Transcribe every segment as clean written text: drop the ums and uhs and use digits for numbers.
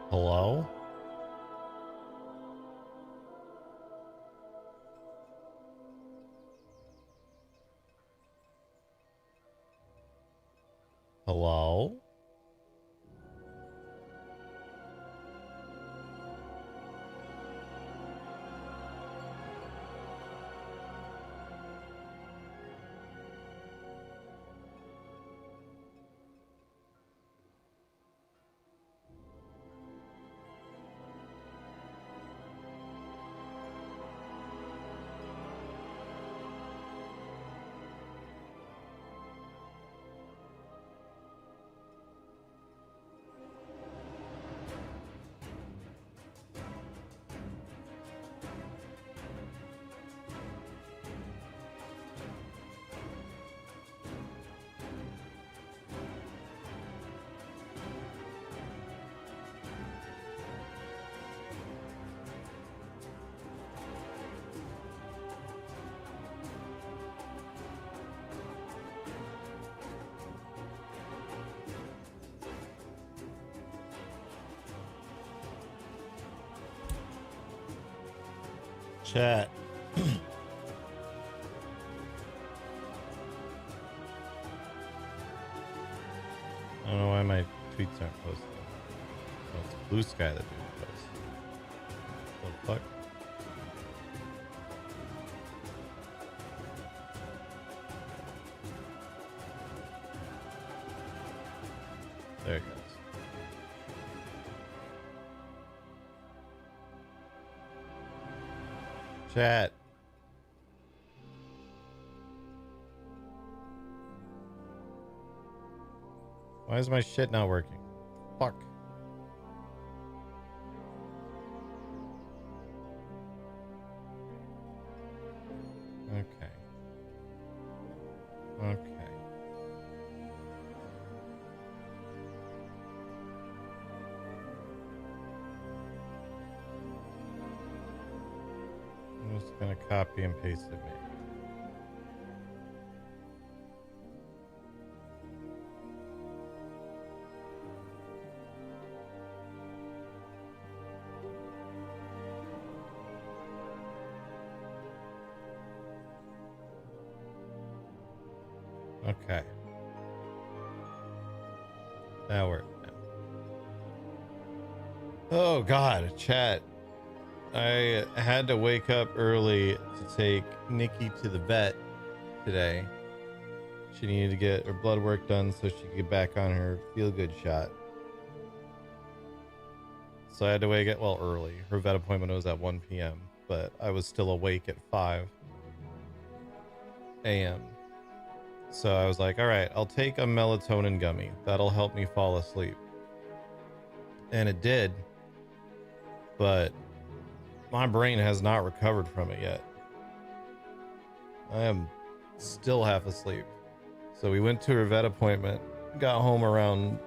Hello? Hello? Chat. I don't know why my tweets aren't posted. Oh, it's Blue Sky that didn't post. What the fuck? There it goes. Chat. Why is my shit not working? Fuck. Okay. Okay. I'm just gonna copy and paste it, maybe. Okay. That worked now. Oh god, chat. I had to wake up early to take Nikki to the vet today. She needed to get her blood work done so she could get back on her feel-good shot. So I had to wake up, well, early. Her vet appointment was at 1 p.m., but I was still awake at 5 a.m. So I was like, all right, I'll take a melatonin gummy. That'll help me fall asleep. And it did. But my brain has not recovered from it yet. I am still half asleep. So we went to her vet appointment, got home around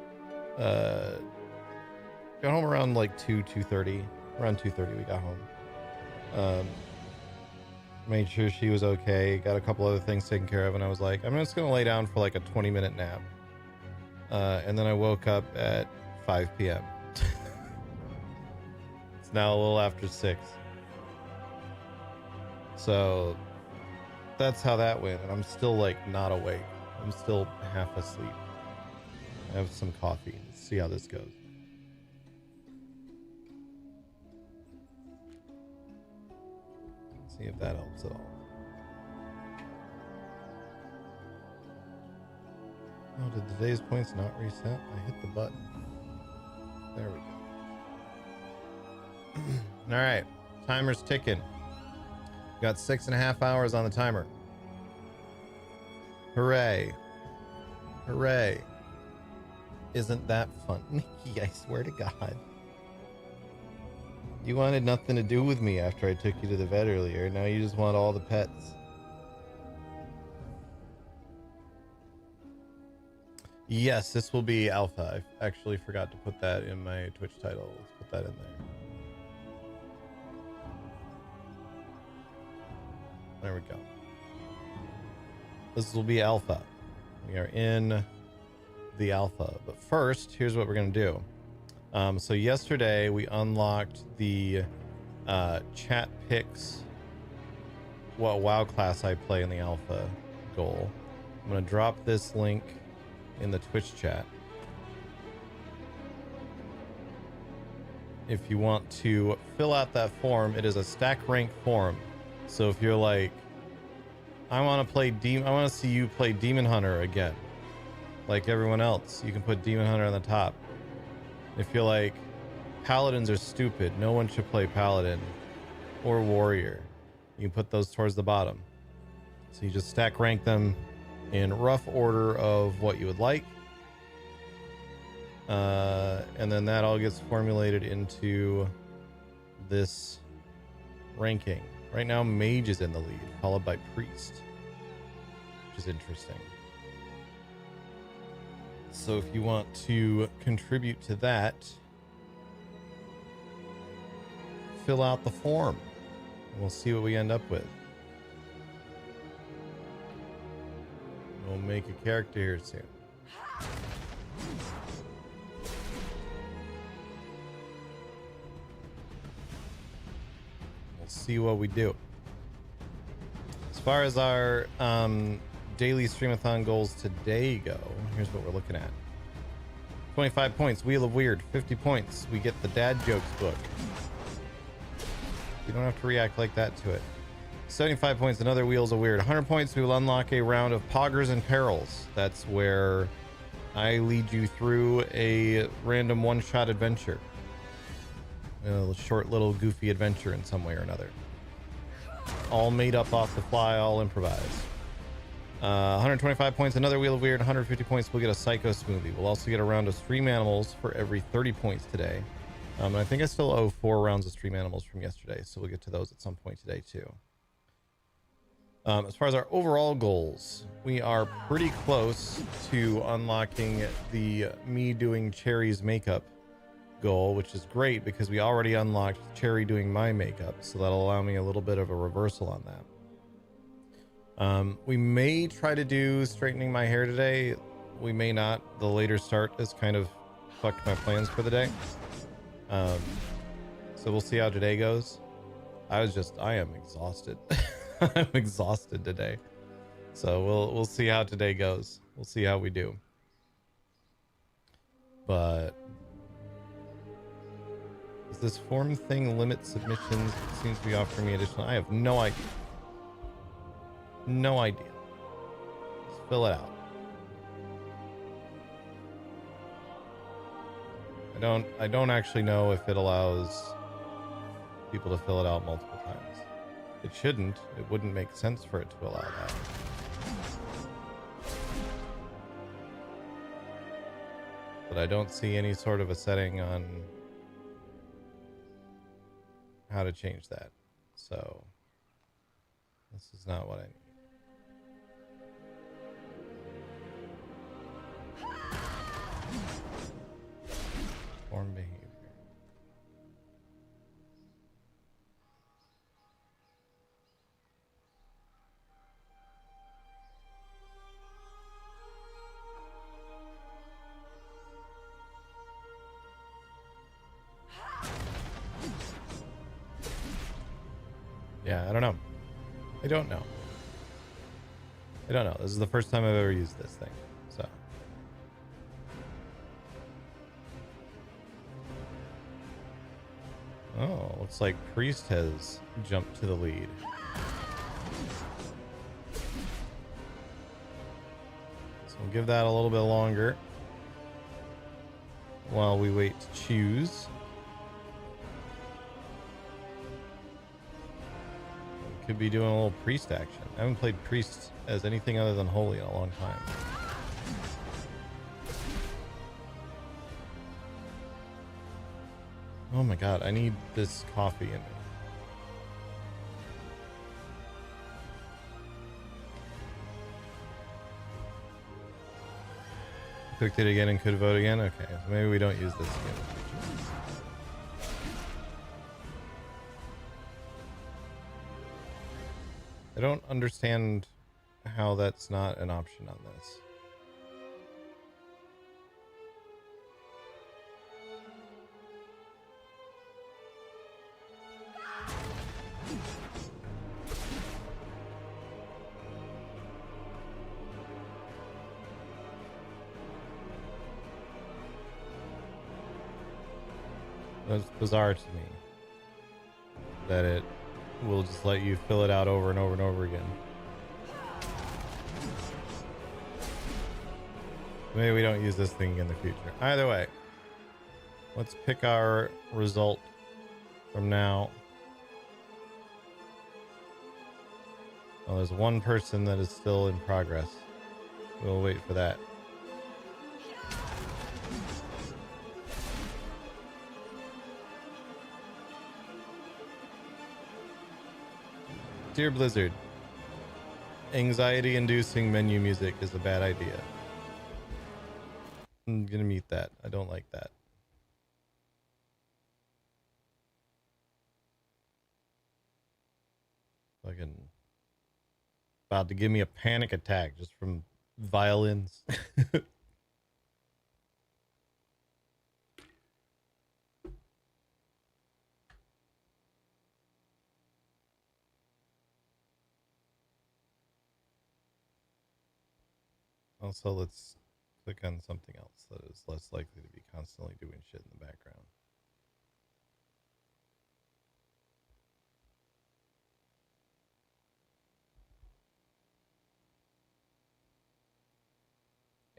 like 2:30. Around 2:30 we got home. Made sure she was okay, got a couple other things taken care of, and I was like, I'm just gonna lay down for like a 20-minute nap. And then I woke up at 5 p.m. It's now a little after 6. So that's how that went, and I'm still like not awake. I'm still half asleep. I have some coffee. Let's see how this goes. See if that helps at all. Oh, did today's points not reset? I hit the button. There we go. All right, timer's ticking. Got 6.5 hours on the timer. Hooray. Hooray. Isn't that fun? Nikki, I swear to God. You wanted nothing to do with me after I took you to the vet earlier. Now you just want all the pets. Yes, this will be alpha. I actually forgot to put that in my Twitch title. Let's put that in there. There we go. This will be alpha. We are in the alpha. But first, here's what we're going to do. So yesterday we unlocked the chat picks what WoW class I play in the alpha goal. I'm going to drop this link in the Twitch chat. If you want to fill out that form, it is a stack rank form. So if you're like, I want to see you play Demon Hunter again, like everyone else, you can put Demon Hunter on the top. If you're like, Paladins are stupid, no one should play Paladin or Warrior, you can put those towards the bottom. So you just stack rank them in rough order of what you would like. And then that all gets formulated into this ranking. Right now, Mage is in the lead, followed by Priest, which is interesting. So if you want to contribute to that, fill out the form. And we'll see what we end up with. We'll make a character here soon. We'll see what we do. As far as our daily streamathon goals today go, here's what we're looking at. 25 points, Wheel of Weird. 50 points, we get the Dad Jokes book. You don't have to react like that to it. 75 points, another Wheels of Weird. 100 points, we will unlock a round of Poggers and Perils. That's where I lead you through a random one-shot adventure. A short little goofy adventure in some way or another. All made up off the fly, all improvised. 125 points, another Wheel of Weird. 150 points, we'll get a Psycho Smoothie. We'll also get a round of Stream Animals for every 30 points today. And I think I still owe 4 rounds of Stream Animals from yesterday, so we'll get to those at some point today too. As far as our overall goals, we are pretty close to unlocking the me doing Cherry's makeup goal, which is great because we already unlocked Cherry doing my makeup, so that'll allow me a little bit of a reversal on that. We may try to do straightening my hair today. We may not. The later start has kind of fucked my plans for the day. So we'll see how today goes. I am exhausted. I'm exhausted today. So we'll see how today goes. We'll see how we do. But does this form thing limit submissions? It seems to be offering me additional. I have no idea. No idea. Just fill it out. I don't actually know if it allows people to fill it out multiple times. It shouldn't. It wouldn't make sense for it to allow that. But I don't see any sort of a setting on how to change that. So this is not what I need. Form behavior. Yeah, I don't know. I don't know. I don't know. This is the first time I've ever used this thing. So oh, looks like Priest has jumped to the lead. So we'll give that a little bit longer while we wait to choose. We could be doing a little Priest action. I haven't played Priest as anything other than Holy in a long time. Oh my god, I need this coffee in me. Clicked it again and could vote again? Okay, so maybe we don't use this again. I don't understand how that's not an option on this. That's bizarre to me that it will just let you fill it out over and over and over again. Maybe we don't use this thing in the future. Either way, let's pick our result from now. Well, there's one person that is still in progress. We'll wait for that. Dear Blizzard, anxiety-inducing menu music is a bad idea. I'm gonna mute that. I don't like that. Fucking about to give me a panic attack just from violins. Also, let's click on something else that is less likely to be constantly doing shit in the background.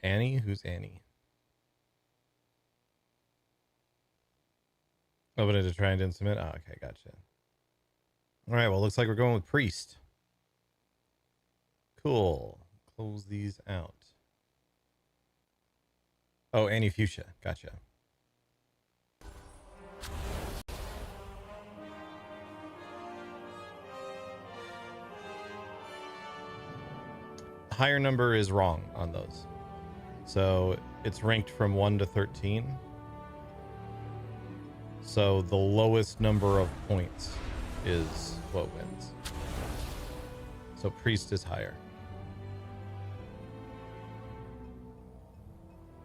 Annie? Who's Annie? Open it to try and didn't submit. Oh, okay, gotcha. All right, well, looks like we're going with Priest. Cool. Close these out. Oh, Annie Fuchsia. Gotcha. Higher number is wrong on those. So it's ranked from 1 to 13. So the lowest number of points is what wins. So Priest is higher.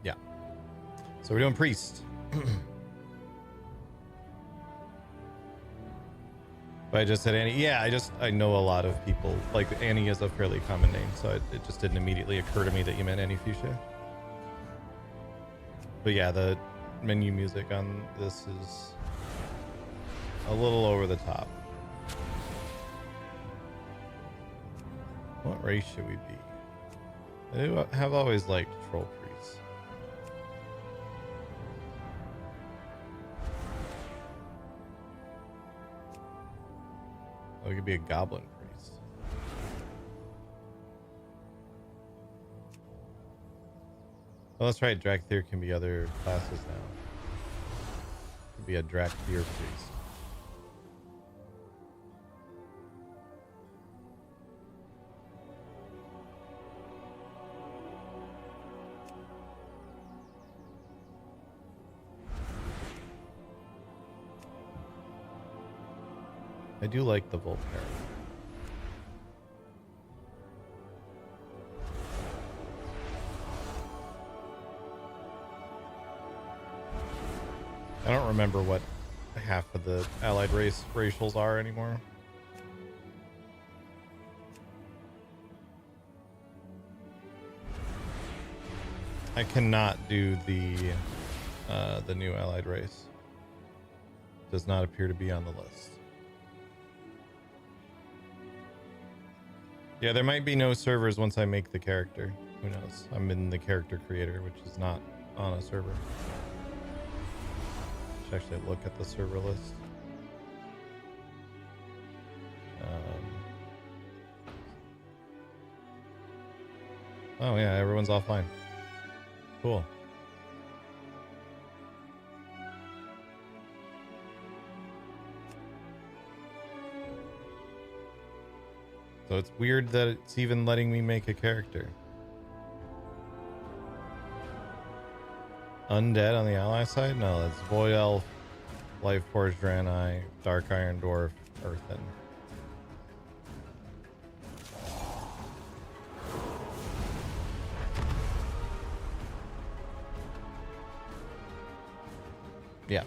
Yeah. So we're doing Priest. But I just said Annie. Yeah, I know a lot of people. Like, Annie is a fairly common name, so it just didn't immediately occur to me that you meant Annie Fuchsia. But yeah, the menu music on this is a little over the top. What race should we be? I have always liked troll priests. Oh, it could be a goblin priest. Oh, that's right. Drakthir can be other classes now. Could be a Drakthir priest. I do like the Volpara. I don't remember what half of the allied racials are anymore. I cannot do the new allied race. Does not appear to be on the list. Yeah, there might be no servers once I make the character. Who knows? I'm in the character creator, which is not on a server. Should actually look at the server list. Oh yeah, everyone's offline. Cool. So it's weird that it's even letting me make a character. Undead on the ally side? No, that's Void Elf, Life Forge Draenei, Dark Iron Dwarf, Earthen. Yeah.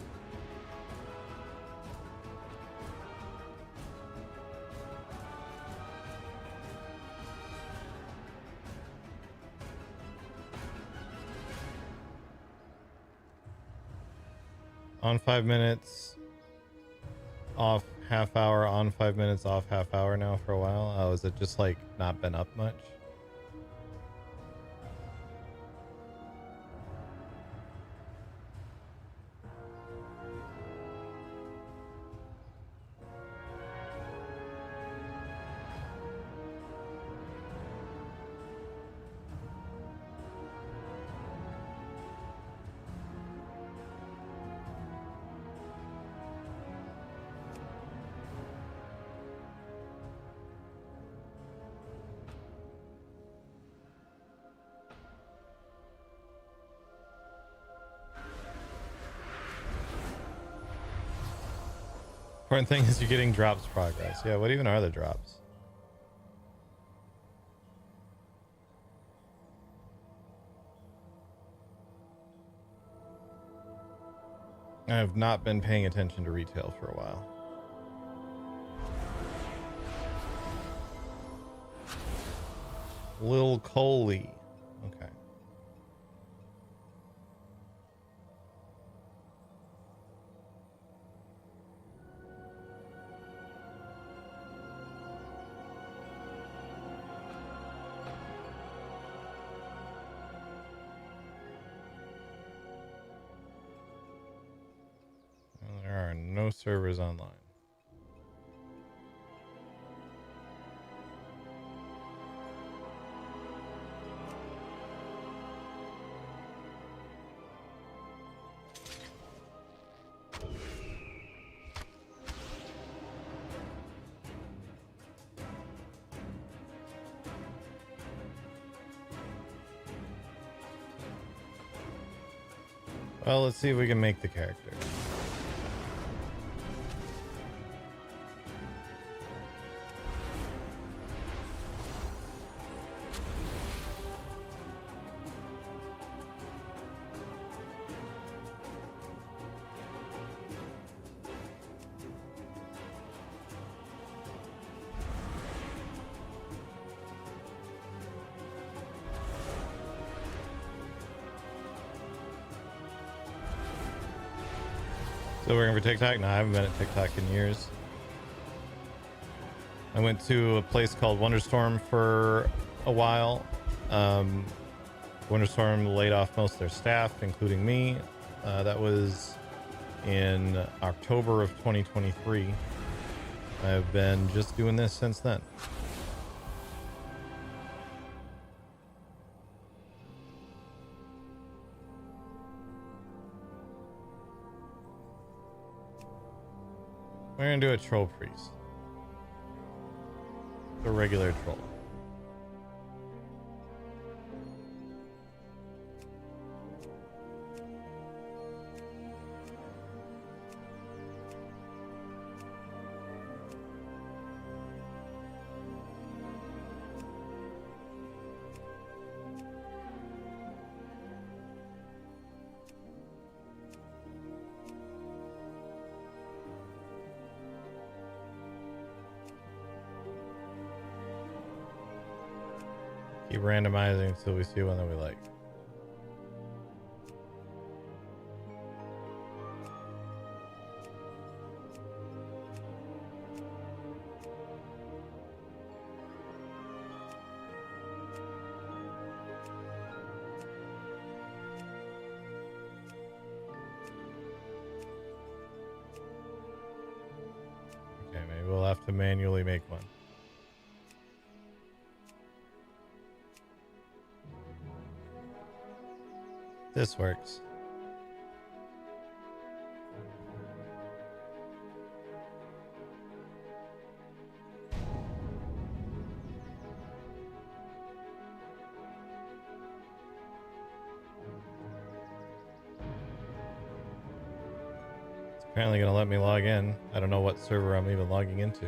On 5 minutes, off half hour, on 5 minutes, off half hour now for a while. Oh, is it just like not been up much? Important thing is you're getting drops progress. Yeah, what even are the drops? I have not been paying attention to retail for a while. Lil Coley. Okay. Well, there are no servers online. Well, let's see if we can make the character. Still working for TikTok? No, I haven't been at TikTok in years. I went to a place called Wonderstorm for a while. Wonderstorm laid off most of their staff, including me. That was in October of 2023. I've been just doing this since then. We're gonna do a troll priest. A regular troll. Keep randomizing until we see one that we like. Okay, maybe we'll have to manually make one. This works. It's apparently going to let me log in. I don't know what server I'm even logging into.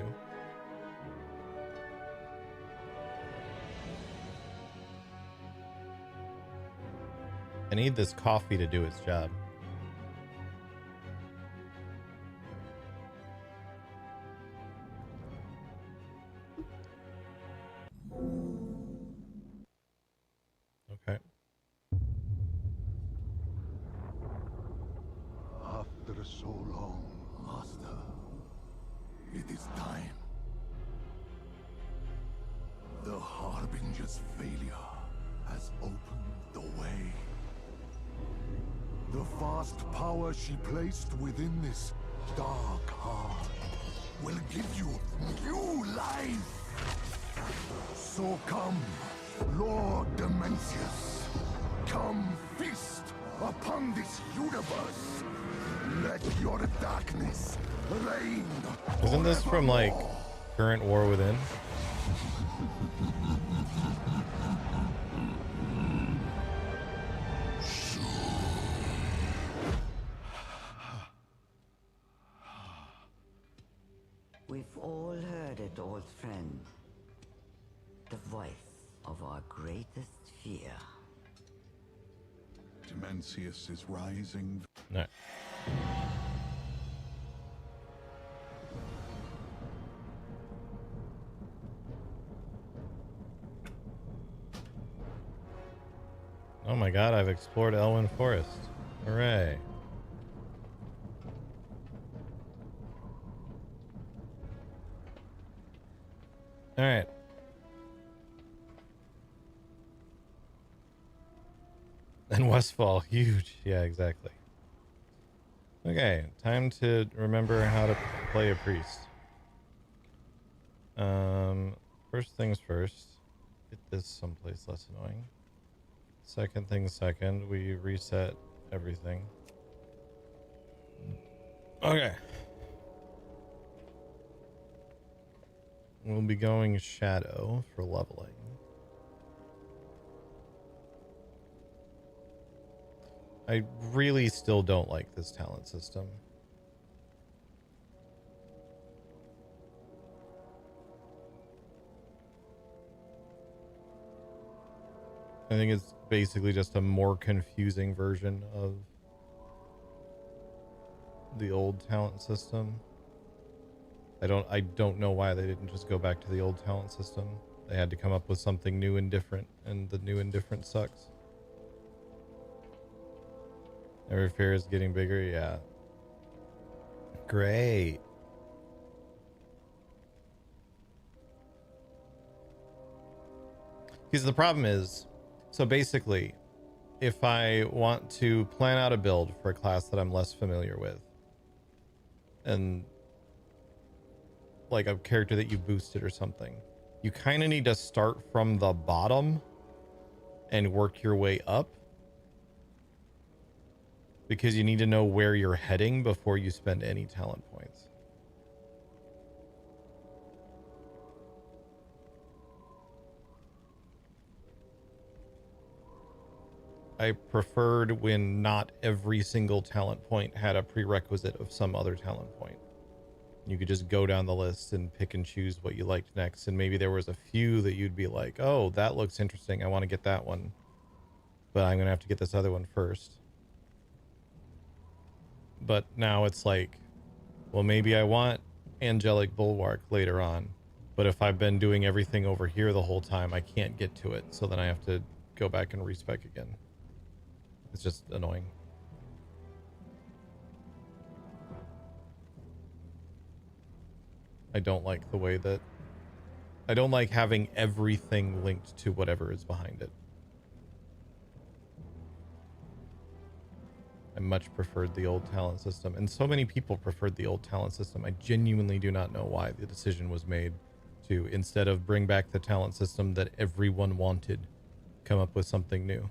I need this coffee to do its job. Okay. After for so long, Master. It is time. The Harbinger's failure has opened the way. The vast power she placed within this dark heart will give you new life. So come, Lord Demencius. Come feast upon this universe. Let your darkness reign. Isn't this from like current War Within? We've all heard it, old friend. The voice of our greatest fear. Demencius is rising. No. Oh my god, I've explored Elwyn Forest. Hooray. Alright. And Westfall, huge. Yeah, exactly. Okay, time to remember how to play a priest. First things first, get this someplace less annoying. Second things second, we reset everything. Okay. We'll be going Shadow for leveling. I really still don't like this talent system. I think it's basically just a more confusing version of the old talent system. I don't know why they didn't just go back to the old talent system. They had to come up with something new and different, and the new and different sucks. Every fear is getting bigger, yeah. Great. Because the problem is, so basically, if I want to plan out a build for a class that I'm less familiar with, and like a character that you boosted or something, you kind of need to start from the bottom and work your way up, because you need to know where you're heading before you spend any talent points. I preferred when not every single talent point had a prerequisite of some other talent point. You could just go down the list and pick and choose what you liked next, and maybe there was a few that you'd be like, oh, that looks interesting, I want to get that one, but I'm gonna have to get this other one first. But now it's like, well, maybe I want Angelic Bulwark later on, but if I've been doing everything over here the whole time, I can't get to it, so then I have to go back and respec again. It's just annoying. I don't like the way that... I don't like having everything linked to whatever is behind it. I much preferred the old talent system, and so many people preferred the old talent system. I genuinely do not know why the decision was made to, instead of bring back the talent system that everyone wanted, come up with something new.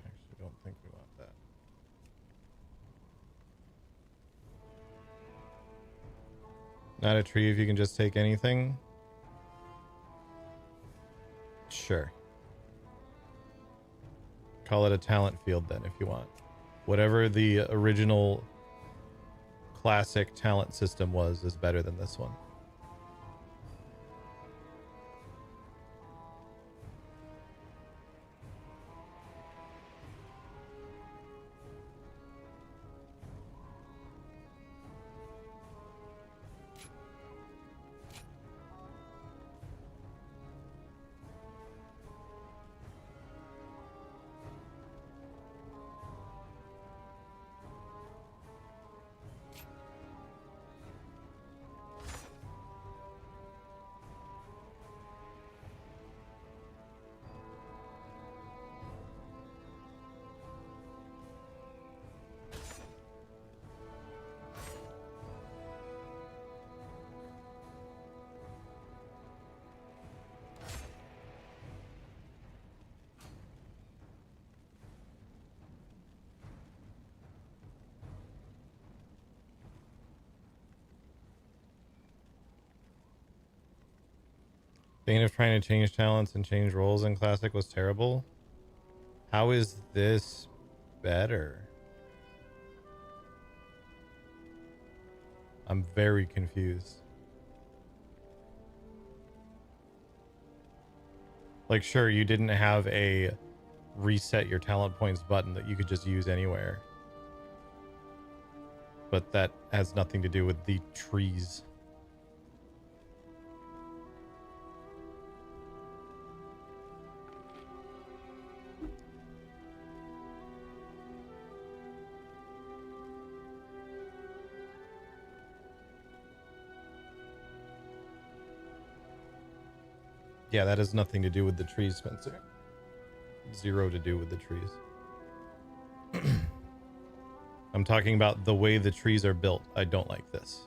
I don't think we want that. Not a tree if you can just take anything? Sure. Call it a talent field then if you want. Whatever the original classic talent system was is better than this one. Bane of trying to change talents and change roles in Classic was terrible. How is this better? I'm very confused. Like, sure, you didn't have a reset your talent points button that you could just use anywhere. But that has nothing to do with the trees. Yeah, that has nothing to do with the trees, Spencer. Zero to do with the trees. I'm talking about the way the trees are built. I don't like this.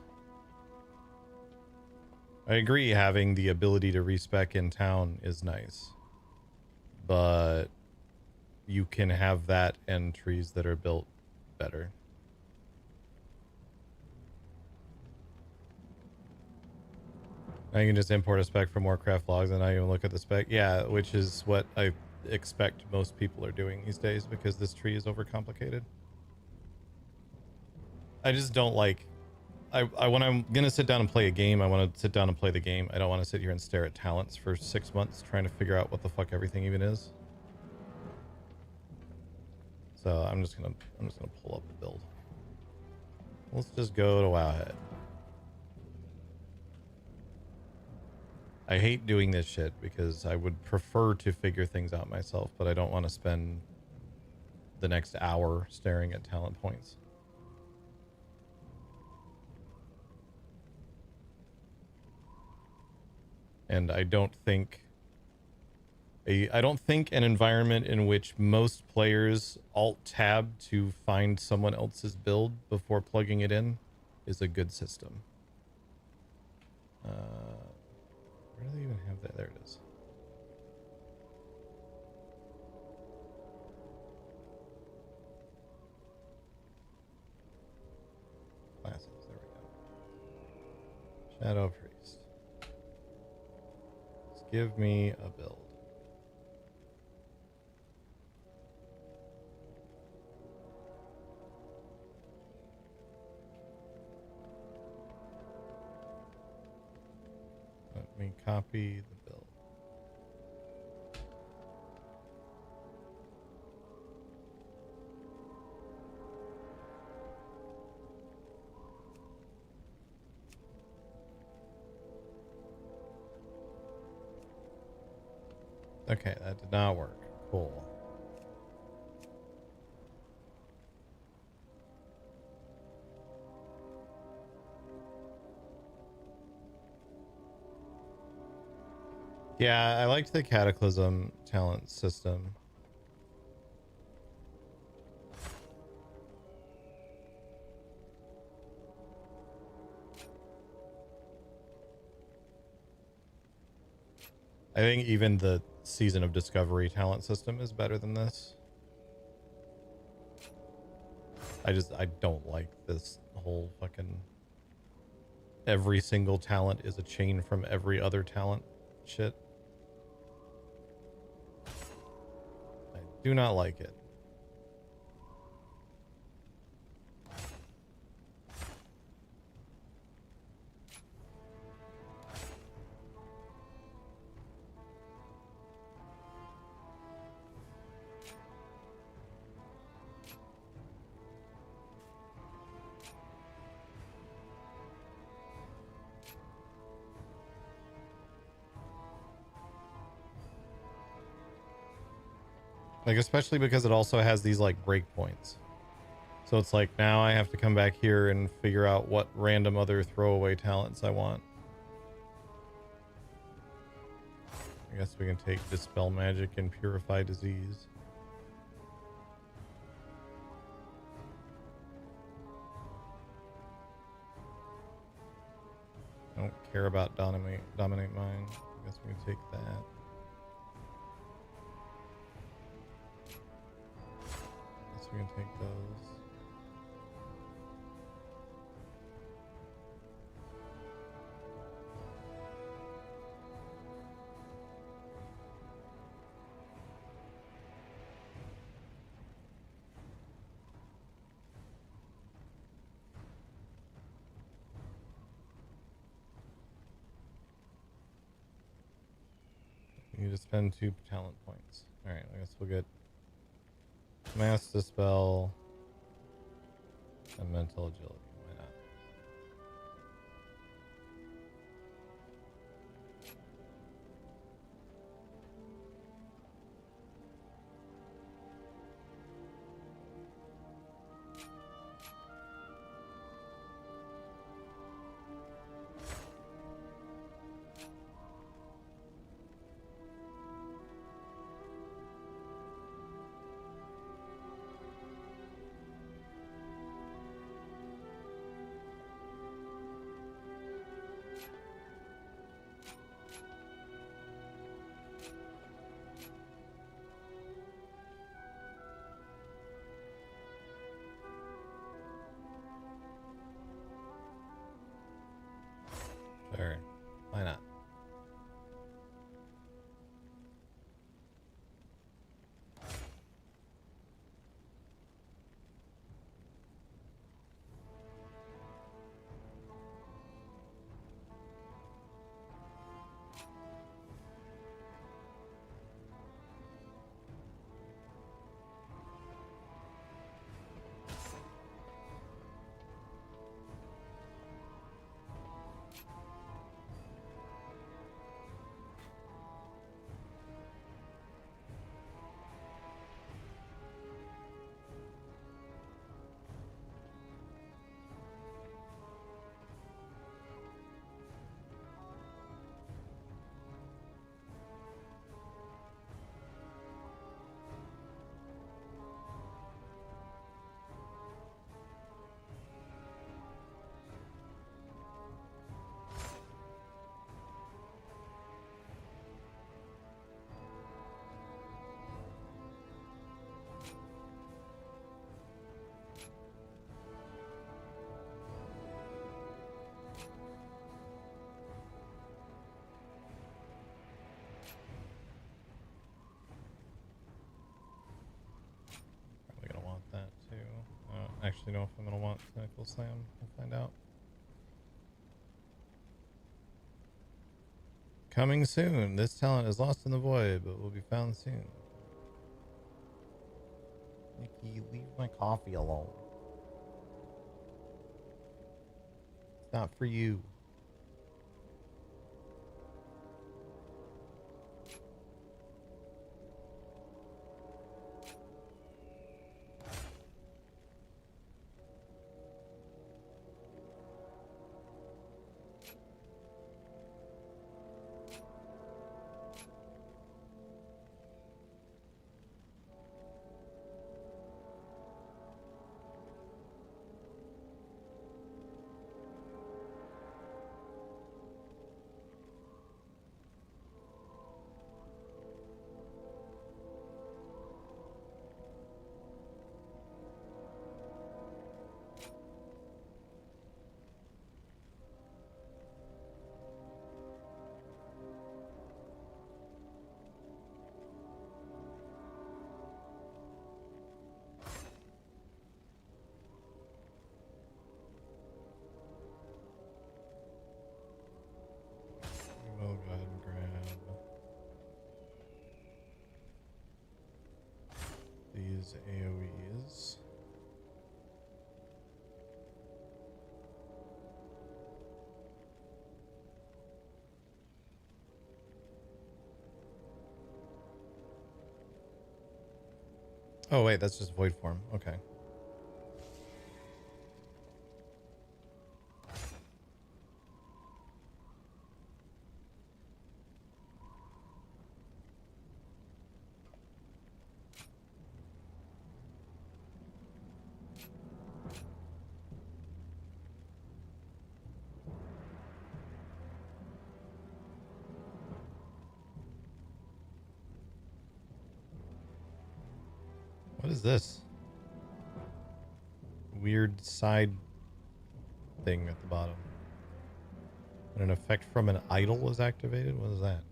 I agree having the ability to respec in town is nice. But you can have that and trees that are built better. Now you can just import a spec from Warcraft logs and not even look at the spec. Yeah, which is what I expect most people are doing these days because this tree is overcomplicated. I just don't like... I when I'm gonna sit down and play a game, I want to sit down and play the game. I don't want to sit here and stare at talents for 6 months trying to figure out what the fuck everything even is. So I'm just gonna pull up the build. Let's just go to Wowhead. I hate doing this shit because I would prefer to figure things out myself, but I don't want to spend the next hour staring at talent points. And I don't think an environment in which most players alt-tab to find someone else's build before plugging it in is a good system. Where do they even have that? There it is. Classes, there we go. Shadow Priest. Just give me a build. Let me copy the build. Okay, that did not work. Cool. Yeah, I liked the Cataclysm talent system. I think even the Season of Discovery talent system is better than this. I don't like this whole fucking every single talent is a chain from every other talent shit. I do not like it. Like, especially because it also has these like breakpoints. So it's like now I have to come back here and figure out what random other throwaway talents I want. I guess we can take Dispel Magic and Purify Disease. I don't care about Dominate Mind. I guess we can take that. I guess we can take those. Need to spend 2 talent points. Alright, I guess we'll get Mass Dispel and Mental Agility. Why not? Sure. Why not? Probably gonna want that too. I don't actually know if I'm gonna want Cynical Slam. We'll find out. Coming soon. This talent is lost in the void, but will be found soon. Nikki, leave my coffee alone. It's not for you. We'll go ahead and grab these AoEs. Oh wait, that's just void form. Okay. What is this? Weird side thing at the bottom. When an effect from an idol is activated? What is that?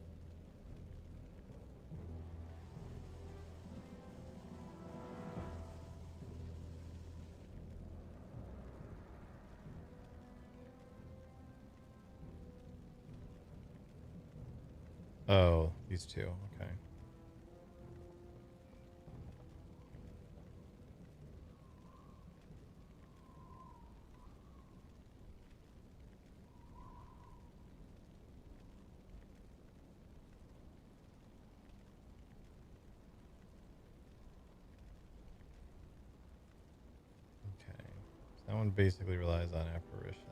Oh, These two, okay. Okay. So that one basically relies on apparitions.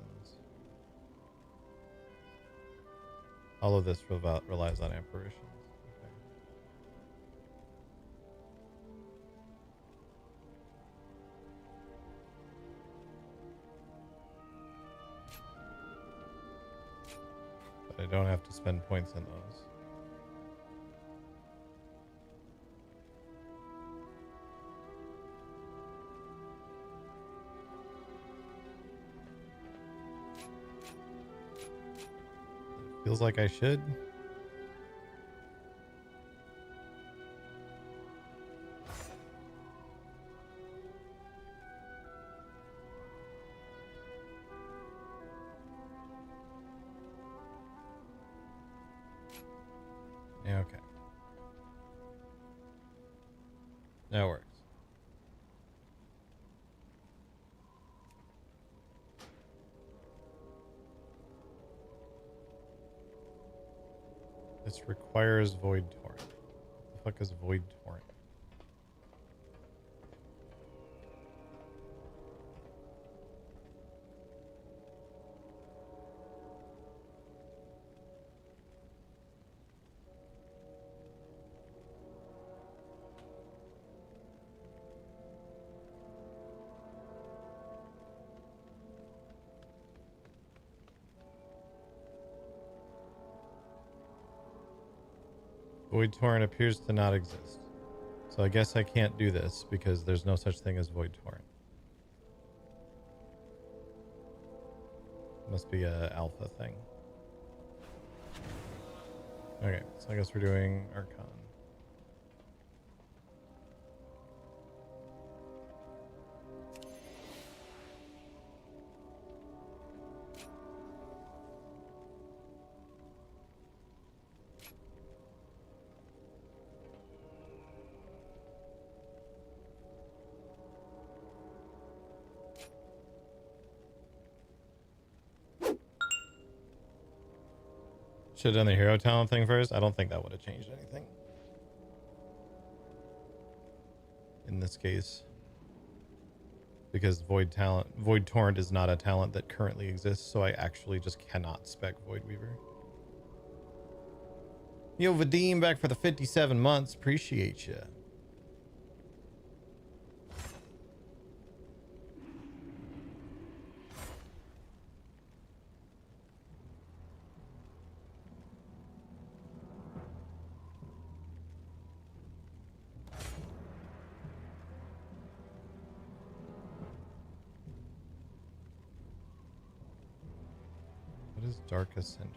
All of this relies on apparitions. Okay. But I don't have to spend points in those. Feels like I should. Yeah, okay. That works. This requires Void Torrent. What the fuck is Void Torrent? Void Torrent appears to not exist. So I guess I can't do this because there's no such thing as Void Torrent. Must be a alpha thing. Okay, so I guess we're doing Archon. Should have done the hero talent thing first. I don't think that would have changed anything. In this case. Because Void Torrent is not a talent that currently exists, so I actually just cannot spec Void Weaver. Yo, Vadim, back for the 57 months. Appreciate you. What is Dark Ascension?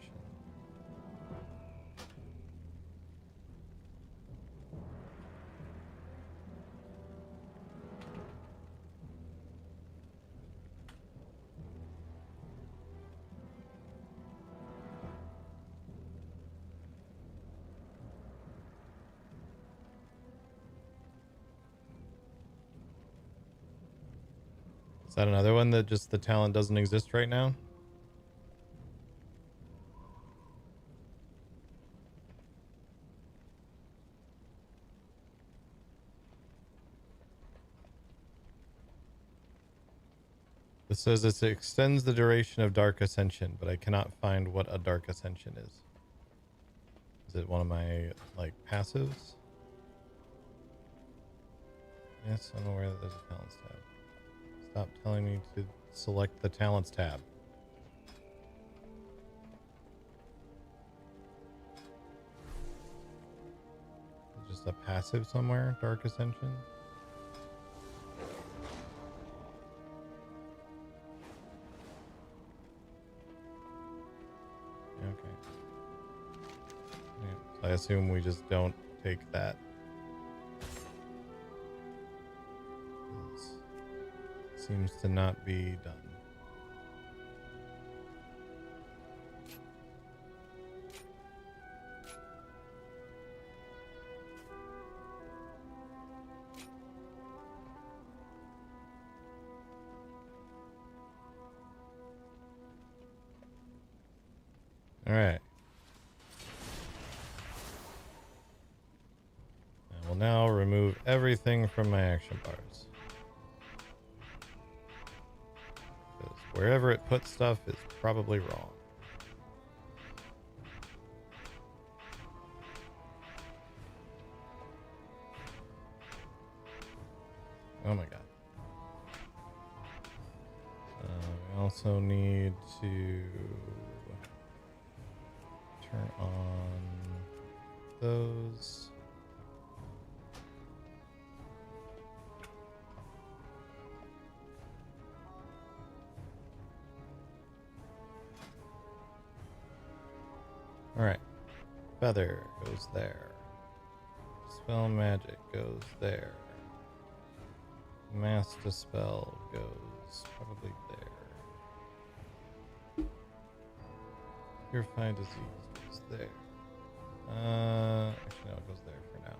Is that another one that just the talent doesn't exist right now? It says it extends the duration of Dark Ascension, but I cannot find what a Dark Ascension is. Is it one of my, like, passives? Yes, I'm aware that there's a talents tab. Stop telling me to select the talents tab. Is it just a passive somewhere, Dark Ascension? Okay. Yeah, so I assume we just don't take that. Seems to not be done. All right. I will now remove everything from my action bars. Because wherever it puts stuff is probably wrong. Oh my god. We also need to turn on those. All right. Feather goes there. Spell magic goes there. Mass Dispel goes probably there. Purify Disease goes there. Actually, no, it goes there for now.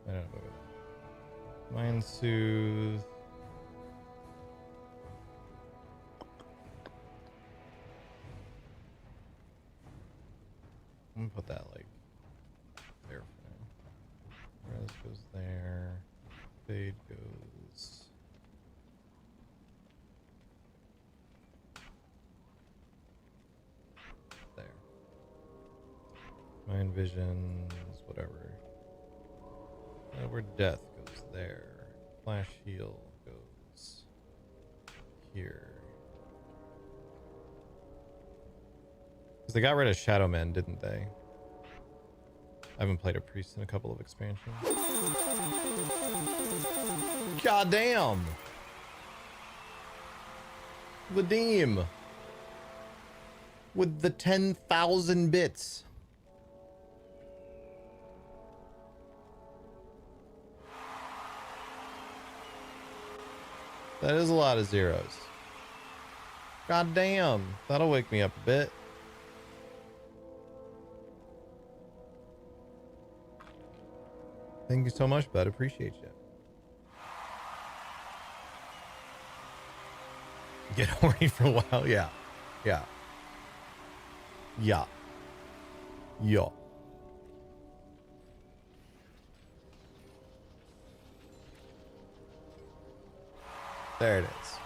I don't move it. Mind Soothe. I'm gonna put that like there for now. Res goes there. Fade goes there. Mind Visions, whatever. Where Death goes there. Flash Heal goes here. Because they got rid of Shadow Men, didn't they? I haven't played a priest in a couple of expansions. God damn! Vadim! With the 10,000 bits. That is a lot of zeros. God damn. That'll wake me up a bit. Thank you so much, bud. Appreciate you. Get horny for a while. Yeah. Yeah. Yeah. Yeah. There it is.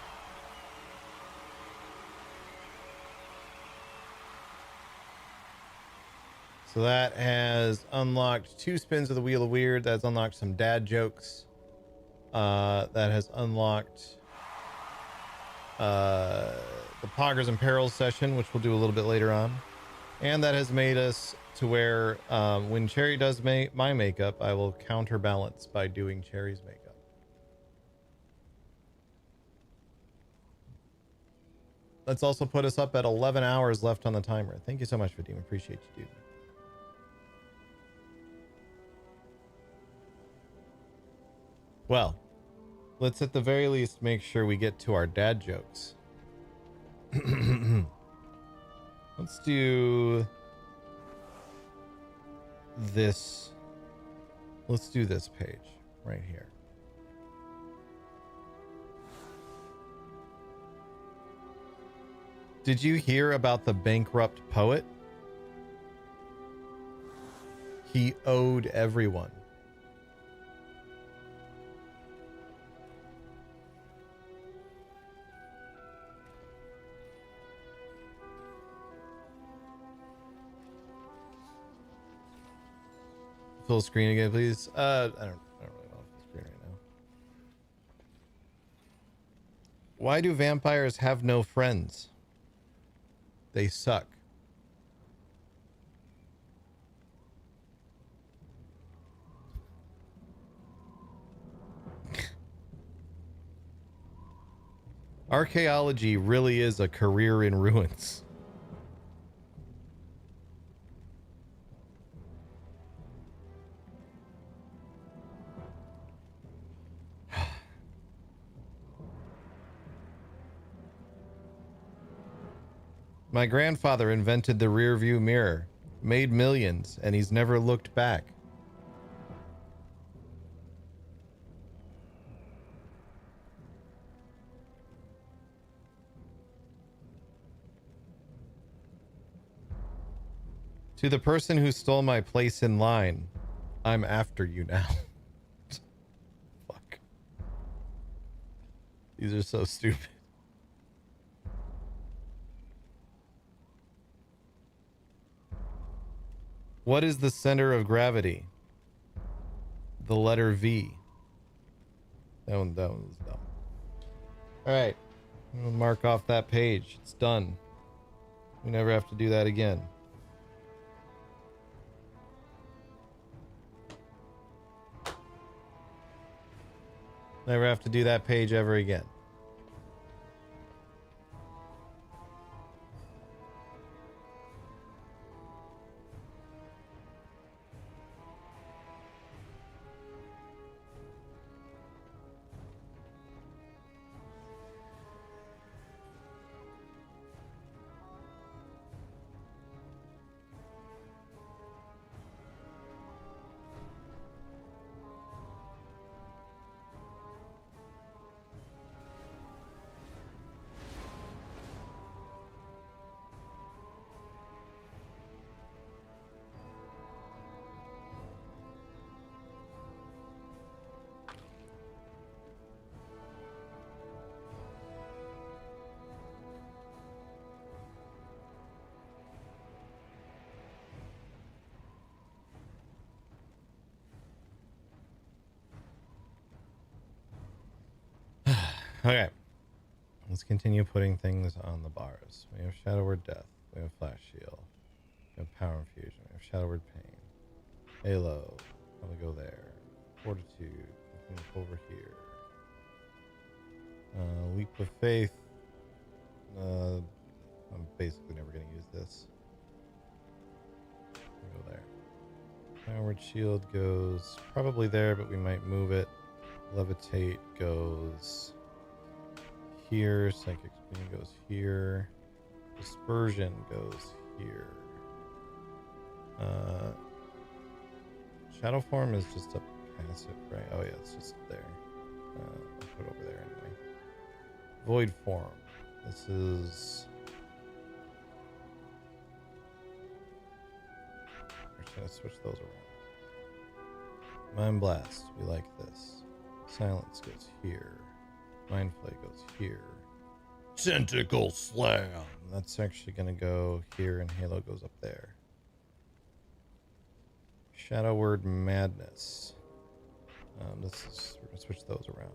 So that has unlocked 2 spins of the Wheel of Weird. That's unlocked some dad jokes. That has unlocked the Poggers and Perils session, which we'll do a little bit later on. And that has made us to where when Cherry does my makeup, I will counterbalance by doing Cherry's makeup. Let's also put us up at 11 hours left on the timer. Thank you so much, Vadim. Appreciate you, dude. Well, let's at the very least make sure we get to our dad jokes. Let's do this. Let's do this page right here. Did you hear about the bankrupt poet? He owed everyone. Full screen again, please. I don't really want full screen right now. Why do vampires have no friends? They suck. Archaeology really is a career in ruins. My grandfather invented the rear view mirror, made millions, and he's never looked back. To the person who stole my place in line, I'm after you now. Fuck. These are so stupid. What is the center of gravity? The letter V. That one was dumb. Alright. We'll mark off that page. It's done. We never have to do that again. Never have to do that page ever again. Okay. Let's continue putting things on the bars. We have Shadow Word Death. We have Flash Shield. We have Power Infusion. We have Shadow Word Pain. Halo. Probably go there. Fortitude. We can over here. Leap of Faith. I'm basically never going to use this. Go there. Powered Shield goes probably there, but we might move it. Levitate goes here. Psychic Spin goes here. Dispersion goes here. Shadow Form is just a passive, right? Oh yeah, it's just there. I'll put it over there anyway. Void Form. This is... Actually, let's switch those around. Mind Blast. We like this. Silence goes here. Mind Flay goes here. Tentacle Slam. That's actually going to go here, and Halo goes up there. Shadow Word Madness. We're going to switch those around.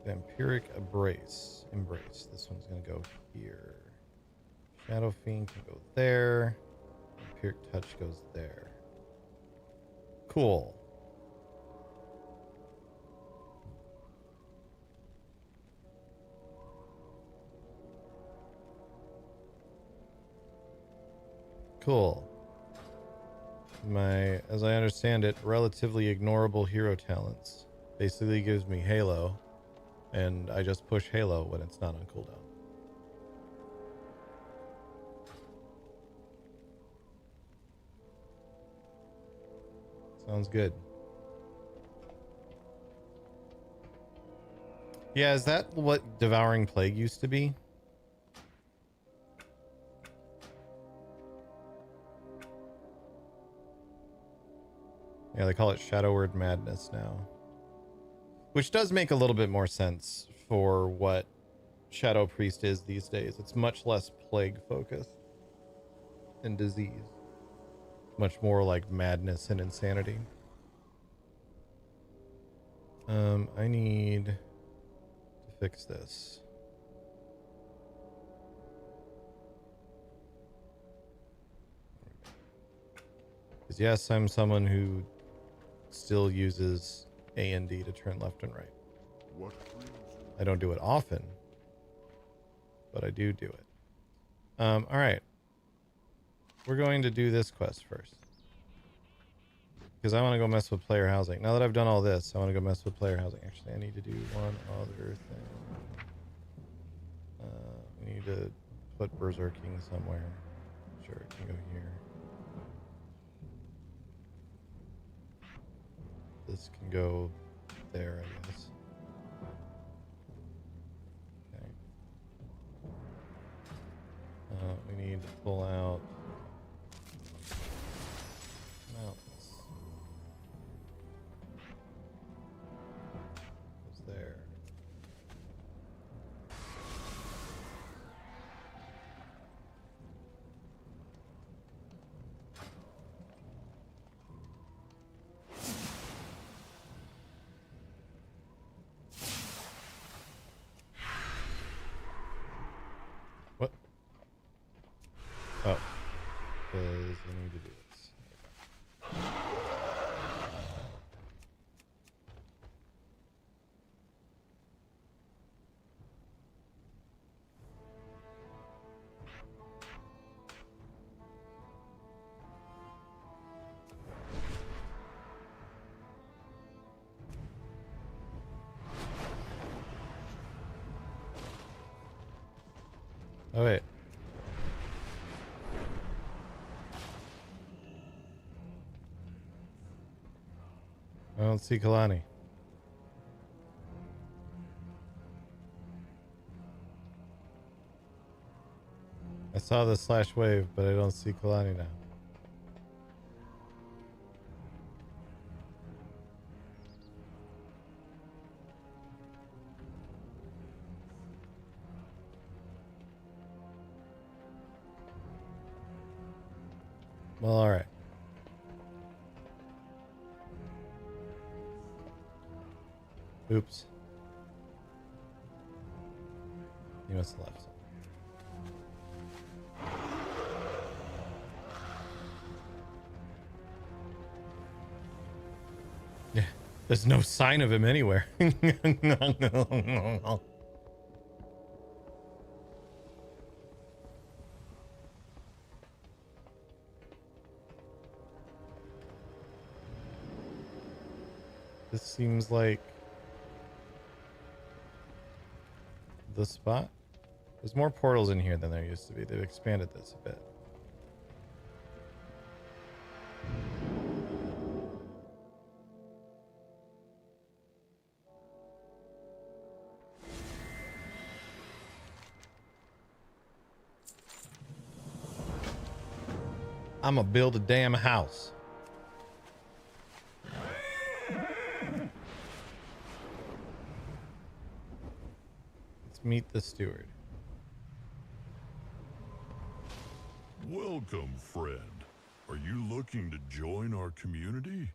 Vampiric Embrace. This one's going to go here. Shadow Fiend can go there. Vampiric Touch goes there. Cool. Cool. My, as I understand it, relatively ignorable hero talents basically gives me Halo, and I just push Halo when it's not on cooldown. Sounds good. Yeah, is that what Devouring Plague used to be? Yeah, they call it Shadow Word Madness now. Which does make a little bit more sense for what Shadow Priest is these days. It's much less plague focused and disease. Much more like madness and insanity. I need to fix this. Because yes, I'm someone who still uses A and D to turn left and right. I don't do it often, but I do it. All right. We're going to do this quest first. Because I want to go mess with player housing. Now that I've done all this, I want to go mess with player housing. Actually, I need to do one other thing. We need to put Berserking somewhere. Sure, it can go here. This can go there, I guess. Okay. We need to pull out because I need to do this. Oh wait. I don't see Kalani. I saw the slash wave, but I don't see Kalani now. Well, all right. Oops. You must have left. Yeah, there's no sign of him anywhere. This seems like the spot. There's more portals in here than there used to be. They've expanded this a bit. I'm gonna build a damn house. Let's meet the steward. Welcome, friend. Are you looking to join our community?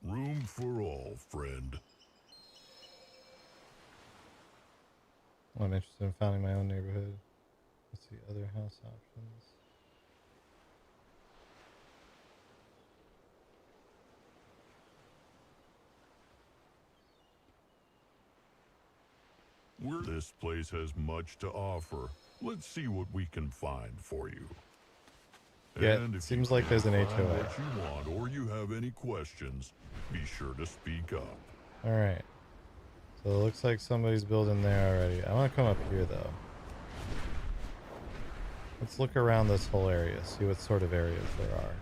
Room for all, friend. I'm interested in founding my own neighborhood. Let's see other house options. This place has much to offer. Let's see what we can find for you. Yeah, And it if seems you like there's an can't find HOA. what you want or you have any questions, be sure to speak up. All right. So it looks like somebody's building there already. I want to come up here though. Let's look around this whole area, see what sort of areas there are.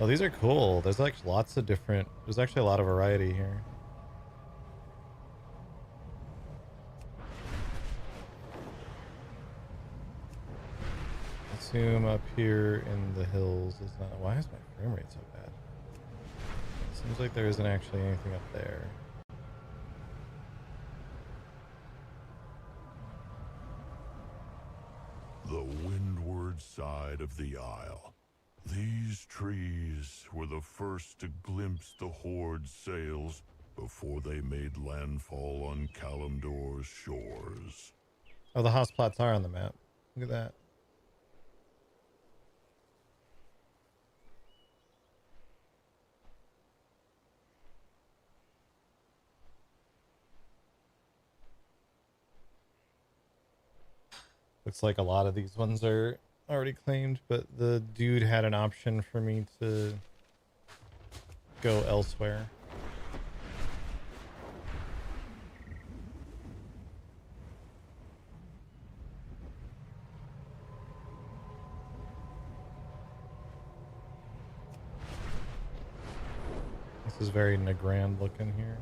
Oh, these are cool. There's like lots of different, there's actually a lot of variety here. Assume up here in the hills is not. Why is my frame rate so bad? It seems like there isn't actually anything up there. The windward side of the isle. These trees were the first to glimpse the Horde's sails before they made landfall on Kalimdor's shores. Oh, the house plots are on the map. Look at that. Looks like a lot of these ones are already claimed, but the dude had an option for me to go elsewhere. This is very Nagrand looking here.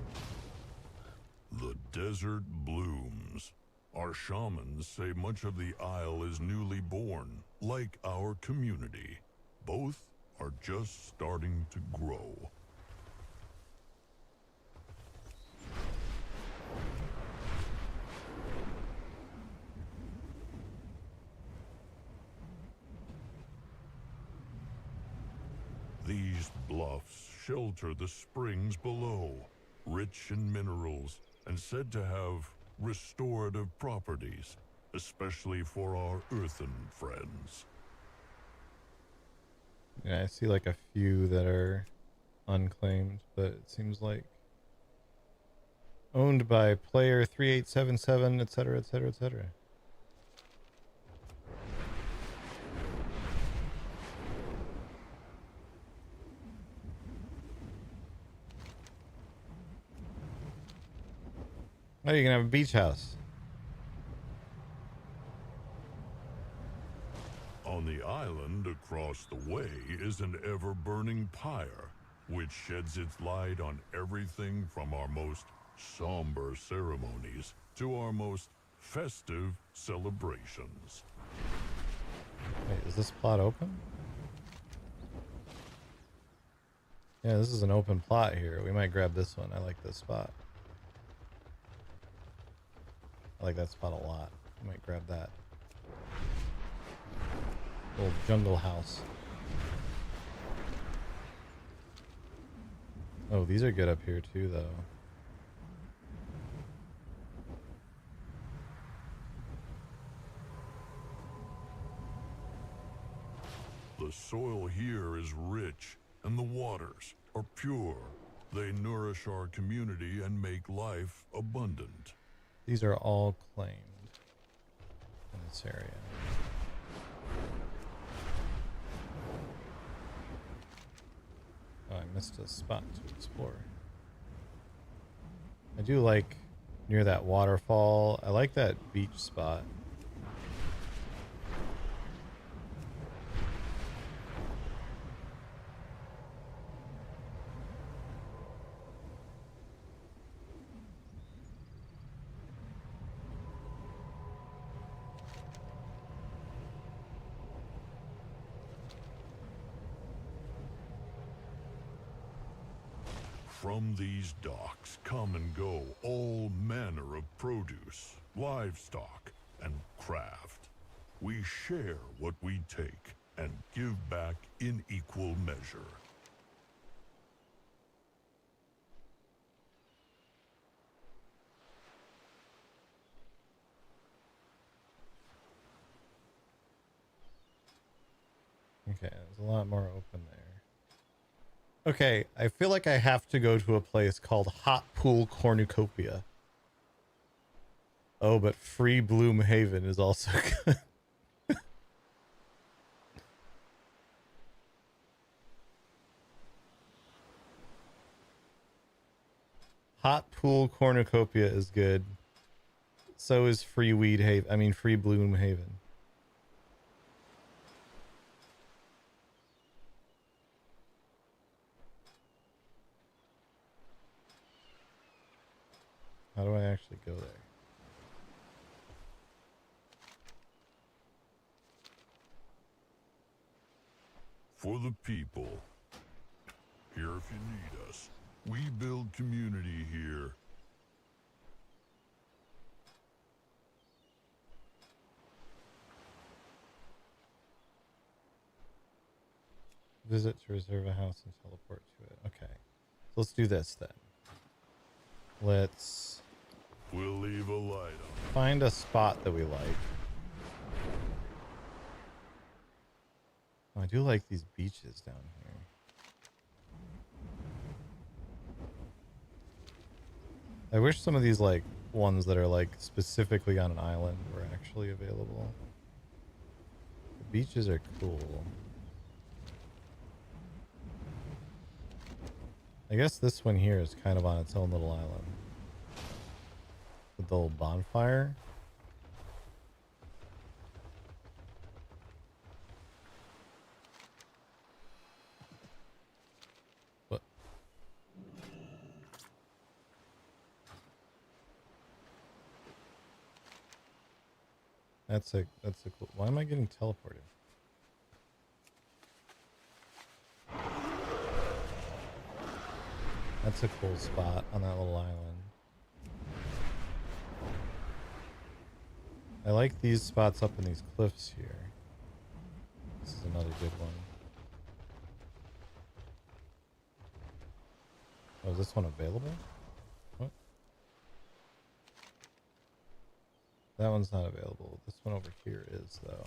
The desert blooms. Our shamans say much of the isle is newly born, like our community. Both are just starting to grow. These bluffs shelter the springs below, rich in minerals and said to have restorative properties. especially for our earthen friends. Yeah, I see like a few that are unclaimed, but it seems like owned by player 3877, etc., etc., etc. Oh, you can have a beach house. On the island across the way is an ever-burning pyre, which sheds its light on everything from our most somber ceremonies to our most festive celebrations. Wait, is this plot open? Yeah, this is an open plot here. We might grab this one. I like this spot. I like that spot a lot. I might grab that. Little jungle house. Oh, these are good up here too, though. The soil here is rich, and the waters are pure. They nourish our community and make life abundant. These are all claimed in this area. Oh, I missed a spot to explore. I do like near that waterfall. I like that beach spot. From these docks come and go all manner of produce, livestock, and craft. We share what we take and give back in equal measure. Okay, there's a lot more open there. Okay, I feel like I have to go to a place called Hot Pool Cornucopia. Oh, but Free Bloom Haven is also good. Hot Pool Cornucopia is good. So is Free Weed Haven. I mean, Free Bloom Haven. How do I actually go there? For the people. Here if you need us. We build community here. Visit to reserve a house and teleport to it. Okay. So let's do this then. Let's We'll leave a light on. find a spot that we like. Oh, I do like these beaches down here. I wish some of these like ones that are like specifically on an island were actually available. The beaches are cool. I guess this one here is kind of on its own little island. With the little bonfire. What? That's a cool. Why am I getting teleported? That's a cool spot on that little island. I like these spots up in these cliffs here. This is another good one. Oh, is this one available? What? That one's not available. This one over here is, though.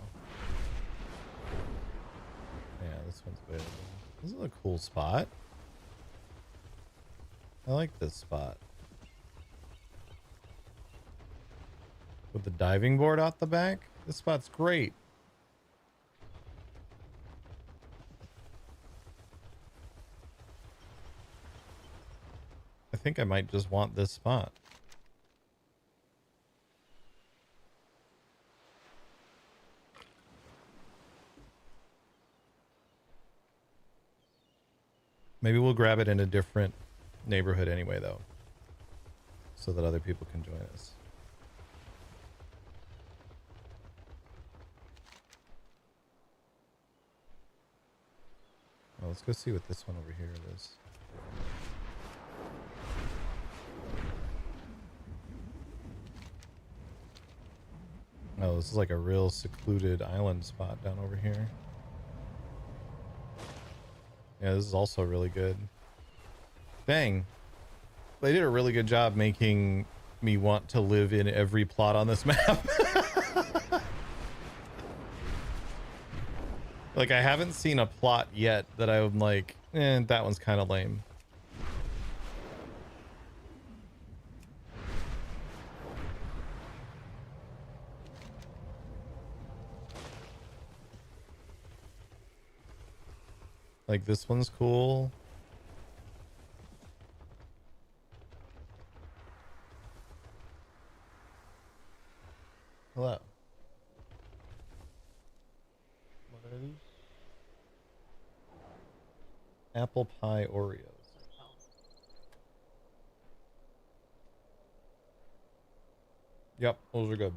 Yeah, this one's available. This is a cool spot. I like this spot. With the diving board out the back, this spot's great. I think I might just want this spot. Maybe we'll grab it in a different neighborhood anyway, though, so that other people can join us. Well, let's go see what this one over here is. Oh, this is like a real secluded island spot down over here. Yeah, this is also really good. Dang. They did a really good job making me want to live in every plot on this map. Like, I haven't seen a plot yet that I'm like, that one's kind of lame. Like, this one's cool. Hello. What are these? Apple pie Oreos. Yep, those are good.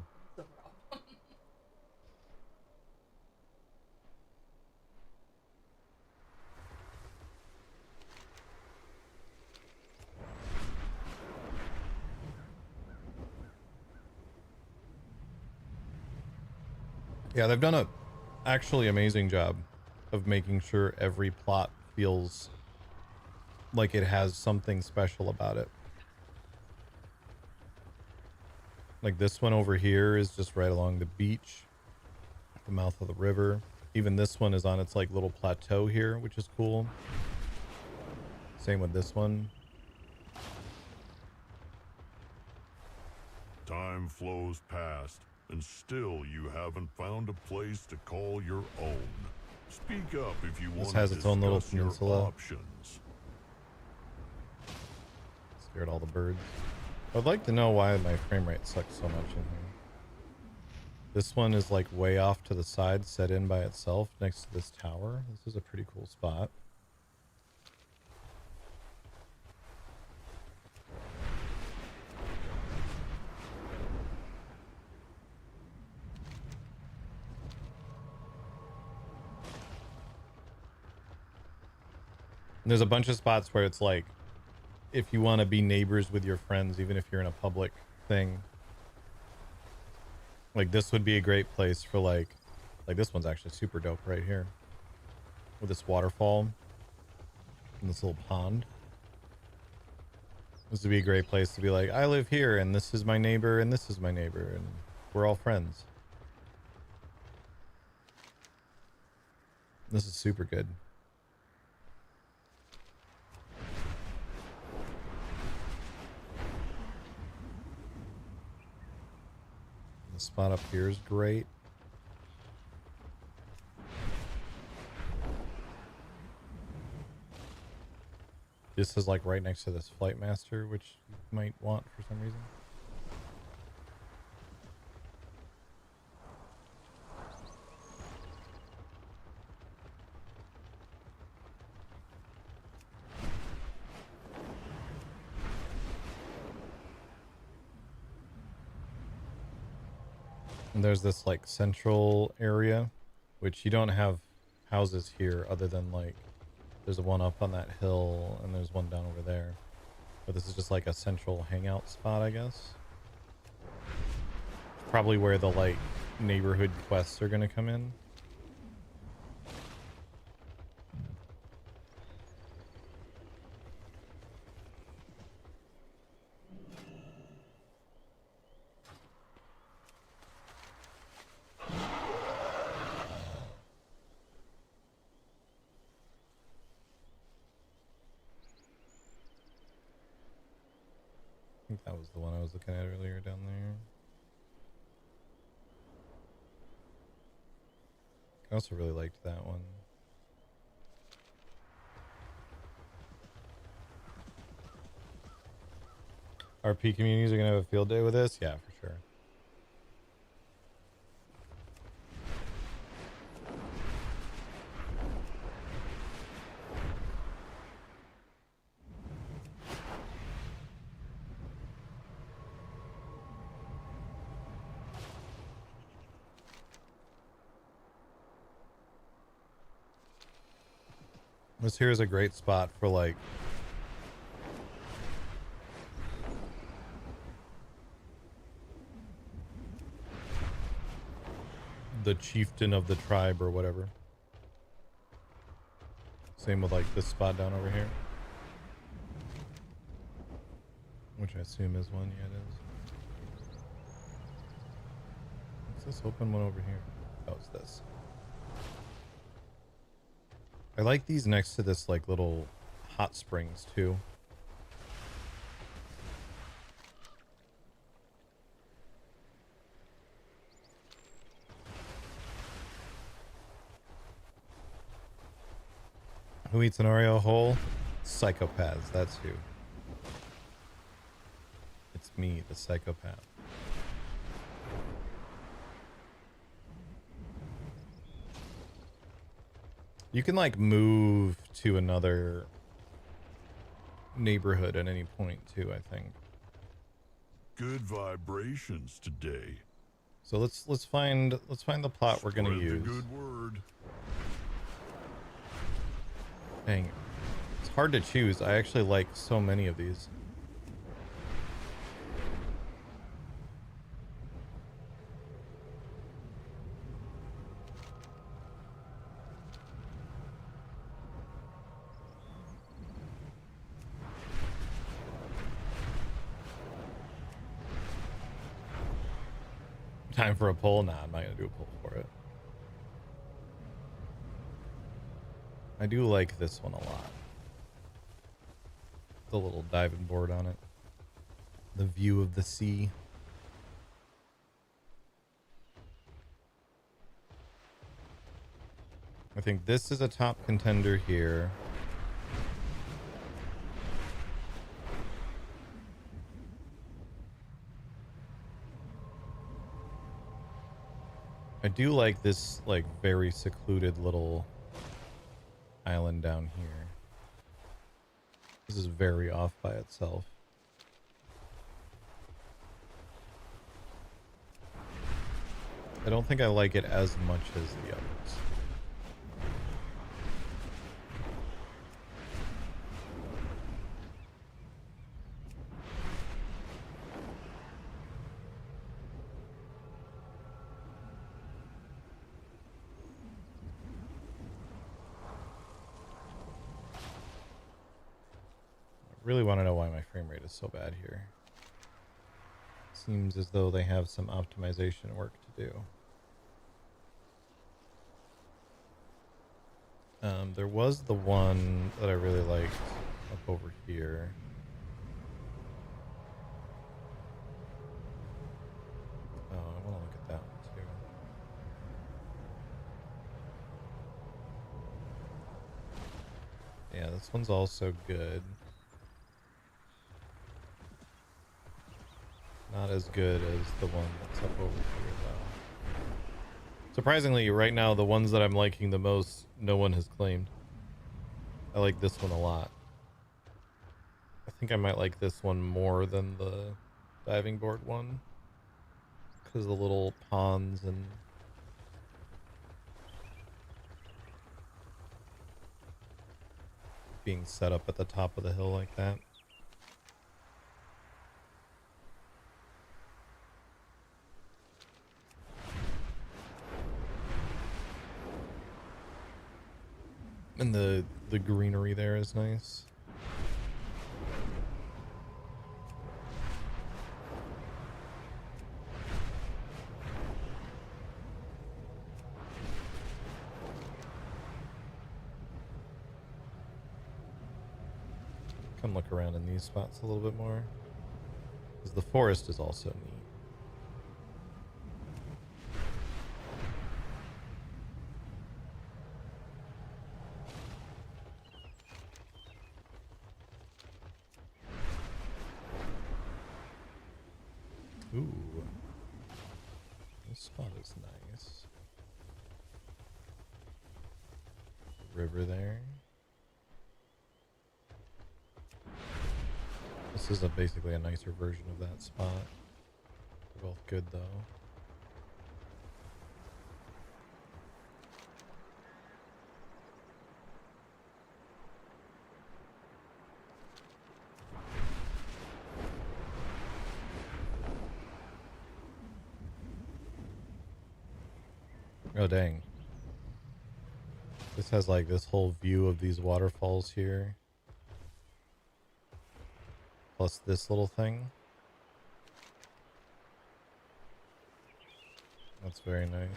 Yeah, they've done a actually amazing job of making sure every plot feels like it has something special about it. Like this one over here is just right along the beach, the mouth of the river. Even this one is on its like little plateau here, which is cool. Same with this one. Time flows past, and still you haven't found a place to call your own. Speak up if you want to has its own little discuss your peninsula. options. Scared all the birds. I'd like to know why my frame rate sucks so much in here. This one is like way off to the side, set in by itself next to this tower. This is a pretty cool spot. And there's a bunch of spots where it's like, if you want to be neighbors with your friends, even if you're in a public thing, like this would be a great place for like this one's actually super dope right here with this waterfall and this little pond. This would be a great place to be like, I live here and this is my neighbor and this is my neighbor and we're all friends. This is super good. The spot up here is great. This is like right next to this flight master, which you might want for some reason. And there's this like central area, which you don't have houses here other than like there's one up on that hill and there's one down over there. But this is just like a central hangout spot, I guess. It's probably where the like neighborhood quests are going to come in. think that was the one I was looking at earlier down there. I also really liked that one. RP communities are gonna have a field day with this? Yeah, for sure. This here is a great spot for like the chieftain of the tribe or whatever. Same with like this spot down over here, which I assume is one. Yeah, it is. What's this open one over here? Oh, it's this. I like these next to this like little hot springs too. Who eats an Oreo whole? Psychopaths, that's who. It's me, the psychopath. You can like move to another neighborhood at any point too, I think. Good vibrations today. So let's find the plot we're gonna Spread the use. good word. Dang, it's hard to choose. I actually like so many of these. Time for a poll? Nah, I'm not gonna do a poll for it. I do like this one a lot. The little diving board on it. The view of the sea. I think this is a top contender here. I do like this like very secluded little island down here. This is very off by itself. I don't think I like it as much as the others. Really want to know why my frame rate is so bad here. Seems as though they have some optimization work to do. There was the one that I really liked up over here. Oh, I want to look at that one too. Yeah, this one's also good. Not as good as the one that's up over here, though. Surprisingly, right now, the ones that I'm liking the most, no one has claimed. I like this one a lot. I think I might like this one more than the diving board one, because the little ponds and being set up at the top of the hill like that. And the greenery there is nice. Come look around in these spots a little bit more. Because the forest is also neat. Ooh. This spot is nice. River there. This is basically a nicer version of that spot. They're both good though. Oh dang. This has like this whole view of these waterfalls here. Plus this little thing. That's very nice.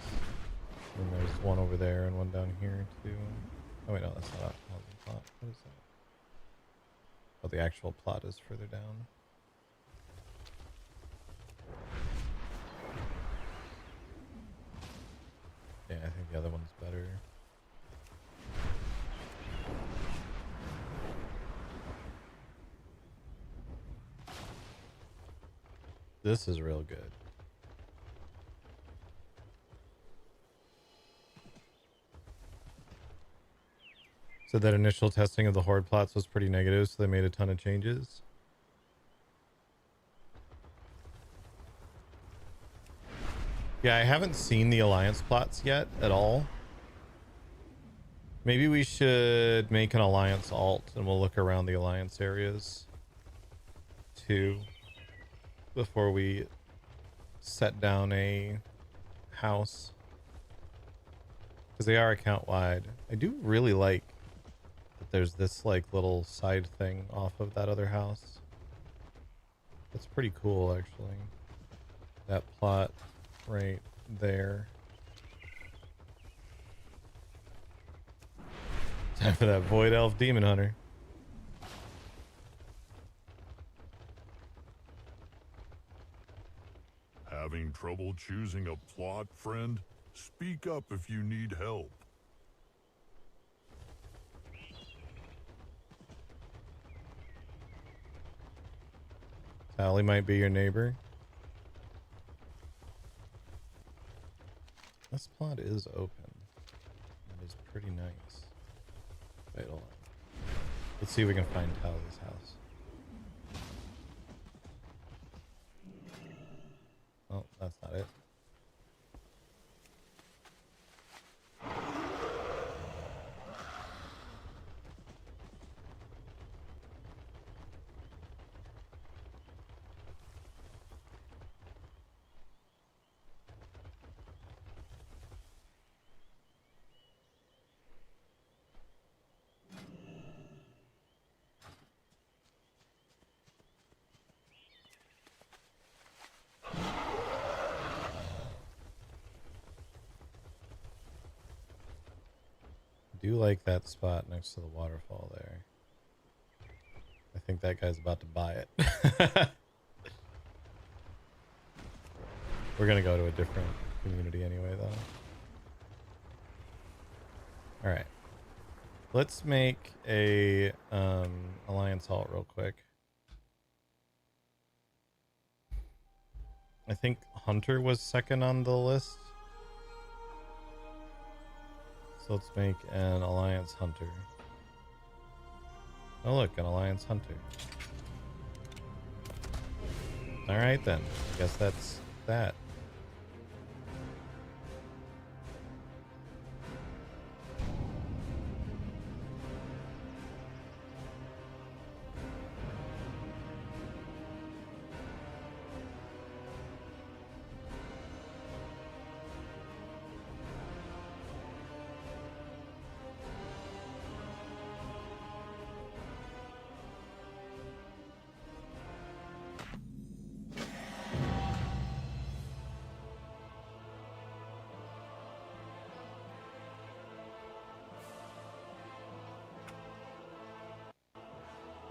And there's one over there and one down here too. Oh wait, no, that's not a housing plot. What is that? Oh, the actual plot is further down. Yeah, I think the other one's better. This is real good. So that initial testing of the horde plots was pretty negative, so they made a ton of changes. Yeah, I haven't seen the alliance plots yet at all. Maybe we should make an alliance alt and we'll look around the alliance areas too before we set down a house, because they are account wide. I do really like that there's this like little side thing off of that other house. That's pretty cool actually. That plot right there. Time for that void elf demon hunter. Having trouble choosing a plot, friend? Speak up if you need help. Sally might be your neighbor. This plot is open. It is pretty nice. Wait, hold on. Let's see if we can find Tally's house. Oh, that's not it. I do like that spot next to the waterfall there. I think that guy's about to buy it. We're gonna go to a different community anyway though. Alright. Let's make a alliance halt real quick. I think Hunter was second on the list. So let's make an alliance hunter. Oh look, an alliance hunter. Alright then. I guess that's that.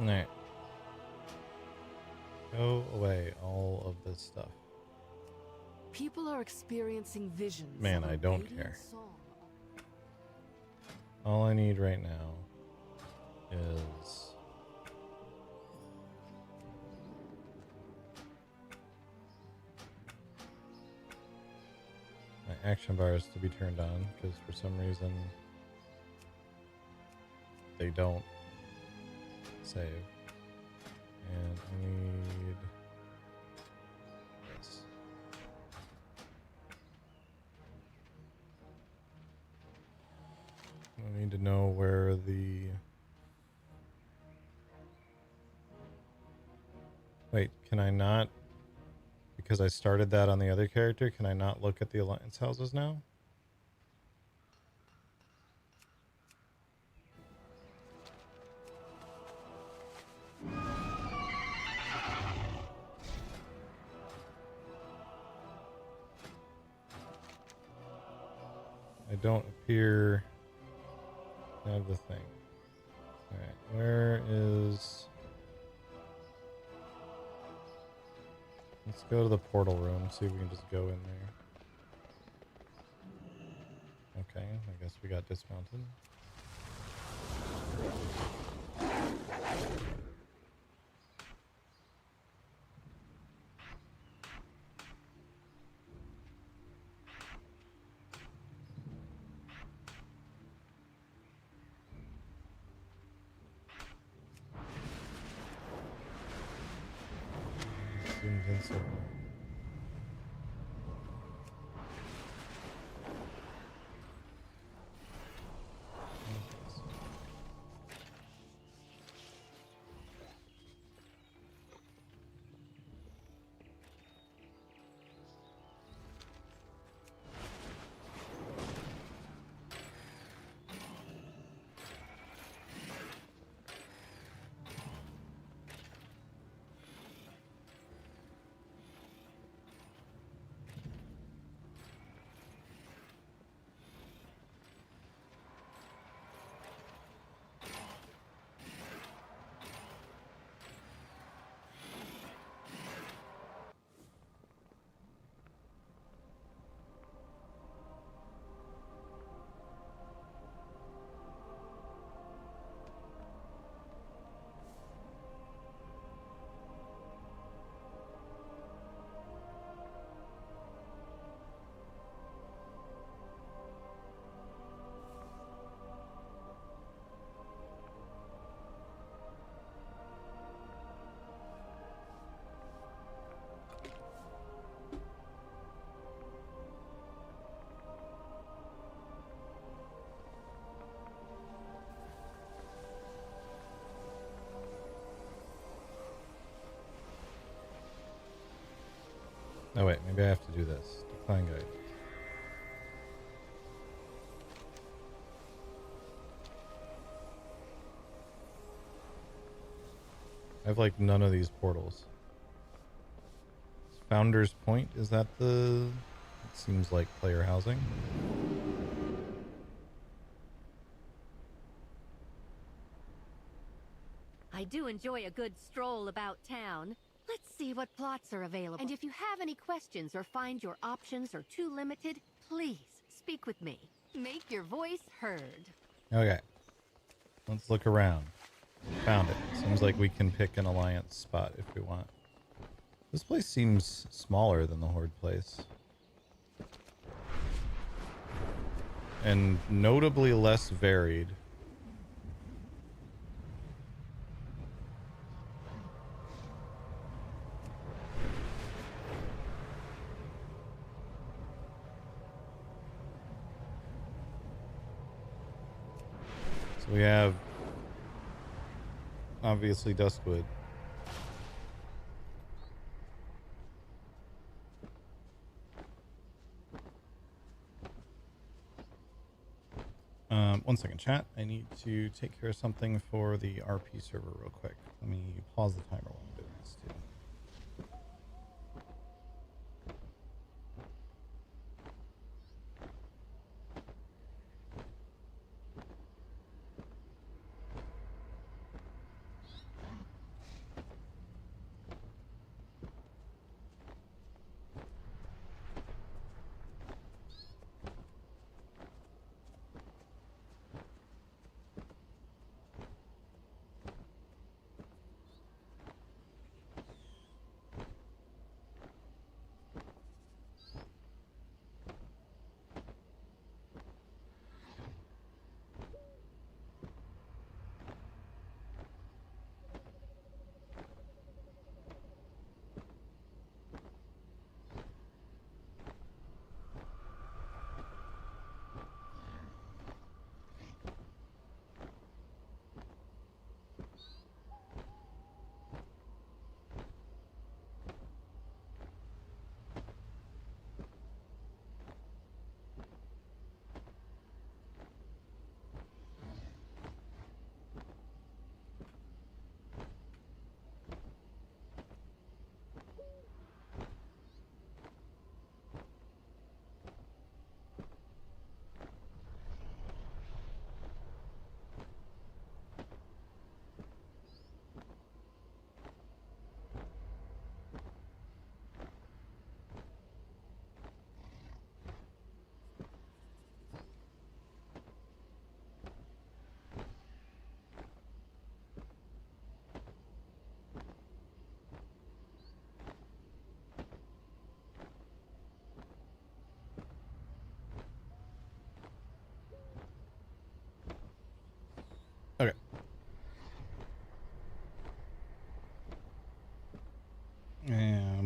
Alright. Go away, all of this stuff. People are experiencing visions. Man, of I a don't radiant care. song. All I need right now is my action bars to be turned on, because for some reason they don't save. And I need this. I need to know where the... Wait, can I not? Because I started that on the other character, can I not look at the alliance houses now? I don't appear to have the thing. Alright, where is... Let's go to the portal room, see if we can just go in there. Okay, I guess we got dismounted. Seems insignificant. Oh wait, maybe I have to do this. Decline guide. I have like none of these portals. Founder's Point, is that the... It seems like player housing. I do enjoy a good stroll about town. Let's see what plots are available. And if you have any questions or find your options are too limited, please speak with me. Make your voice heard. Okay. Let's look around. Found it. Seems like we can pick an alliance spot if we want. This place seems smaller than the Horde place. And notably less varied. So we have obviously Duskwood. One second, chat. I need to take care of something for the RP server real quick. Let me pause the timer while I'm doing this too.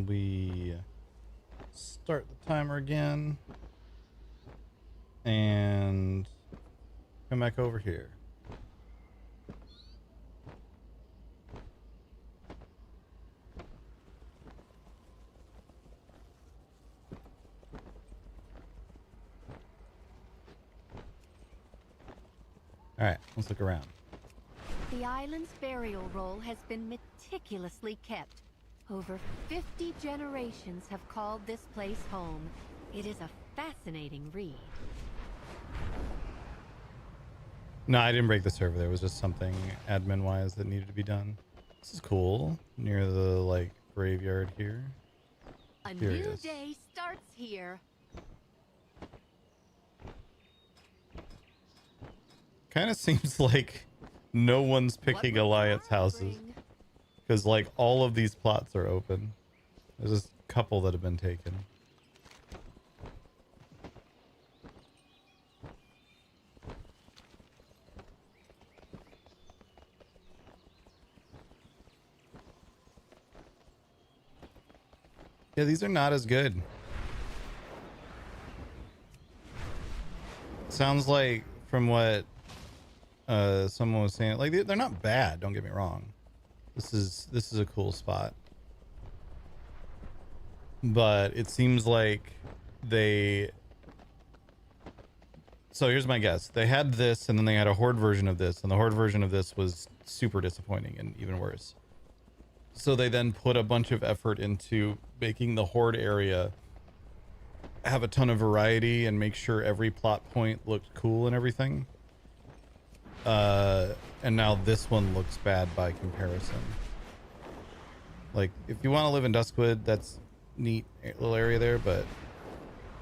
we start the timer again and come back over here. All right, let's look around. The island's burial roll has been meticulously kept. Over 50 generations have called this place home. It is a fascinating read. No, I didn't break the server. There was just something admin-wise that needed to be done. This is cool. Near the, like, graveyard here. A Here it new is. day starts here. Kind of seems like no one's picking What will alliance tomorrow houses. bring? Because, like, all of these plots are open. There's just a couple that have been taken. Yeah, these are not as good. Sounds like, from what someone was saying, like, they're not bad, don't get me wrong. This is a cool spot. But it seems like they... So here's my guess. They had this, and then they had a Horde version of this, and the Horde version of this was super disappointing and even worse. So they then put a bunch of effort into making the Horde area have a ton of variety and make sure every plot point looked cool and everything. And now this one looks bad by comparison. Like, if you want to live in Duskwood, that's neat little area there, but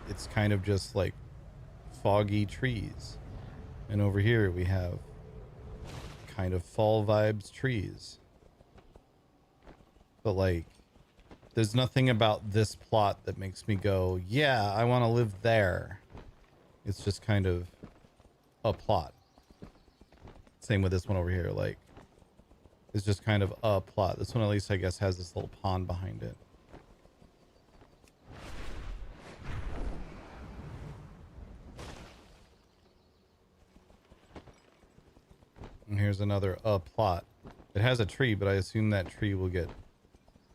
it's kind of just like foggy trees. And over here we have kind of fall vibes trees. But like, there's nothing about this plot that makes me go, yeah, I want to live there. It's just kind of a plot. Same with this one over here. Like, it's just kind of a plot. This one, at least, I guess, has this little pond behind it. And here's another plot. It has a tree, but I assume that tree will get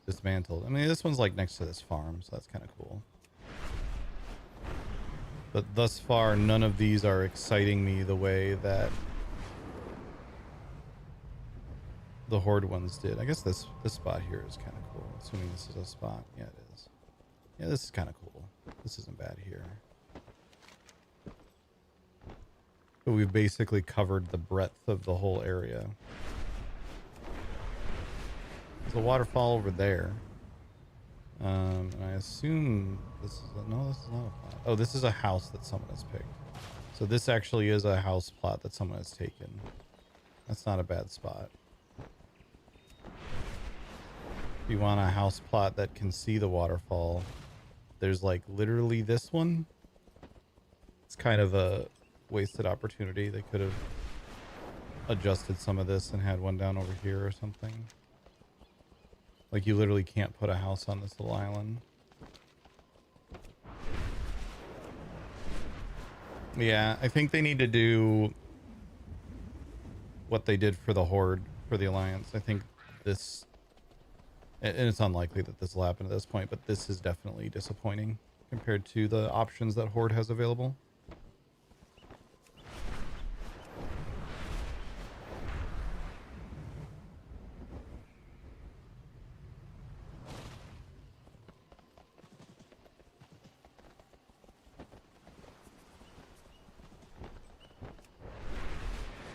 dismantled. I mean, this one's like next to this farm, so that's kind of cool. But thus far, none of these are exciting me the way that the Horde ones did. I guess this spot here is kind of cool. Assuming this is a spot. Yeah, it is. Yeah, this is kind of cool. This isn't bad here. But we've basically covered the breadth of the whole area. There's a waterfall over there. And I assume this is no, this is not a plot. Oh, this is a house that someone has picked. So this actually is a house plot that someone has taken. That's not a bad spot. If you want a house plot that can see the waterfall, there's like literally this one. It's kind of a wasted opportunity. They could have adjusted some of this and had one down over here or something. Like, you literally can't put a house on this little island. Yeah, I think they need to do what they did for the Horde, for the Alliance. I think this, and it's unlikely that this will happen at this point, but this is definitely disappointing compared to the options that Horde has available.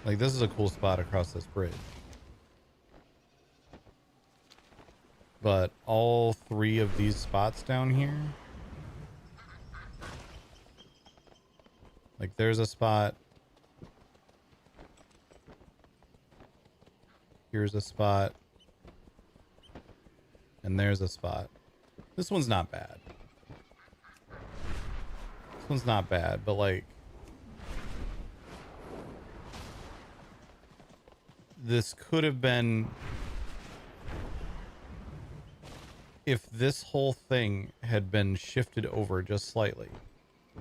Like, this is a cool spot across this bridge. But all three of these spots down here, like, there's a spot. Here's a spot. And there's a spot. This one's not bad. This one's not bad, but like, this could have been if this whole thing had been shifted over just slightly,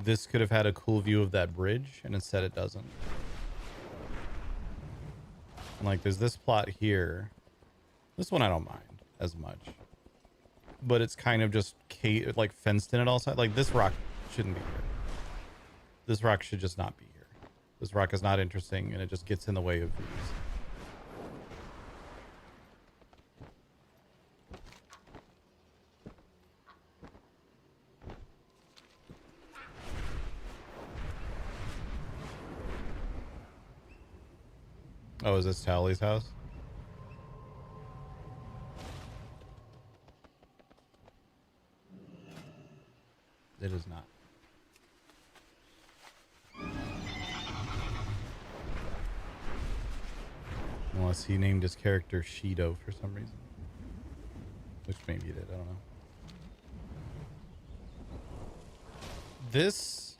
this could have had a cool view of that bridge, and instead it doesn't. And like, there's this plot here. This one I don't mind as much, but it's kind of just like fenced in at all sides. Like, this rock shouldn't be here. This rock should just not be here. This rock is not interesting, and it just gets in the way of these. Oh, is this Tally's house? It is not. Unless he named his character Shido for some reason. Which maybe he did, I don't know. This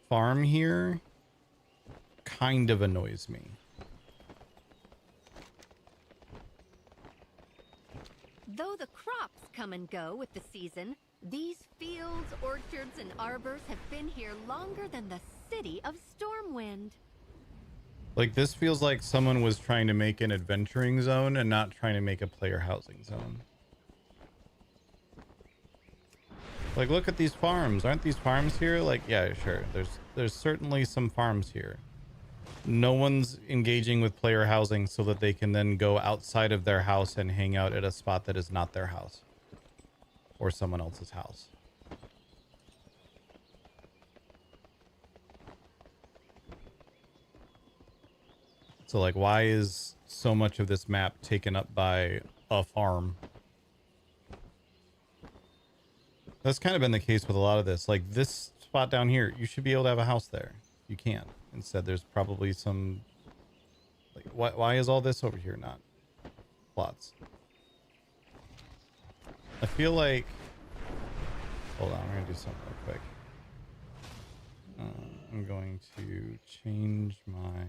farm here kind of annoys me. Though the crops come and go with the season, these fields, orchards, and arbors have been here longer than the city of Stormwind. Like, this feels like someone was trying to make an adventuring zone and not trying to make a player housing zone. Like, look at these farms. Aren't these farms here? Like, yeah, sure. There's certainly some farms here. No one's engaging with player housing so that they can then go outside of their house and hang out at a spot that is not their house or someone else's house. So, like, why is so much of this map taken up by a farm? That's kind of been the case with a lot of this. Like, this spot down here, you should be able to have a house there. You can't. Instead, there's probably some... Like, why is all this over here not plots? I feel like... Hold on, we're going to do something real quick. I'm going to change my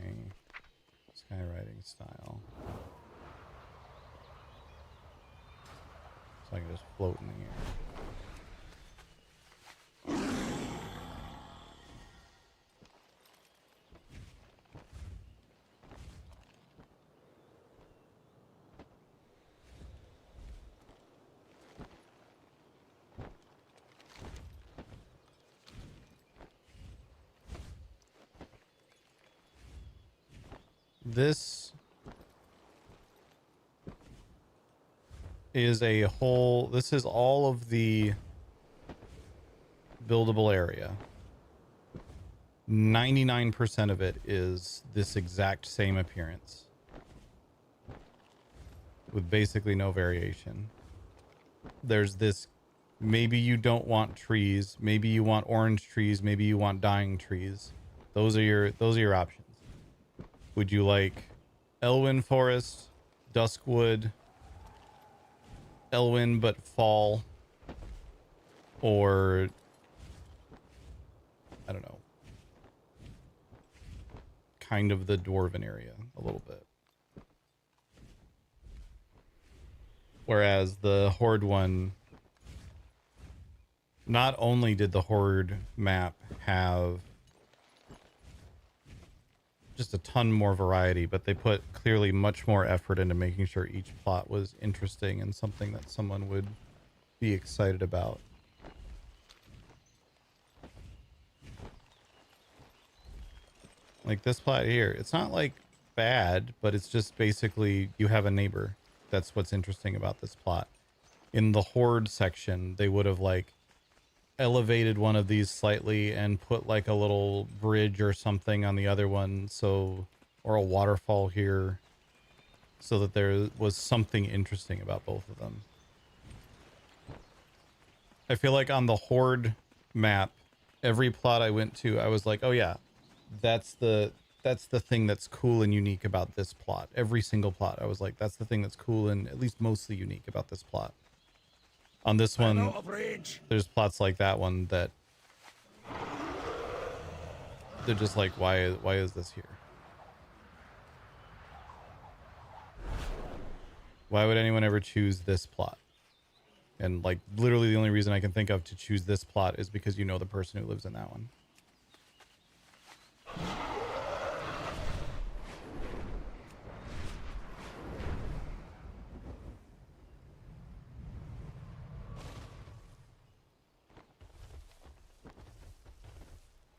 skywriting style. So I can just float in the air. This is a whole, this is all of the buildable area. 99% of it is this exact same appearance with basically no variation. There's this, maybe you don't want trees, maybe you want orange trees, maybe you want dying trees. Those are your options. Would you like Elwyn Forest, Duskwood, Elwyn but fall, or I don't know, kind of the Dwarven area a little bit? Whereas the Horde one, not only did the Horde map have just a ton more variety, but they put clearly much more effort into making sure each plot was interesting and something that someone would be excited about. Like this plot here, it's not like bad, but it's just basically you have a neighbor. That's what's interesting about this plot. In the Horde section, they would have like elevated one of these slightly and put like a little bridge or something on the other one, so, or a waterfall here, so that there was something interesting about both of them. I feel like on the Horde map, every plot I went to, I was like, oh yeah, that's the thing that's cool and unique about this plot. Every single plot, I was like, that's the thing that's cool and at least mostly unique about this plot. On this one, there's plots like that one that they're just like, why is this here? Why would anyone ever choose this plot? And like literally the only reason I can think of to choose this plot is because you know the person who lives in that one.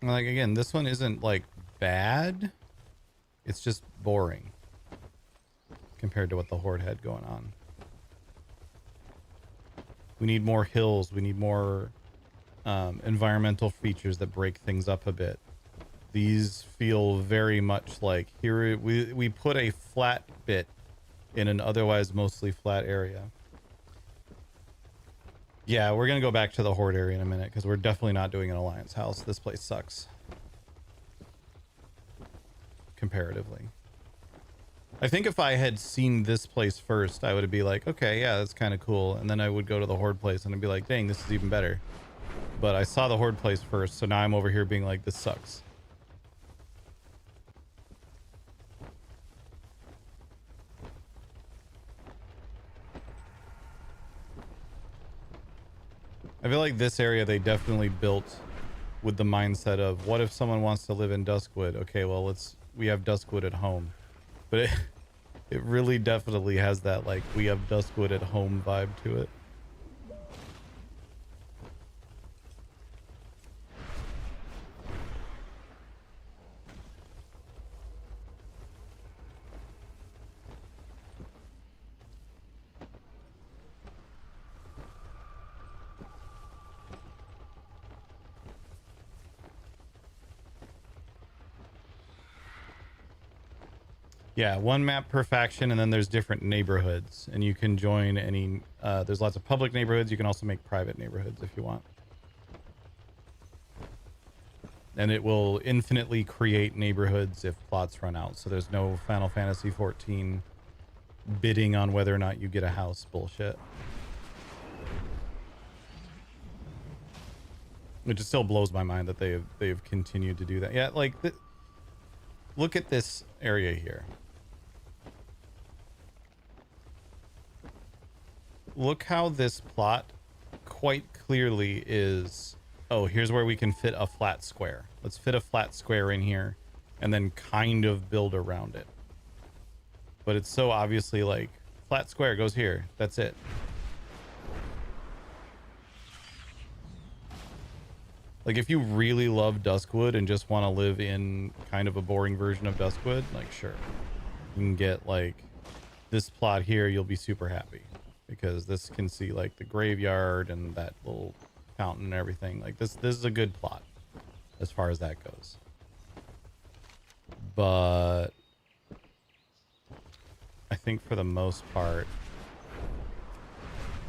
Like, again, this one isn't like bad. It's just boring compared to what the Horde had going on. We need more hills. We need more environmental features that break things up a bit. These feel very much like here we put a flat bit in an otherwise mostly flat area. Yeah, we're gonna go back to the Horde area in a minute because we're definitely not doing an Alliance house. This place sucks. Comparatively. I think if I had seen this place first, I would be like, okay, yeah, that's kind of cool. And then I would go to the Horde place and I'd be like, dang, this is even better. But I saw the Horde place first, so now I'm over here being like, this sucks. I feel like this area they definitely built with the mindset of what if someone wants to live in Duskwood? Okay, well, we have Duskwood at home. But it really definitely has that like we have Duskwood at home vibe to it. Yeah, one map per faction, and then there's different neighborhoods, and you can join any. There's lots of public neighborhoods. You can also make private neighborhoods if you want. And it will infinitely create neighborhoods if plots run out. So there's no Final Fantasy 14 bidding on whether or not you get a house bullshit. It just still blows my mind that they've continued to do that. Yeah, like look at this area here. Look how this plot quite clearly is, oh, here's where we can fit a flat square. Let's fit a flat square in here and then kind of build around it. But it's so obviously like flat square goes here. That's it. Like if you really love Duskwood and just want to live in kind of a boring version of Duskwood, like sure. You can get like this plot here, you'll be super happy. Because this can see like the graveyard and that little fountain and everything. Like this is a good plot as far as that goes. But I think for the most part,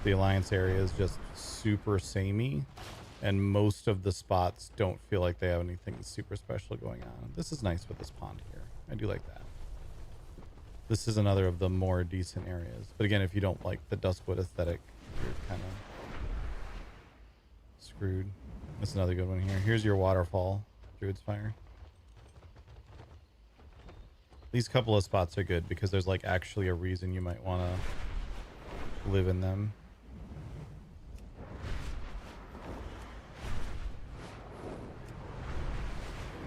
the Alliance area is just super samey, and most of the spots don't feel like they have anything super special going on. This is nice with this pond here. I do like that. This is another of the more decent areas. But again, if you don't like the Duskwood aesthetic, you're kind of screwed. That's another good one here. Here's your waterfall, Druid's Fire. These couple of spots are good because there's like actually a reason you might want to live in them.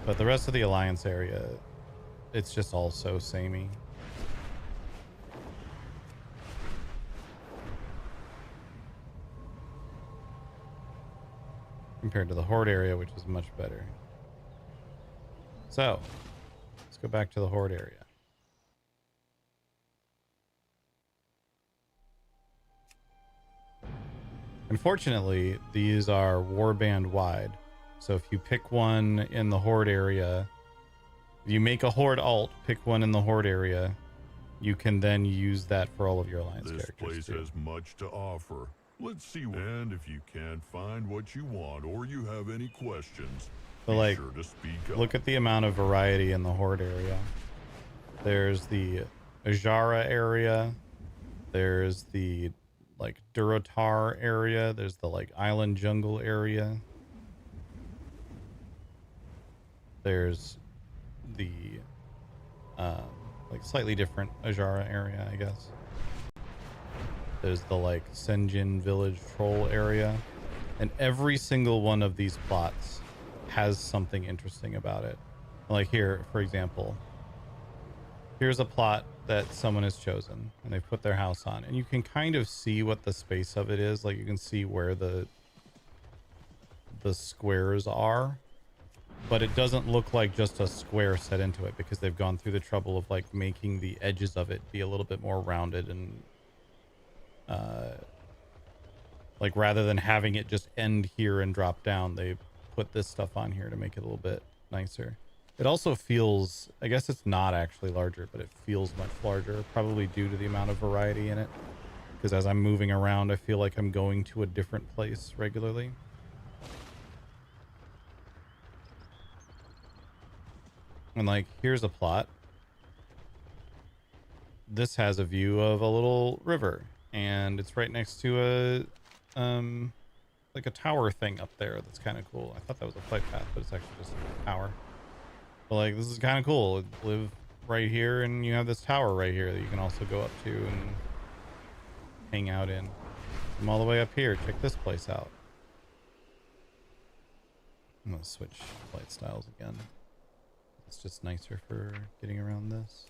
But the rest of the Alliance area, it's just all so samey. Compared to the Horde area, which is much better. So, let's go back to the Horde area. Unfortunately, these are warband wide. So if you pick one in the Horde area, you make a Horde alt, pick one in the Horde area, you can then use that for all of your Alliance characters. This place has much to offer. Let's see. And if you can't find what you want or you have any questions, but like, be sure to speak up. Look at the amount of variety in the Horde area. There's the Ajara area. There's the like Durotar area. There's the like island jungle area. There's the like slightly different Ajara area, I guess. There's the like Senjin village troll area, and every single one of these plots has something interesting about it. Like here, for example, here's a plot that someone has chosen and they've put their house on, and you can kind of see what the space of it is. Like you can see where the squares are, but it doesn't look like just a square set into it because they've gone through the trouble of like making the edges of it be a little bit more rounded and like rather than having it just end here and drop down, they put this stuff on here to make it a little bit nicer. It also feels, I guess it's not actually larger, but it feels much larger, probably due to the amount of variety in it. Because as I'm moving around, I feel like I'm going to a different place regularly. And like, here's a plot. This has a view of a little river, and it's right next to a, like a tower thing up there. That's kind of cool. I thought that was a flight path, but it's actually just a tower. But like, this is kind of cool. Live right here, and you have this tower right here that you can also go up to and hang out in. I'm all the way up here. Check this place out. I'm gonna switch flight styles again. It's just nicer for getting around this.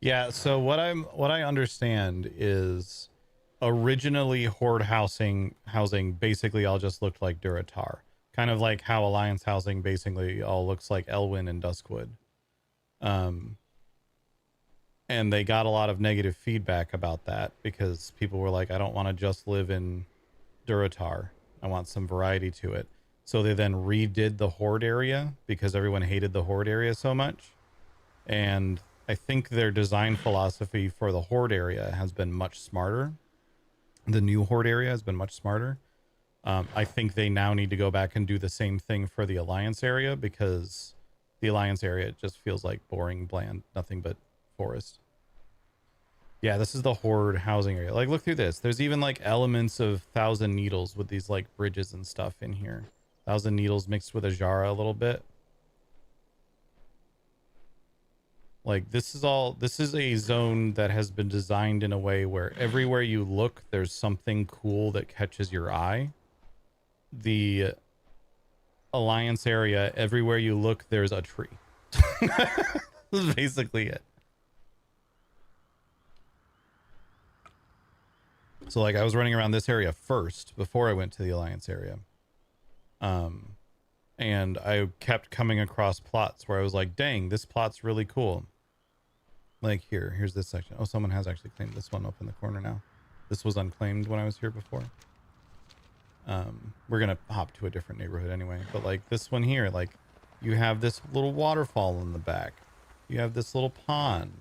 Yeah, so what I understand is originally Horde housing basically all just looked like Duratar. Kind of like how Alliance housing basically all looks like Elwyn and Duskwood. And they got a lot of negative feedback about that because people were like, I don't want to just live in Duratar. I want some variety to it. So they then redid the Horde area because everyone hated the Horde area so much. And I think their design philosophy for the Horde area has been much smarter. The new Horde area has been much smarter. I think they now need to go back and do the same thing for the Alliance area because the Alliance area just feels like boring, bland, nothing but forest. Yeah, this is the Horde housing area. Like, look through this. There's even like elements of Thousand Needles with these like bridges and stuff in here. Thousand Needles mixed with Ajara a little bit. Like this is a zone that has been designed in a way where everywhere you look, there's something cool that catches your eye. The Alliance area, everywhere you look, there's a tree. This is basically it. So like I was running around this area first before I went to the Alliance area. And I kept coming across plots where I was like, dang, this plot's really cool. Like here's this section. Oh, someone has actually claimed this one up in the corner now. This was unclaimed when I was here before. We're gonna hop to a different neighborhood anyway, but like this one here, like you have this little waterfall in the back. You have this little pond.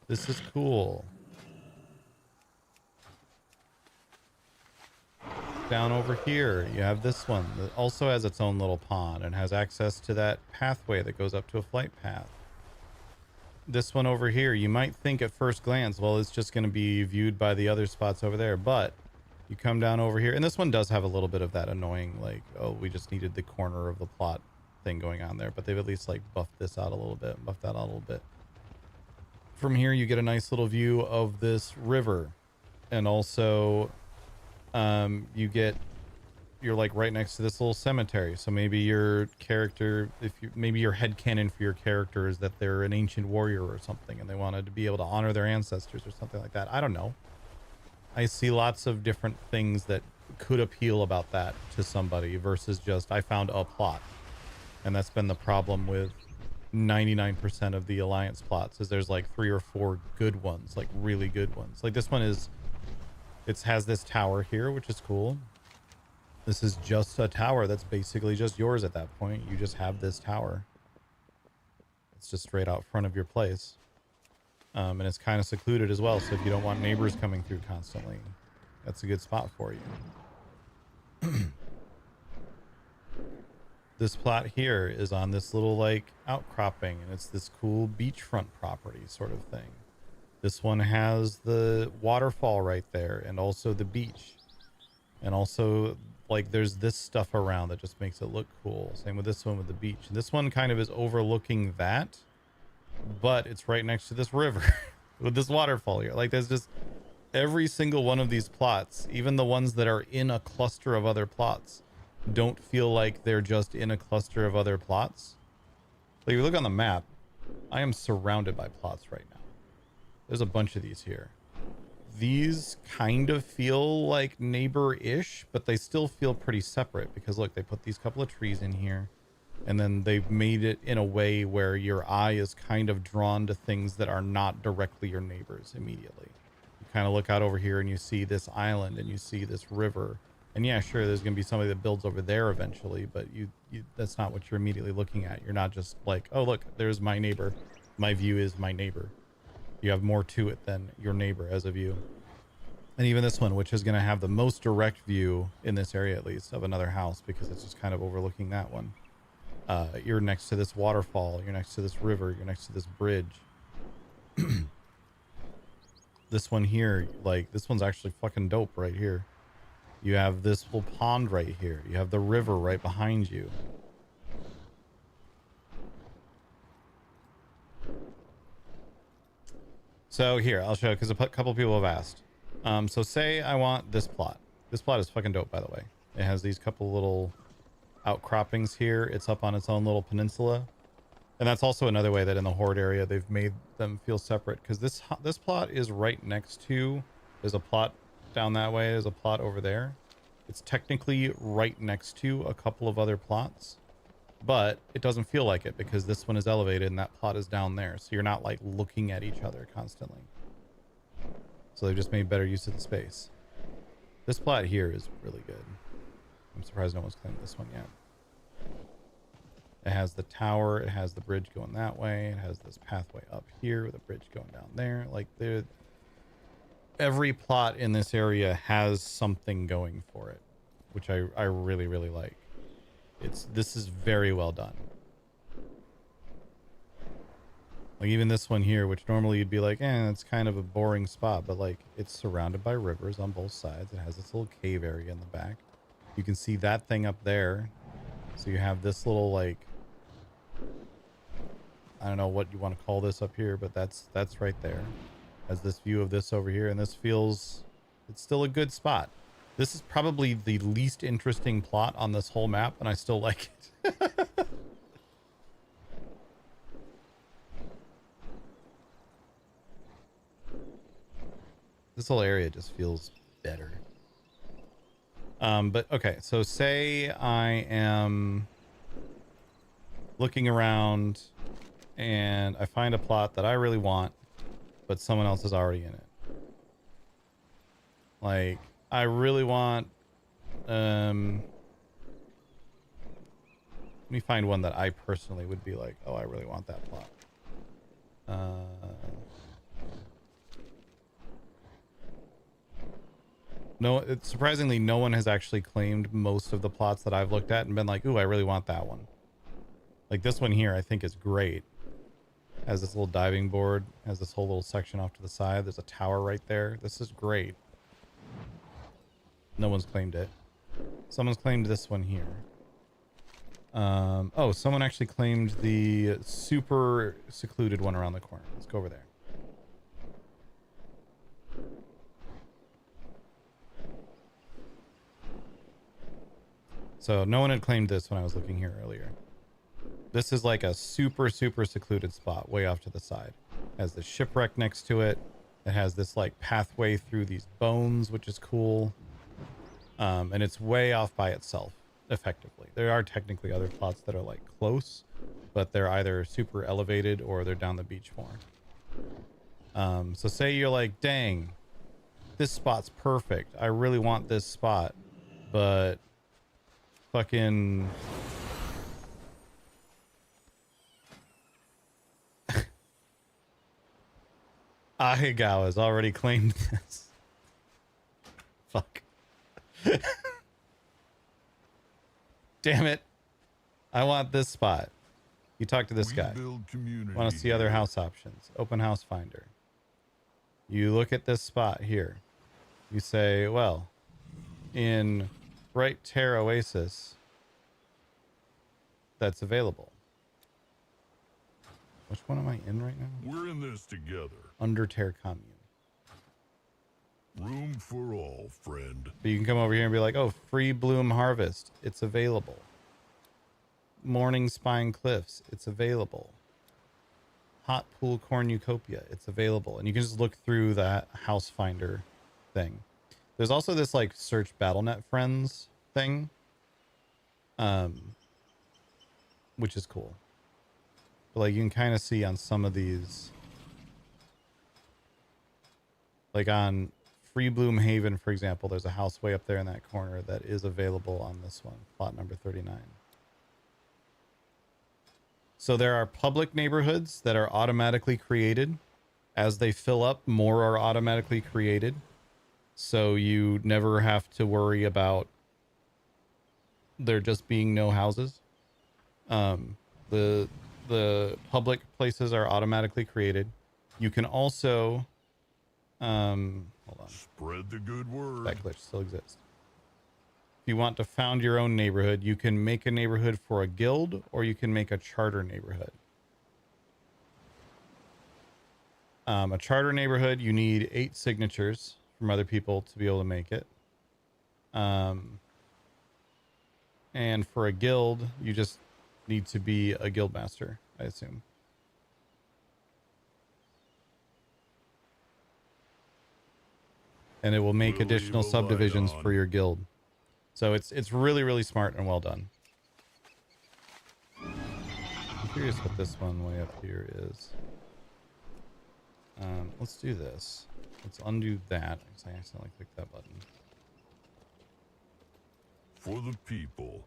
This is cool. Down over here, you have this one that also has its own little pond and has access to that pathway that goes up to a flight path. This one over here, you might think at first glance, well, it's just going to be viewed by the other spots over there, but you come down over here, and this one does have a little bit of that annoying, like, oh, we just needed the corner of the plot thing going on there, but they've at least like buffed this out a little bit, buffed that out a little bit. From here, you get a nice little view of this river, and also you're like right next to this little cemetery. So maybe your character, maybe your headcanon for your character is that they're an ancient warrior or something, and they wanted to be able to honor their ancestors or something like that. I don't know. I see lots of different things that could appeal about that to somebody versus just, I found a plot. And that's been the problem with 99% of the Alliance plots, is there's like 3 or 4 good ones, like really good ones. Like this one is, it has this tower here, which is cool. This is just a tower that's basically just yours at that point. You just have this tower. It's just straight out front of your place. And it's kind of secluded as well, so if you don't want neighbors coming through constantly, that's a good spot for you. This plot here is on this little like outcropping, and it's this cool beachfront property sort of thing. This one has the waterfall right there, and also the beach, and also like there's this stuff around that just makes it look cool. Same with this one with the beach. And this one kind of is overlooking that, but it's right next to this river with this waterfall here. Like there's just every single one of these plots, even the ones that are in a cluster of other plots, don't feel like they're just in a cluster of other plots. Like if you look on the map, I am surrounded by plots right now. There's a bunch of these here. These kind of feel like neighbor-ish, but they still feel pretty separate because look, they put these couple of trees in here, and then they've made it in a way where your eye is kind of drawn to things that are not directly your neighbors immediately. You kind of look out over here and you see this island and you see this river. And yeah, sure, there's going to be somebody that builds over there eventually, but you that's not what you're immediately looking at. You're not just like, oh, look, there's my neighbor. My view is my neighbor. You have more to it than your neighbor as a view. And even this one, which is going to have the most direct view in this area, at least, of another house, because it's just kind of overlooking that one. You're next to this waterfall. You're next to this river. You're next to this bridge. This one here, like, this one's actually fucking dope right here. You have this little pond right here. You have the river right behind you. So here, I'll show you, because a couple people have asked. So say I want this plot. This plot is fucking dope, by the way. It has these couple little outcroppings here. It's up on its own little peninsula. And that's also another way that in the Horde area, they've made them feel separate. Because this plot is right next to... There's a plot down that way. There's a plot over there. It's technically right next to a couple of other plots. But it doesn't feel like it because this one is elevated and that plot is down there. So you're not like looking at each other constantly. So they've just made better use of the space. This plot here is really good. I'm surprised no one's claimed this one yet. It has the tower. It has the bridge going that way. It has this pathway up here with a bridge going down there. Like every plot in this area has something going for it, which I really, really like. This is very well done. Like even this one here, which normally you'd be like, it's kind of a boring spot, but like it's surrounded by rivers on both sides. It has this little cave area in the back. You can see that thing up there. So you have this little like, I don't know what you want to call this up here, but that's right there. Has this view of this over here, and this feels, it's still a good spot. This is probably the least interesting plot on this whole map, and I still like it. This whole area just feels better. But okay, so say I am looking around and I find a plot that I really want, but someone else is already in it. Like, I really want, let me find one that I personally would be like, oh, I really want that plot. No, it's surprisingly no one has actually claimed most of the plots that I've looked at and been like, ooh, I really want that one. Like this one here, I think is great. Has this little diving board, has this whole little section off to the side. There's a tower right there. This is great. No one's claimed it. Someone's claimed this one here. Oh, someone actually claimed the super secluded one around the corner. Let's go over there. So no one had claimed this when I was looking here earlier. This is like a super, super secluded spot way off to the side. It has the shipwreck next to it. It has this like pathway through these bones, which is cool. And it's way off by itself, effectively. There are technically other plots that are like close, but they're either super elevated or they're down the beach more. So say you're like, dang, this spot's perfect. I really want this spot, but fucking Ahigawa has already claimed this. Fuck. Damn it. I want this spot. You talk to this We guy. build community Want to see other here. house options. Open house finder. You look at this spot here. You say, well, in Bright Terre Oasis, that's available. Which one am I in right now? We're in this together. Under Terre Commune. Room for all, friend. But you can come over here and be like, oh, Free Bloom Harvest. It's available. Morning Spine Cliffs. It's available. Hot Pool Cornucopia. It's available. And you can just look through that house finder thing. There's also this like search BattleNet friends thing. Which is cool. But like you can kind of see on some of these, like on Free Bloom Haven, for example, there's a house way up there in that corner that is available on this one, plot number 39. So there are public neighborhoods that are automatically created. As they fill up, more are automatically created. So you never have to worry about there just being no houses. The public places are automatically created. You can also, hold on. Spread the good word. That glitch still exists. If you want to found your own neighborhood, you can make a neighborhood for a guild, or you can make a charter neighborhood. A charter neighborhood, you need 8 signatures from other people to be able to make it. And for a guild, you just need to be a guild master, I assume. And it will make We'll additional leave a light subdivisions on. for your guild. So it's really, really smart and well done. I'm curious what this one way up here is. Let's do this. Let's undo that, because I accidentally clicked that button. For the people.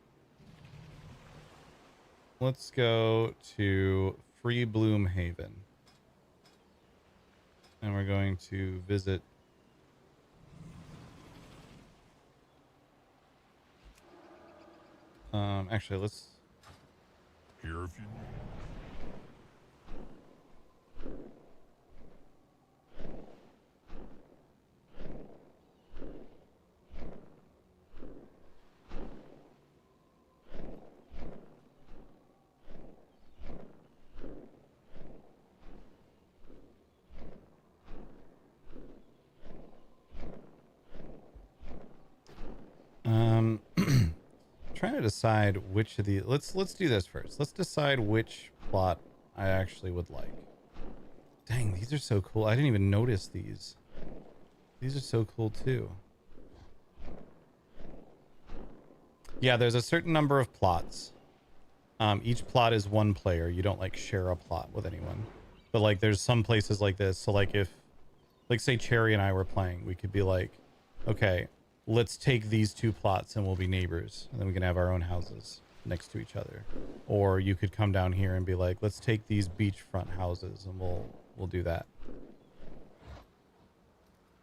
Let's go to Free Bloom Haven. And we're going to visit actually let's Here if you... trying to decide which of the let's do this first. Let's decide which plot I actually would like. Dang, these are so cool. I didn't even notice these. These are so cool too. Yeah, there's a certain number of plots. Each plot is one player. You don't like share a plot with anyone. But like there's some places like this. So like if like say Cherry and I were playing, we could be like, okay, let's take these 2 plots and we'll be neighbors, and then we can have our own houses next to each other. Or you could come down here and be like, let's take these beachfront houses and we'll do that.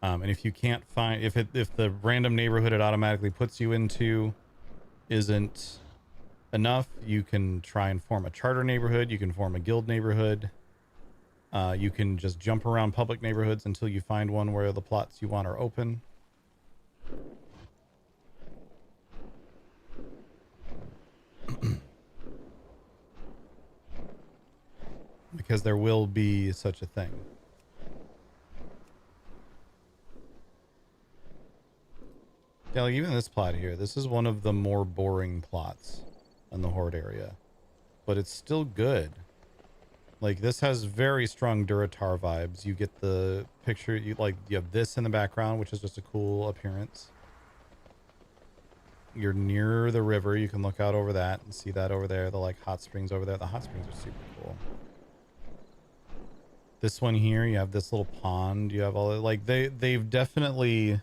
And if you can't find, if the random neighborhood it automatically puts you into isn't enough, you can try and form a charter neighborhood. You can form a guild neighborhood. You can just jump around public neighborhoods until you find one where the plots you want are open. Because there will be such a thing. Yeah, like even this plot here, this is one of the more boring plots in the Horde area, but it's still good. Like this has very strong Duratar vibes. You get the picture, you have this in the background, which is just a cool appearance. You're near the river. You can look out over that and see that over there. The like hot springs over there. The hot springs are super cool. This one here, you have this little pond. You have all the, like they've definitely.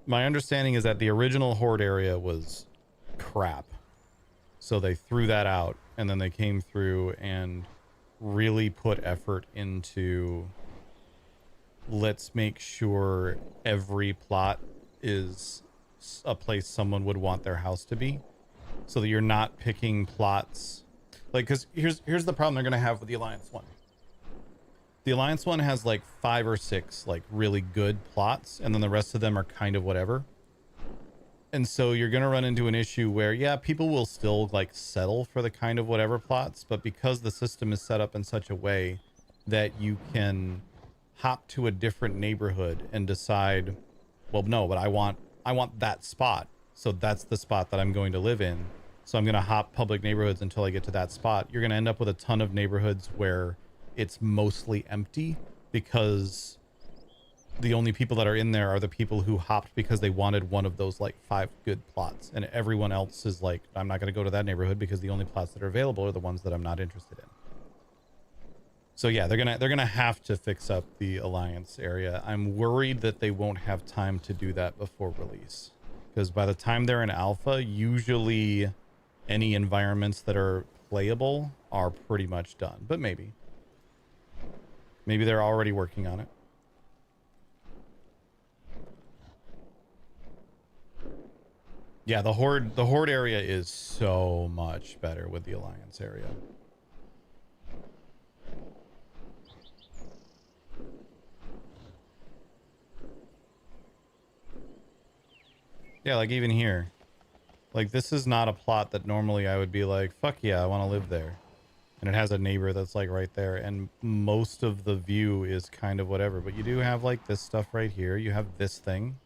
My understanding is that the original Horde area was crap, so they threw that out, and then they came through and really put effort into. Let's make sure every plot is a place someone would want their house to be. so that you're not picking plots. Like, because here's the problem they're gonna have with the Alliance one. The Alliance one has like 5 or 6 like really good plots, and then the rest of them are kind of whatever. And so you're gonna run into an issue where, yeah, people will still like settle for the kind of whatever plots, but because the system is set up in such a way that you can hop to a different neighborhood and decide, well, no, but I want that spot, so that's the spot that I'm going to live in. So I'm gonna hop public neighborhoods until I get to that spot. You're gonna end up with a ton of neighborhoods where it's mostly empty because the only people that are in there are the people who hopped because they wanted one of those like 5 good plots, and everyone else is like, I'm not going to go to that neighborhood because the only plots that are available are the ones that I'm not interested in. So yeah, they're gonna have to fix up the Alliance area. I'm worried that they won't have time to do that before release, because by the time they're in alpha, usually any environments that are playable are pretty much done. But maybe they're already working on it. Yeah, the horde area is so much better with the Alliance area. Yeah, like even here. Like, this is not a plot that normally I would be like, fuck yeah, I want to live there. And it has a neighbor that's like right there, and most of the view is kind of whatever. But you do have like this stuff right here. You have this thing,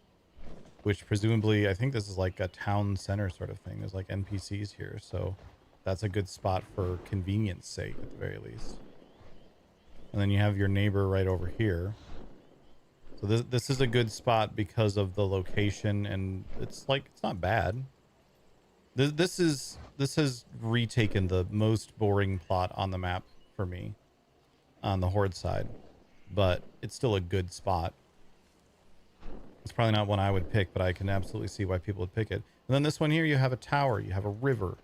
which presumably, I think this is like a town center sort of thing. There's like NPCs here, so that's a good spot for convenience sake at the very least. And then you have your neighbor right over here. So this is a good spot because of the location, and it's like, it's not bad. This has retaken the most boring plot on the map for me on the horde side, but it's still a good spot. It's probably not one I would pick, but I can absolutely see why people would pick it. And then this one here, you have a tower, you have a river,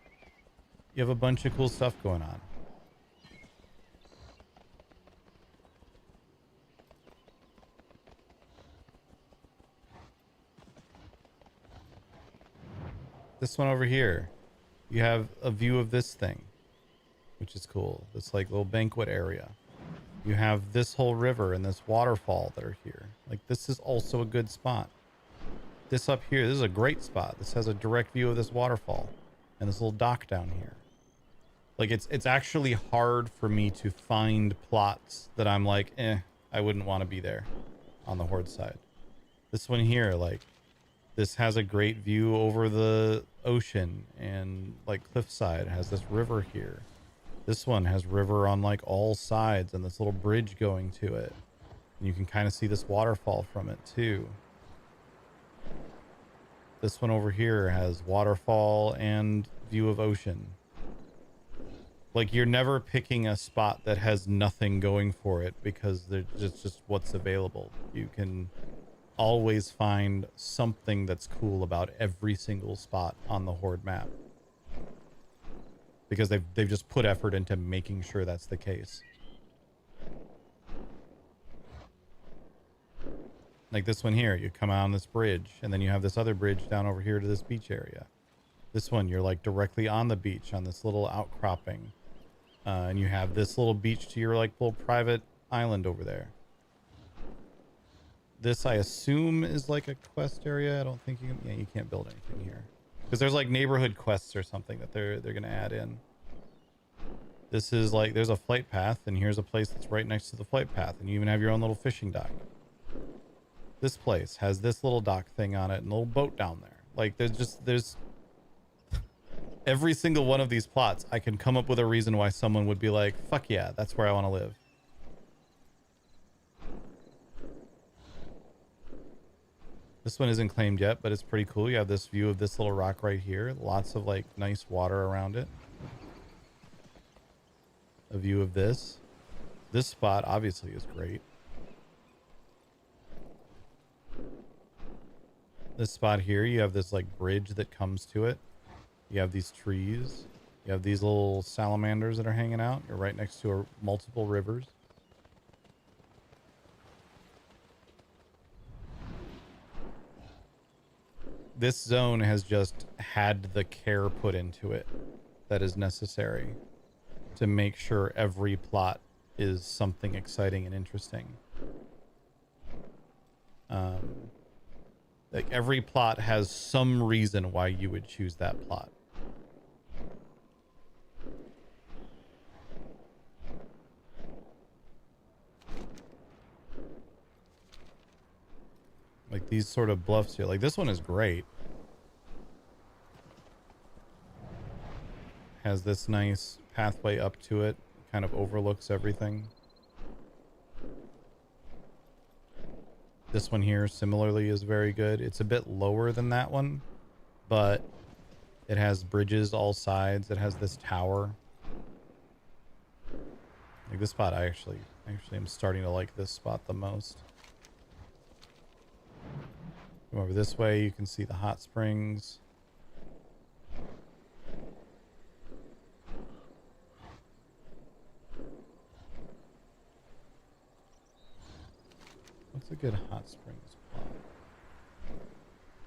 you have a bunch of cool stuff going on. This one over here, you have a view of this thing, which is cool. This like little banquet area. You have this whole river and this waterfall that are here. Like, this is also a good spot. This up here, this is a great spot. This has a direct view of this waterfall and this little dock down here. Like, it's actually hard for me to find plots that I'm like, I wouldn't want to be there on the horde side. This one here, like, this has a great view over the ocean and like cliffside. It has this river here. This one has river on like all sides and this little bridge going to it. And you can kind of see this waterfall from it too. This one over here has waterfall and view of ocean. Like, you're never picking a spot that has nothing going for it because there's just what's available. You can always find something that's cool about every single spot on the horde map, because they've just put effort into making sure that's the case. Like this one here, you come out on this bridge and then you have this other bridge down over here to this beach area. This one, you're like directly on the beach on this little outcropping, and you have this little beach to your like little private island over there. This, I assume, is like a quest area. I don't think you can, yeah, you can't build anything here because there's like neighborhood quests or something that they're gonna add in. This is like, there's a flight path, and here's a place that's right next to the flight path, and you even have your own little fishing dock. This place has this little dock thing on it and a little boat down there. Like, there's every single one of these plots, I can come up with a reason why someone would be like, fuck yeah, that's where I want to live. This one isn't claimed yet, but it's pretty cool. You have this view of this little rock right here. Lots of like nice water around it. A view of this. This spot obviously is great. This spot here, you have this like bridge that comes to it. You have these trees. You have these little salamanders that are hanging out. You're right next to multiple rivers. this zone has just had the care put into it that is necessary to make sure every plot is something exciting and interesting. Like every plot has some reason why you would choose that plot. Like these sort of bluffs here. Like this one is great. Has this nice pathway up to it. Kind of overlooks everything. This one here similarly is very good. It's a bit lower than that one, but it has bridges all sides. It has this tower. Like this spot, I actually am starting to like this spot the most. Come over this way, you can see the hot springs. What's a good hot springs plot?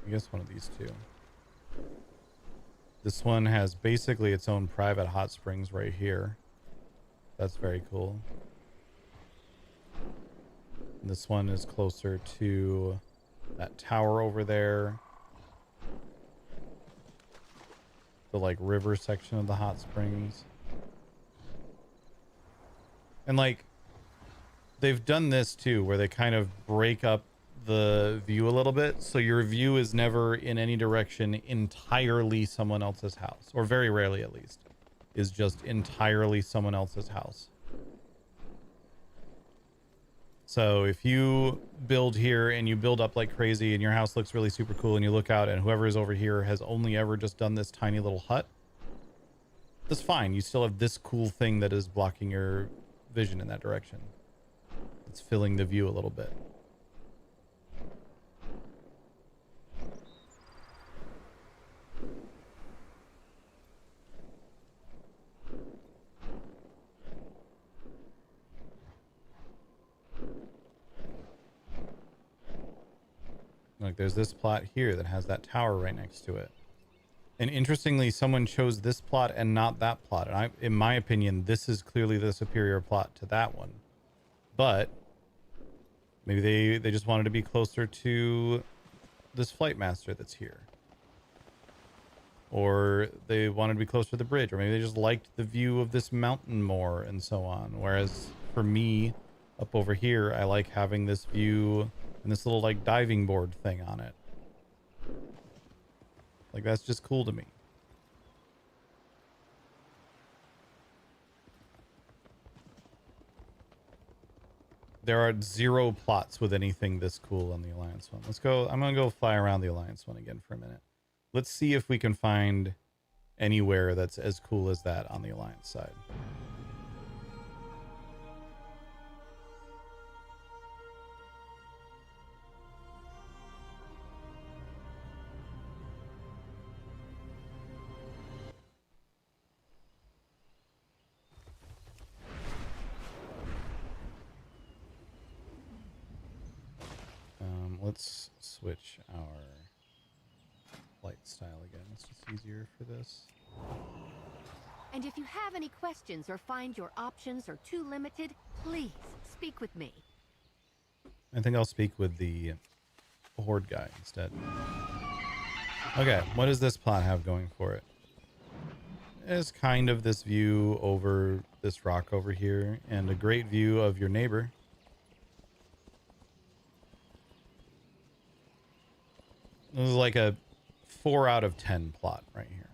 I guess one of these two. This one has basically its own private hot springs right here. That's very cool. And this one is closer to that tower over there. The like river section of the hot springs. And like they've done this too, where they kind of break up the view a little bit. So your view is never in any direction entirely someone else's house, or very rarely at least, is just entirely someone else's house. So if you build here and you build up like crazy and your house looks really super cool and you look out and whoever is over here has only ever just done this tiny little hut, that's fine. You still have this cool thing that is blocking your vision in that direction. It's filling the view a little bit. Like there's this plot here that has that tower right next to it. And interestingly, someone chose this plot and not that plot. And in my opinion, this is clearly the superior plot to that one. But maybe they just wanted to be closer to this flight master that's here. Or they wanted to be closer to the bridge. Or maybe they just liked the view of this mountain more and so on. Whereas for me, up over here, I like having this view and this little like diving board thing on it. Like that's just cool to me. There are 0 plots with anything this cool on the Alliance one. Let's go. I'm going to go fly around the Alliance one again for a minute. Let's see if we can find anywhere that's as cool as that on the Alliance side. Let's switch our flight style again. It's just easier for this. And if you have any questions or find your options are too limited, please speak with me. I think I'll speak with the Horde guy instead. Okay, what does this plot have going for it? It's kind of this view over this rock over here and a great view of your neighbor. This is like a 4 out of 10 plot right here.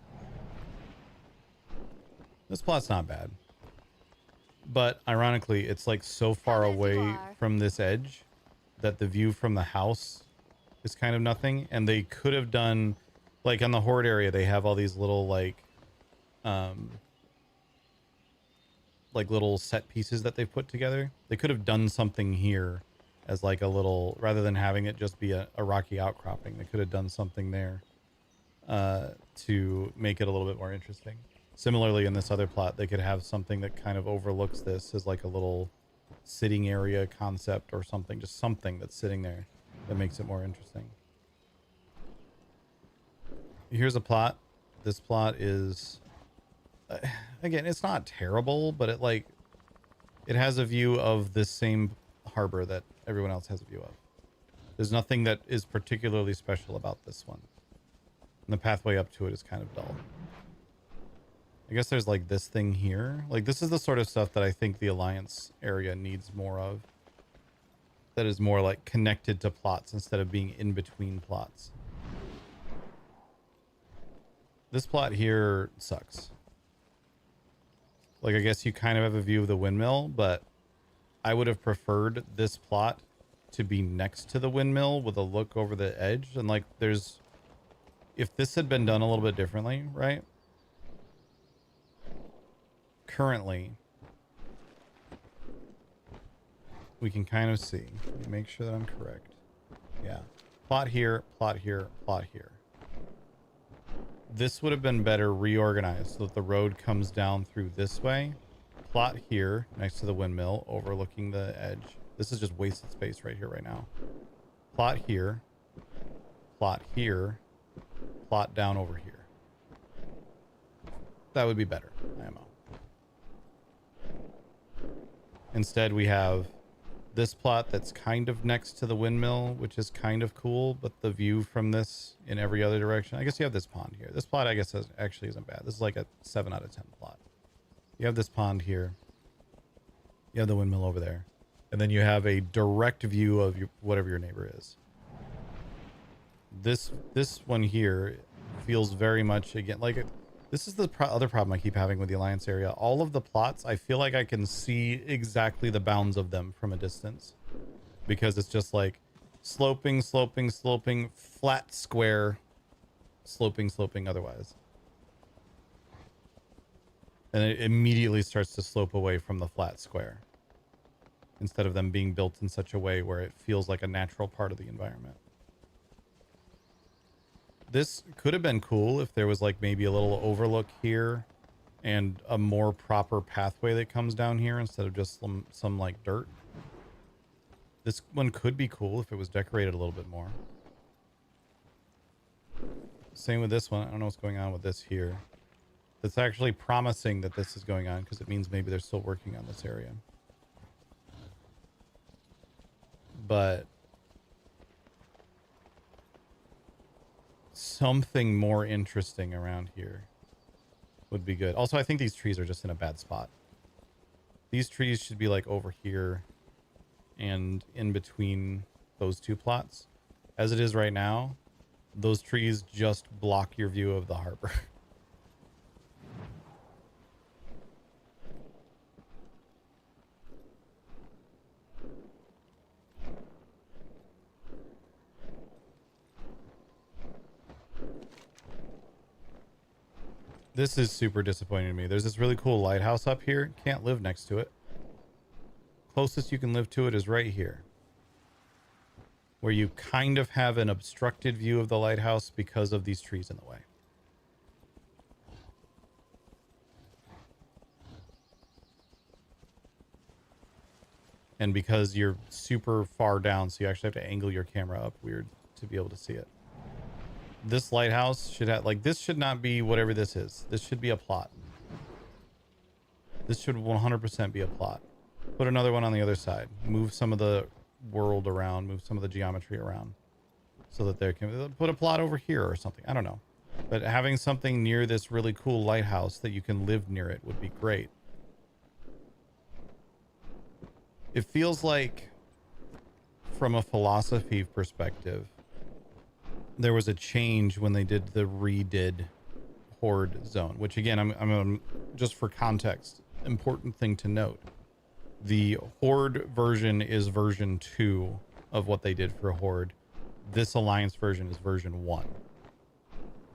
This plot's not bad. But ironically, it's like so far away from this edge that the view from the house is kind of nothing. And they could have done, like on the Horde area, they have all these little like little set pieces that they've put together. They could have done something here as like a little, rather than having it just be a rocky outcropping, they could have done something there to make it a little bit more interesting. Similarly, in this other plot, they could have something that kind of overlooks this as like a little sitting area concept or something, just something that's sitting there that makes it more interesting. here's a plot. This plot is, again, it's not terrible, but it has a view of this same harbor that everyone else has a view of. There's nothing that is particularly special about this one. And the pathway up to it is kind of dull. I guess there's like this thing here. Like this is the sort of stuff that I think the Alliance area needs more of. That is more like connected to plots instead of being in between plots. This plot here sucks. Like I guess you kind of have a view of the windmill, but I would have preferred this plot to be next to the windmill with a look over the edge. And like there's, if this had been done a little bit differently, right? Currently, we can kind of see. Let me make sure that I'm correct. Yeah. Plot here, plot here, plot here. This would have been better reorganized so that the road comes down through this way. Plot here next to the windmill overlooking the edge. This is just wasted space right here, right now. Plot here. Plot here. Plot down over here. That would be better, IMO. Instead, we have this plot that's kind of next to the windmill, which is kind of cool, but the view from this in every other direction. I guess you have this pond here. This plot, I guess, actually isn't bad. This is like a 7 out of 10 plot. You have this pond here. You have the windmill over there. And then you have a direct view of whatever your neighbor is. This one here feels very much, again, like it. This is the other problem I keep having with the Alliance area. All of the plots, I feel like I can see exactly the bounds of them from a distance. Because it's just like sloping, sloping, sloping, flat square, sloping, sloping otherwise. And it immediately starts to slope away from the flat square. Instead of them being built in such a way where it feels like a natural part of the environment. This could have been cool if there was like maybe a little overlook here and a more proper pathway that comes down here instead of just some like dirt. This one could be cool if it was decorated a little bit more. Same with this one. I don't know what's going on with this here. That's actually promising that this is going on because it means maybe they're still working on this area. But something more interesting around here would be good. Also, I think these trees are just in a bad spot. These trees should be like over here and in between those two plots. As it is right now, those trees just block your view of the harbor. This is super disappointing to me. There's this really cool lighthouse up here. Can't live next to it. Closest you can live to it is right here. Where you kind of have an obstructed view of the lighthouse because of these trees in the way. And because you're super far down, so you actually have to angle your camera up weird to be able to see it. This lighthouse should have, like, this should not be whatever this is. This should be a plot. This should 100% be a plot. Put another one on the other side. Move some of the world around. Move some of the geometry around. So that there can put a plot over here or something. I don't know. But having something near this really cool lighthouse that you can live near it would be great. It feels like, from a philosophy perspective, there was a change when they did the redid Horde zone, which again, I'm just for context, important thing to note. The Horde version is version 2 of what they did for Horde. This Alliance version is version 1.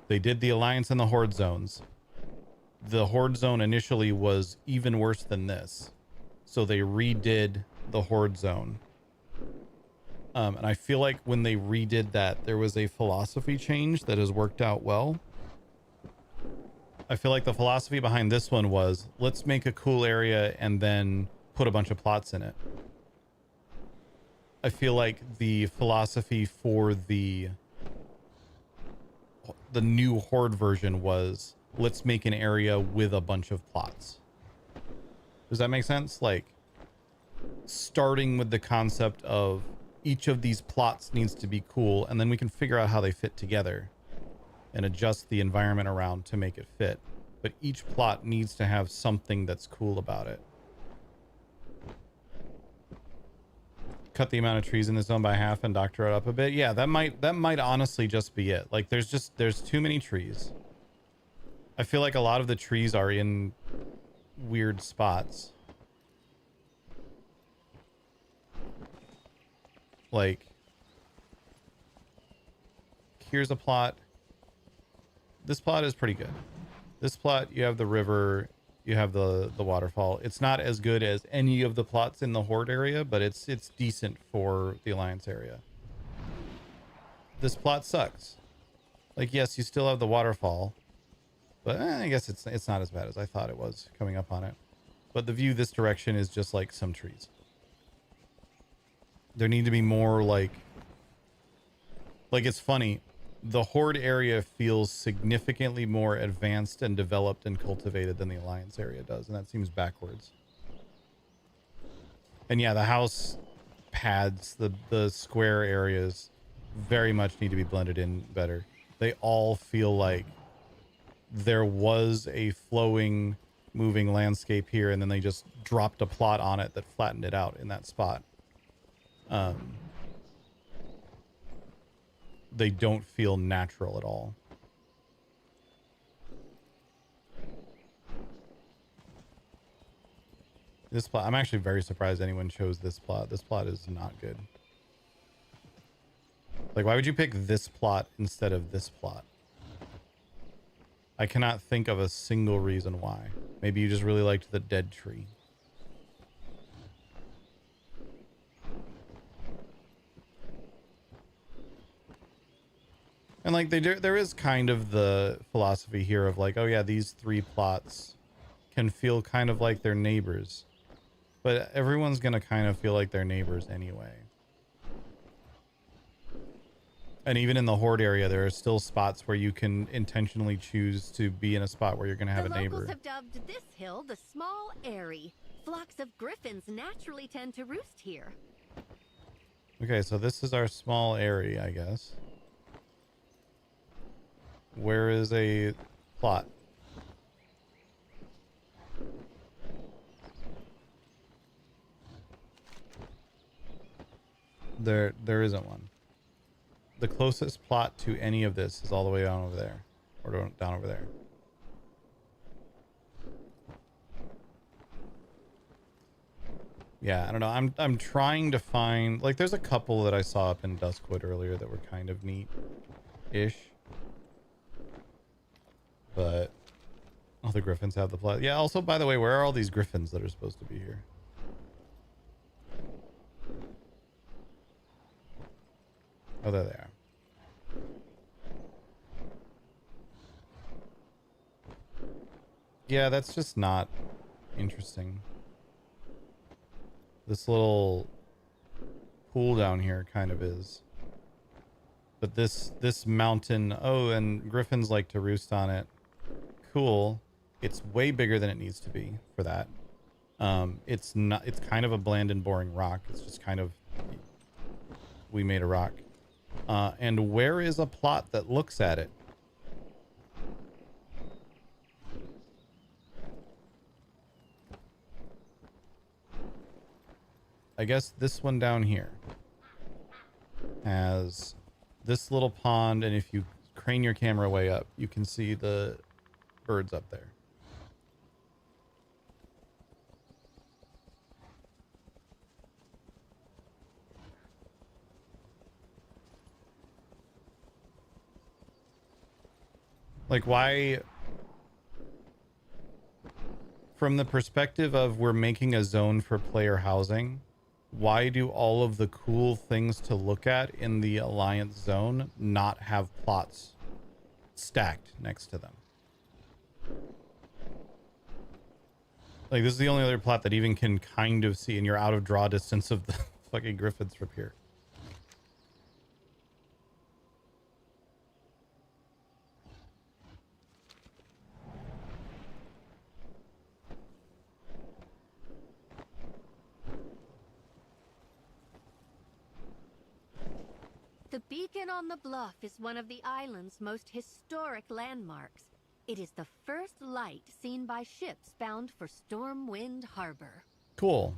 They did the Alliance and the Horde zones. The Horde zone initially was even worse than this. So they redid the Horde zone. And I feel like when they redid that, there was a philosophy change that has worked out well. I feel like the philosophy behind this one was, let's make a cool area and then put a bunch of plots in it. I feel like the philosophy for the the new Horde version was, let's make an area with a bunch of plots. Does that make sense? Like, starting with the concept of each of these plots needs to be cool, and then we can figure out how they fit together and adjust the environment around to make it fit. But each plot needs to have something that's cool about it. Cut the amount of trees in the zone by half and doctor it up a bit. Yeah, that might honestly just be it. Like, there's too many trees. I feel like a lot of the trees are in weird spots. Like, here's a plot. This plot is pretty good. This plot, you have the river, you have the waterfall. It's not as good as any of the plots in the Horde area, but it's decent for the Alliance area. This plot sucks. Like, yes, you still have the waterfall, but I guess it's not as bad as I thought it was coming up on it. But the view this direction is just like some trees. There need to be more like it's funny. The Horde area feels significantly more advanced and developed and cultivated than the Alliance area does, and that seems backwards. And yeah, the house pads, the square areas very much need to be blended in better. They all feel like there was a flowing, moving landscape here, and then they just dropped a plot on it that flattened it out in that spot. They don't feel natural at all. This plot, I'm actually very surprised anyone chose this plot. This plot is not good. Like, why would you pick this plot instead of this plot? I cannot think of a single reason why. Maybe you just really liked the dead tree. And like there is kind of the philosophy here of like, oh yeah, these three plots can feel kind of like their neighbors, but everyone's gonna kind of feel like their neighbors anyway. And even in the Horde area, there are still spots where you can intentionally choose to be in a spot where you're gonna have a neighbor. The locals have dubbed this hill the Small Eyrie. Flocks of griffins naturally tend to roost here. Okay, so this is our small area, I guess. Where is a plot? There isn't one. The closest plot to any of this is all the way down over there, or down over there. Yeah, I don't know. I'm trying to find, like, there's a couple that I saw up in Duskwood earlier that were kind of neat-ish. But all the griffins have the plot. Yeah, also, by the way, where are all these griffins that are supposed to be here? Oh, there they are. Yeah, that's just not interesting. This little pool down here kind of is. But this mountain, oh, and griffins like to roost on it. Cool. It's way bigger than it needs to be for that. It's kind of a bland and boring rock. It's just kind of, we made a rock. And where is a plot that looks at it? I guess this one down here has this little pond, and if you crane your camera way up, you can see the birds up there. Like, why, from the perspective of we're making a zone for player housing, why do all of the cool things to look at in the Alliance zone not have plots stacked next to them? Like, this is the only other plot that even can kind of see, and you're out of draw distance of the fucking griffins from here. The beacon on the bluff is one of the island's most historic landmarks. It is the first light seen by ships bound for Stormwind Harbor. Cool.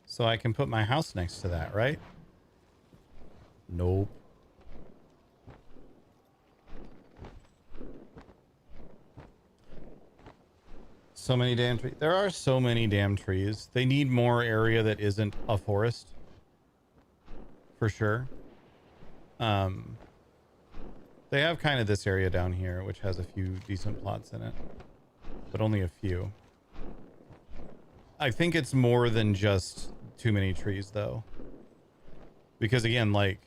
So I can put my house next to that, right? Nope. So many damn trees. There are so many damn trees. They need more area that isn't a forest. For sure. They have kind of this area down here, which has a few decent plots in it. But only a few. I think it's more than just too many trees, though. Because again, like,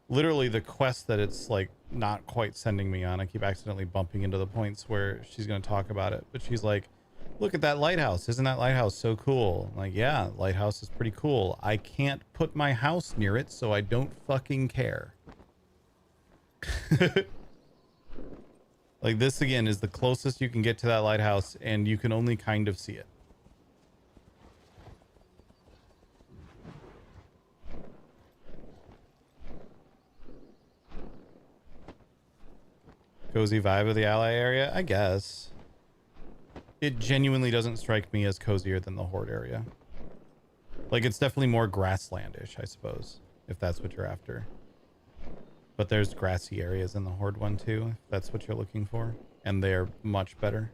literally the quest that it's, like, not quite sending me on, I keep accidentally bumping into the points where she's going to talk about it. But she's like, look at that lighthouse. Isn't that lighthouse so cool? I'm like, yeah, lighthouse is pretty cool. I can't put my house near it, so I don't fucking care. Like, this, again, is the closest you can get to that lighthouse, and you can only kind of see it. Cozy vibe of the ally area? I guess. It genuinely doesn't strike me as cozier than the Horde area. Like, it's definitely more grasslandish, I suppose, if that's what you're after. But there's grassy areas in the Horde one too, if that's what you're looking for. And they're much better.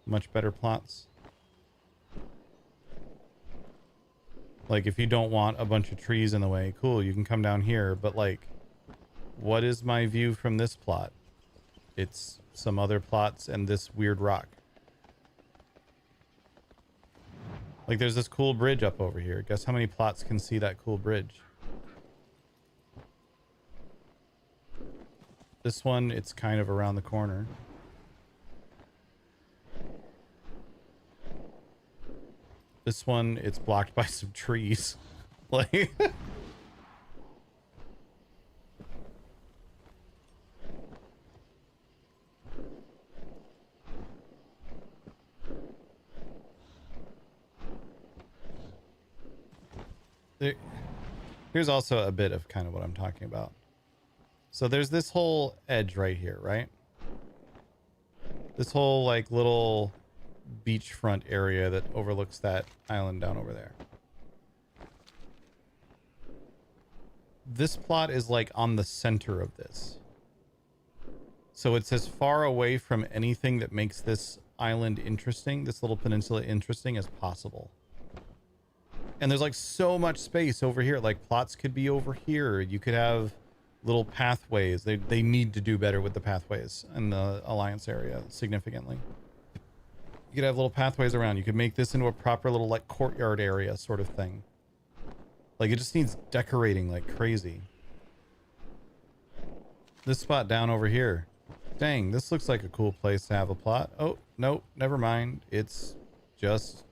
Much better plots. Like, if you don't want a bunch of trees in the way, cool, you can come down here. But, like, what is my view from this plot? It's some other plots and this weird rock. Like, there's this cool bridge up over here. Guess how many plots can see that cool bridge? This one, it's kind of around the corner. This one, it's blocked by some trees. Like... Here's also a bit of kind of what I'm talking about. So there's this whole edge right here, right? This whole, like, little beachfront area that overlooks that island down over there. This plot is, like, on the center of this. So it's as far away from anything that makes this island interesting, this little peninsula interesting, as possible. And there's, like, so much space over here. Like, plots could be over here. You could have little pathways. They need to do better with the pathways in the Alliance area significantly. You could have little pathways around. You could make this into a proper little, like, courtyard area sort of thing. Like, it just needs decorating like crazy. This spot down over here. Dang, this looks like a cool place to have a plot. Oh, no, never mind. It's just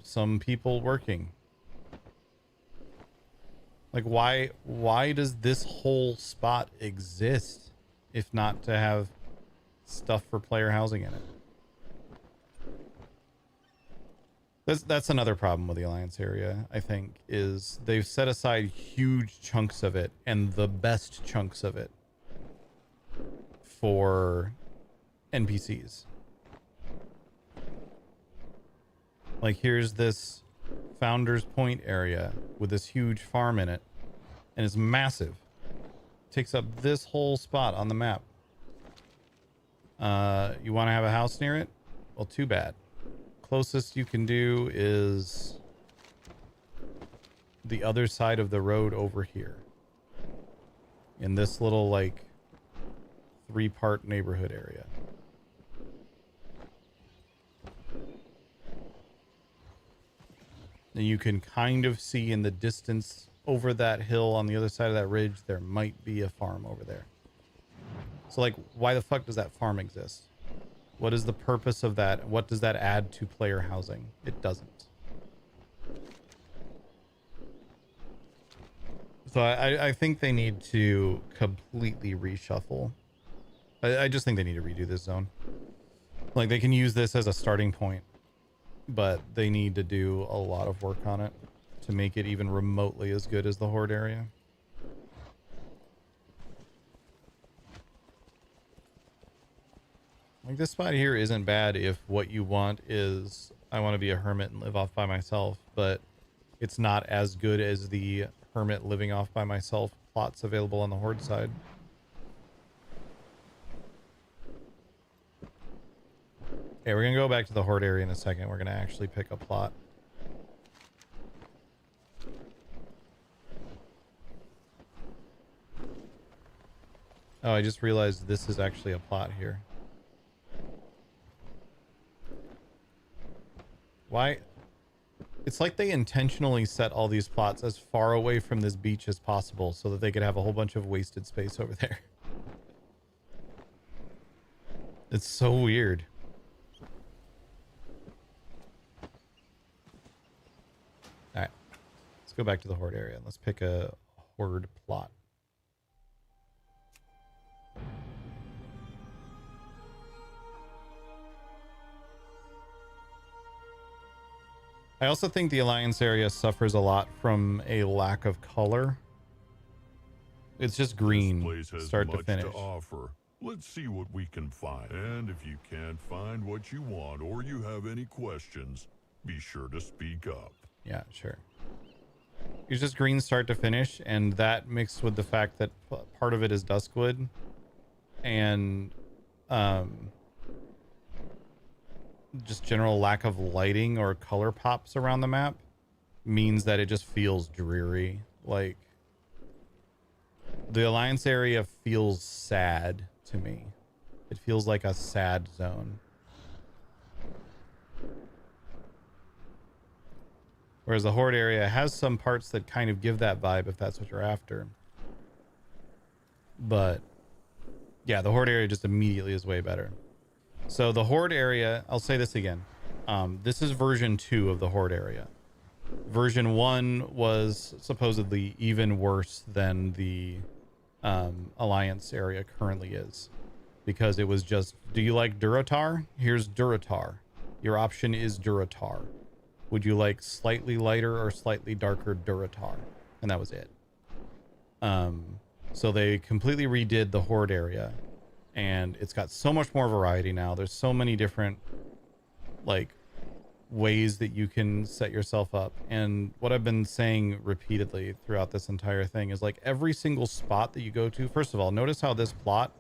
some people working. Like, why does this whole spot exist if not to have stuff for player housing in it? That's another problem with the Alliance area, I think, is they've set aside huge chunks of it, and the best chunks of it, for NPCs. Like, here's this Founders Point area with this huge farm in it, and it's massive. Takes up this whole spot on the map. You want to have a house near it? Well, too bad. Closest you can do is the other side of the road over here, in this little, like, 3-part neighborhood area. And you can kind of see in the distance over that hill on the other side of that ridge, there might be a farm over there. So, like, why the fuck does that farm exist? What is the purpose of that? What does that add to player housing? It doesn't. So I think they need to completely reshuffle. I just think they need to redo this zone. Like, they can use this as a starting point, but they need to do a lot of work on it to make it even remotely as good as the Horde area. Like this spot here isn't bad if what you want is I want to be a hermit and live off by myself, but it's not as good as the hermit living off by myself plots available on the horde side. Okay, we're gonna go back to the horde area in a second. We're gonna actually pick a plot. Oh, I just realized this is actually a plot here. Why? It's like they intentionally set all these plots as far away from this beach as possible so that they could have a whole bunch of wasted space over there. It's so weird. All right, let's go back to the horde area. Let's pick a horde plot. I also think the Alliance area suffers a lot from a lack of color. It's just green, This place has start much to finish. offer. Let's see what we can find. And if you can't find what you want or you have any questions, be sure to speak up. Yeah, sure. It's just green start to finish, and that mixed with the fact that part of it is duskwood and just general lack of lighting or color pops around the map means that it just feels dreary. Like the Alliance area feels sad to me. It feels like a sad zone. Whereas the horde area has some parts that kind of give that vibe if that's what you're after. But yeah, the horde area just immediately is way better. So the horde area, I'll say this again. This is version 2 of the horde area. Version 1 was supposedly even worse than the Alliance area currently is. Because it was just, do you like Duratar? Here's Duratar. Your option is Duratar. Would you like slightly lighter or slightly darker Duratar? And that was it. So they completely redid the horde area. And it's got so much more variety now. There's so many different like ways that you can set yourself up. And what I've been saying repeatedly throughout this entire thing is like every single spot that you go to, first of all, notice how this plot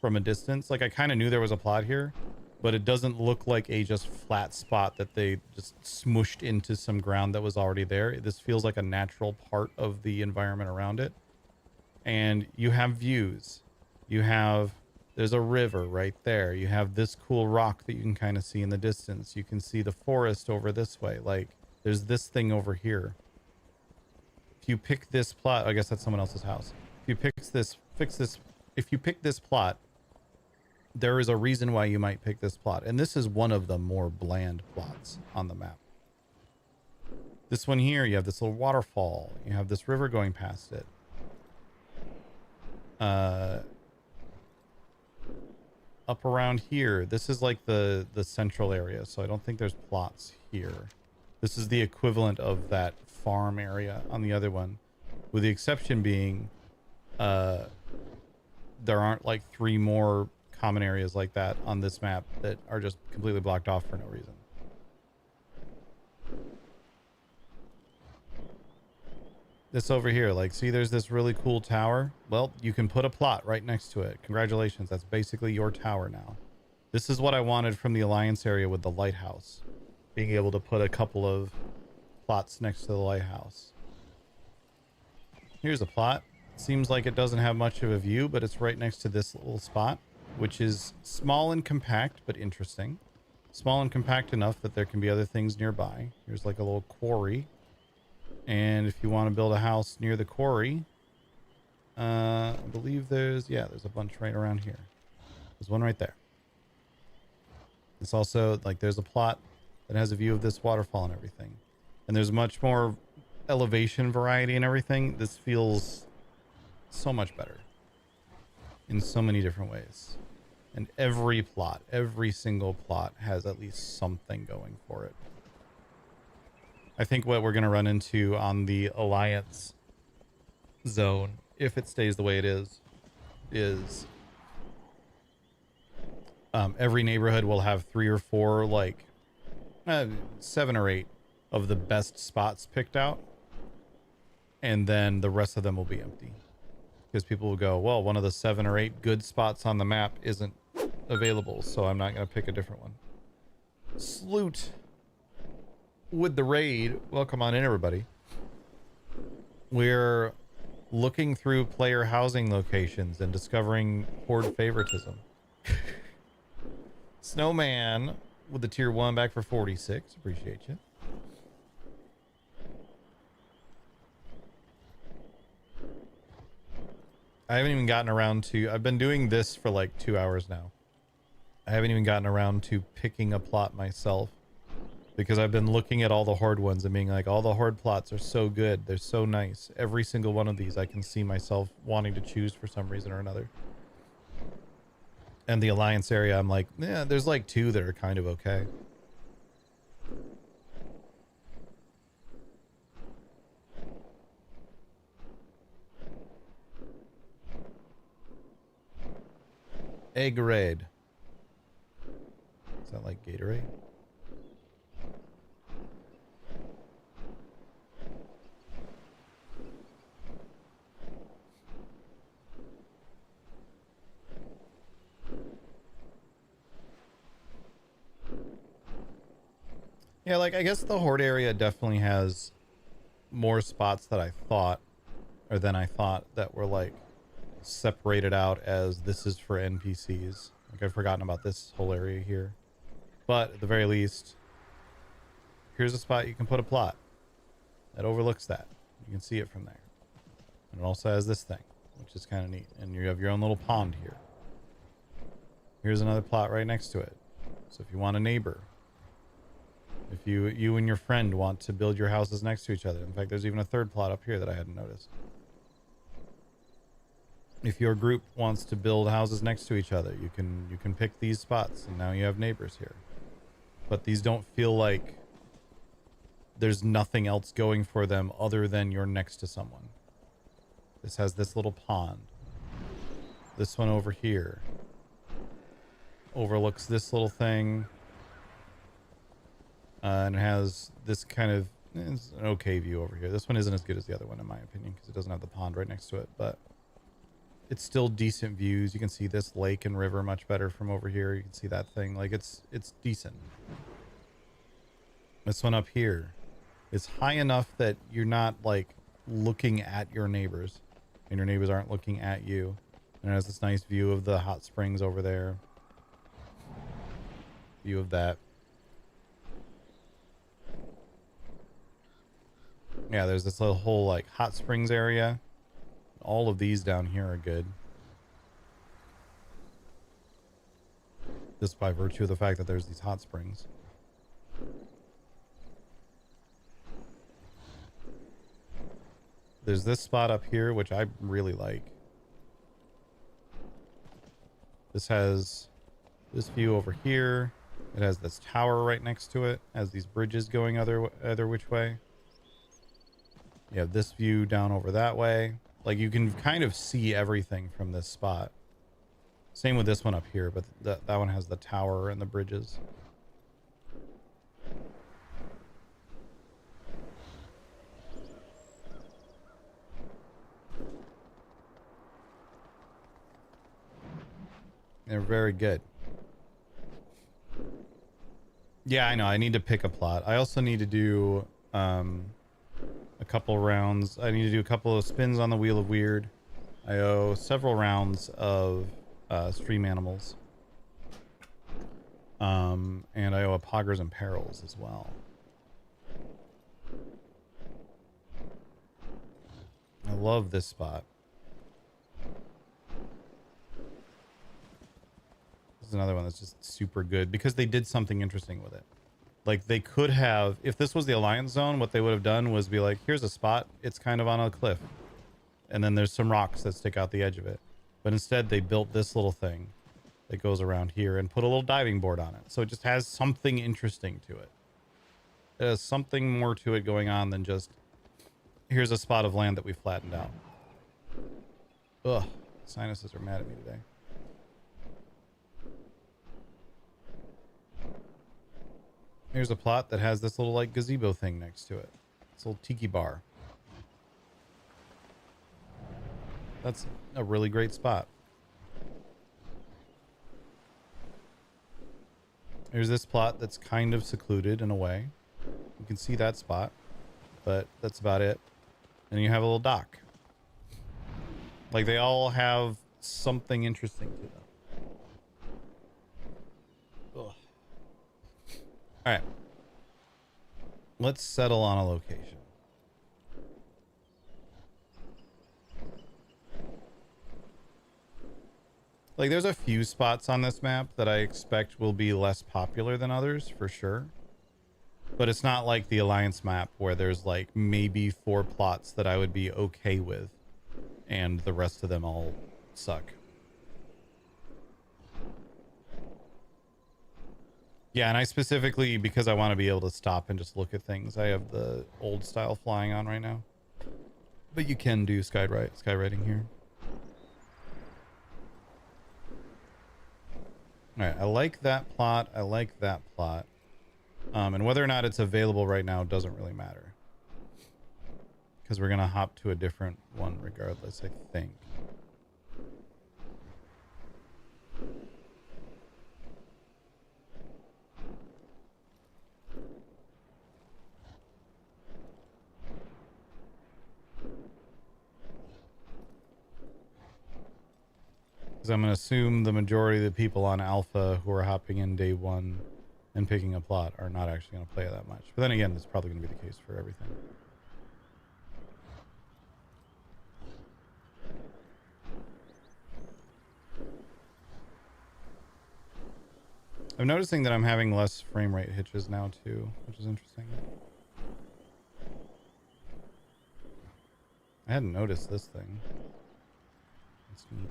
from a distance, like I kind of knew there was a plot here, but it doesn't look like a just flat spot that they just smushed into some ground that was already there. This feels like a natural part of the environment around it. And you have views. There's a river right there. You have this cool rock that you can kind of see in the distance. You can see the forest over this way. Like there's this thing over here. If you pick this plot, I guess that's someone else's house. If you pick this plot, there is a reason why you might pick this plot. And this is one of the more bland plots on the map. This one here, you have this little waterfall. You have this river going past it. Up around here, this is like the central area, so I don't think there's plots here. This is the equivalent of that farm area on the other one, with the exception being there aren't like 3 more common areas like that on this map that are just completely blocked off for no reason. This over here, like, see, there's this really cool tower. Well, you can put a plot right next to it. Congratulations, that's basically your tower now. This is what I wanted from the Alliance area with the lighthouse. Being able to put a couple of plots next to the lighthouse. Here's a plot. Seems like it doesn't have much of a view, but it's right next to this little spot, which is small and compact, but interesting. Small and compact enough that there can be other things nearby. Here's like a little quarry. And if you want to build a house near the quarry, I believe there's a bunch right around here. There's one right there. It's also like there's a plot that has a view of this waterfall and everything. And there's much more elevation variety and everything. This feels so much better in so many different ways. And every single plot has at least something going for it. I think what we're going to run into on the Alliance zone, if it stays the way it is Every neighborhood will have 3 or 4, like 7 or 8 of the best spots picked out, and then the rest of them will be empty because people will go, well, one of the 7 or 8 good spots on the map isn't available, so I'm not going to pick a different one. Sloot with the raid. Welcome on in, everybody. We're looking through player housing locations and discovering horde favoritism. Snowman with the tier 1 back for 46. Appreciate you. I haven't even gotten around to... I've been doing this for like 2 hours now. I haven't even gotten around to picking a plot myself because I've been looking at all the horde ones and being like, all the horde plots are so good. They're so nice. Every single one of these I can see myself wanting to choose for some reason or another. And the alliance area, I'm like, yeah, there's like 2 that are kind of okay. Eggrade. Is that like Gatorade? Yeah, like I guess the horde area definitely has more spots that I thought, or than I thought, that were like separated out as this is for NPCs. Like I've forgotten about this whole area here. But at the very least, here's a spot you can put a plot that overlooks that. You can see it from there. And it also has this thing, which is kind of neat. And you have your own little pond here. Here's another plot right next to it. So if you want a neighbor, if you and your friend want to build your houses next to each other. In fact, there's even a third plot up here that I hadn't noticed. If your group wants to build houses next to each other, you can pick these spots, and now you have neighbors here. But these don't feel like there's nothing else going for them other than you're next to someone. This has this little pond. This one over here overlooks this little thing. And it has this kind of, it's an okay view over here. This one isn't as good as the other one in my opinion because it doesn't have the pond right next to it, but it's still decent views. You can see this lake and river much better from over here. You can see that thing. Like it's decent. This one up here is high enough that you're not like looking at your neighbors and your neighbors aren't looking at you. And it has this nice view of the hot springs over there. View of that. Yeah, there's this little whole like hot springs area. All of these down here are good. Just by virtue of the fact that there's these hot springs. There's this spot up here, which I really like. This has this view over here. It has this tower right next to it. It has these bridges going either which way. You have this view down over that way. Like you can kind of see everything from this spot. Same with this one up here, but that one has the tower and the bridges. They're very good. Yeah, I know. I need to pick a plot. I also need to do a couple rounds. I need to do a couple of spins on the Wheel of Weird. I owe several rounds of stream animals. And I owe a Poggers and Perils as well. I love this spot. This is another one that's just super good because they did something interesting with it. Like they could have, if this was the Alliance Zone, what they would have done was be like, here's a spot. It's kind of on a cliff. And then there's some rocks that stick out the edge of it. But instead they built this little thing that goes around here and put a little diving board on it. So it just has something interesting to it. It has something more to it going on than just, here's a spot of land that we flattened out. Ugh, sinuses are mad at me today. Here's a plot that has this little like gazebo thing next to it. This little tiki bar. That's a really great spot. Here's this plot that's kind of secluded in a way. You can see that spot, but that's about it. And you have a little dock. Like they all have something interesting to them. Ugh. All right. Let's settle on a location. Like there's a few spots on this map that I expect will be less popular than others for sure. But it's not like the Alliance map where there's like maybe 4 plots that I would be okay with and the rest of them all suck. Yeah, and I specifically, because I want to be able to stop and just look at things, I have the old style flying on right now. But you can do skywriting here. All right, I like that plot. I like that plot. And whether or not it's available right now doesn't really matter. Because we're going to hop to a different one regardless, I think. Because I'm going to assume the majority of the people on Alpha who are hopping in day 1 and picking a plot are not actually going to play that much. But then again, it's probably going to be the case for everything. I'm noticing that I'm having less frame rate hitches now too, which is interesting. I hadn't noticed this thing. That's neat.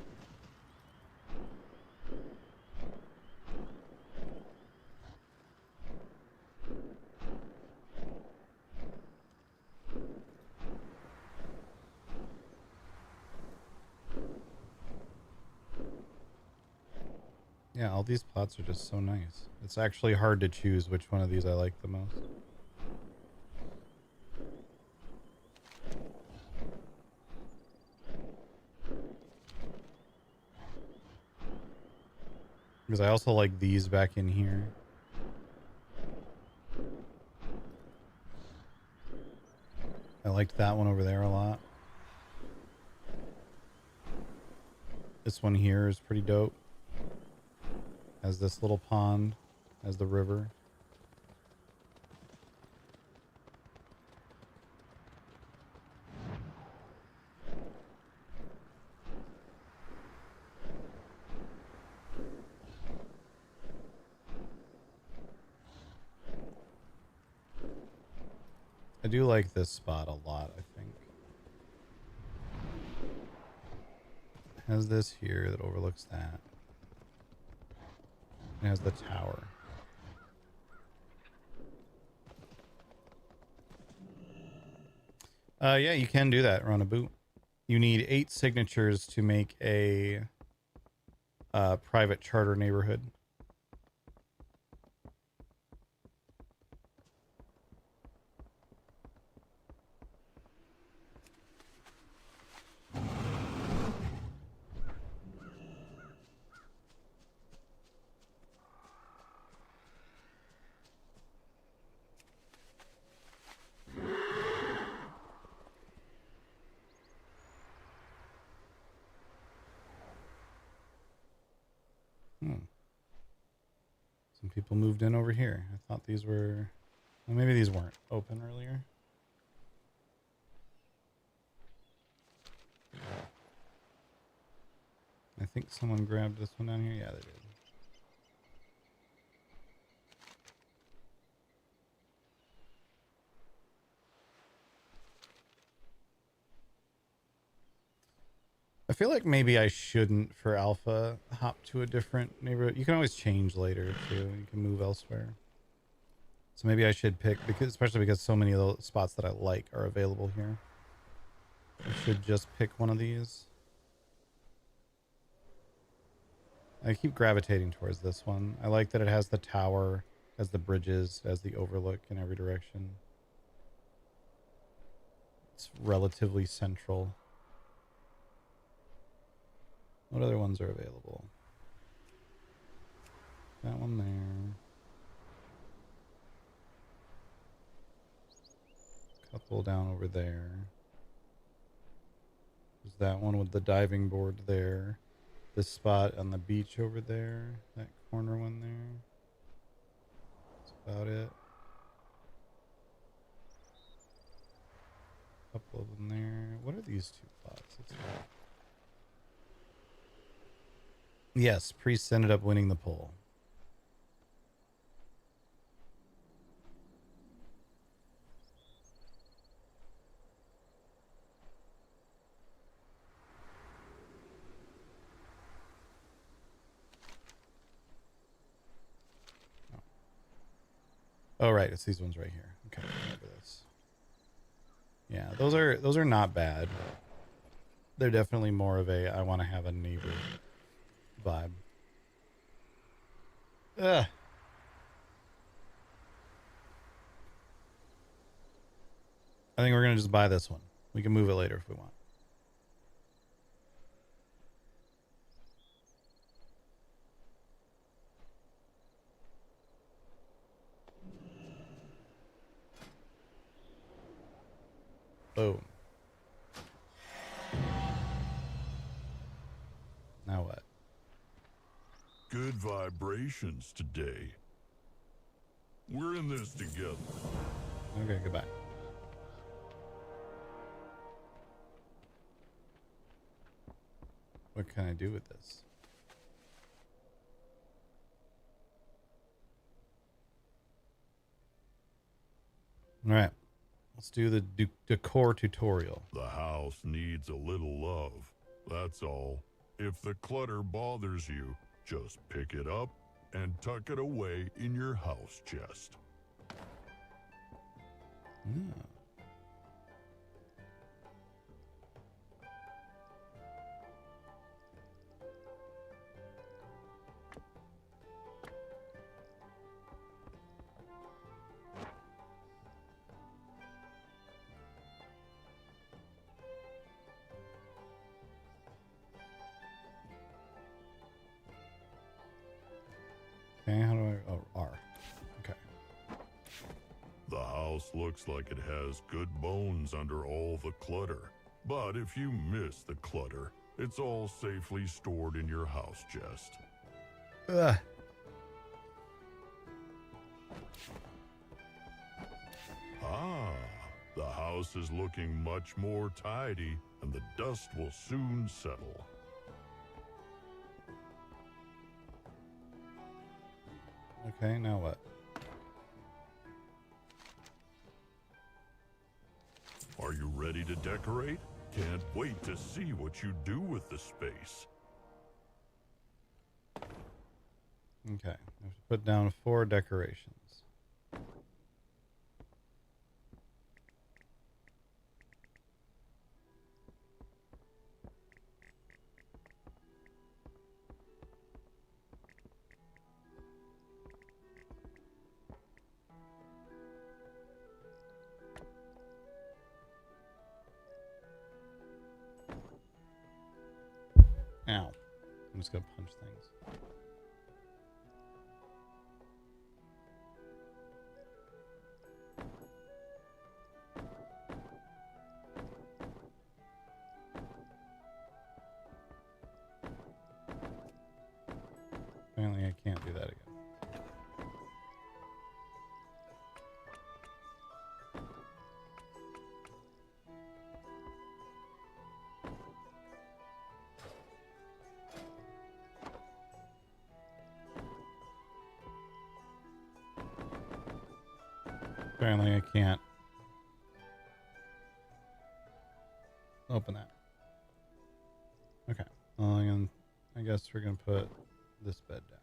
Yeah, all these plots are just so nice. It's actually hard to choose which one of these I like the most. Because I also like these back in here. I liked that one over there a lot. This one here is pretty dope. Has this little pond, has the river. I do like this spot a lot, I think. It has this here that overlooks that. It has the tower. Yeah, you can do that, run a boot. You need 8 signatures to make a private charter neighborhood. Some people moved in over here. I thought these were... Well, maybe these weren't open earlier. I think someone grabbed this one down here. Yeah, they did. I feel like maybe I shouldn't, for Alpha, hop to a different neighborhood. You can always change later, too. You can move elsewhere. So maybe I should pick, because especially because so many of the spots that I like are available here. I should just pick one of these. I keep gravitating towards this one. I like that it has the tower. Has the bridges, has the overlook in every direction. It's relatively central. What other ones are available? That one there. Couple down over there. There's that one with the diving board there. This spot on the beach over there. That corner one there. That's about it. Couple of them there. What are these two plots? Yes, priests ended up winning the poll. Oh, right, it's these ones right here. Okay, remember this. Yeah, those are not bad. They're definitely more of a I want to have a neighbor vibe. Ugh. I think we're gonna just buy this one. We can move it later if we want. Boom. Now what? Good vibrations today. We're in this together. Okay, goodbye. What can I do with this? All right. Let's do the decor tutorial. The house needs a little love. That's all. If the clutter bothers you, just pick it up and tuck it away in your house chest. Yeah. Okay, how do I... Oh, R. Okay. The house looks like it has good bones under all the clutter. But if you miss the clutter, it's all safely stored in your house chest. Ugh. Ah, the house is looking much more tidy, and the dust will soon settle. Okay, now what? Are you ready to decorate? Can't wait to see what you do with the space. Okay, I have to put down 4 decorations. Ow. I'm just gonna punch things. Apparently I can't do that again. Apparently I can't open that. Okay. Well, I guess we're gonna put this bed down.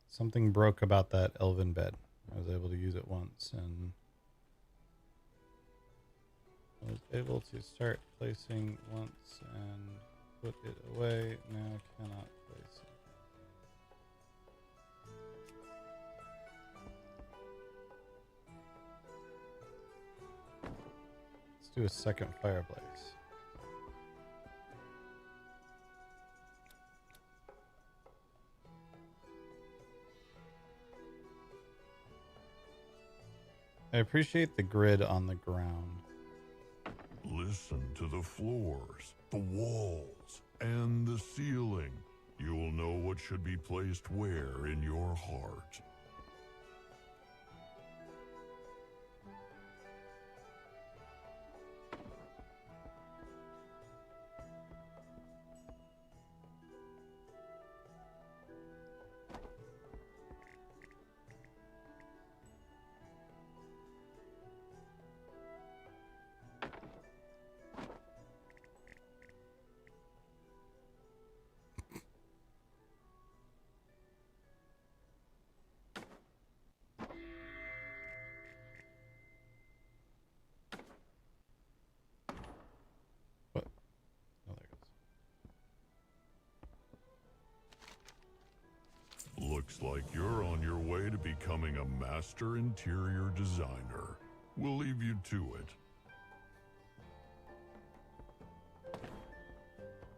Something broke about that elven bed. I was able to use it once and I was able to start placing once and put it away. Now cannot place it. Let's do a second fireplace. I appreciate the grid on the ground. Listen to the floors, the walls, and the ceiling. You will know what should be placed where in your heart. What? Oh, there it goes. Looks like you're on your way to becoming a master interior designer. We'll leave you to it.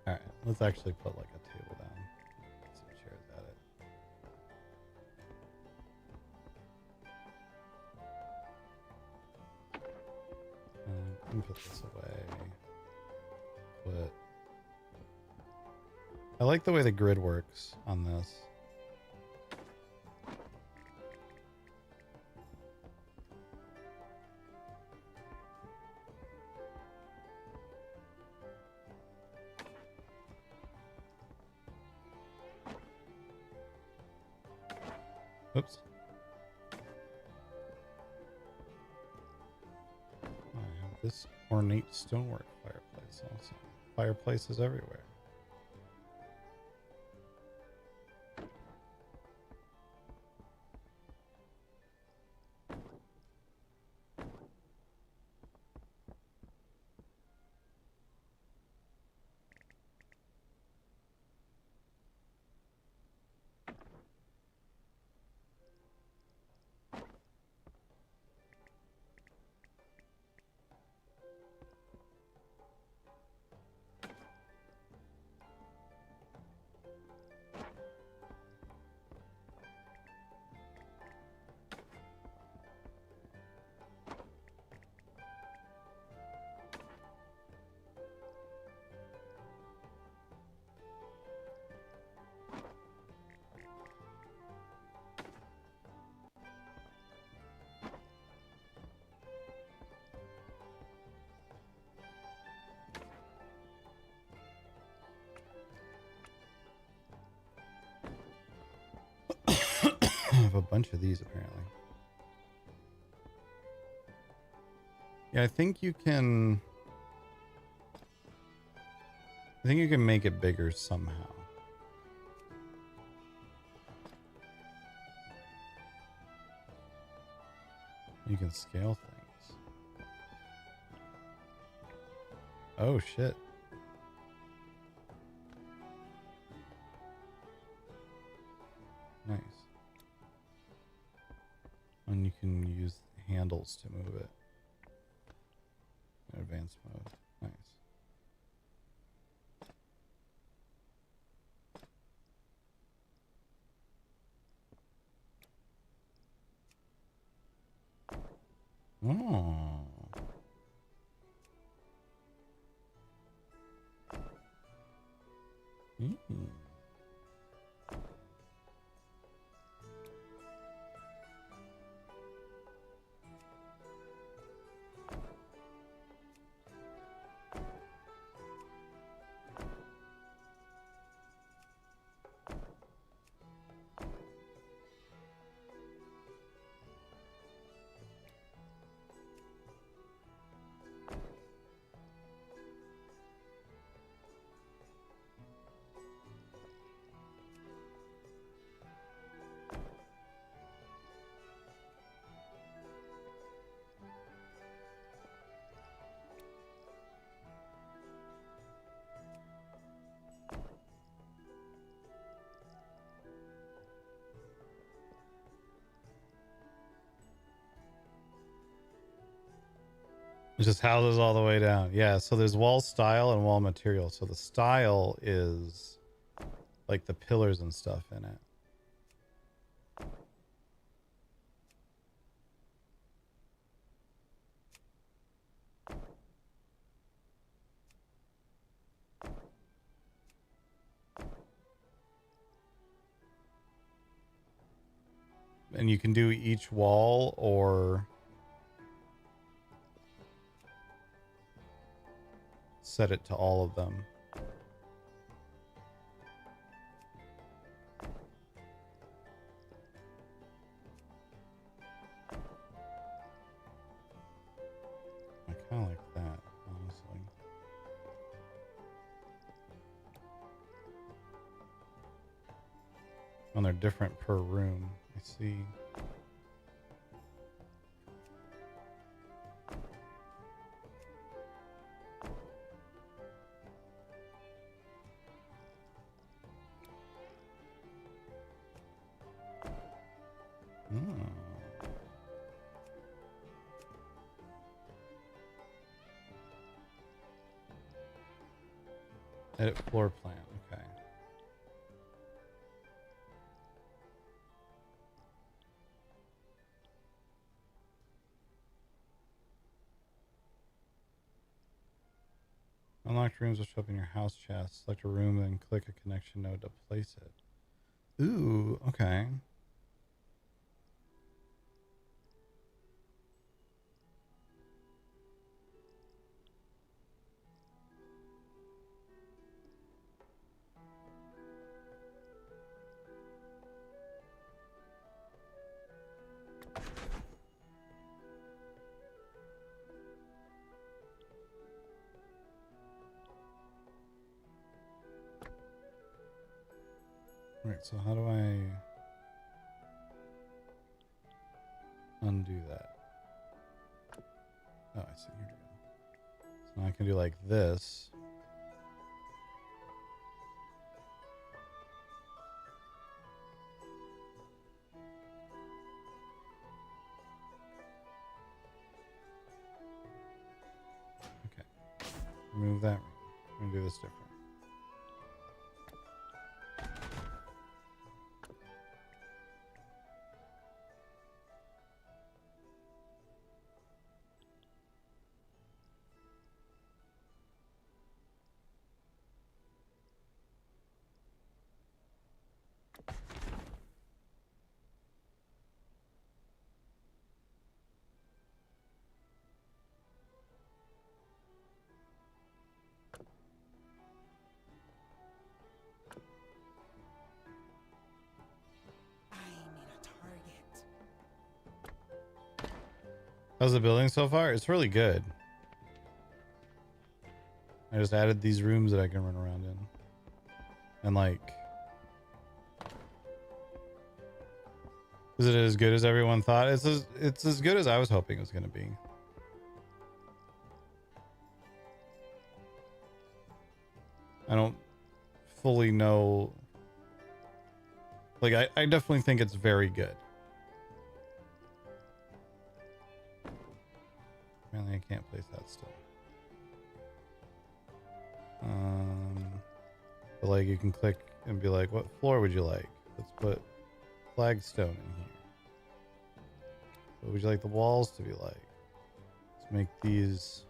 Alright, let's actually put like a table down. Get some chairs at it. I can put this away. But I like the way the grid works on this. Oops. I have this ornate stonework fireplace also. Fireplaces everywhere. I have a bunch of these apparently. Yeah, I think you can make it bigger somehow. You can scale things. Oh shit. Nice. And you can use handles to move it. In advanced mode. Nice. Oh. Mm. Just houses all the way down. Yeah, so there's wall style and wall material. So the style is like the pillars and stuff in it. And you can do each wall or set it to all of them. I kind of like that, honestly. And they're different per room. I see. Edit floor plan. Okay. Unlocked rooms will show up in your house chest. Select a room, then click a connection node to place it. Ooh, okay. Right, so how do I undo that? Oh, I see. Here we go. So now I can do like this. Okay. Remove that. I'm gonna do this different. How's the building so far? It's really good. I just added these rooms that I can run around in. And like... Is it as good as everyone thought? It's as good as I was hoping it was going to be. I don't fully know... Like, I definitely think it's very good. Apparently I can't place that still. But like you can click and be like, what floor would you like? Let's put flagstone in here. What would you like the walls to be like? Let's make these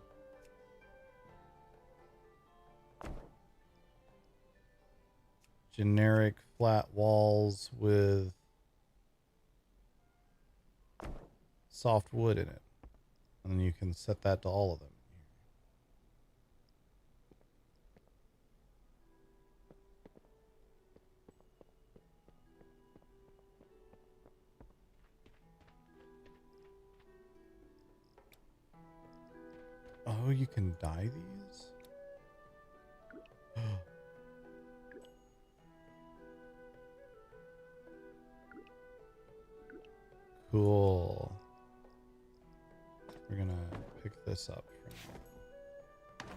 generic flat walls with soft wood in it. And then you can set that to all of them. Oh, you can dye these? Cool. We're gonna pick this up for now.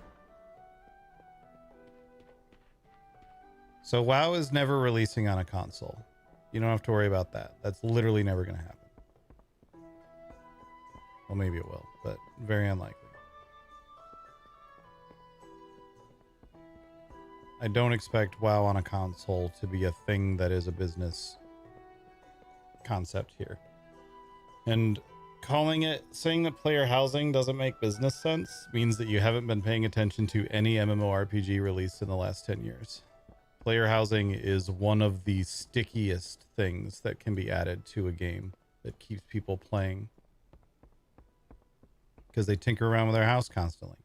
So WoW is never releasing on a console. You don't have to worry about that. That's literally never gonna happen. Well, maybe it will, but very unlikely. I don't expect WoW on a console to be a thing that is a business concept here. And saying that player housing doesn't make business sense means that you haven't been paying attention to any MMORPG released in the last 10 years. Player housing is one of the stickiest things that can be added to a game that keeps people playing because they tinker around with their house constantly.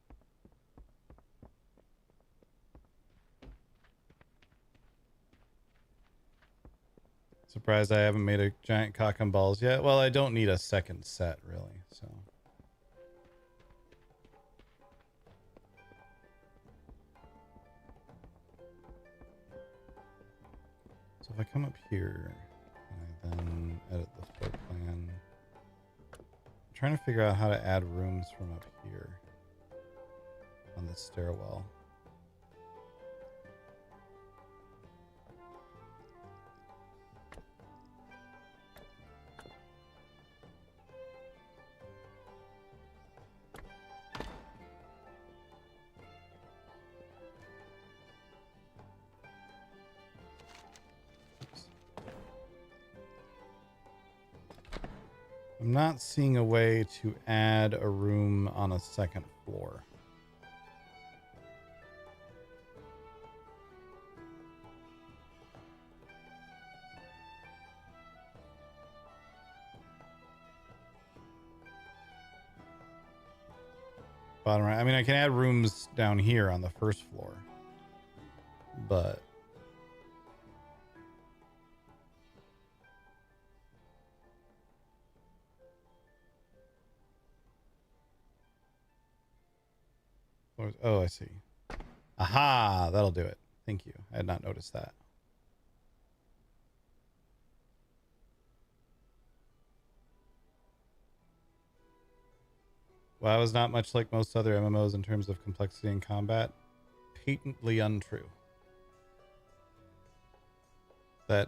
Surprised I haven't made a giant cock and balls yet. Well, I don't need a second set, really, so. So if I come up here, and I then edit the floor plan. I'm trying to figure out how to add rooms from up here on the stairwell. I'm not seeing a way to add a room on a second floor. Bottom right. I mean, I can add rooms down here on the first floor, but oh, I see. Aha, that'll do it. Thank you. I had not noticed that. WoW is not much like most other MMOs in terms of complexity and combat. Patently untrue. That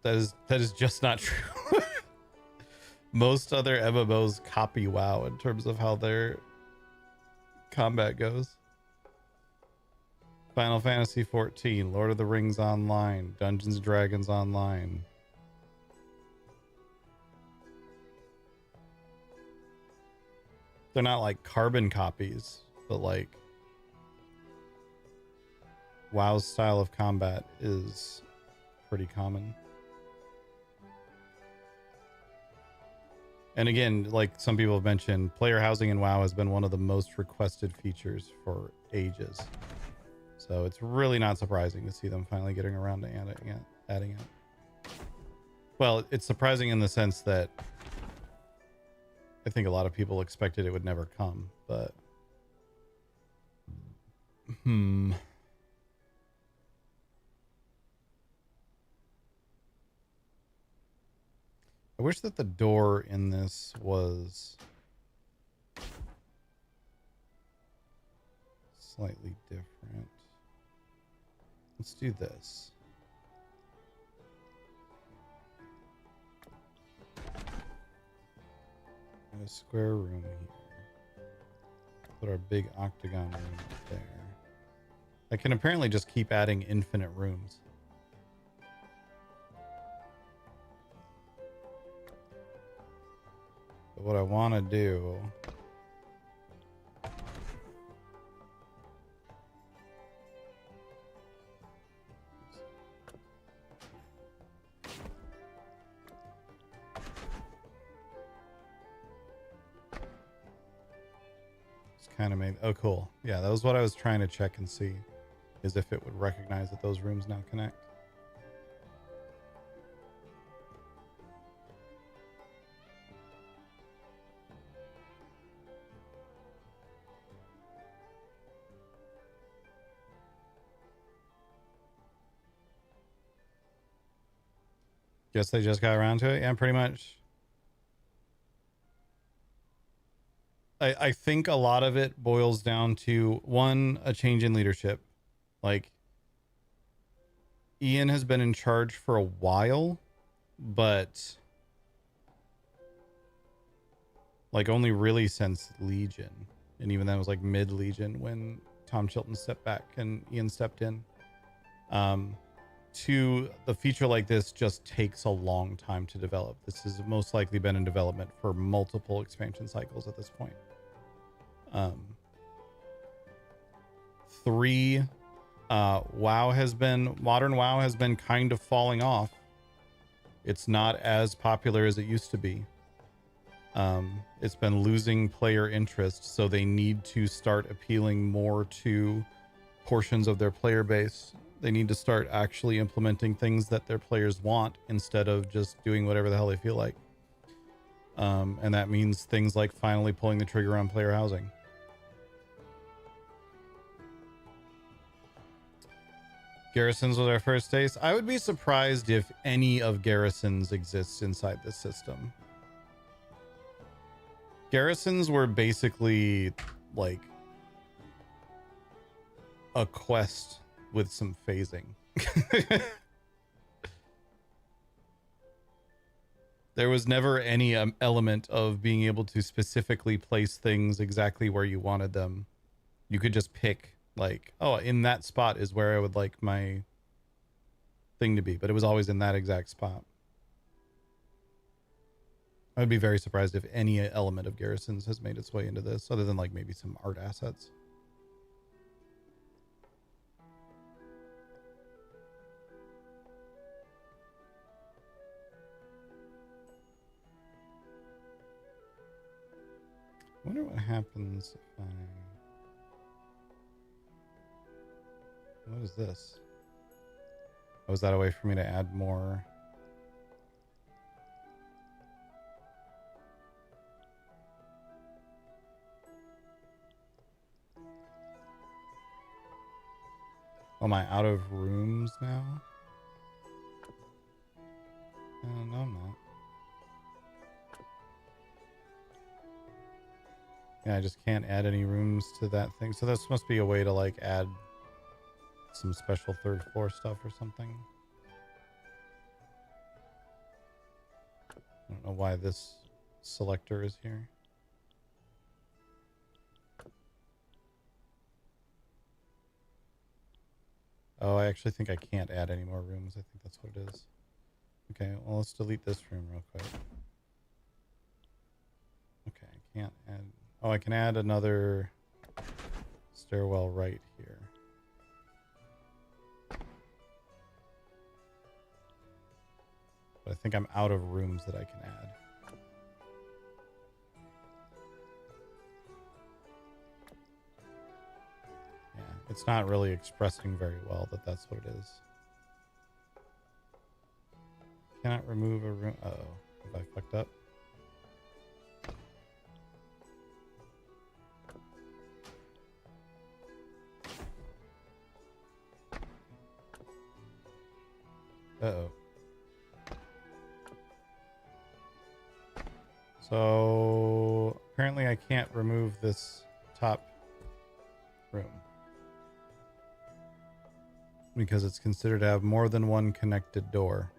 is just not true. Most other MMOs copy WoW in terms of how their combat goes. Final Fantasy XIV, Lord of the Rings Online, Dungeons & Dragons Online. They're not like carbon copies, but like WoW's style of combat is pretty common. And again, like some people have mentioned, player housing in WoW has been one of the most requested features for ages. So it's really not surprising to see them finally getting around to adding it. Well, it's surprising in the sense that I think a lot of people expected it would never come, but I wish that the door in this was slightly different. Let's do this. And a square room here. Put our big octagon room there. I can apparently just keep adding infinite rooms. But what I want to do kind of made, oh cool, yeah, that was what I was trying to check and see, is if it would recognize that those rooms now connect. Guess they just got around to it. Yeah, pretty much. I think a lot of it boils down to, one, a change in leadership. Like, Ian has been in charge for a while, but like only really since Legion. And even then it was like mid Legion when Tom Chilton stepped back and Ian stepped in. To the feature like this just takes a long time to develop. This has most likely been in development for multiple expansion cycles at this point. 3, modern WoW has been kind of falling off. It's not as popular as it used to be. It's been losing player interest, so they need to start appealing more to portions of their player base. They need to start actually implementing things that their players want instead of just doing whatever the hell they feel like. And that means things like finally pulling the trigger on player housing. Garrisons was our first taste. I would be surprised if any of Garrisons exists inside this system. Garrisons were basically like a quest with some phasing. There was never any element of being able to specifically place things exactly where you wanted them. You could just pick like, oh, in that spot is where I would like my thing to be, but it was always in that exact spot. I would be very surprised if any element of Garrisons has made its way into this, other than like maybe some art assets. I wonder what happens if I... What is this? Oh, is that a way for me to add more? Oh, am I out of rooms now? No, I'm not. Yeah, I just can't add any rooms to that thing. So this must be a way to like add some special third floor stuff or something. I don't know why this selector is here. Oh, I actually think I can't add any more rooms. I think that's what it is. Okay, well, let's delete this room real quick. Okay, I can't add... Oh, I can add another stairwell right here. But I think I'm out of rooms that I can add. Yeah, it's not really expressing very well that that's what it is. Cannot remove a room. Uh-oh, have I fucked up? Uh-oh. So apparently I can't remove this top room because it's considered to have more than one connected door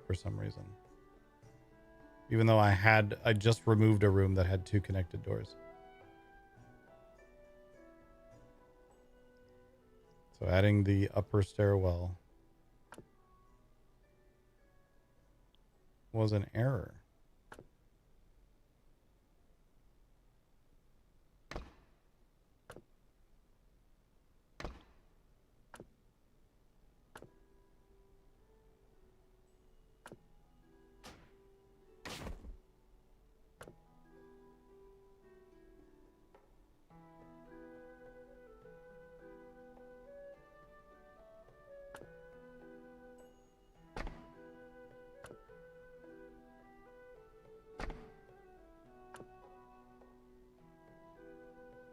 for some reason. Even though I just removed a room that had 2 connected doors. So adding the upper stairwell was an error.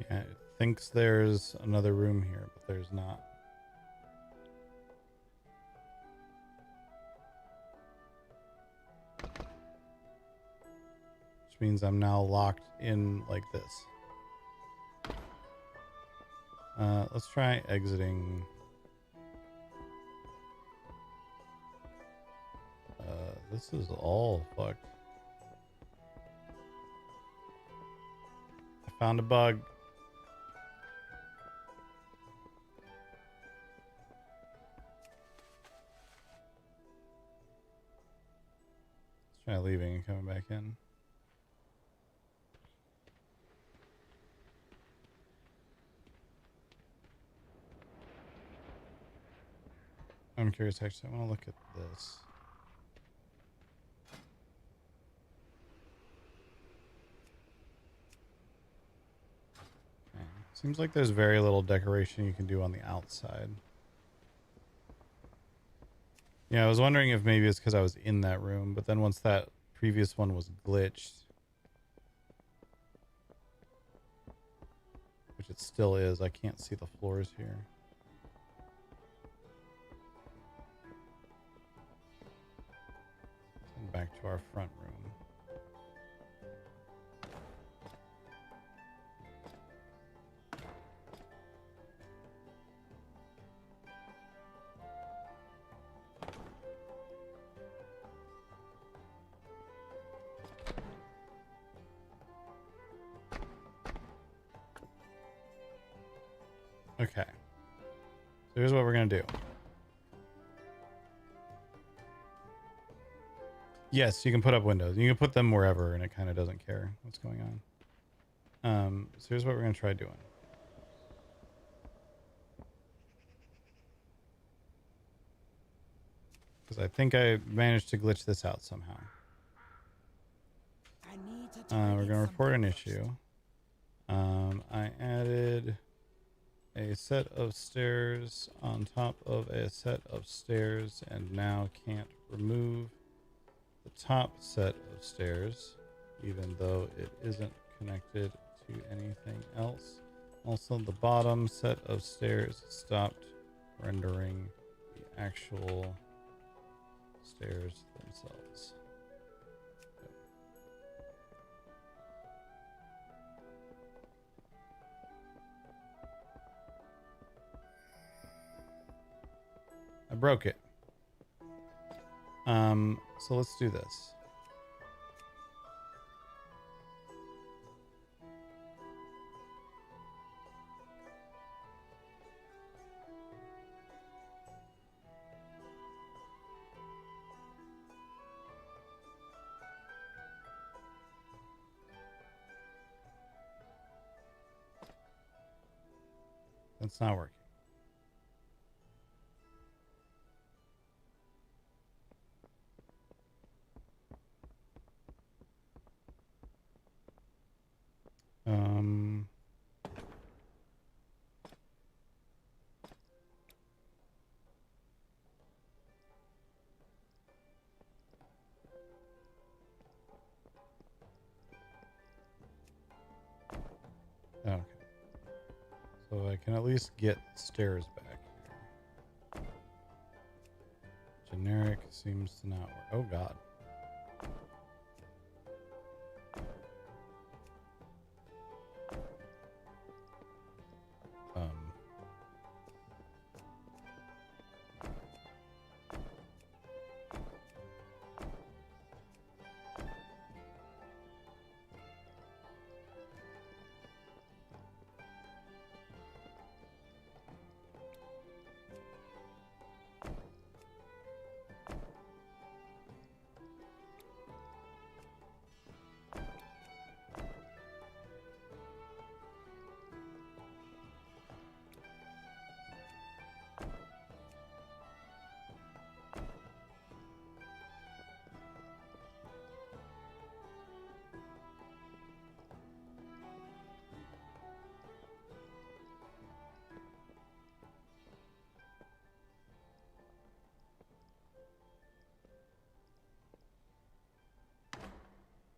Yeah, it thinks there's another room here, but there's not. Which means I'm now locked in like this. Let's try exiting. This is all fucked. I Found a bug. Let's try leaving and coming back in. I'm curious, actually. I want to look at this. Okay. Seems like there's very little decoration you can do on the outside. Yeah, I was wondering if maybe it's because I was in that room, but then once that previous one was glitched, which it still is, I can't see the floors here. And back to our front room. Okay. So here's what we're going to do. Yes, you can put up windows. You can put them wherever, and it kind of doesn't care what's going on. So here's what we're going to try doing. Because I think I managed to glitch this out somehow. We're going to report an issue. I added a set of stairs on top of a set of stairs and now can't remove the top set of stairs, even though it isn't connected to anything else. Also, the bottom set of stairs stopped rendering the actual stairs themselves. I broke it. So let's do this. That's not working. Okay. So I can at least get stairs back here. Generic seems to not work. Oh God.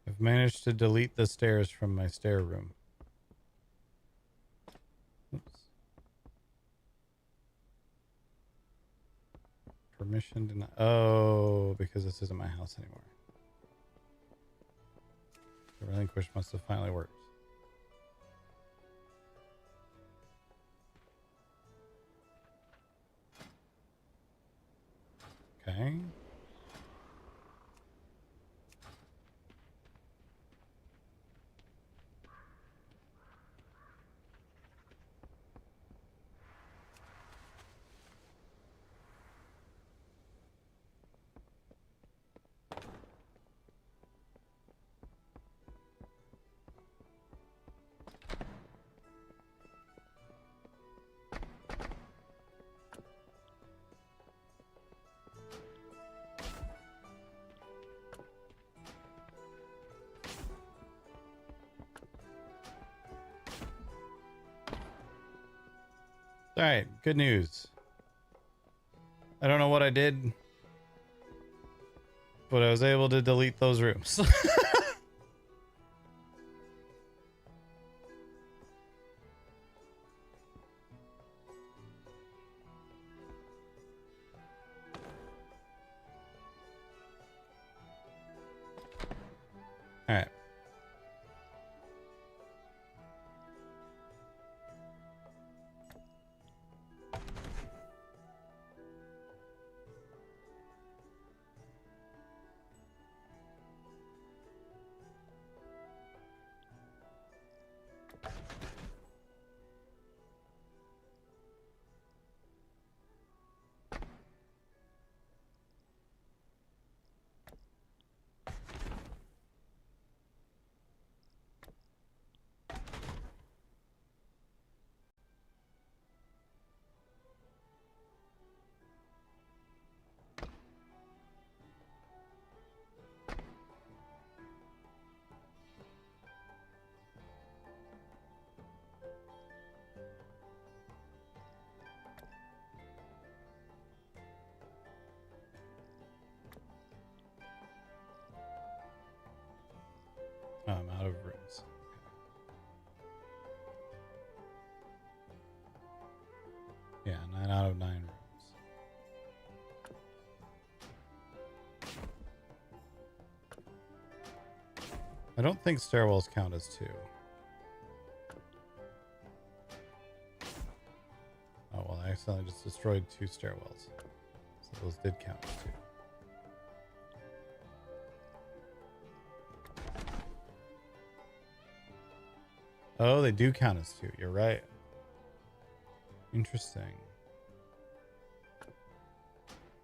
I've managed to delete the stairs from my stair room. Oops. Permission denied. Oh, because this isn't my house anymore. The relinquish must have finally worked. Okay. All right, good news. I don't know what I did, but I was able to delete those rooms. All right. Oh, I'm out of rooms. Yeah, 9 out of 9 rooms. I don't think stairwells count as 2. Oh, well, I accidentally just destroyed 2 stairwells. So those did count as 2. Oh, they do count as 2. You're right. Interesting.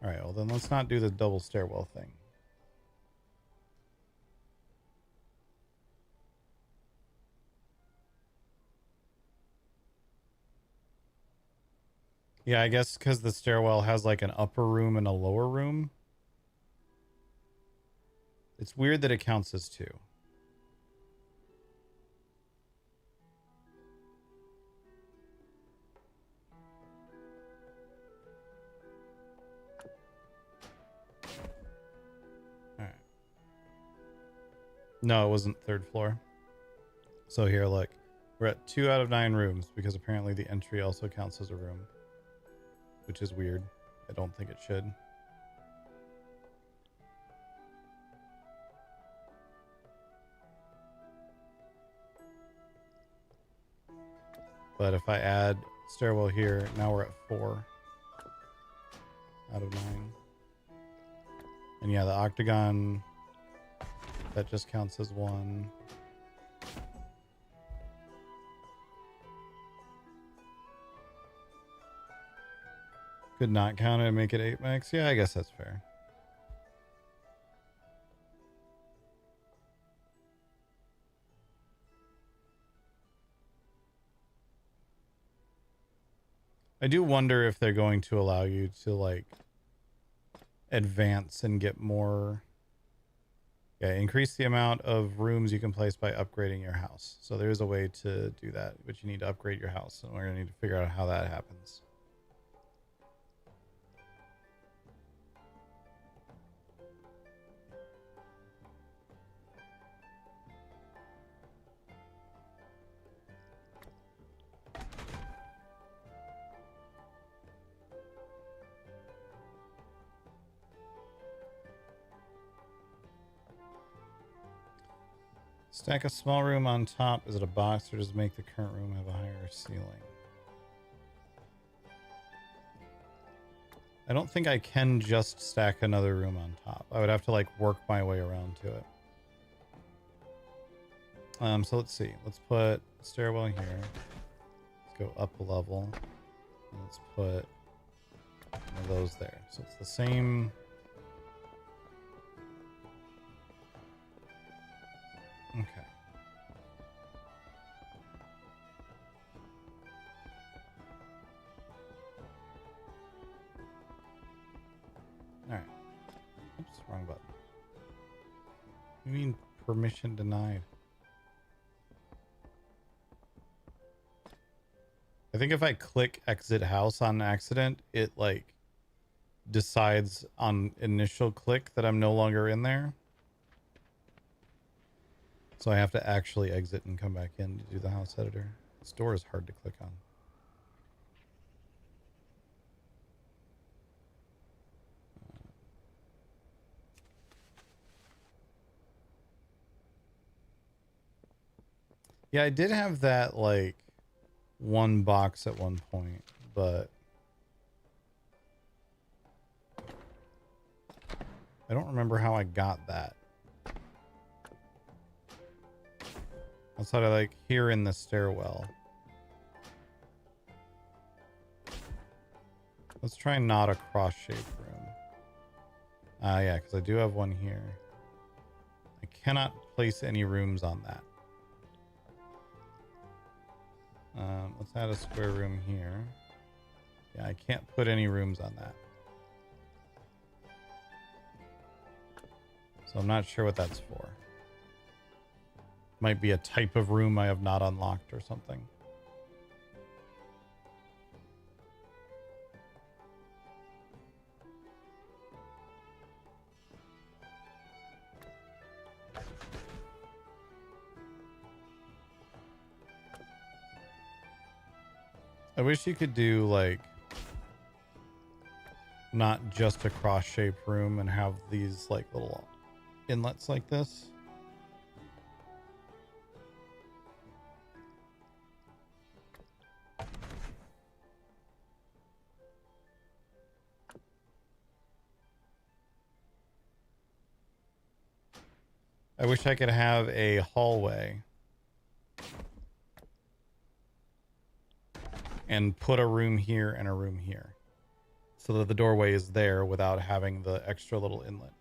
All right, well, then let's not do the double stairwell thing. Yeah, I guess because the stairwell has like an upper room and a lower room. It's weird that it counts as 2. All right. No, it wasn't 3rd floor. So here, look. We're at 2 out of 9 rooms because apparently the entry also counts as a room. Which is weird. I don't think it should. But if I add stairwell here, now we're at 4 out of 9. And yeah, the octagon, that just counts as 1. Could not count it and make it 8 max. Yeah, I guess that's fair. I do wonder if they're going to allow you to like advance and get more. Yeah, increase the amount of rooms you can place by upgrading your house. So there's a way to do that, but you need to upgrade your house, and we're going to need to figure out how that happens. Stack a small room on top. Is it a box, or does it make the current room have a higher ceiling? I don't think I can just stack another room on top. I would have to like work my way around to it. So let's see. Let's put stairwell here. Let's go up a level. And let's put one of those there. So it's the same. Okay. All right. Oops, wrong button. You mean permission denied? I think if I click exit house on accident, it like decides on initial click that I'm no longer in there. So I have to actually exit and come back in to do the house editor. This door is hard to click on. Yeah, I did have that like one box at one point, but I don't remember how I got that. Outside of like here in the stairwell. Let's try not a cross-shaped room. Yeah, because I do have one here. I cannot place any rooms on that. Let's add a square room here. Yeah, I can't put any rooms on that. So I'm not sure what that's for. Might be a type of room I have not unlocked or something. I wish you could do like not just a cross-shaped room and have these like little inlets like this. I wish I could have a hallway and put a room here and a room here so that the doorway is there without having the extra little inlet.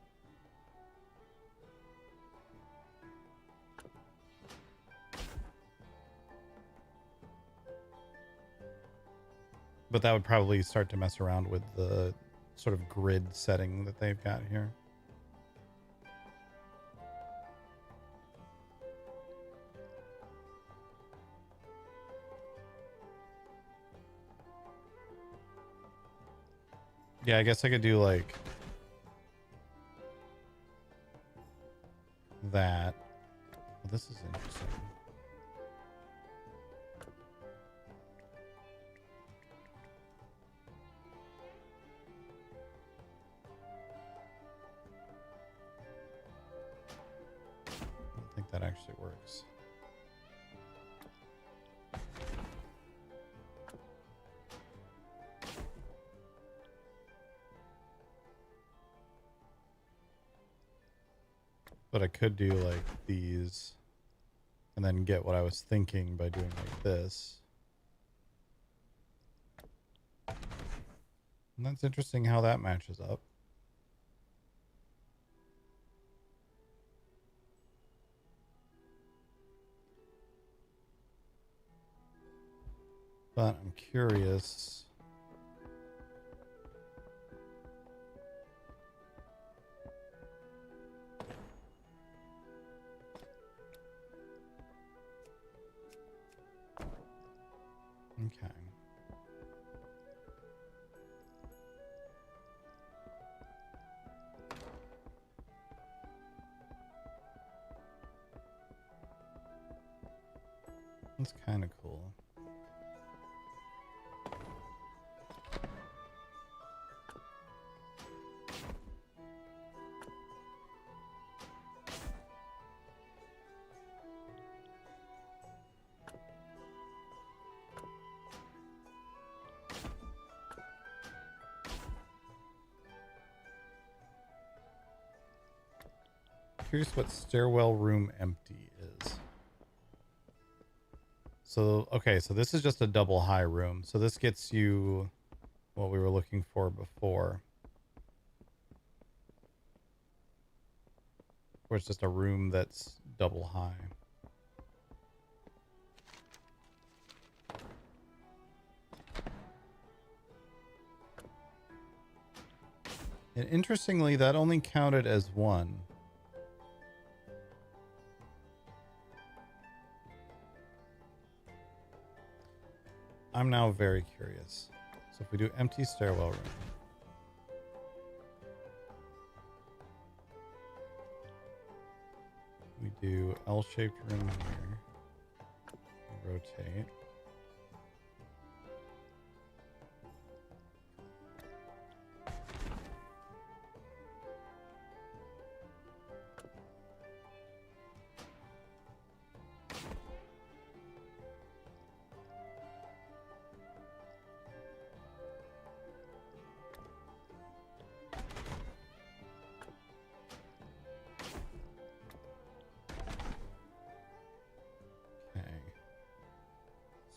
But that would probably start to mess around with the sort of grid setting that they've got here. Yeah, I guess I could do like that. Well, this is interesting. I don't think that actually works. But I could do like these and then get what I was thinking by doing like this. And that's interesting how that matches up. But I'm curious. Okay. That's kind of cool. Here's what stairwell room empty is. So, okay, so this is just a double high room. So this gets you what we were looking for before. Where it's just a room that's double high. And interestingly, that only counted as one. I'm now very curious. So if we do empty stairwell room. We do L-shaped room here. We rotate.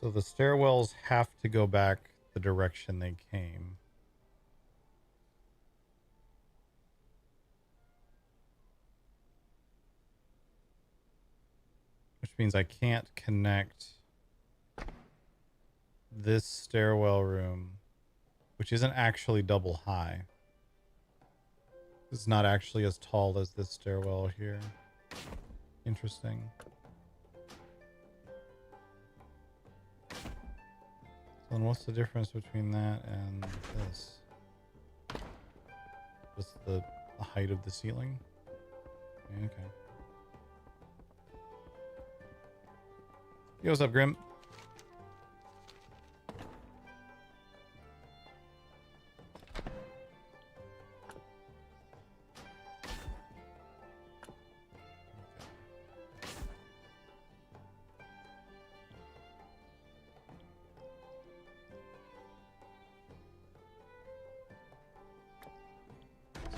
So the stairwells have to go back the direction they came. Which means I can't connect this stairwell room, which isn't actually double high. It's not actually as tall as this stairwell here. Interesting. And what's the difference between that and this? Just the height of the ceiling? Okay. Yo, what's up, Grim?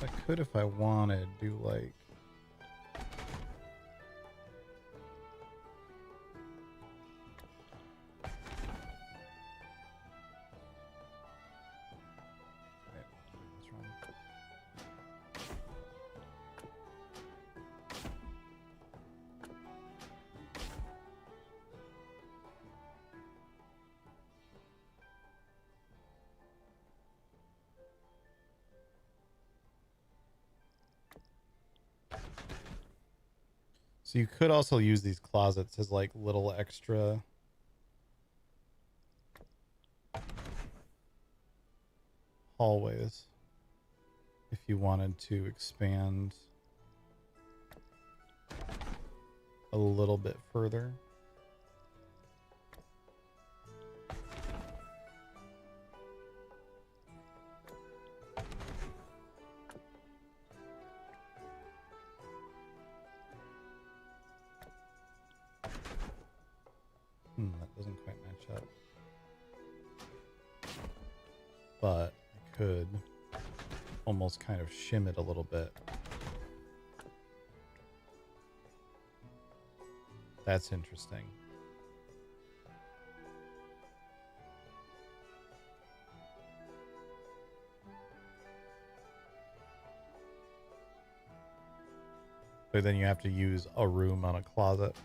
I could, if I wanted, do like what's wrong? So you could also use these closets as like little extra hallways if you wanted to expand a little bit further. That doesn't quite match up. But I could almost kind of shim it a little bit. That's interesting. But then you have to use a room on a closet.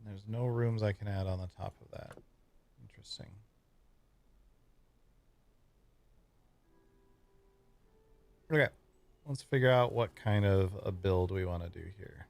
There's no rooms I can add on the top of that. Interesting. Okay, let's figure out what kind of a build we want to do here.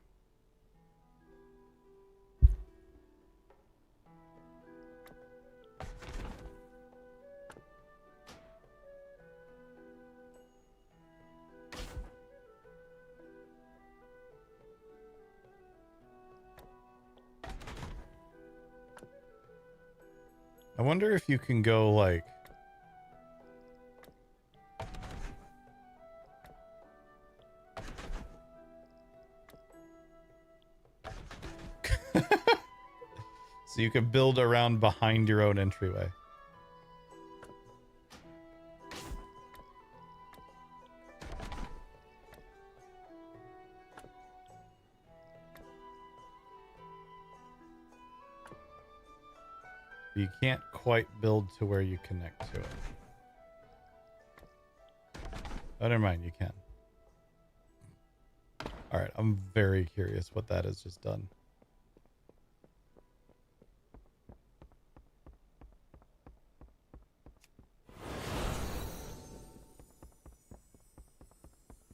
I wonder if you can go like so you can build around behind your own entryway. You can't quite build to where you connect to it. Oh, never mind, you can. All right, I'm very curious what that has just done.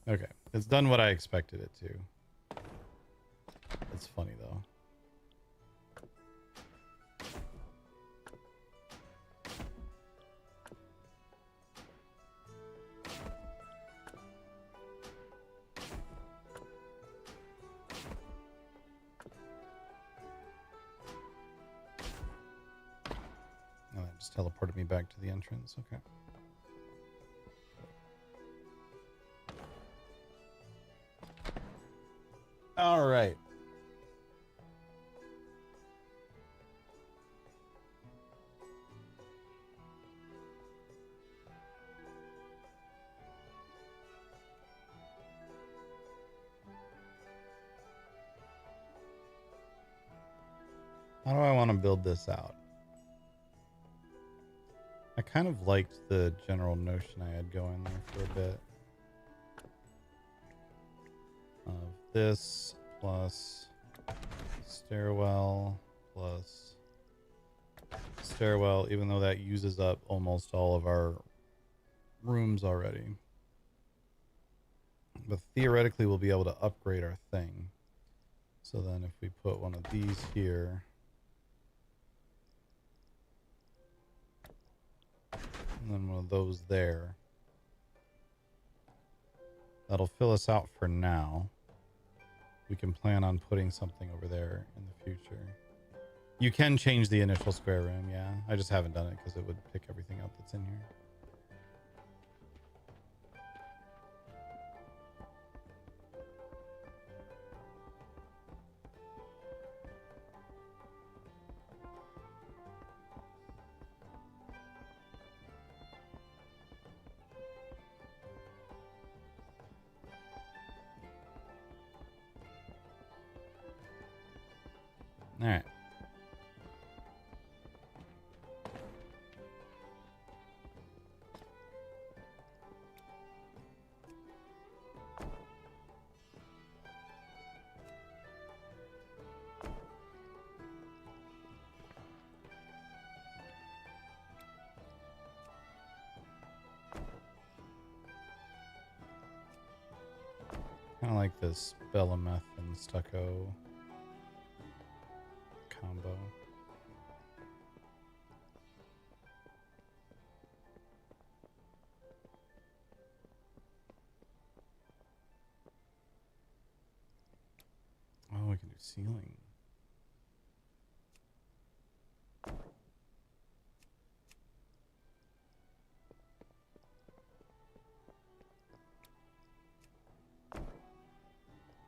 Okay, it's done what I expected it to. It's funny though. Oh, that just teleported me back to the entrance. Okay. All right. How do I want to build this out? I kind of liked the general notion I had going there for a bit. Of this plus stairwell plus stairwell, even though that uses up almost all of our rooms already. But theoretically, we'll be able to upgrade our thing. So then if we put one of these here, and then one of those there, that'll fill us out for now. We can plan on putting something over there in the future. You can change the initial square room, yeah. I just haven't done it because it would pick everything up that's in here. All right. Kind of like this Bellameth and stucco combo. Oh, we can do ceiling.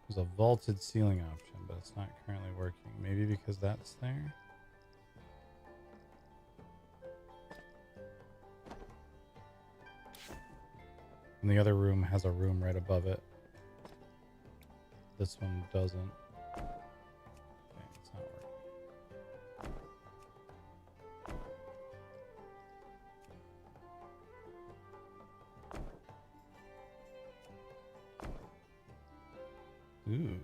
There's a vaulted ceiling option, but it's not currently working. Maybe because that's there? And the other room has a room right above it. This one doesn't. Okay, it's not working. Ooh.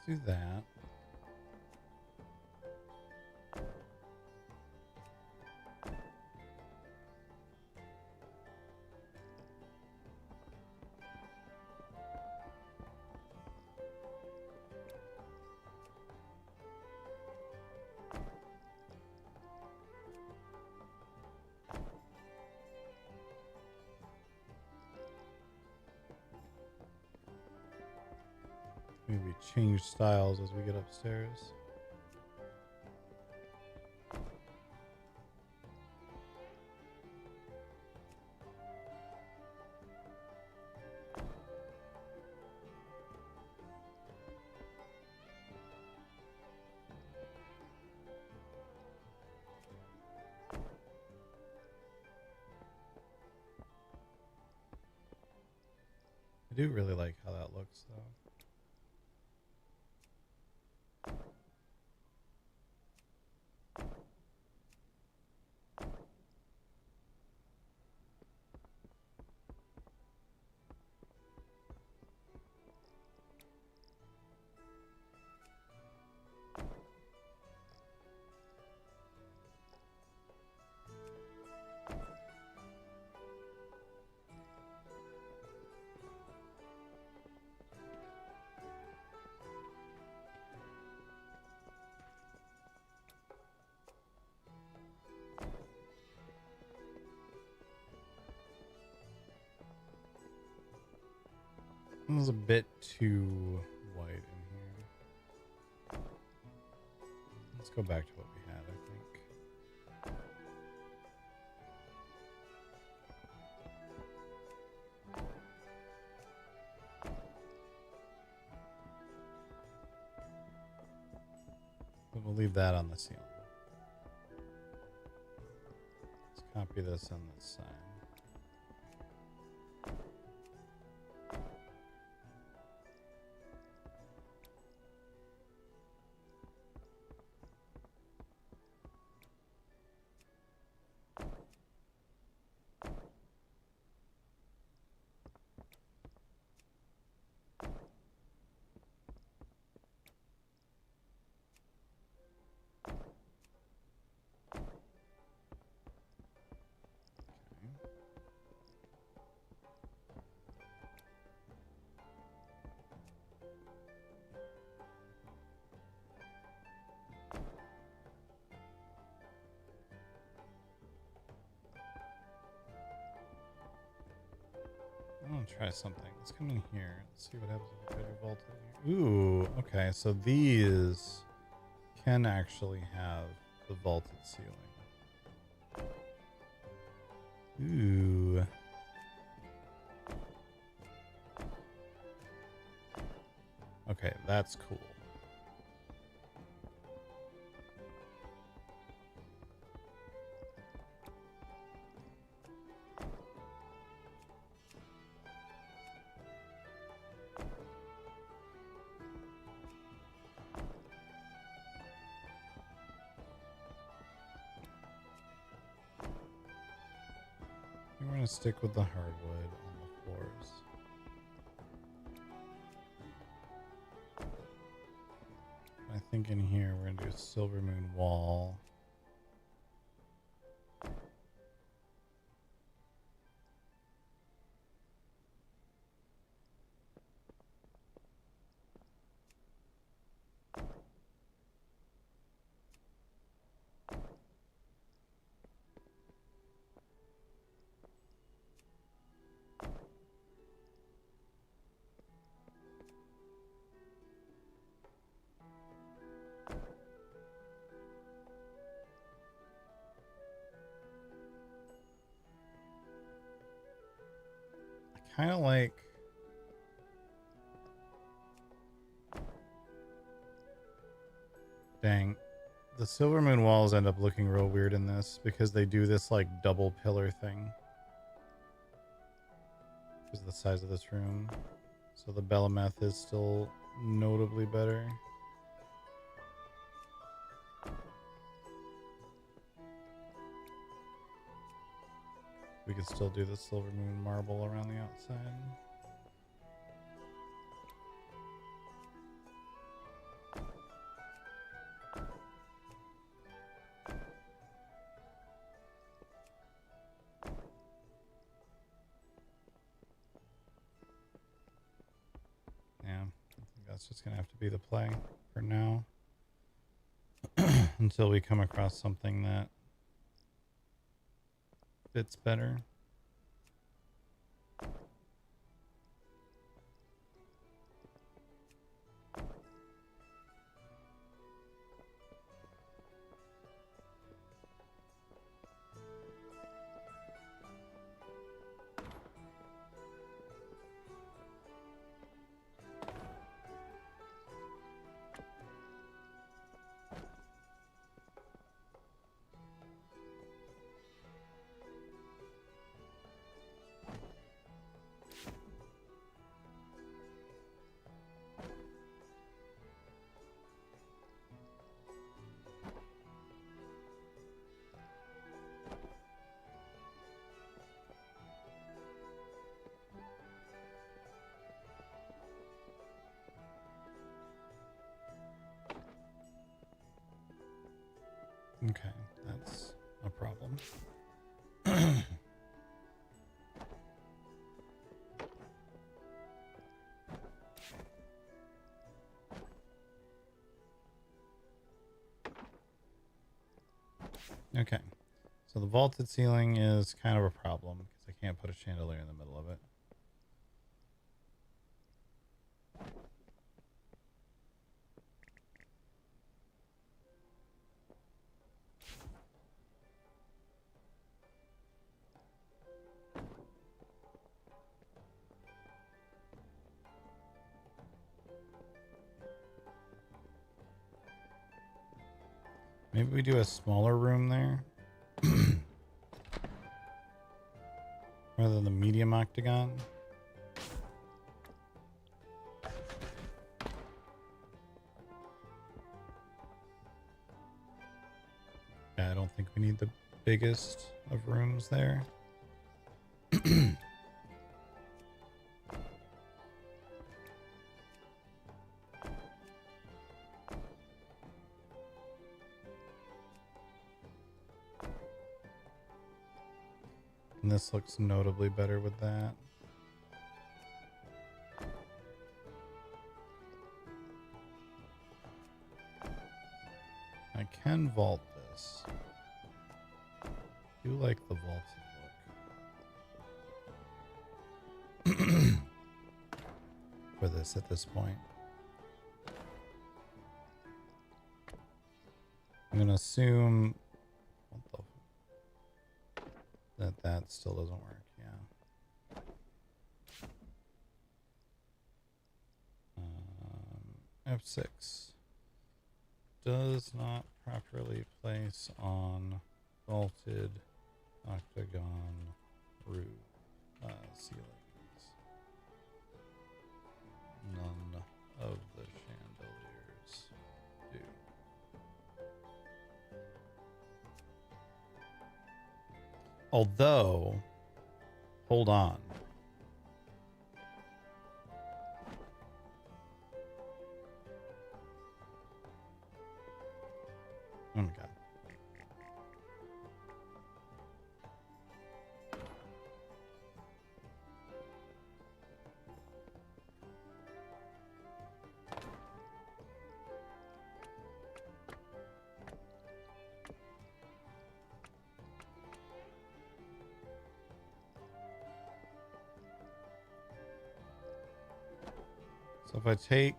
do that. Maybe change styles as we get upstairs. I do really like how that looks, though. It was a bit too white in here. Let's go back to what we had, I think. But we'll leave that on the ceiling. Let's copy this on this side. I want to try something. Let's come in here. Let's see what happens if we try to vault in here. Ooh, okay. So these can actually have the vaulted ceiling. Ooh. Okay, that's cool. We're going to stick with the hardwood on the floors. I think in here we're going to do a silver moon wall. Kind of like dang, the silver moon walls end up looking real weird in this because they do this like double pillar thing because of the size of this room. So the Belemeth is still notably better. We could still do the silver moon marble around the outside. That's just gonna have to be the play for now. Until we come across something that fits better. Okay, that's a problem. Okay, so the vaulted ceiling is kind of a problem because I can't put a chandelier in the middle of it. Maybe we do a smaller room there. Rather than the medium octagon. Yeah, I don't think we need the biggest of rooms there. And this looks notably better with that. I can vault this. I do like the vaulted look. For this at this point. I'm going to assume that still doesn't work, yeah. F6 does not properly place on vaulted octagon roof ceilings. None of the chandeliers do. Although, hold on. Oh my God. So if I take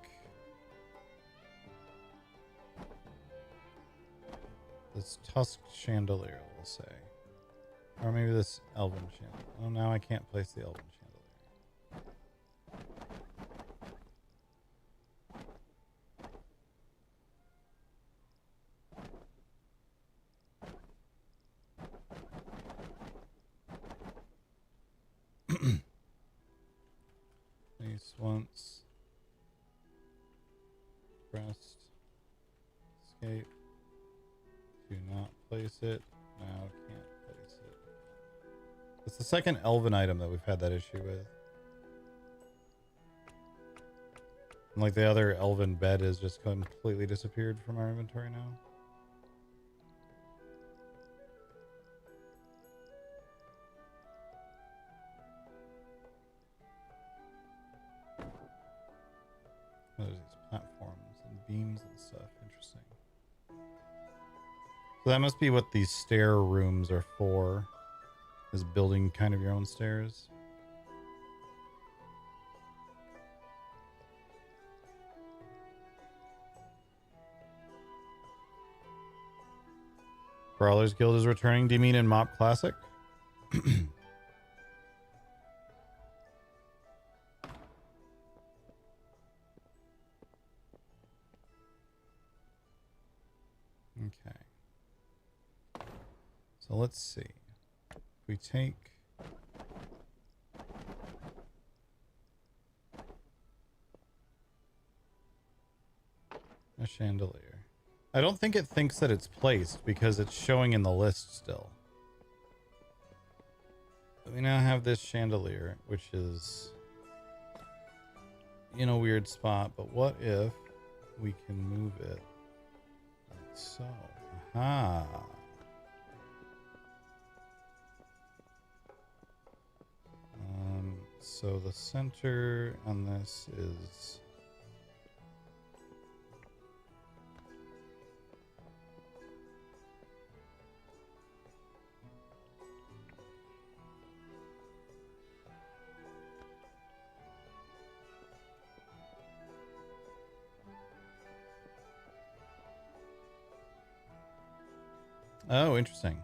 this tusked chandelier, we'll say, or maybe this elven chandelier. Oh, now I can't place the elven chandelier. Place once. Pressed. Escape. Do not place it. Now can't place it. It's the second elven item that we've had that issue with. And like the other elven bed has just completely disappeared from our inventory now. What are these beams and stuff. Interesting. So that must be what these stair rooms are for, is building kind of your own stairs. Brawlers Guild is returning. Do you mean in Mop Classic? Okay. So let's see. If we take a chandelier. I don't think it thinks that it's placed because it's showing in the list still. But we now have this chandelier, which is in a weird spot. But what if we can move it like so? Aha. So the center on this is... Oh, interesting.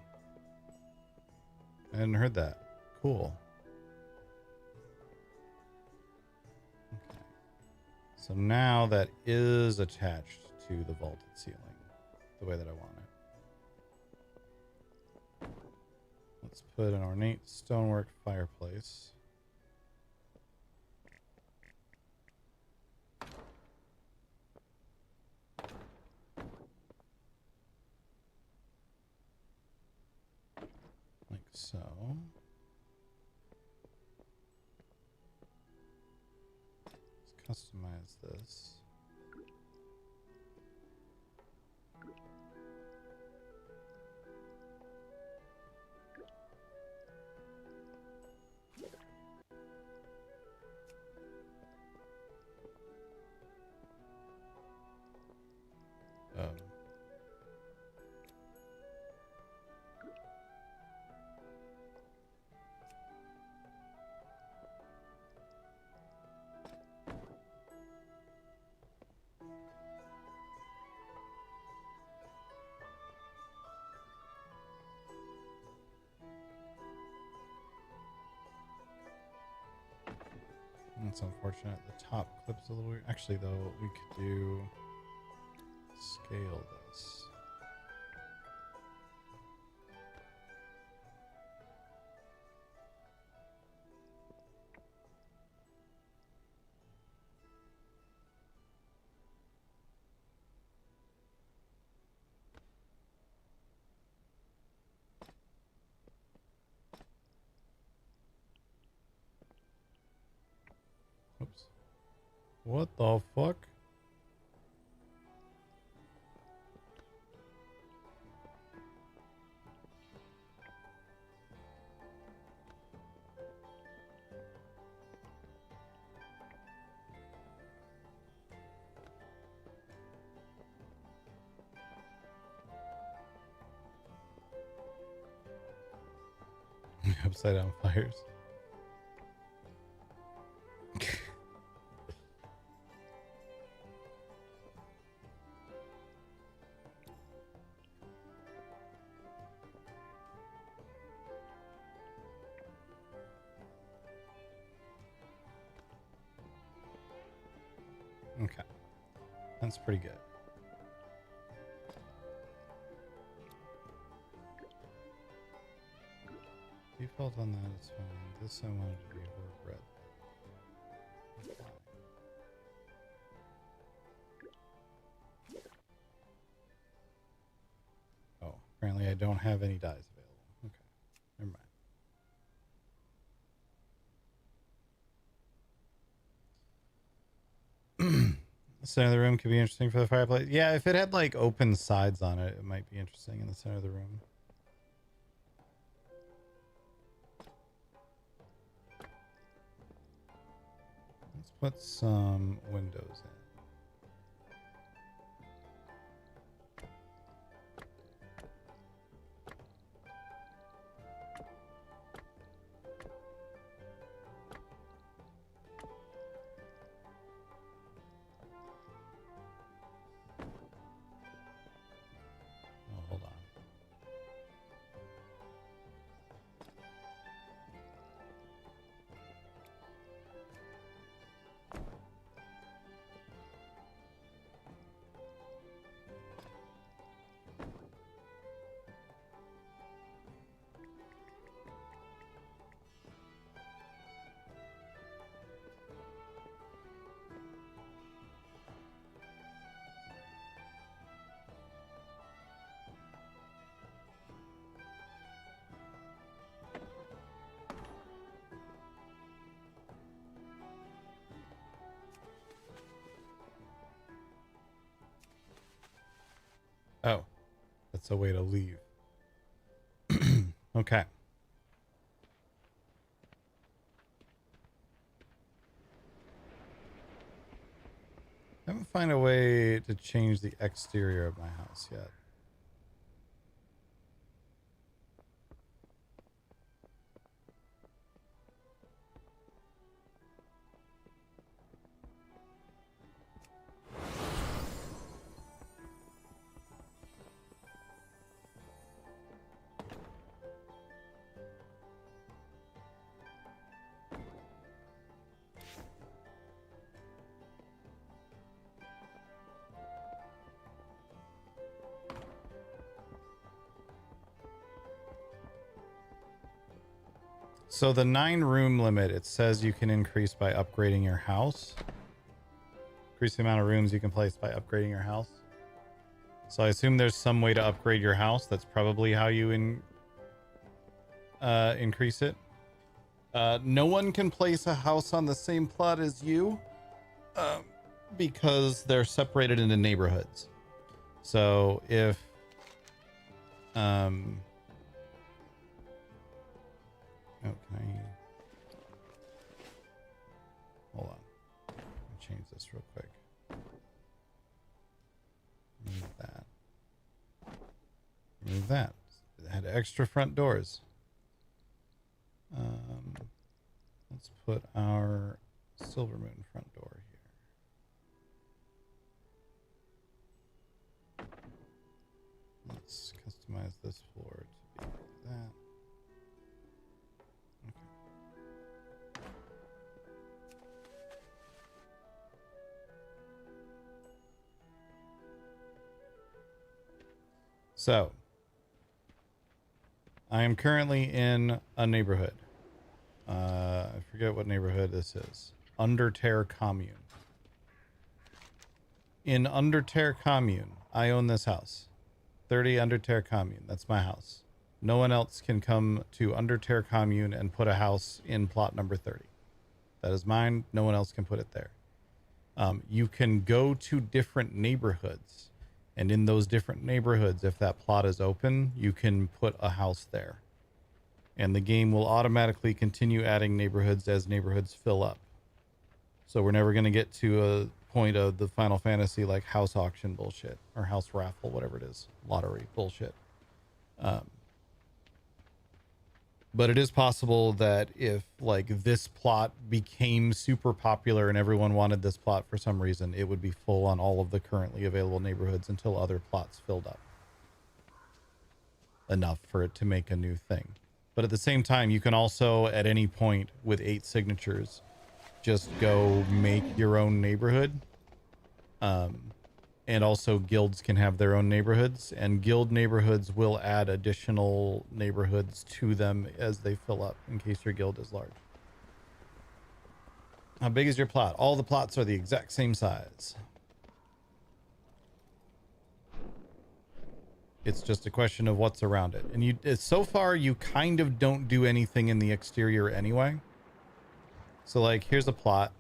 I hadn't heard that. Cool. Okay. So now that is attached to the vaulted ceiling the way that I want it. Let's put an ornate stonework fireplace. Like so. Let's customize this. That's unfortunate. The top clip's a little weird. Actually, though, we could do scale this. Oops. What the fuck? Upside down fires. Okay, that's pretty good. Default on that is fine. This I wanted to be more red. Oh, apparently I don't have any dyes available. Okay, never mind. The center of the room could be interesting for the fireplace. Yeah, if it had like open sides on it, it might be interesting in the center of the room. Let's put some windows in. That's a way to leave. Okay. I haven't found a way to change the exterior of my house yet. So the 9-room limit, it says you can increase by upgrading your house. Increase the amount of rooms you can place by upgrading your house. So I assume there's some way to upgrade your house. That's probably how you increase it. No one can place a house on the same plot as you because they're separated into neighborhoods. So if oh, can I hold on? Let me change this real quick. Move that. Move that. It had extra front doors. Let's put our Silver Moon front door here. Let's customize this floor to be like that. So, I am currently in a neighborhood. I forget what neighborhood this is. Undertale Commune. In Undertale Commune, I own this house. 30 Undertale Commune. That's my house. No one else can come to Undertale Commune and put a house in plot number 30. That is mine. No one else can put it there. You can go to different neighborhoods. And in those different neighborhoods, if that plot is open, you can put a house there. And the game will automatically continue adding neighborhoods as neighborhoods fill up. So we're never going to get to a point of the Final Fantasy like house auction bullshit or house raffle, whatever it is, lottery bullshit. But it is possible that if like this plot became super popular and everyone wanted this plot for some reason, it would be full on all of the currently available neighborhoods until other plots filled up enough for it to make a new thing. But at the same time, you can also at any point with 8 signatures just go make your own neighborhood. And also guilds can have their own neighborhoods, and guild neighborhoods will add additional neighborhoods to them as they fill up in case your guild is large. How big is your plot? All the plots are the exact same size. It's just a question of what's around it. And so far you kind of don't do anything in the exterior anyway. So like here's a plot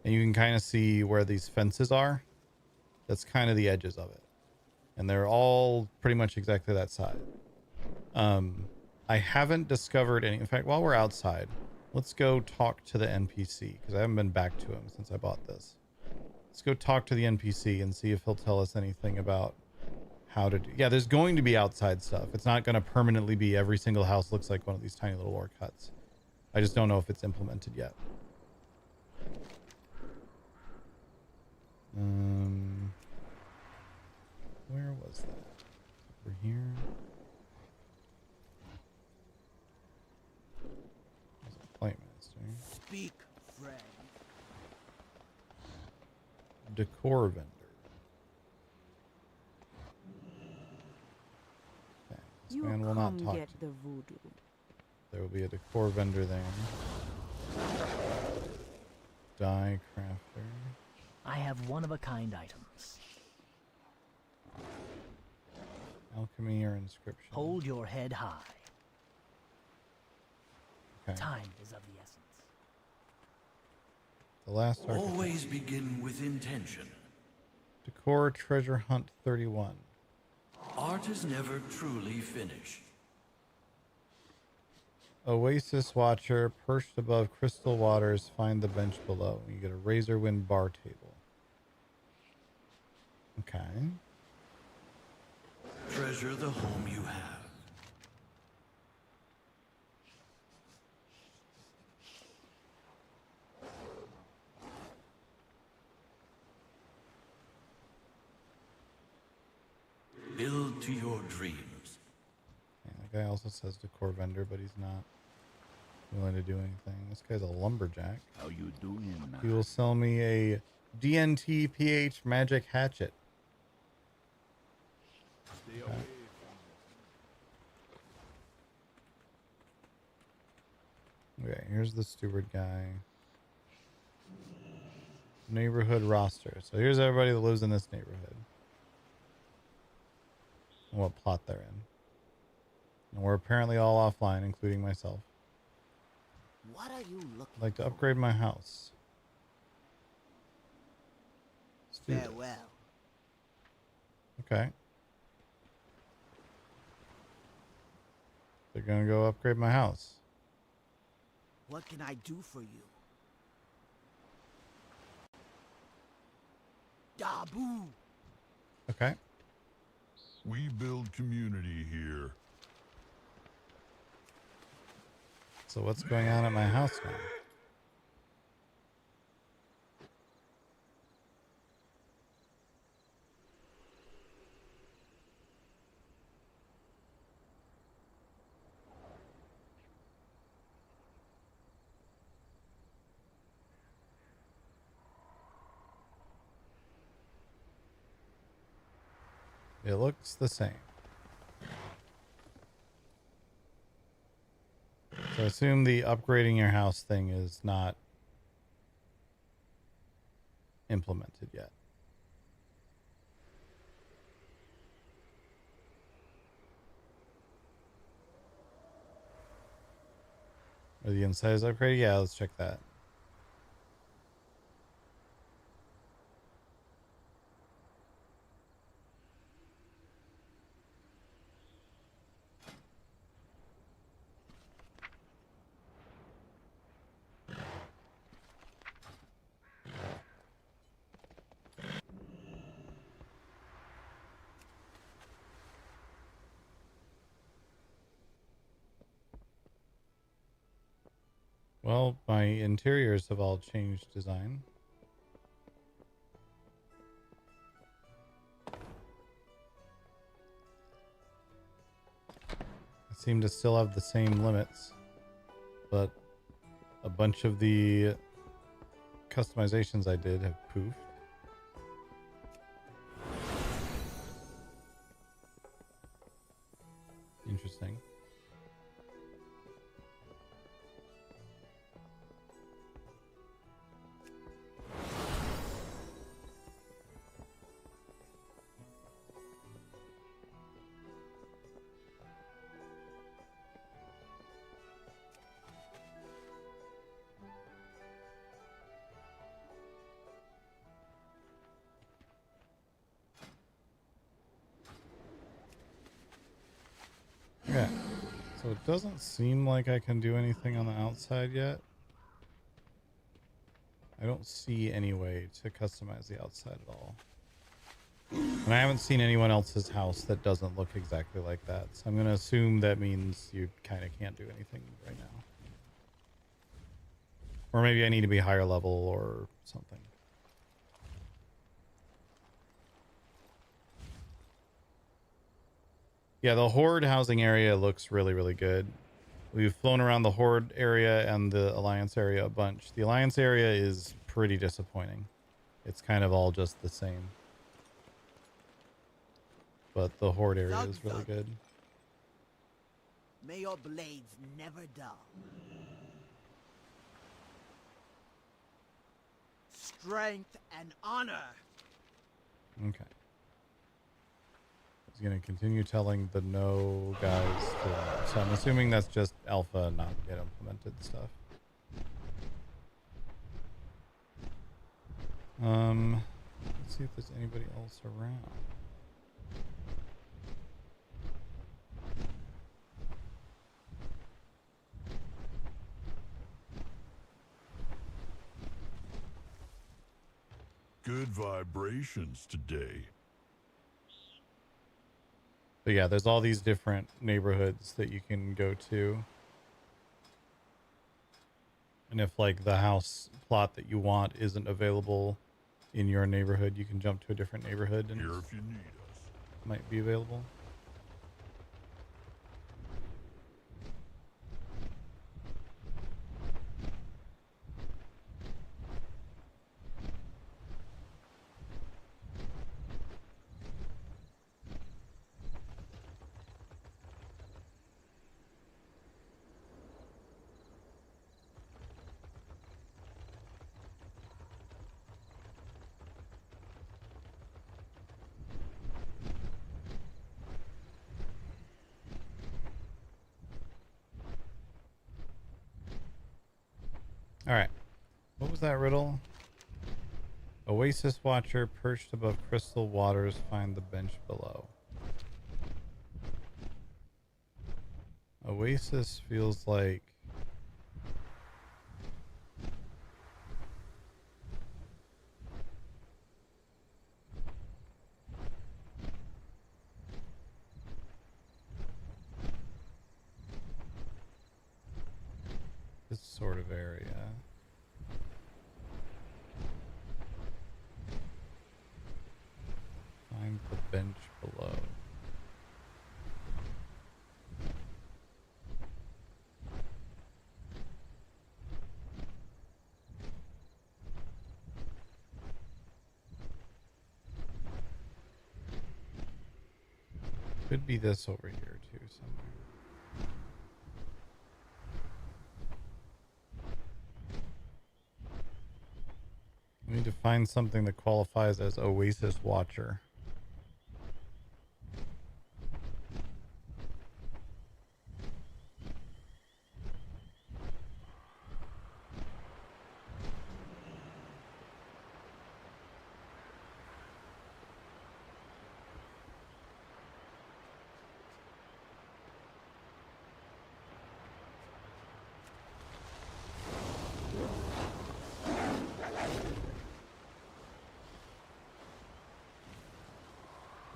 and you can kind of see where these fences are. That's kind of the edges of it. And they're all pretty much exactly that side. I haven't discovered any. In fact, while we're outside, let's go talk to the NPC because I haven't been back to him since I bought this. Let's go talk to the NPC and see if he'll tell us anything about how to do. Yeah, there's going to be outside stuff. It's not going to permanently be every single house looks like one of these tiny little orc huts. I just don't know if it's implemented yet. Where was that? Over here. There's a plant master. Speak, friend. Decor vendor. Okay, this man will not talk. Get the voodoo. There will be a decor vendor there. Die crafter. I have one-of-a-kind items. Alchemy or inscription. Hold your head high. Okay. Time is of the essence. The last architect. Always begin with intention. Decor treasure hunt 31. Art is never truly finished. Oasis Watcher, perched above crystal waters, find the bench below. You get a razor wind bar table. Okay. Treasure the home you have. Build to your dreams. Yeah, that guy also says decor vendor, but he's not willing to do anything. This guy's a lumberjack. How you doing, man? He will sell me a DNT PH magic hatchet. Stay away Okay, here's the steward guy. Neighborhood roster. So here's everybody that lives in this neighborhood. And what plot they're in. And we're apparently all offline, including myself. What are you looking I'd like to upgrade my house. Let's do this. Farewell. Okay. They're gonna go upgrade my house. What can I do for you? Dabu! Okay. We build community here. So what's going on at my house now? It looks the same. So I assume the upgrading your house thing is not implemented yet. Are the insides upgraded? Yeah, let's check that. Well, my interiors have all changed design. I seem to still have the same limits, but a bunch of the customizations I did have poofed. Interesting. Yeah, so it doesn't seem like I can do anything on the outside yet. I don't see any way to customize the outside at all. And I haven't seen anyone else's house that doesn't look exactly like that. So I'm going to assume that means you kind of can't do anything right now. Or maybe I need to be higher level or something. Yeah, the Horde housing area looks really, really good. We've flown around the Horde area and the Alliance area a bunch. The Alliance area is pretty disappointing. It's kind of all just the same. But the Horde area is really good. May your blades never dull. Strength and honor. Okay. He's going to continue telling the no guys to... So I'm assuming that's just alpha, not yet implemented stuff. Let's see if there's anybody else around. good vibrations today. But yeah, there's all these different neighborhoods that you can go to. And if like the house plot that you want isn't available in your neighborhood, you can jump to a different neighborhood and Here it if you need us. might be available. All right. What was that riddle? Oasis watcher perched above crystal waters, find the bench below. Oasis feels like this sort of area. Find the bench below. Could be this over here too somewhere. We need to find something that qualifies as Oasis Watcher.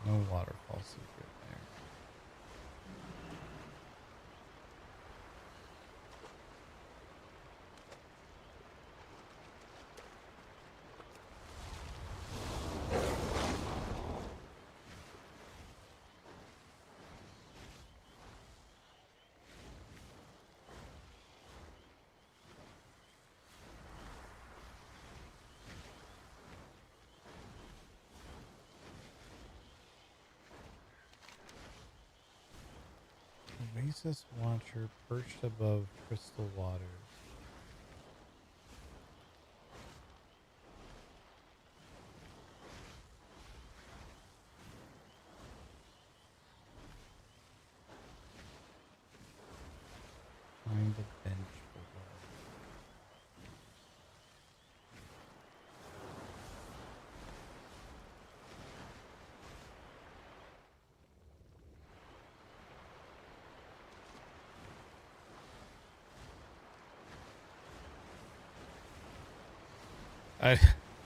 No waterfall secret there. Oasis Watcher perched above crystal waters. Find the bench below.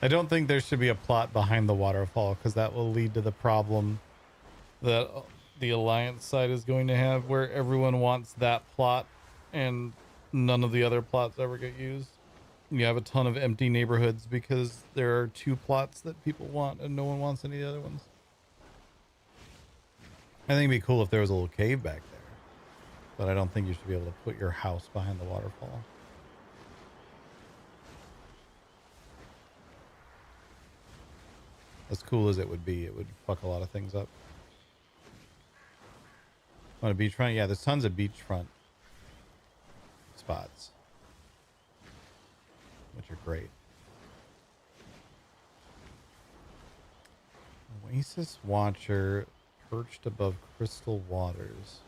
I don't think there should be a plot behind the waterfall, because that will lead to the problem that the Alliance side is going to have, where everyone wants that plot and none of the other plots ever get used. You have a ton of empty neighborhoods because there are two plots that people want and no one wants any of the other ones. I think it'd be cool if there was a little cave back there, but I don't think you should be able to put your house behind the waterfall. As cool as it would be, it would fuck a lot of things up. On a beachfront? Yeah, there's tons of beachfront spots, which are great. Oasis Watcher perched above crystal waters.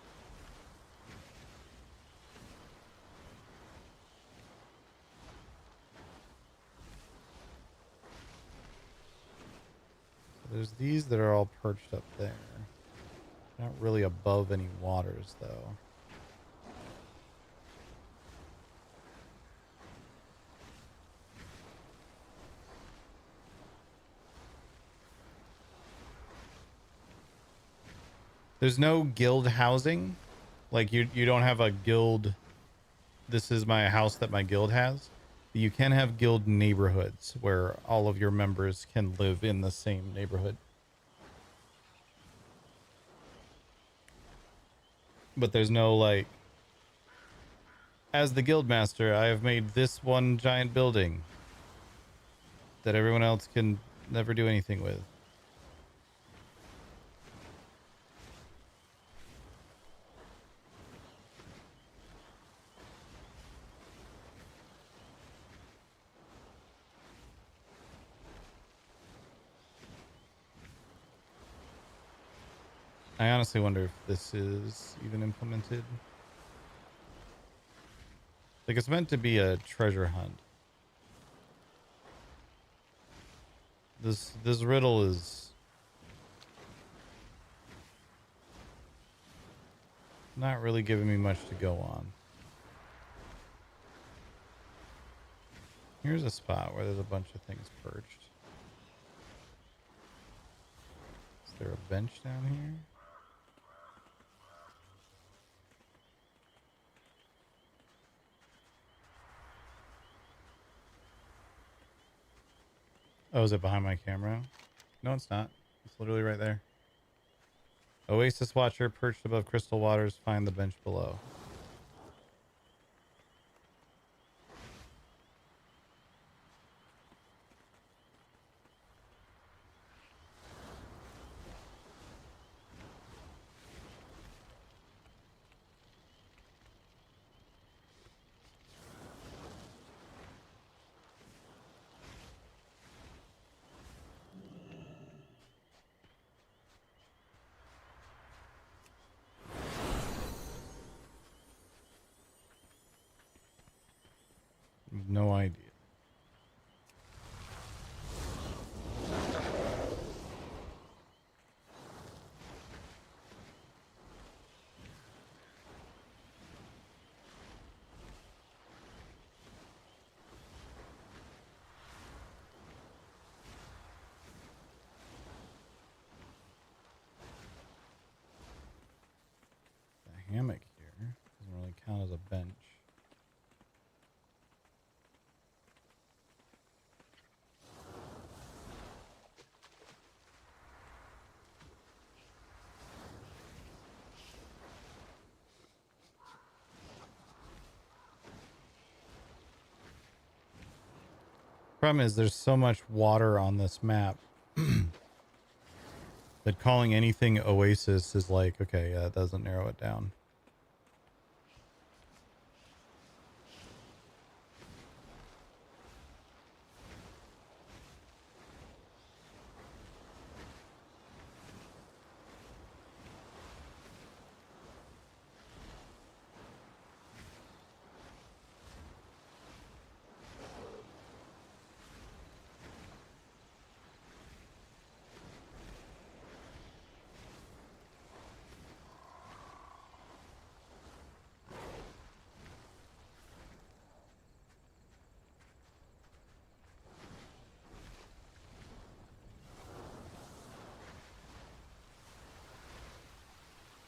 There's these that are all perched up there. Not really above any waters, though. There's no guild housing. Like you don't have a guild. This is my house that my guild has. But you can have guild neighborhoods where all of your members can live in the same neighborhood. But there's no like, as the guild master, I have made this one giant building that everyone else can never do anything with. I honestly wonder if this is even implemented. Like, it's meant to be a treasure hunt. This riddle is not really giving me much to go on. Here's a spot where there's a bunch of things perched. Is there a bench down here? Oh, is it behind my camera? No, it's not. It's literally right there. Oasis Watcher perched above crystal waters. Find the bench below. No idea. The hammock here doesn't really count as a bench. Problem is there's so much water on this map that calling anything oasis is like, okay, yeah, that doesn't narrow it down.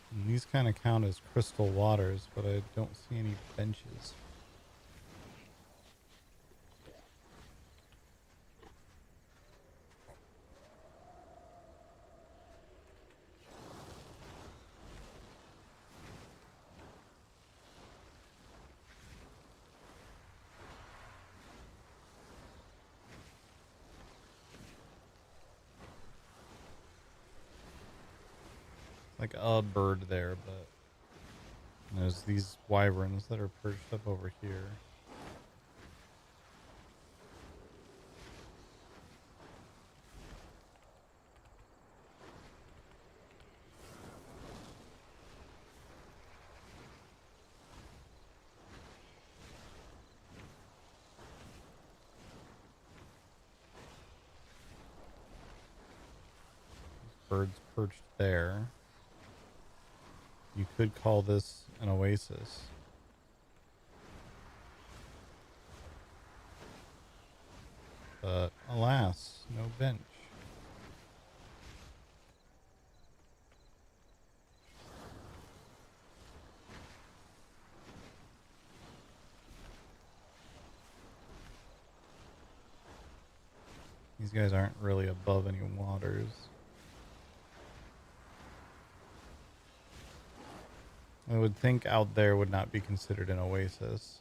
And these kind of count as crystal waters, but I don't see any benches. Like a bird there, but there's these wyverns that are perched up over here. Birds perched there. You could call this an oasis. But alas, no bench. These guys aren't really above any waters. I would think out there would not be considered an oasis.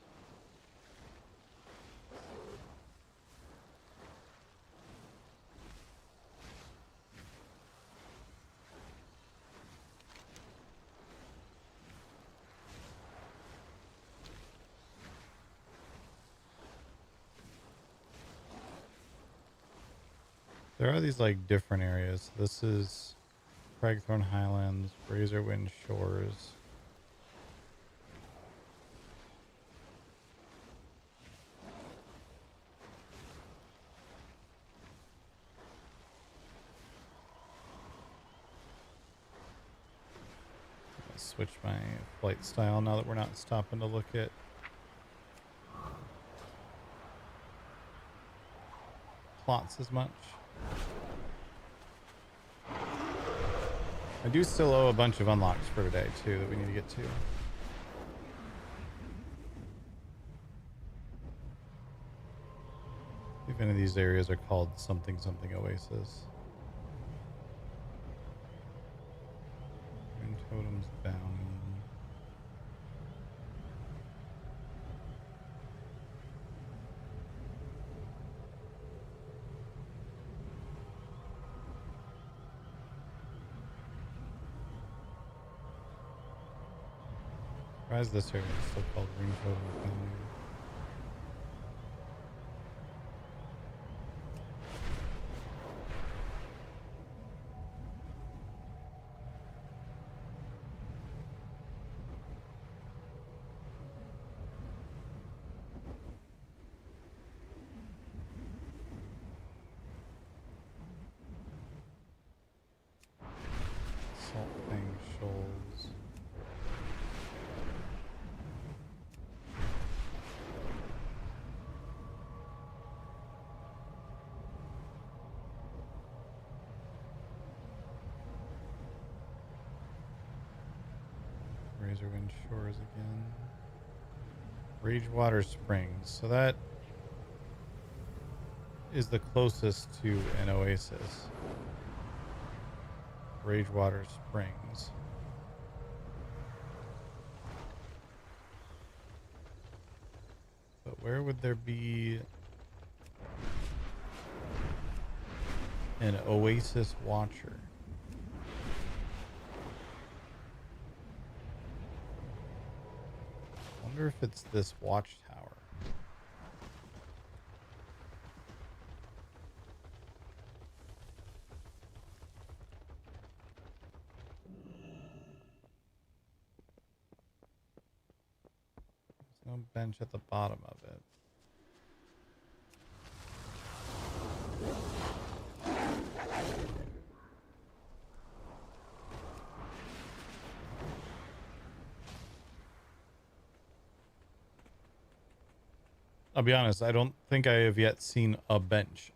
There are these like different areas. This is Cragthorn Highlands, Razorwind Shores. I'll switch my flight style now that we're not stopping to look at plots as much. I do still owe a bunch of unlocks for today too that we need to get to. If any of these areas are called something something oasis. Wind Totem's Bounty. Surprised this area is still called Wind Totem's Bounty. Saltfang Shoals. Razorwind Shores again. Ragewater Springs. So that is the closest to an oasis. Ragewater Springs. But where would there be an oasis watcher? I wonder if it's this watchtower. There's no bench at the bottom of it. I'll be honest, I don't think I have yet seen a bench.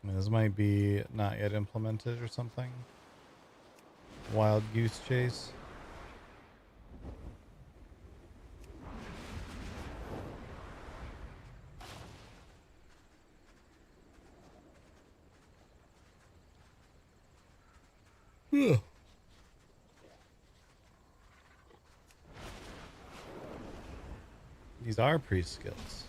I mean, this might be not yet implemented or something. Wild goose chase. Ugh. These are priest skills.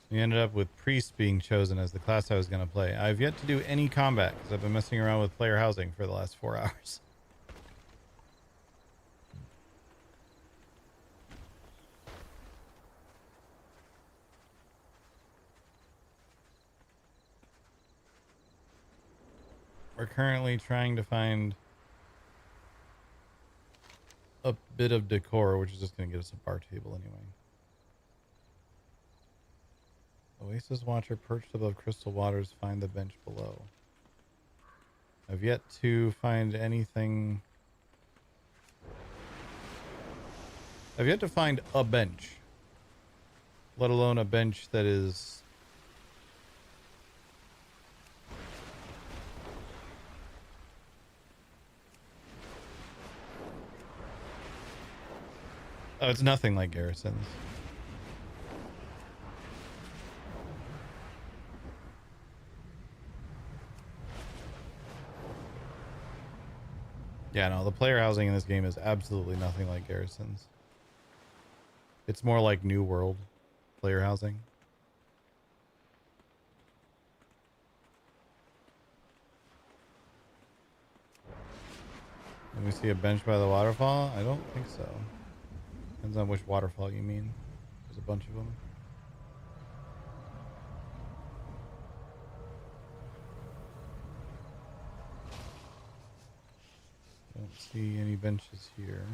We ended up with priest being chosen as the class I was going to play. I've yet to do any combat because I've been messing around with player housing for the last 4 hours. We're currently trying to find a bit of decor, which is just going to get us a bar table anyway. Oasis Watcher perched above crystal waters, find the bench below. I've yet to find anything. I've yet to find a bench. let alone a bench that is oh, it's nothing like Garrison's. Yeah, no, the player housing in this game is absolutely nothing like Garrison's. It's more like New World player housing. Let me see a bench by the waterfall? I don't think so. Depends on which waterfall you mean. There's a bunch of them. Don't see any benches here.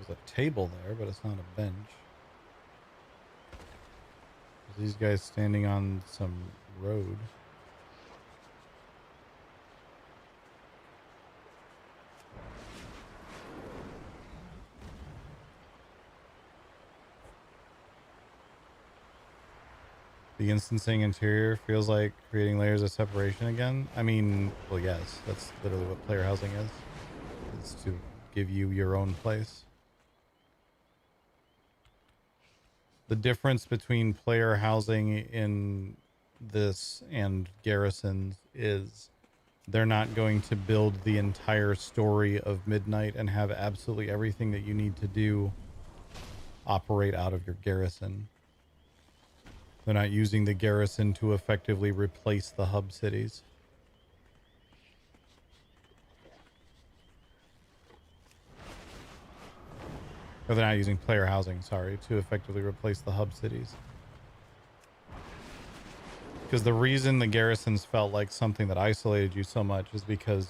There's a table there, but it's not a bench. There's these guys standing on some road. The instancing interior feels like creating layers of separation again. I mean, well, yes, that's literally what player housing is. It's to give you your own place. The difference between player housing in this and Garrison's is they're not going to build the entire story of Midnight and have absolutely everything that you need to do operate out of your garrison. They're not using the garrison to effectively replace the hub cities. Or they're not using player housing, sorry, to effectively replace the hub cities. Because the reason the garrisons felt like something that isolated you so much is because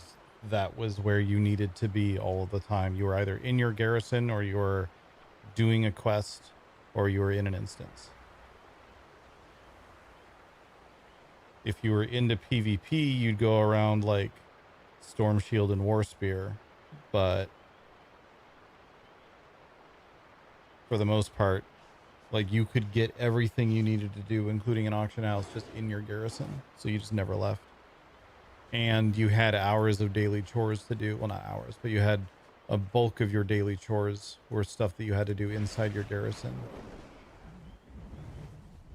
that was where you needed to be all of the time. You were either in your garrison or you were doing a quest or you were in an instance. If you were into PvP, you'd go around like Storm Shield and War Spear, but for the most part, like you could get everything you needed to do, including an auction house, just in your garrison. So you just never left. And you had hours of daily chores to do. Well, not hours, but you had a bulk of your daily chores were stuff that you had to do inside your garrison.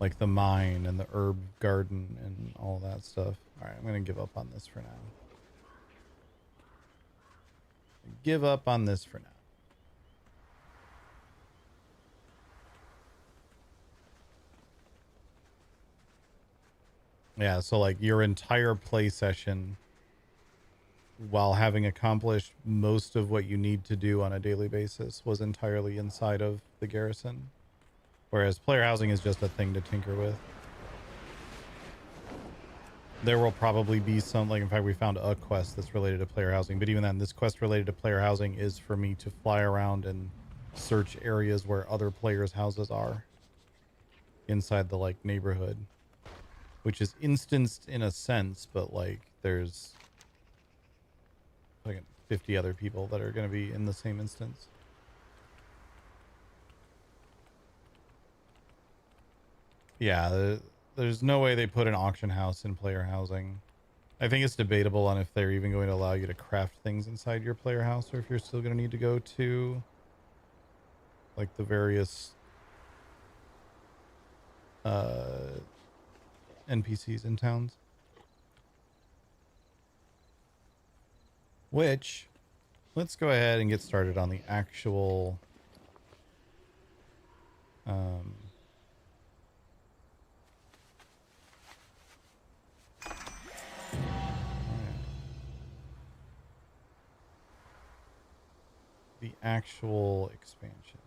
Like the mine and the herb garden and all that stuff. All right, I'm going to give up on this for now. Give up on this for now. Yeah, so like your entire play session, while having accomplished most of what you need to do on a daily basis, was entirely inside of the garrison. Whereas player housing is just a thing to tinker with. There will probably be some, like in fact we found a quest that's related to player housing, but even then this quest related to player housing is for me to fly around and search areas where other players' houses are inside the like neighborhood, which is instanced in a sense, but like there's like 50 other people that are going to be in the same instance. Yeah, there's no way they put an auction house in player housing. I think it's debatable on if they're even going to allow you to craft things inside your player house, or if you're still going to need to go to like the various NPCs in towns. Which, let's go ahead and get started on the actual the actual expansion.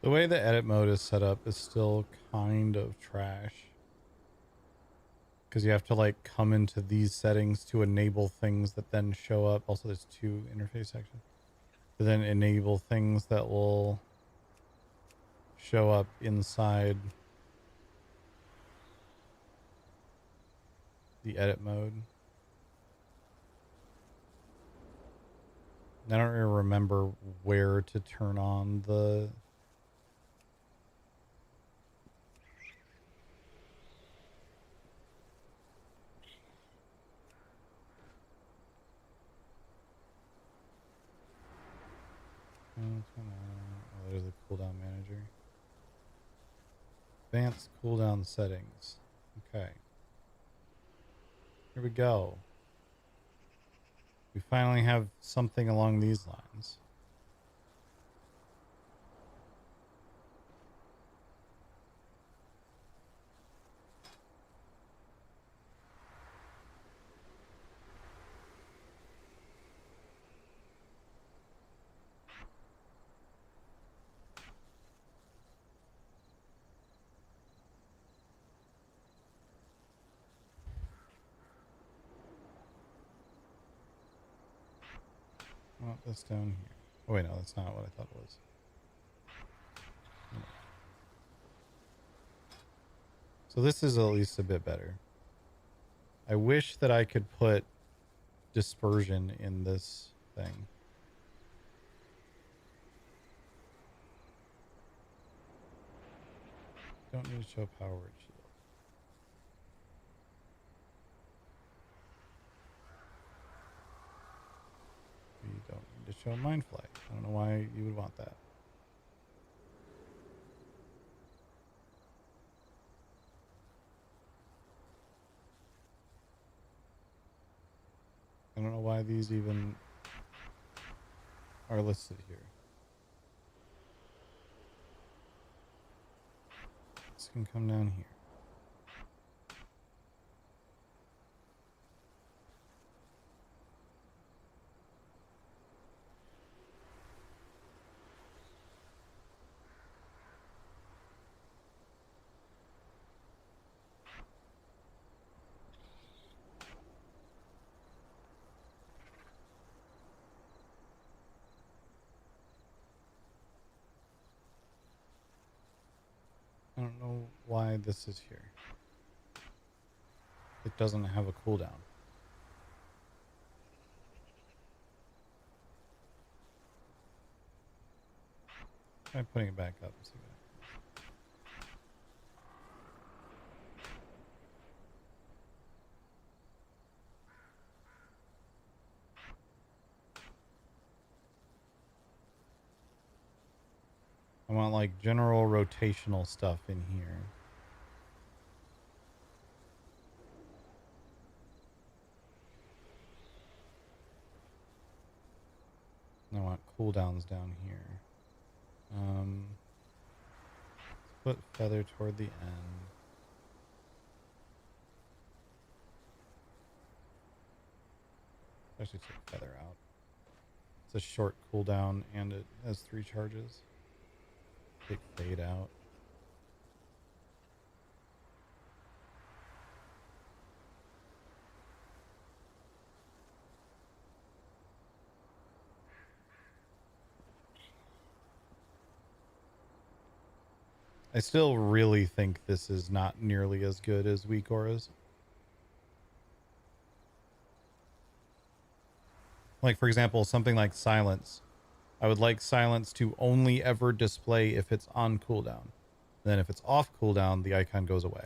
The way the edit mode is set up is still kind of trash. Because you have to like come into these settings to enable things that then show up. Also, there's 2 interface sections. To then enable things that will show up inside the edit mode. I don't really remember where to turn on the oh, there's the cooldown manager. Advanced cooldown settings. Okay. Here we go. We finally have something along these lines. Oh, that's down here. Oh wait, no, that's not what I thought it was. So this is at least a bit better. I wish that I could put dispersion in this thing. Don't need to show power word shield. We don't need to show mind flight. I don't know why you would want that. I don't know why these even are listed here. This can come down here. I don't know why this is here. It doesn't have a cooldown. Try putting it back up and see what I want like general rotational stuff in here. I want cooldowns down here. Let's put feather toward the end. Actually take feather out. It's a short cooldown and it has 3 charges. Take fade out. I still really think this is not nearly as good as weak auras. Like, for example, something like silence. I would like silence to only ever display if it's on cooldown. Then if it's off cooldown, the icon goes away.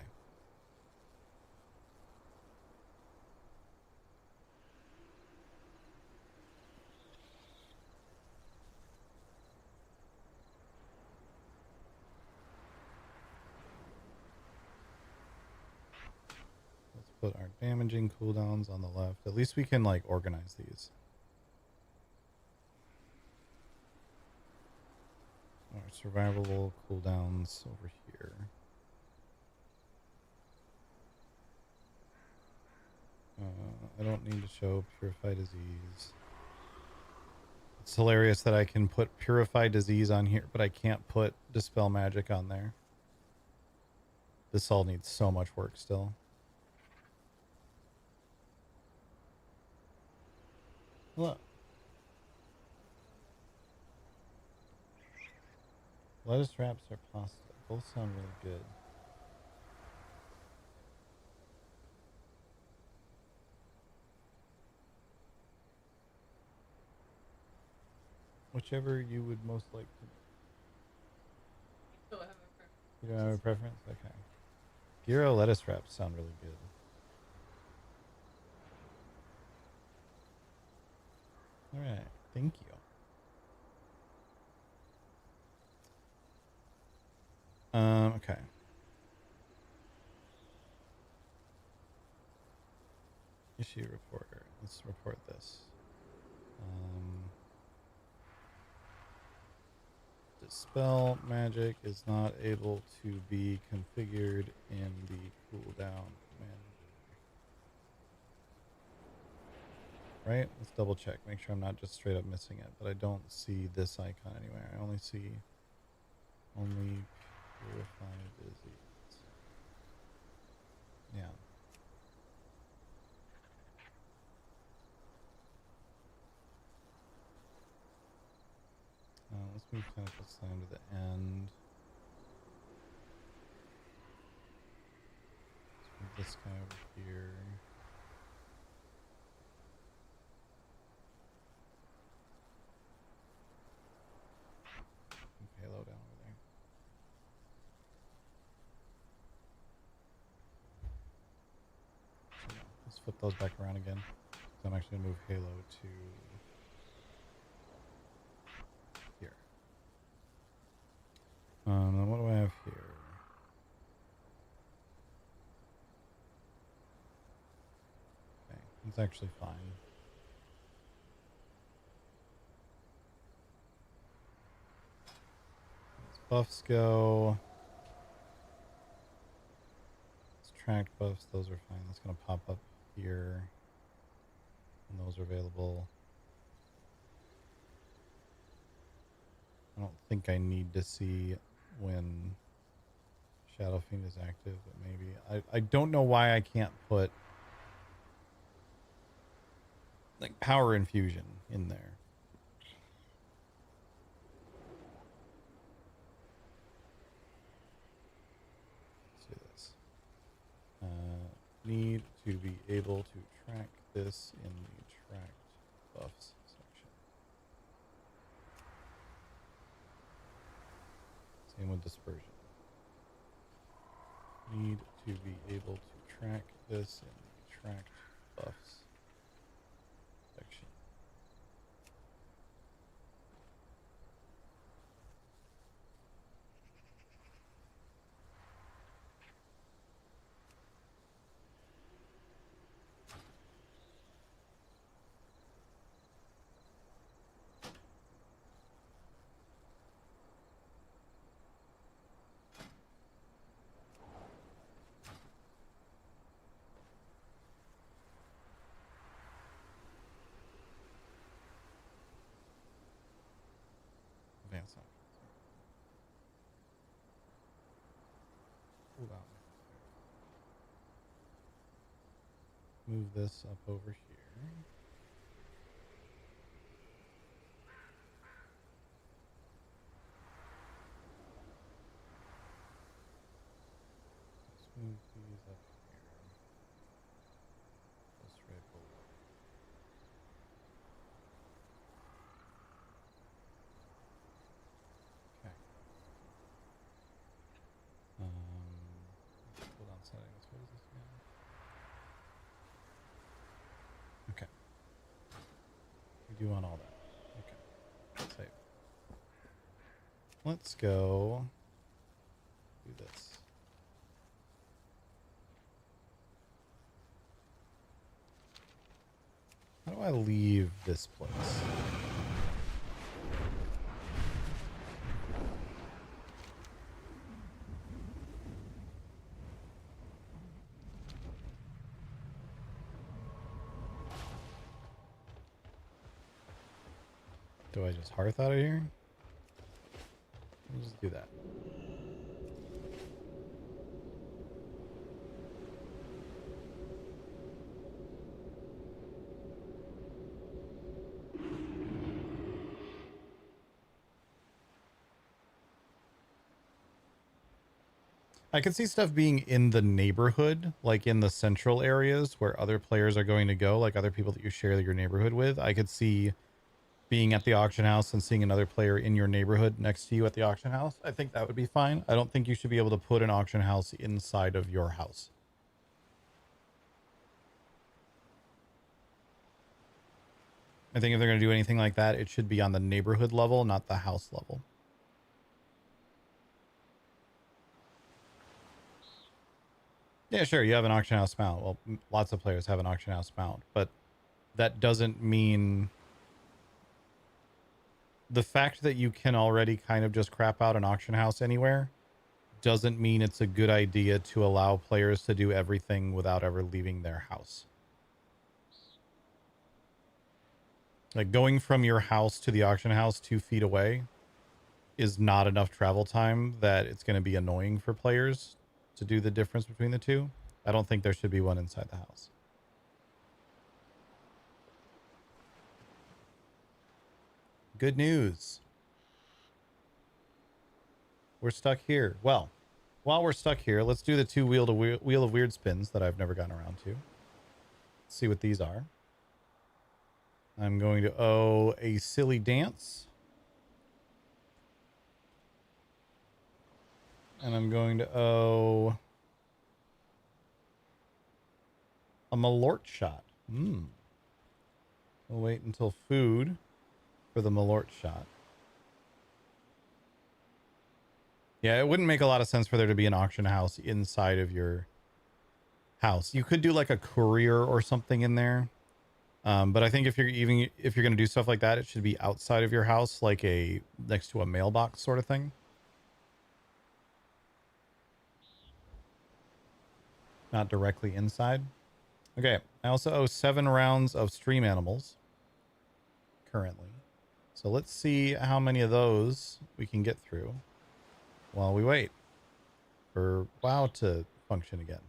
Let's put our damaging cooldowns on the left. At least we can like organize these. Our survivable cooldowns over here. I don't need to show purify disease. It's hilarious that I can put Purify Disease on here, but I can't put Dispel Magic on there. This all needs so much work still. Look. Lettuce wraps or pasta. Both sound really good. Whichever you would most like to. You don't have a preference? Okay. Gyro lettuce wraps sound really good. Alright, thank you. Okay. Issue reporter. Let's report this. Dispel magic is not able to be configured in the cooldown manager. Right? Let's double check. Make sure I'm not just straight up missing it. But I don't see this icon anywhere. I only see purified disease. Yeah. Let's move Tentacle Slam to the end. Let's move this guy over here. Halo down over there. So, yeah, let's flip those back around again. So I'm actually going to move Halo to here. Then what do I have here? Okay, it's actually fine. Let's buffs go. Let's track buffs, those are fine. That's going to pop up here. And those are available. I don't think I need to see when Shadow Fiend is active, but maybe. I don't know why I can't put like power infusion in there. Let's do this. Need to be able to track this in the tracked buffs section. Same with dispersion. Need to be able to track this in the tracked buffs section. Advance on. Hold on. Move this up over here. Let's move these up here. Just right below. Okay. Hold on settings. What is this again? Okay. We do want all that. Okay. Save. Let's go do this. How do I leave this place? Do I just hearth out of here? We'll just do that. I could see stuff being in the neighborhood, like in the central areas where other players are going to go, like other people that you share your neighborhood with. I could see being at the auction house and seeing another player in your neighborhood next to you at the auction house. I think that would be fine. I don't think you should be able to put an auction house inside of your house. I think if they're going to do anything like that, it should be on the neighborhood level, not the house level. Yeah, sure. You have an auction house mount. Well, lots of players have an auction house mount, but that doesn't mean the fact that you can already kind of just crap out an auction house anywhere doesn't mean it's a good idea to allow players to do everything without ever leaving their house. Like going from your house to the auction house 2 feet away is not enough travel time that it's going to be annoying for players to do the difference between the two. I don't think there should be one inside the house. Good news. We're stuck here. Well, while we're stuck here, let's do the 2 wheel of weird spins that I've never gotten around to. Let's see what these are. I'm going to owe a silly dance. And I'm going to owe a Malort shot. We'll wait until food for the Malort shot. Yeah, it wouldn't make a lot of sense for there to be an auction house inside of your house. You could do like a courier or something in there. But I think if you're going to do stuff like that, it should be outside of your house, like next to a mailbox sort of thing. Not directly inside. Okay, I also owe 7 rounds of stream animals currently. So let's see how many of those we can get through while we wait for WoW to function again.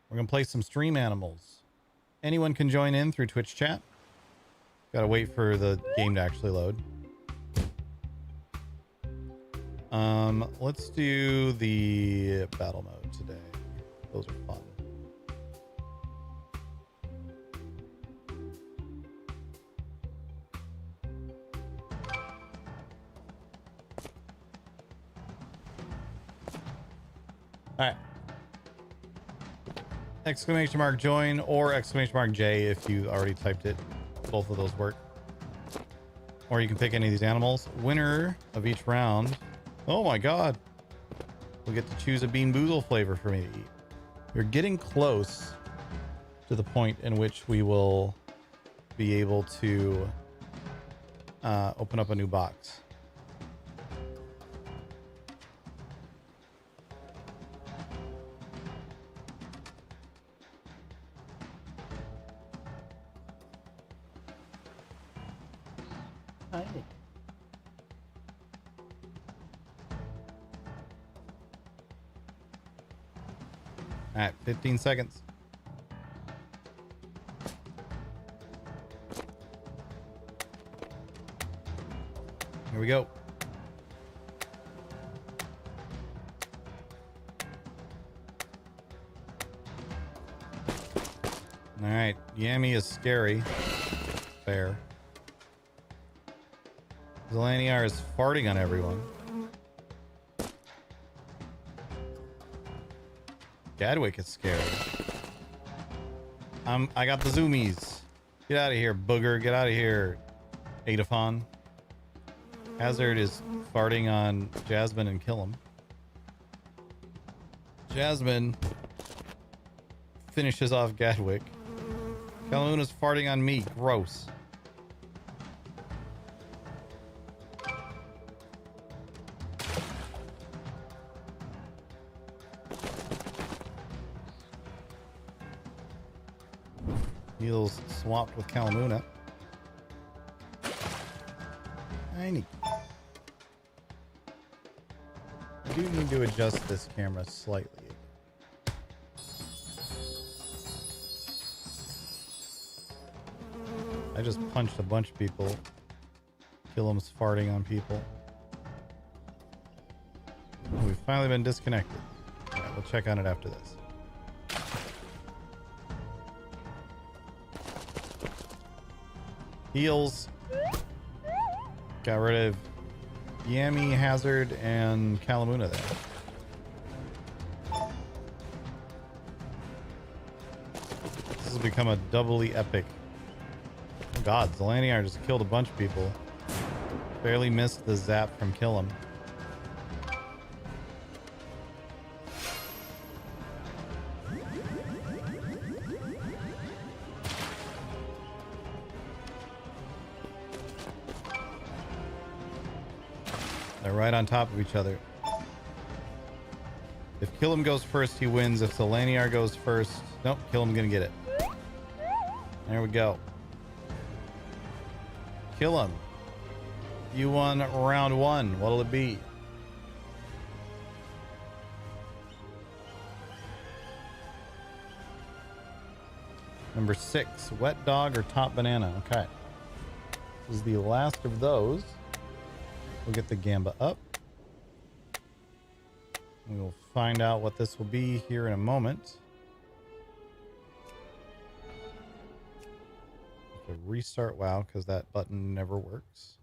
We're going to play some stream animals. Anyone can join in through Twitch chat. Got to wait for the game to actually load. Let's do the battle mode today. Those are fun. All right. Exclamation mark join or exclamation mark J if you already typed it. Both of those work. Or you can pick any of these animals. Winner of each round. Oh my god. We'll get to choose a Bean Boozle flavor for me to eat. We're getting close to the point in which we will be able to open up a new box. Hi. All right, 15 seconds. Here we go. All right, Yami is scary. Fair. Zelaniar is farting on everyone. Gadwick is scary. I got the zoomies. Get out of here, booger. Get out of here, Adafon. Hazard is farting on Jasmine and kill him. Jasmine finishes off Gadwick. Calhoun is farting on me. Gross. Heals swapped with Kalamuna. I do need to adjust this camera slightly. I just punched a bunch of people. Killam's farting on people. Oh, we've finally been disconnected. Alright, we'll check on it after this. Heals. Got rid of Yami, Hazard, and Kalamuna there. This has become a doubly epic. Oh god, Zelaniar just killed a bunch of people. Barely missed the zap from Killam. They're right on top of each other. If Killam goes first, he wins. If Zelaniar goes first... Nope, Killam's gonna get it. There we go. Killam. You won round 1. What'll it be? Number 6. Wet dog or top banana? Okay. This is the last of those. We'll get the Gamba up. We will find out what this will be here in a moment. Okay, restart WoW because that button never works.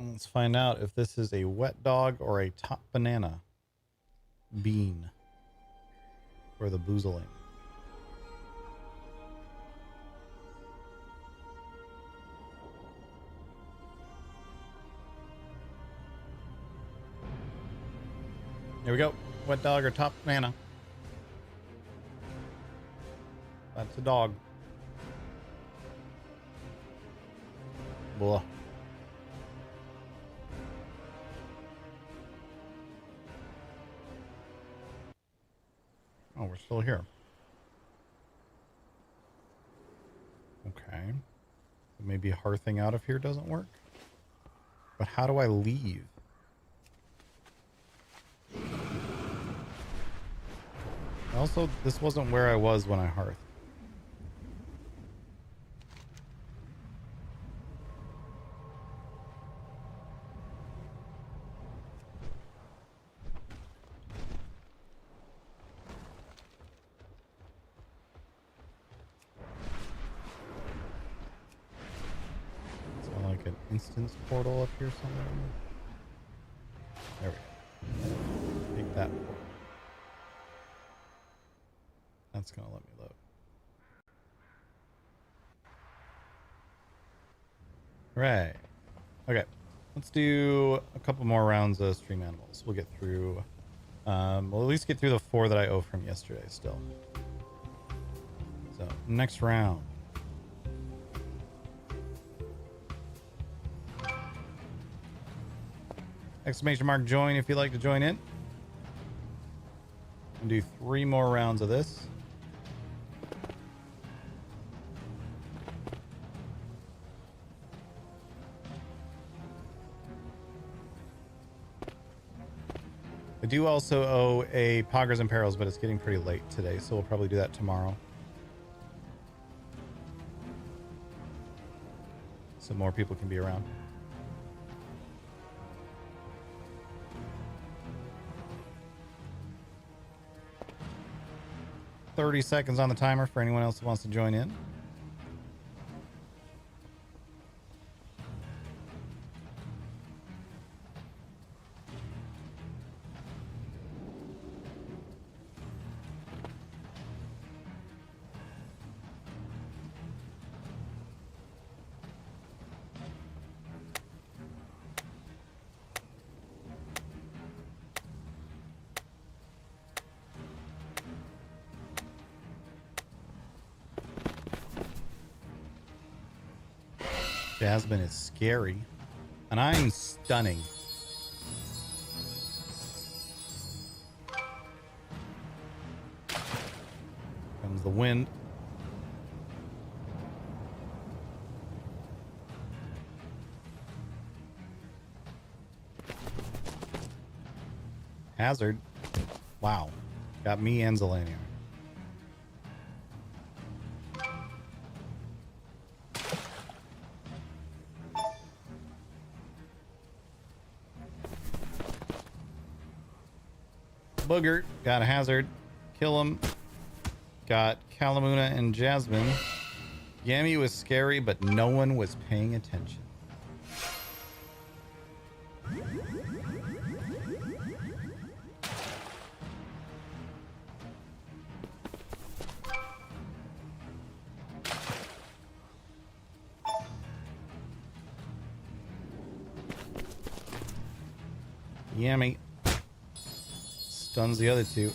Let's find out if this is a wet dog or a top banana bean for the boozling. Here we go. Wet dog or top banana. That's a dog. Blah. Oh, we're still here. Okay. So maybe hearthing out of here doesn't work. But how do I leave? Also, this wasn't where I was when I hearthed. Is there like an instance portal up here somewhere? There we go. Take that portal. That's gonna let me load. Right. Okay. Let's do a couple more rounds of Stream Animals. We'll get through. We'll at least get through the 4 that I owe from yesterday still. So next round. Exclamation mark join if you'd like to join in. And do 3 more rounds of this. I do also owe a Poggers and Perils, but it's getting pretty late today, so we'll probably do that tomorrow. So more people can be around. "30 seconds on the timer for anyone else who wants to join in. Jasmine is scary, and I'm stunning. wind. Hazard. Wow. Got me and Zelania. Booger. Got a hazard. Kill him. Got Kalamuna and Jasmine. Yami was scary, but no one was paying attention. Yami stuns the other two.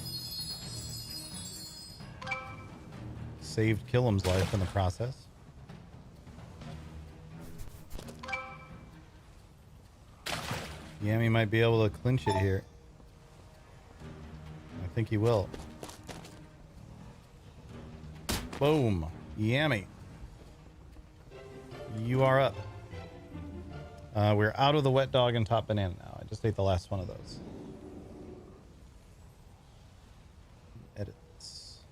Saved Killam's life in the process. Yami might be able to clinch it here. I think he will. Boom. Yami. You are up. We're out of the wet dog and top banana now. I just ate the last one of those. Edits.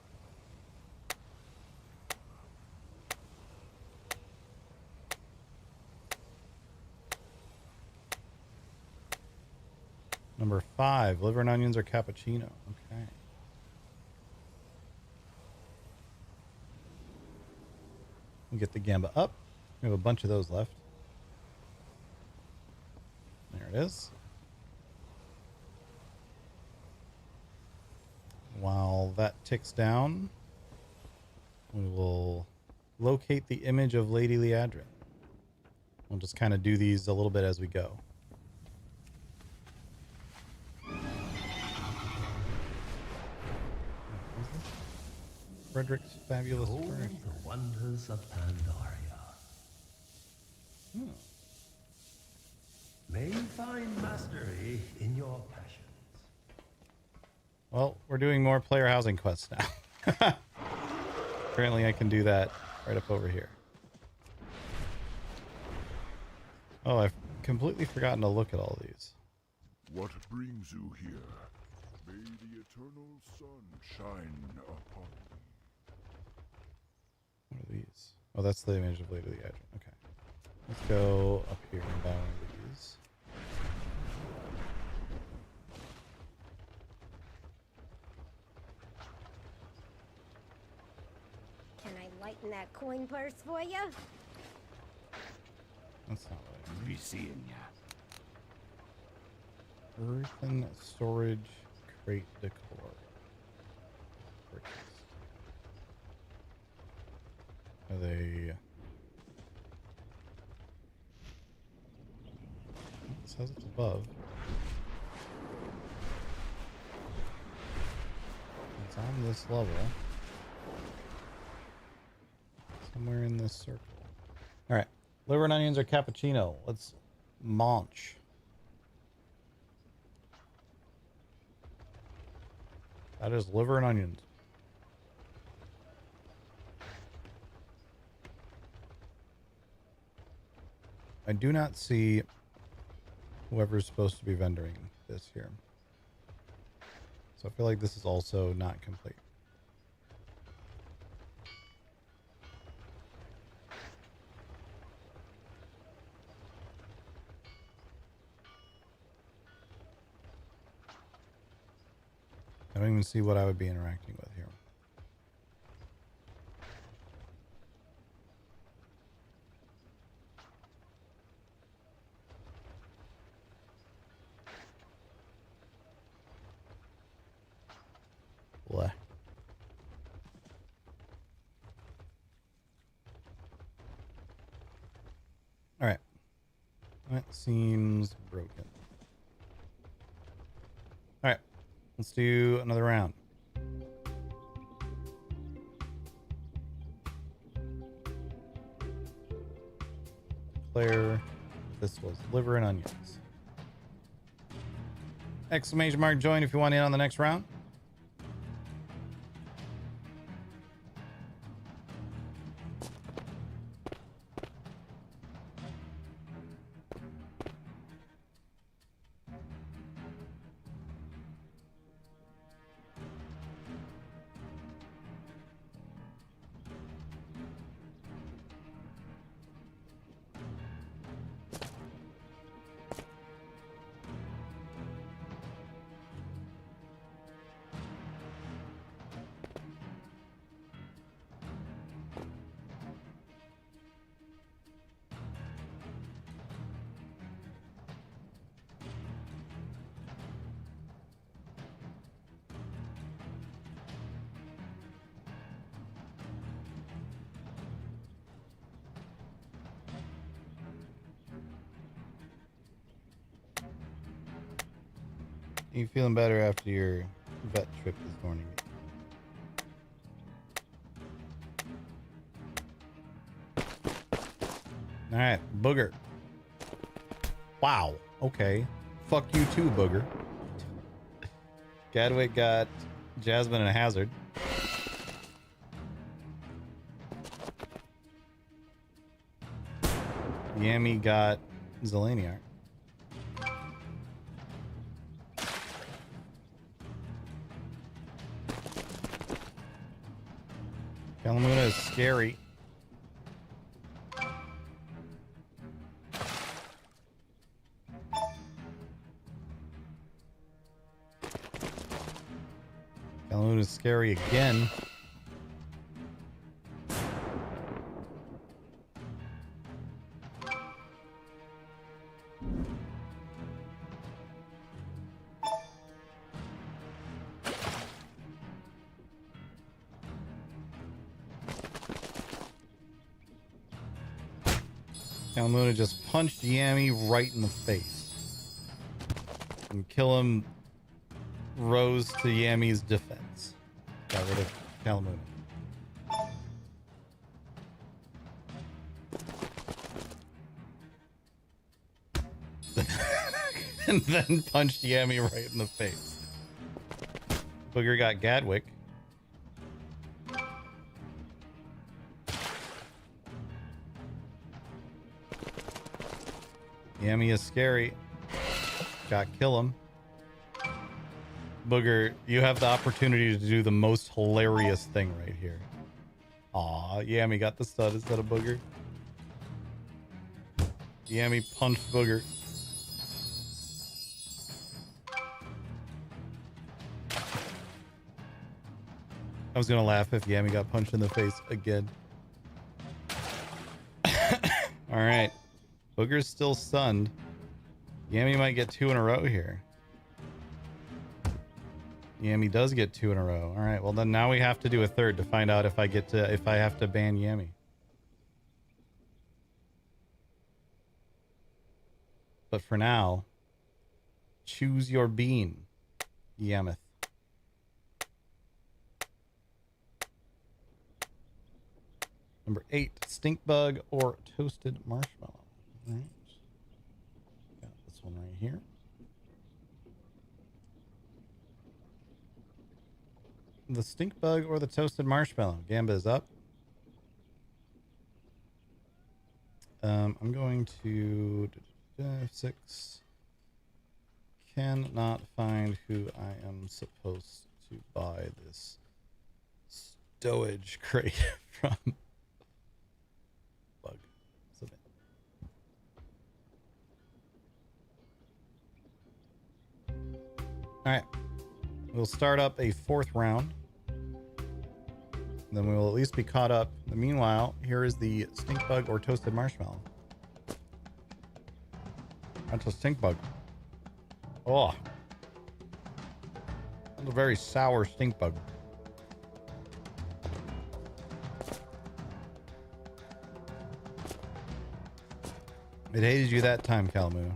Number 5, liver and onions or cappuccino. Okay. We'll get the gamba up. We have a bunch of those left. There it is. While that ticks down, we will locate the image of Lady Liadrin. We'll just kind of do these a little bit as we go. Frederick's Fabulous Fur. The wonders of Pandaria. May find mastery in your passions. Well, we're doing more player housing quests now. Apparently I can do that right up over here. Oh, I've completely forgotten to look at all these. What brings you here? May the eternal sun shine upon you. What are these? Oh, that's the image of Lady Liadrin. Okay. Let's go up here and buy one of these. Can I lighten that coin purse for you? That's not what I Be seeing ya. need. Earthen storage crate decor. Purchased. Are they... It says it's above. It's on this level. Somewhere in this circle. Alright. Liver and onions or cappuccino? Let's munch. That is liver and onions. I do not see whoever's supposed to be vendoring this here. So I feel like this is also not complete. I don't even see what I would be interacting with here. Blah. All right. That seems broken. All right. Let's do another round. Declare this was liver and onions. Exclamation mark join if you want in on the next round. You feeling better after your vet trip this morning? All right, Booger. Wow. Okay. Fuck you too, Booger. Gadwick got Jasmine and a Hazard. Yami got Zelaniar. Kalamuna is scary. Kalamuna is scary again. Kalamuna just punched Yami right in the face. And kill him rose to Yami's defense. Got rid of Kalamuna. And then punched Yami right in the face. Booger got Gadwick. Yami is scary. Got kill him. Booger, you have the opportunity to do the most hilarious thing right here. Aw, Yami got the stud instead of Booger. Yami punched Booger. I was gonna laugh if Yami got punched in the face again. All right. Booger's still stunned. Yami might get 2 in a row here. Yami does get 2 in a row. All right. Well, then now we have to do a third to find out if I have to ban Yami. But for now, choose your bean, Yameth. Number 8, stink bug or toasted marshmallow. All right. Got this one right here. The stink bug or the toasted marshmallow. Gamba is up. I'm going to 6. Cannot find who I am supposed to buy this stowage crate from. Bug. Submit. All right. We'll start up a 4th round. Then we will at least be caught up. Meanwhile, here is the stink bug or toasted marshmallow. That's a stink bug. Oh. That's a very sour stink bug. It hated you that time, Kalamuna.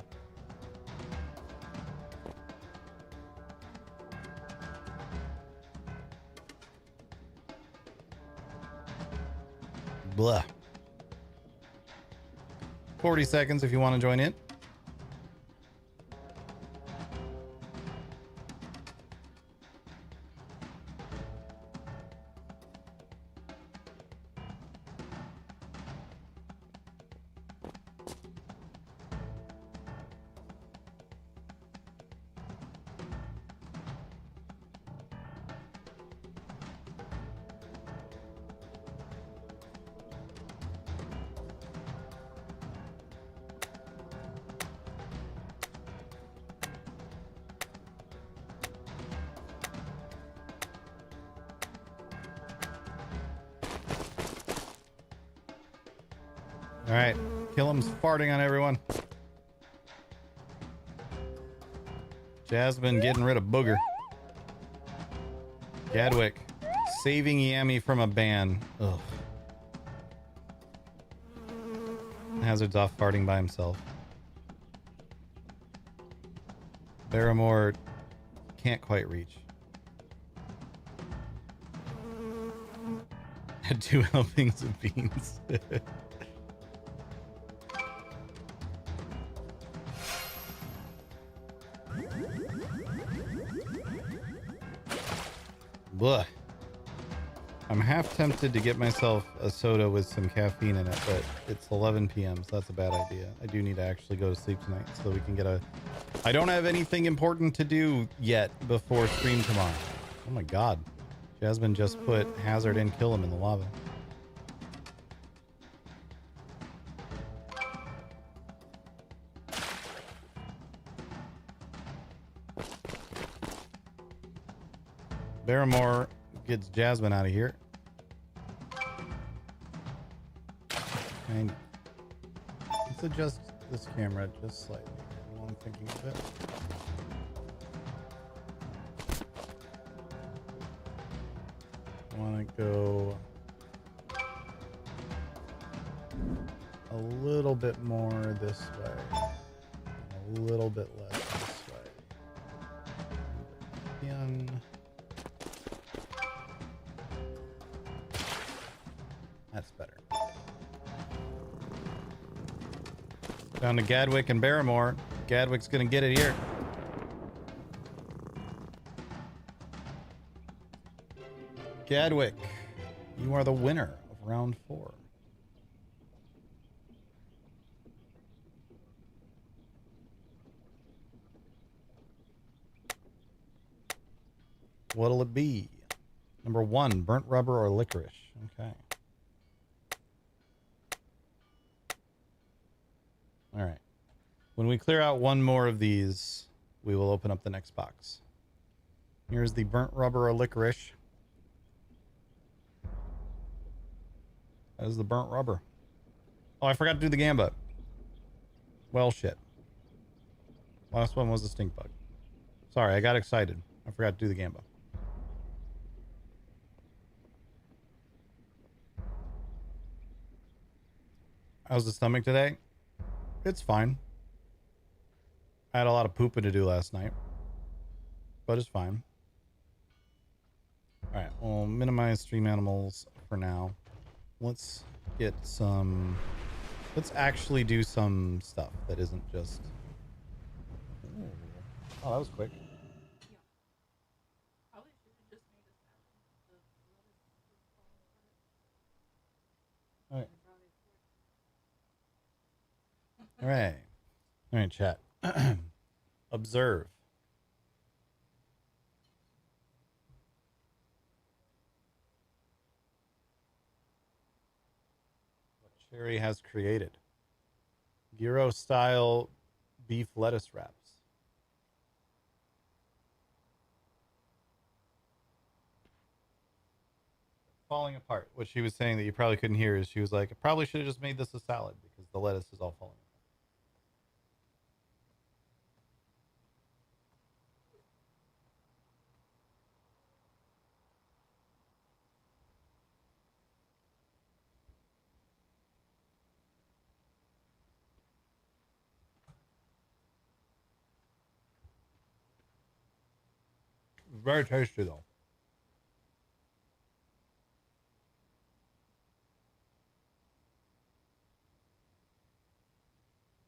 Blah. 40 seconds if you want to join in. All right, Killam's farting on everyone. Jasmine getting rid of Booger. Gadwick saving Yami from a ban. Ugh. Hazard's off farting by himself. Barrymore can't quite reach. Had 2 helpings of beans. Blah. I'm half tempted to get myself a soda with some caffeine in it, but it's 11 p.m., so that's a bad idea. I do need to actually go to sleep tonight so we can get a... I don't have anything important to do yet before stream tomorrow. Oh my god. Jasmine just put Hazard and kill him in the lava. Barrymore gets Jasmine out of here. And let's adjust this camera just slightly while I'm thinking of it. I want to go a little bit more this way, a little bit less this way. And that's better. Down to Gadwick and Barrymore. Gadwick's gonna get it here. Gadwick, you are the winner of round 4. What'll it be? Number 1, burnt rubber or licorice. Okay. All right. When we clear out one more of these, we will open up the next box. Here's the burnt rubber or licorice. That is the burnt rubber. Oh, I forgot to do the gambit. Well, shit. Last one was the stink bug. Sorry, I got excited. I forgot to do the gambit. How's the stomach today? It's fine. I had a lot of pooping to do last night, but it's fine. All right, we'll minimize stream animals for now. Let's get some... Let's actually do some stuff that isn't just... Ooh. Oh, that was quick. All right. All right. All right, chat. Observe. What Cherry has created. Gyro style beef lettuce wraps. Falling apart. What she was saying that you probably couldn't hear is she was like, I probably should have just made this a salad because the lettuce is all falling apart. Very tasty though.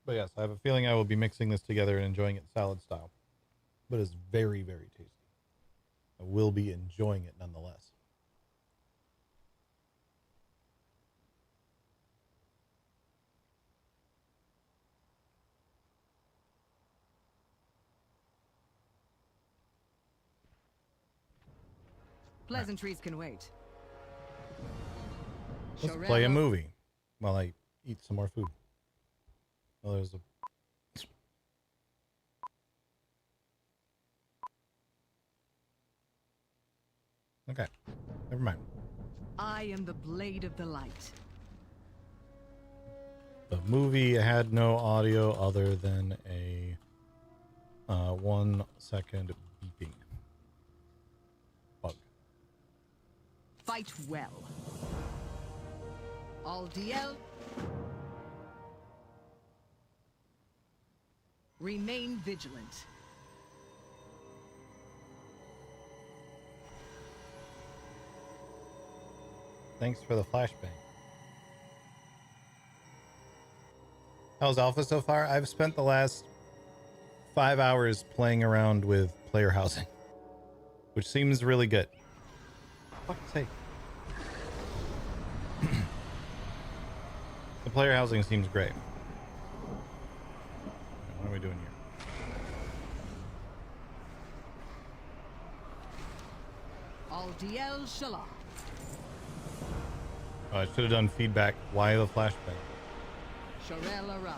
But yes, I have a feeling I will be mixing this together and enjoying it salad style. But it's very, very tasty. I will be enjoying it nonetheless. Pleasantries can wait. Let's play a movie while I eat some more food. Well, there's a... Okay, never mind. I am the blade of the light. The movie had no audio other than a 1 second beeping. Bug. Fight well. All DL. Remain vigilant. Thanks for the flashbang. How's Alpha so far? I've spent the last 5 hours playing around with player housing, which seems really good. For fuck's sake. The player housing seems great. What are we doing here? Aldiel Shala. Oh, I should have done feedback. Why the flashbang? Sharel Ara.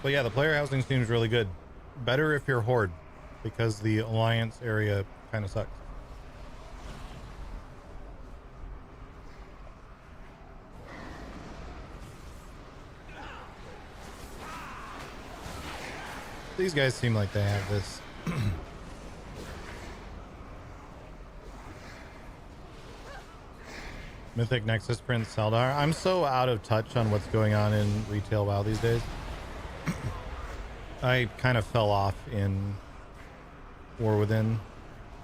But yeah, the player housing seems really good. Better if you're Horde, because the Alliance area kind of sucks. These guys seem like they have this. Mythic Nexus Prince Saldar. I'm so out of touch on what's going on in retail WoW these days. I kind of fell off in War Within.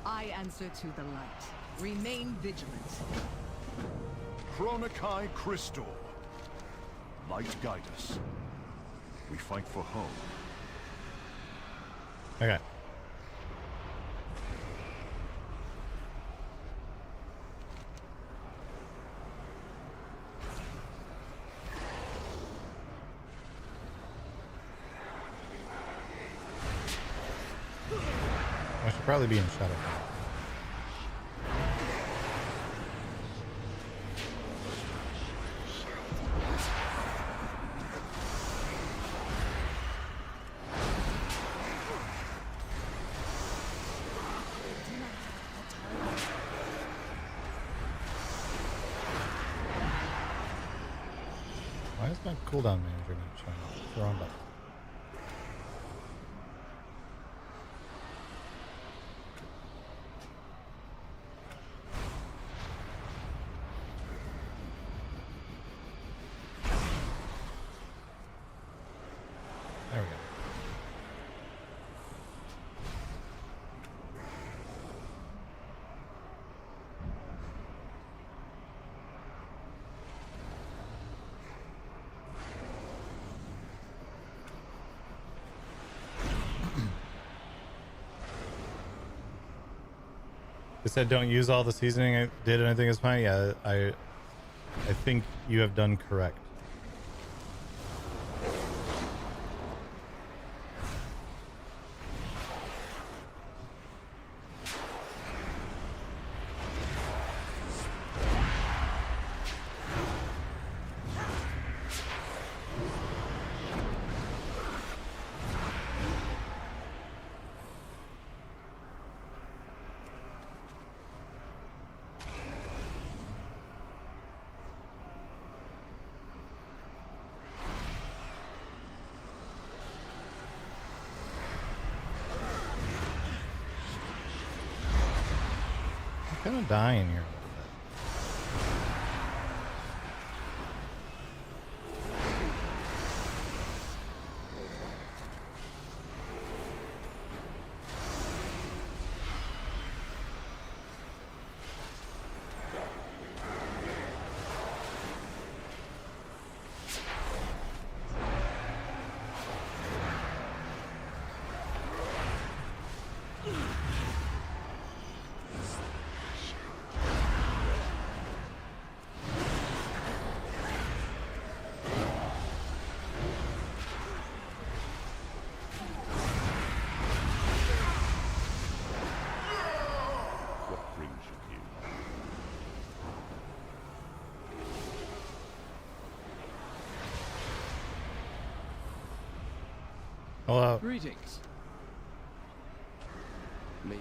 I answer to the light. Remain vigilant. Chronikai Crystal. Light guide us. We fight for home. Okay. I should probably be in Shadow. Why is my cooldown manager not showing up? It's the wrong button. There we go. They said don't use all the seasoning I did and I think it's fine. Yeah, I think you have done correct. I'm gonna die in here. What brings you here? Hello. Greetings. Me.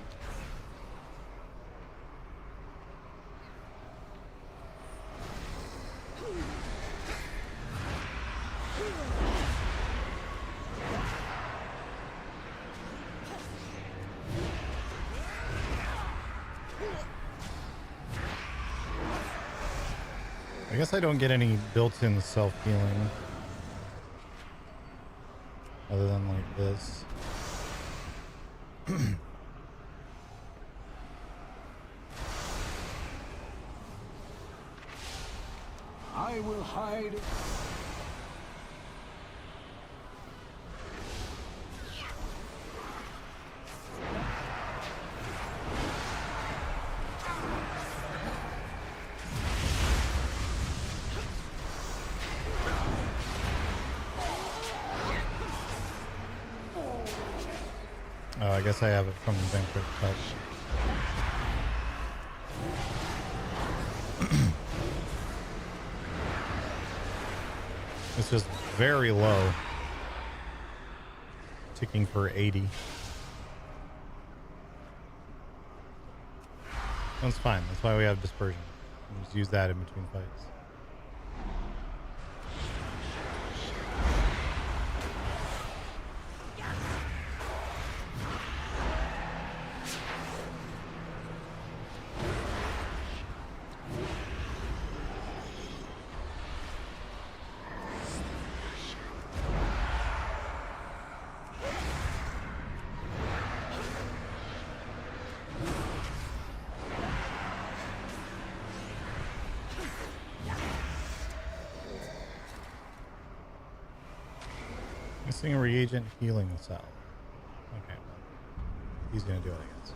I guess I don't get any built-in self-healing other than like this. I will hide. Oh, I guess I have it from the Banquet Touch. It's just very low. Ticking for 80. That's fine. That's why we have dispersion. We just use that in between fights. Missing a reagent healing cell. Okay. He's gonna do it, I guess.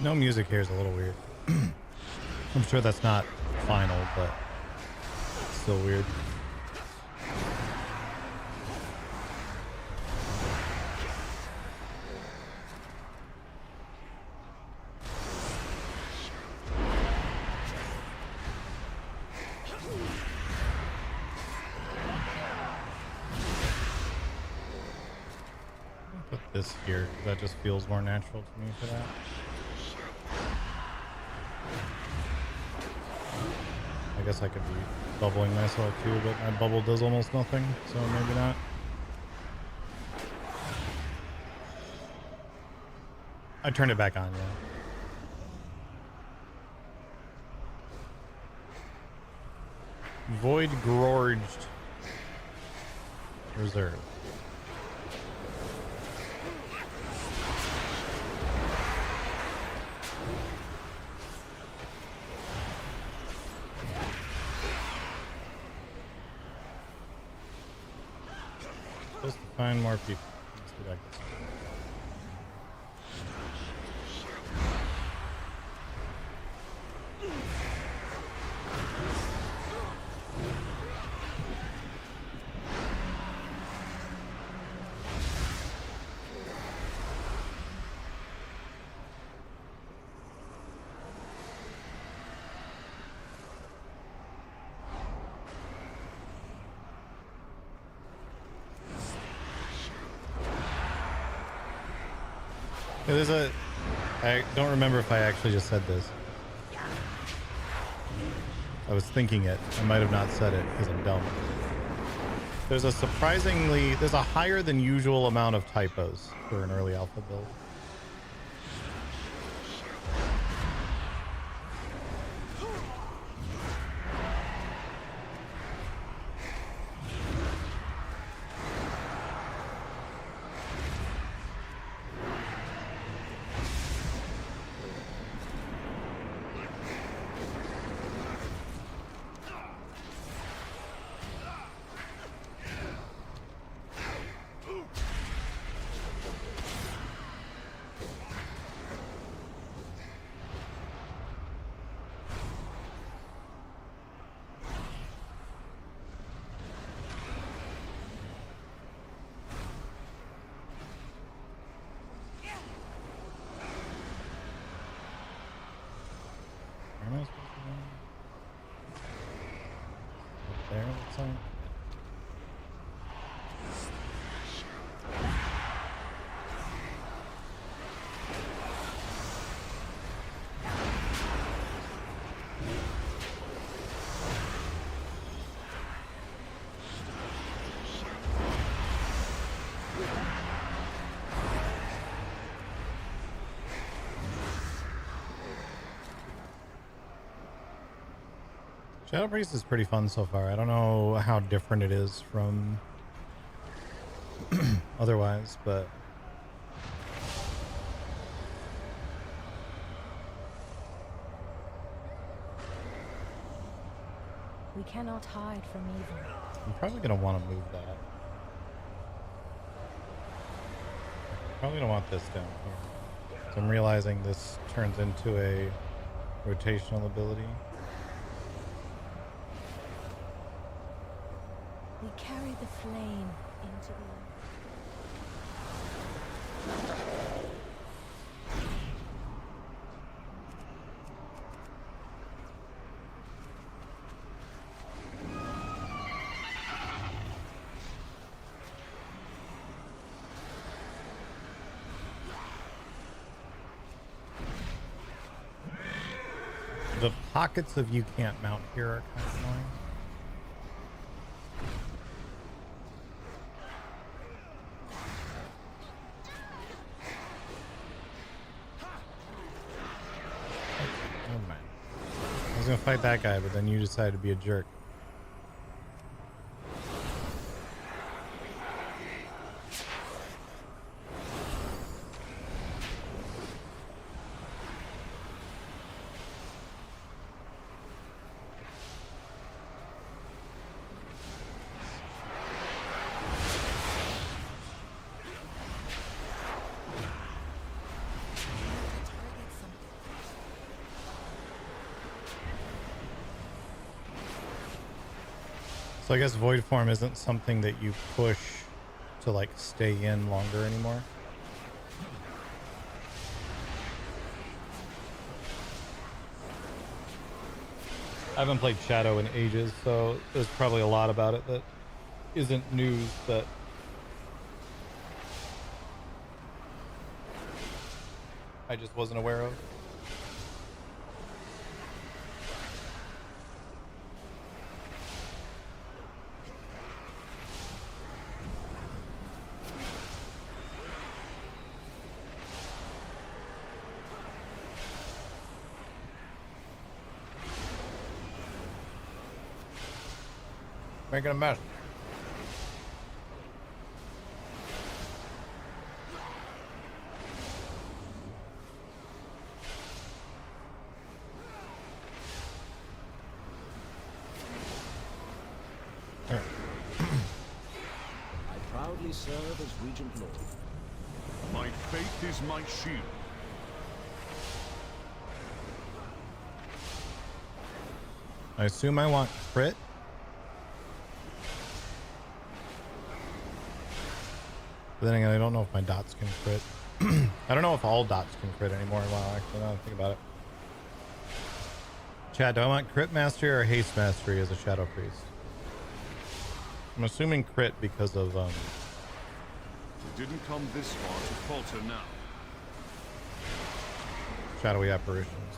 No music here is a little weird. I'm sure that's not final, but still weird. I'll put this here, because that just feels more natural to me for that. I guess I could be bubbling myself too, but my bubble does almost nothing, so maybe not. I turned it back on, yeah. Void Gorged Reserve. Supposed to find more people. Let's go back this way. Yeah, there's a... I don't remember if I actually just said this. I was thinking it. I might have not said it because I'm dumb. There's a surprisingly... There's a higher than usual amount of typos for an early alpha build. Where am I supposed to go? Up there, looks like. Shadow Priest is pretty fun so far. I don't know how different it is from otherwise, but We cannot hide from evil. I'm probably going to want to move that. Probably don't want this down here. So I'm realizing this turns into a rotational ability. We carry the flame into the earth. The pockets of you can't mount here are kind of annoying. Never mind. I was gonna fight that guy, but then you decided to be a jerk. So I guess void form isn't something that you push to like stay in longer anymore. I haven't played Shadow in ages, so there's probably a lot about it that isn't news that I just wasn't aware of. Making a mess. I proudly serve as Regent Lord. My faith is my shield. I assume I want crit. But then again, I don't know if my dots can crit. I don't know if all dots can crit anymore. Wow, actually, now that I think about it. Chad, do I want crit mastery or haste mastery as a Shadow Priest? I'm assuming crit because of We didn't come this far to falter now. shadowy apparitions.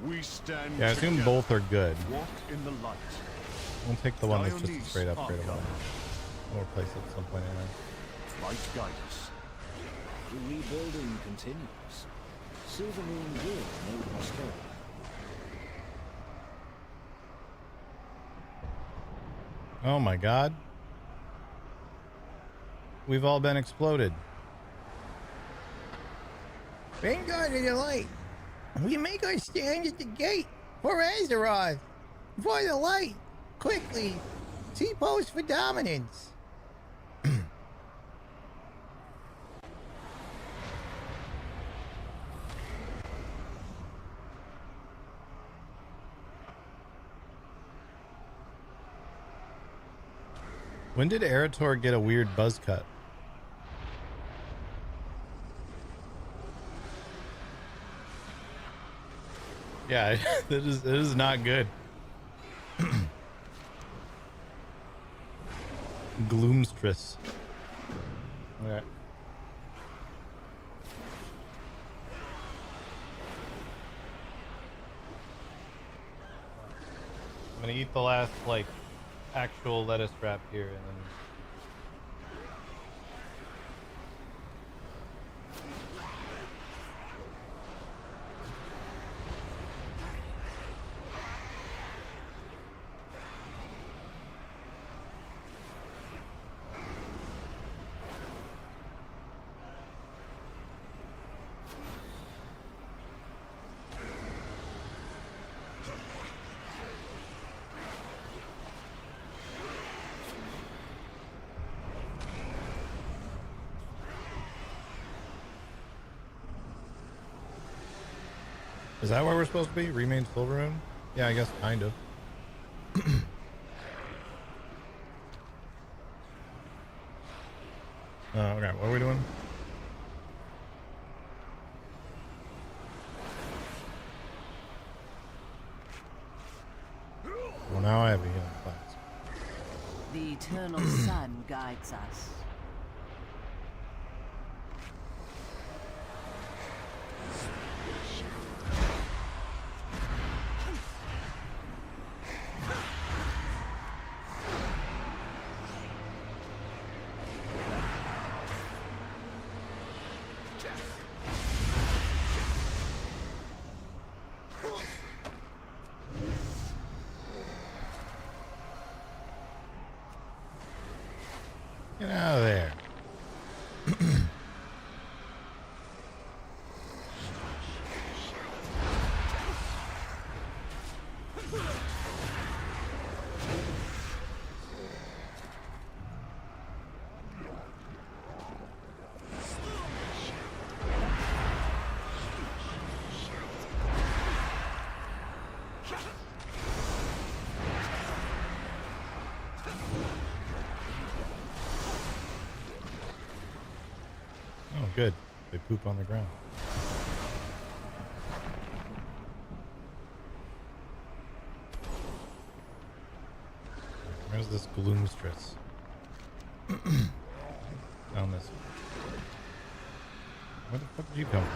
We stand Yeah, I assume together. both are good. Walk in the light. We'll take the one that's just a Dionysus straight upgrade of Archon. one. We'll replace it at some point anyway. Light guide us. The rebuilding continues. Silvermoon will know prosperity. Oh my god. We've all been exploded. Vanguard of the Light, we make our stand at the gate for Azeroth. For the light, quickly, T-post for dominance. When did Erator get a weird buzz cut? Yeah, it is not good. Gloomstress. Okay. I'm gonna eat the last like actual lettuce wrap here and then is that where we're supposed to be? Remain Silver Room? Yeah, I guess kind of. Okay, what are we doing? Well, now I have a healing class. The eternal sun guides us. Get out of there. Oh, good. They poop on the ground. Where's this Gloomstress? Down this. Where the fuck did you come from?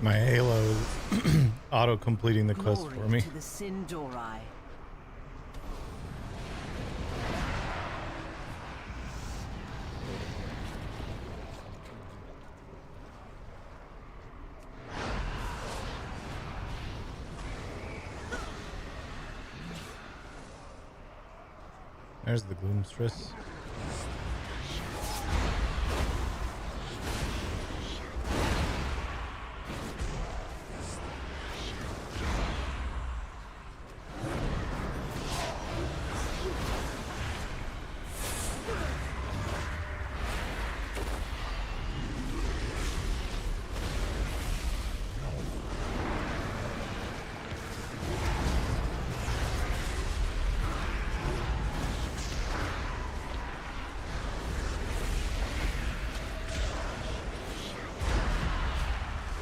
My Halo is auto completing the quest for me. To the Sindori. There's the Gloomstress.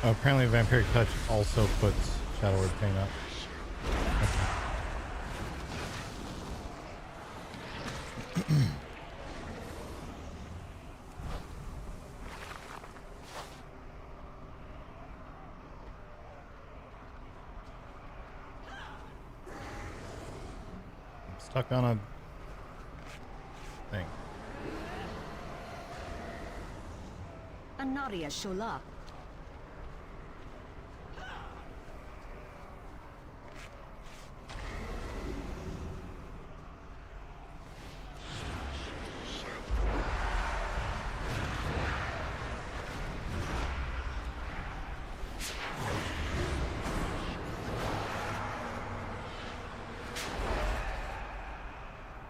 Oh, apparently Vampiric Touch also puts Shadow Word Pain up. Okay. stuck on a thing. Anaria Shola.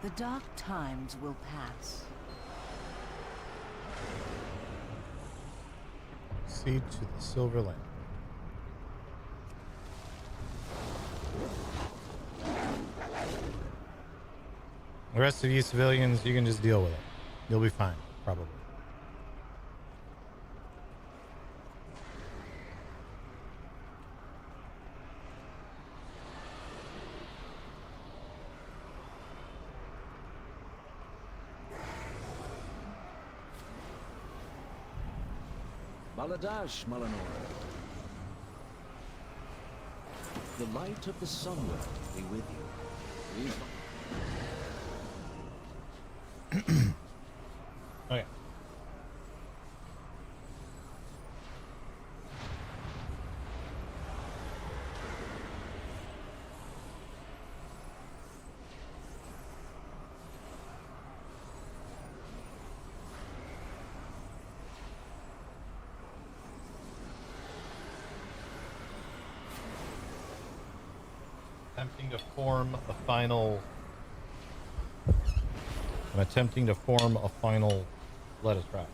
The dark times will pass. Proceed to the Silver Land. The rest of you civilians, you can just deal with it. You'll be fine, probably. Baladash, Malanora. The light of the sunworld be with you. Okay. Attempting to form a final. I'm attempting to form a final lettuce wrap.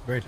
Great.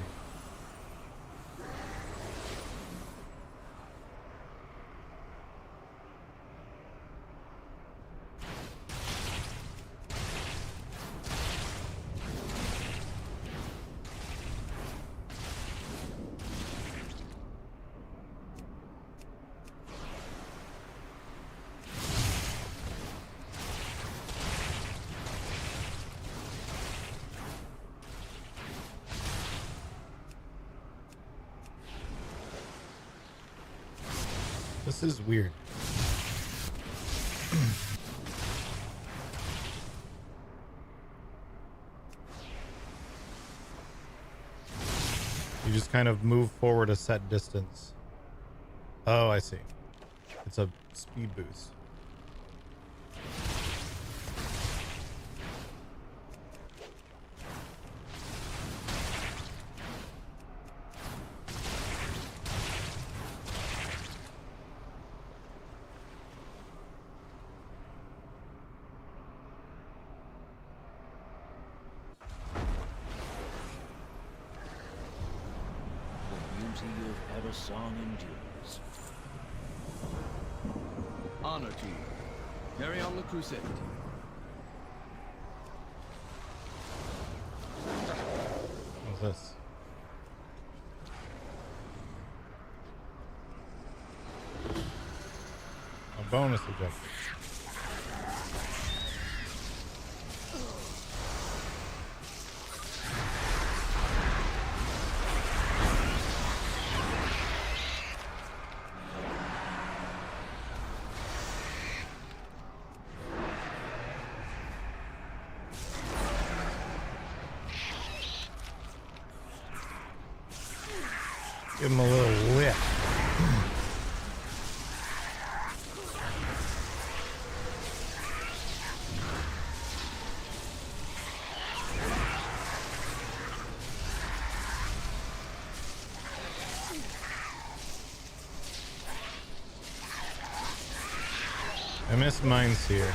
This is weird. You just kind of move forward a set distance. Oh, I see. It's a speed boost. Of song endures. Honor to you. Carry on the crusade. What's this? A bonus objective. Give him a little whip. I miss mines here.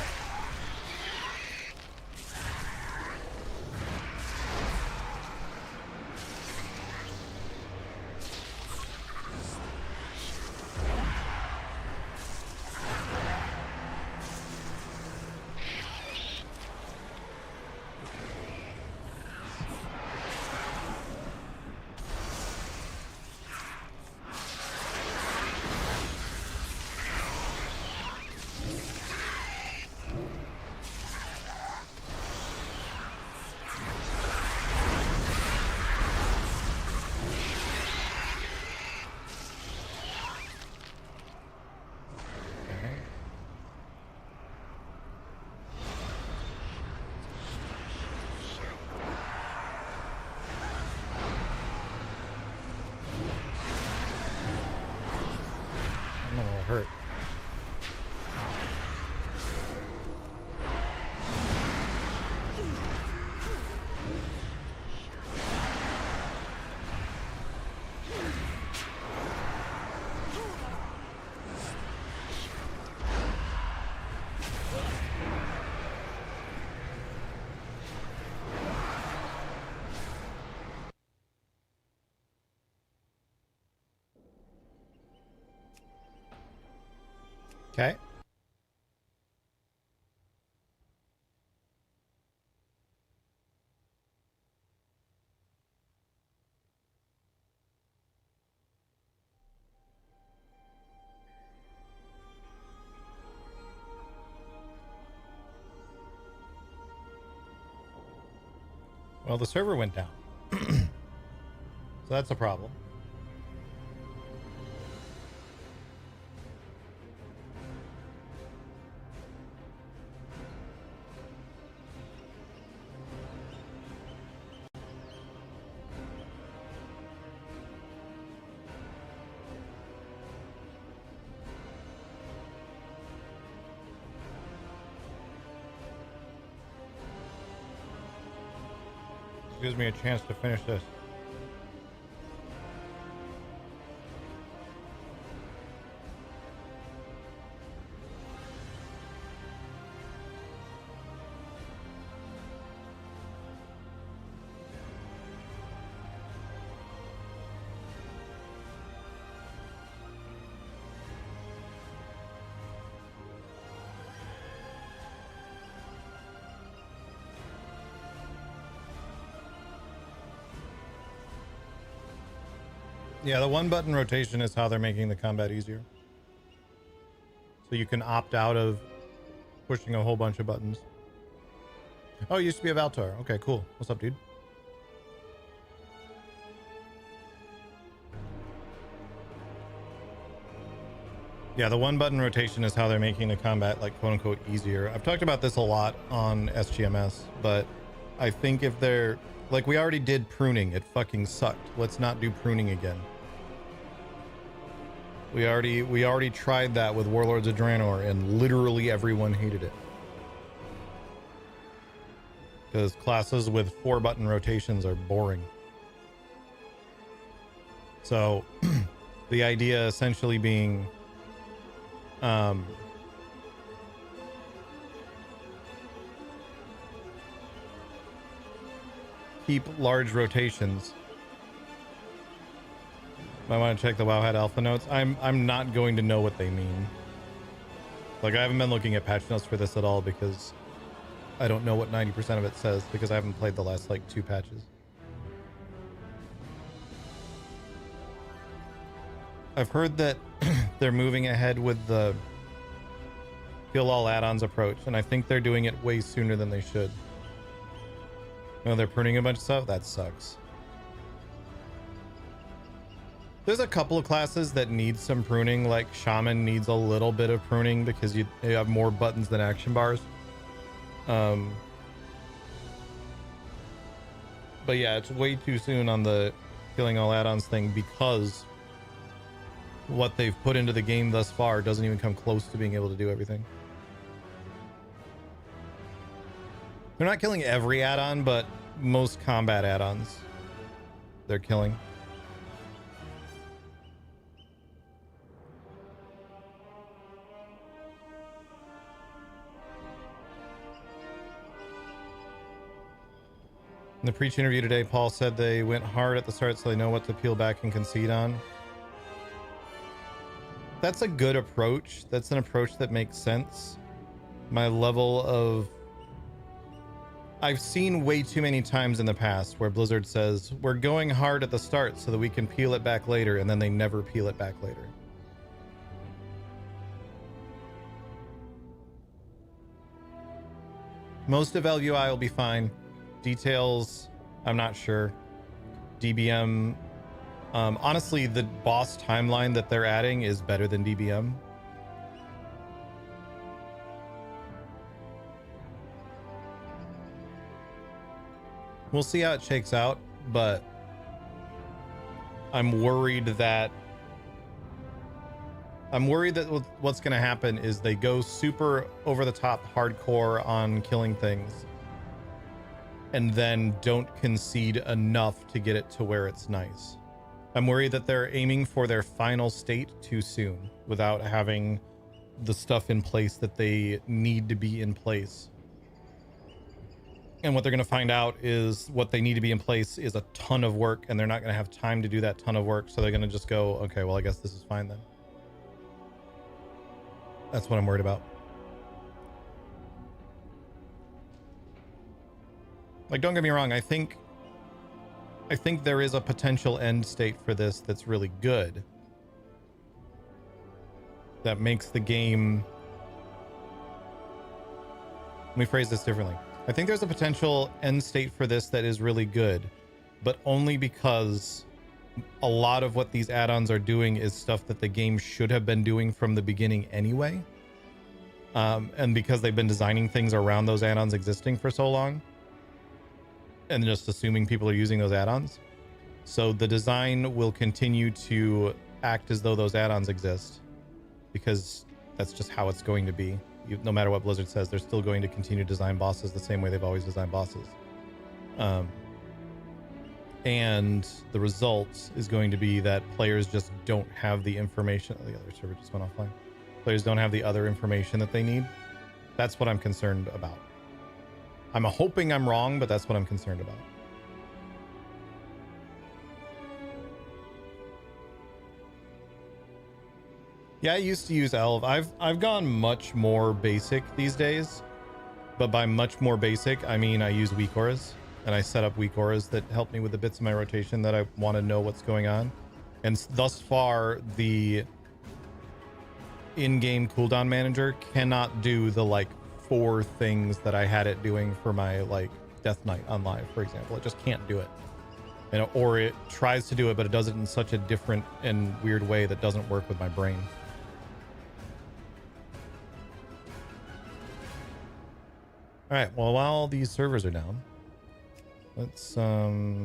Okay. Well, the server went down. So that's a problem. Gives me a chance to finish this. Yeah, the one button rotation is how they're making the combat easier. So you can opt out of pushing a whole bunch of buttons. Oh, it used to be a Valtar. Okay, cool. What's up, dude? Yeah, the one button rotation is how they're making the combat, like, quote unquote, easier. I've talked about this a lot on SGMS, but I think if they're like, we already did pruning, it fucking sucked. Let's not do pruning again. We already tried that with Warlords of Draenor, and literally everyone hated it. Because classes with 4-button rotations are boring. So, the idea essentially being, keep large rotations. I want to check the WoW Alpha notes. I'm not going to know what they mean. Like, I haven't been looking at patch notes for this at all because I don't know what 90% of it says because I haven't played the last like 2 patches. I've heard that they're moving ahead with the kill all add-ons approach, and I think they're doing it way sooner than they should. No, they're pruning a bunch of stuff? That sucks. There's a couple of classes that need some pruning, like Shaman needs a little bit of pruning because you have more buttons than action bars. But yeah, it's way too soon on the killing all add-ons thing because what they've put into the game thus far doesn't even come close to being able to do everything. They're not killing every add-on, but most combat add-ons they're killing. In the Preach interview today, Paul said they went hard at the start so they know what to peel back and concede on. That's a good approach. That's an approach that makes sense. My level of... I've seen way too many times in the past where Blizzard says, we're going hard at the start so that we can peel it back later, and then they never peel it back later. Most of LUI will be fine. Details, I'm not sure. DBM, honestly, the boss timeline that they're adding is better than DBM. We'll see how it shakes out, but I'm worried that what's going to happen is they go super over the top hardcore on killing things and then don't concede enough to get it to where it's nice. I'm worried that they're aiming for their final state too soon without having the stuff in place that they need to be in place. And what they're going to find out is what they need to be in place is a ton of work, and they're not going to have time to do that ton of work. So they're going to just go, okay, well, I guess this is fine then. That's what I'm worried about. Like, don't get me wrong, I think there is a potential end state for this that's really good. That makes the game... Let me phrase this differently. I think there's a potential end state for this that is really good, but only because a lot of what these add-ons are doing is stuff that the game should have been doing from the beginning anyway. And because they've been designing things around those add-ons existing for so long, and just assuming people are using those add-ons. So the design will continue to act as though those add-ons exist, because that's just how it's going to be. No matter what Blizzard says, they're still going to continue to design bosses the same way they've always designed bosses. And the result is going to be that players just don't have the information. The other server just went offline. Players don't have the other information that they need. That's what I'm concerned about. I'm hoping I'm wrong, but that's what I'm concerned about. Yeah, I used to use Elv. I've gone much more basic these days, but by much more basic, I mean I use weak auras, and I set up weak auras that help me with the bits of my rotation that I want to know what's going on. And thus far, the in-game cooldown manager cannot do the like 4 things that I had it doing for my like Death Knight on live, for example. It just can't do it. And, or it tries to do it, but it does it in such a different and weird way that doesn't work with my brain. All right, well, while these servers are down, let's menu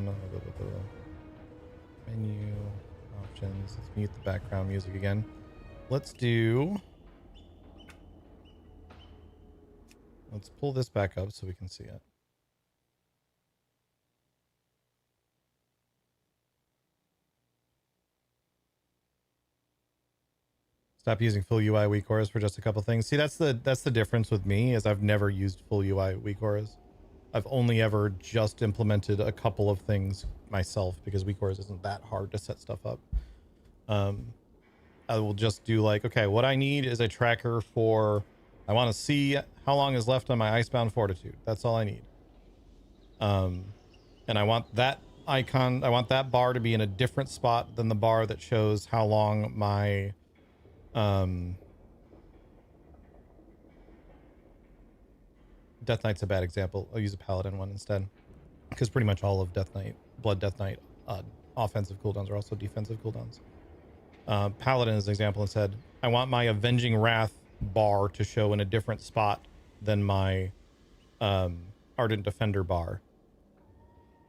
options. Let's mute the background music again. Let's pull this back up so we can see it. Stop using full UI weak auras for just a couple things. See, that's the difference with me, is I've never used full UI weak auras. I've only ever just implemented a couple of things myself, because weak auras isn't that hard to set stuff up. I will just do like, okay, what I need is a tracker for, I want to see how long is left on my Icebound Fortitude. That's all I need. And I want that icon, I want that bar to be in a different spot than the bar that shows how long my Death Knight's a bad example. I'll use a Paladin one instead, because pretty much all of Death Knight, Blood Death Knight offensive cooldowns are also defensive cooldowns. Paladin as an example instead, I want my Avenging Wrath bar to show in a different spot than my Ardent Defender bar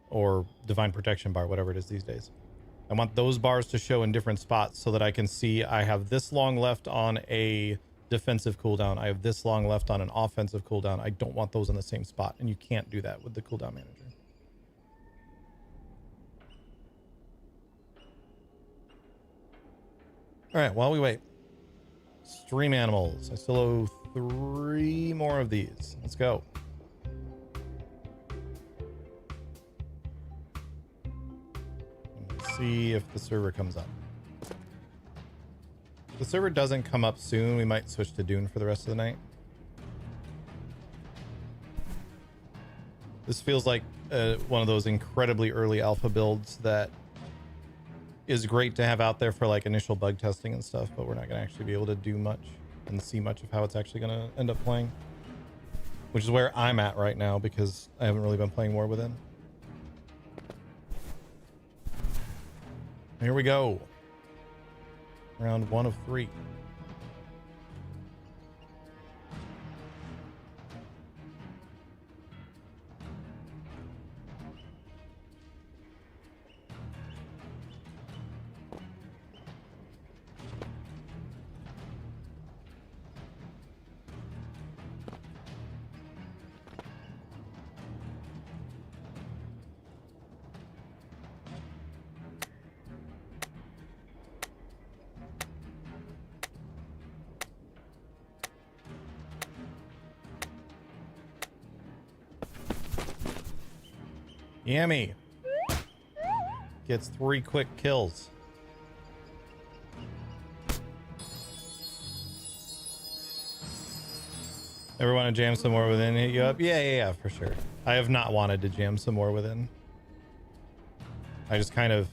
or Divine Protection bar, whatever it is these days. I want those bars to show in different spots so that I can see I have this long left on a defensive cooldown. I have this long left on an offensive cooldown. I don't want those in the same spot, and you can't do that with the cooldown manager. All right, while we wait. Stream animals. I still owe 3 more of these. Let's go. Let's see if the server comes up. If the server doesn't come up soon, we might switch to Dune for the rest of the night. This feels like one of those incredibly early alpha builds that is great to have out there for like initial bug testing and stuff, but we're not going to actually be able to do much and see much of how it's actually going to end up playing, which is where I'm at right now because I haven't really been playing more within. Here we go. Round 1 of 3. Yammy gets 3 quick kills. Ever want to jam some more within? Hit you up? Yeah, for sure. I have not wanted to jam some more within. I just kind of...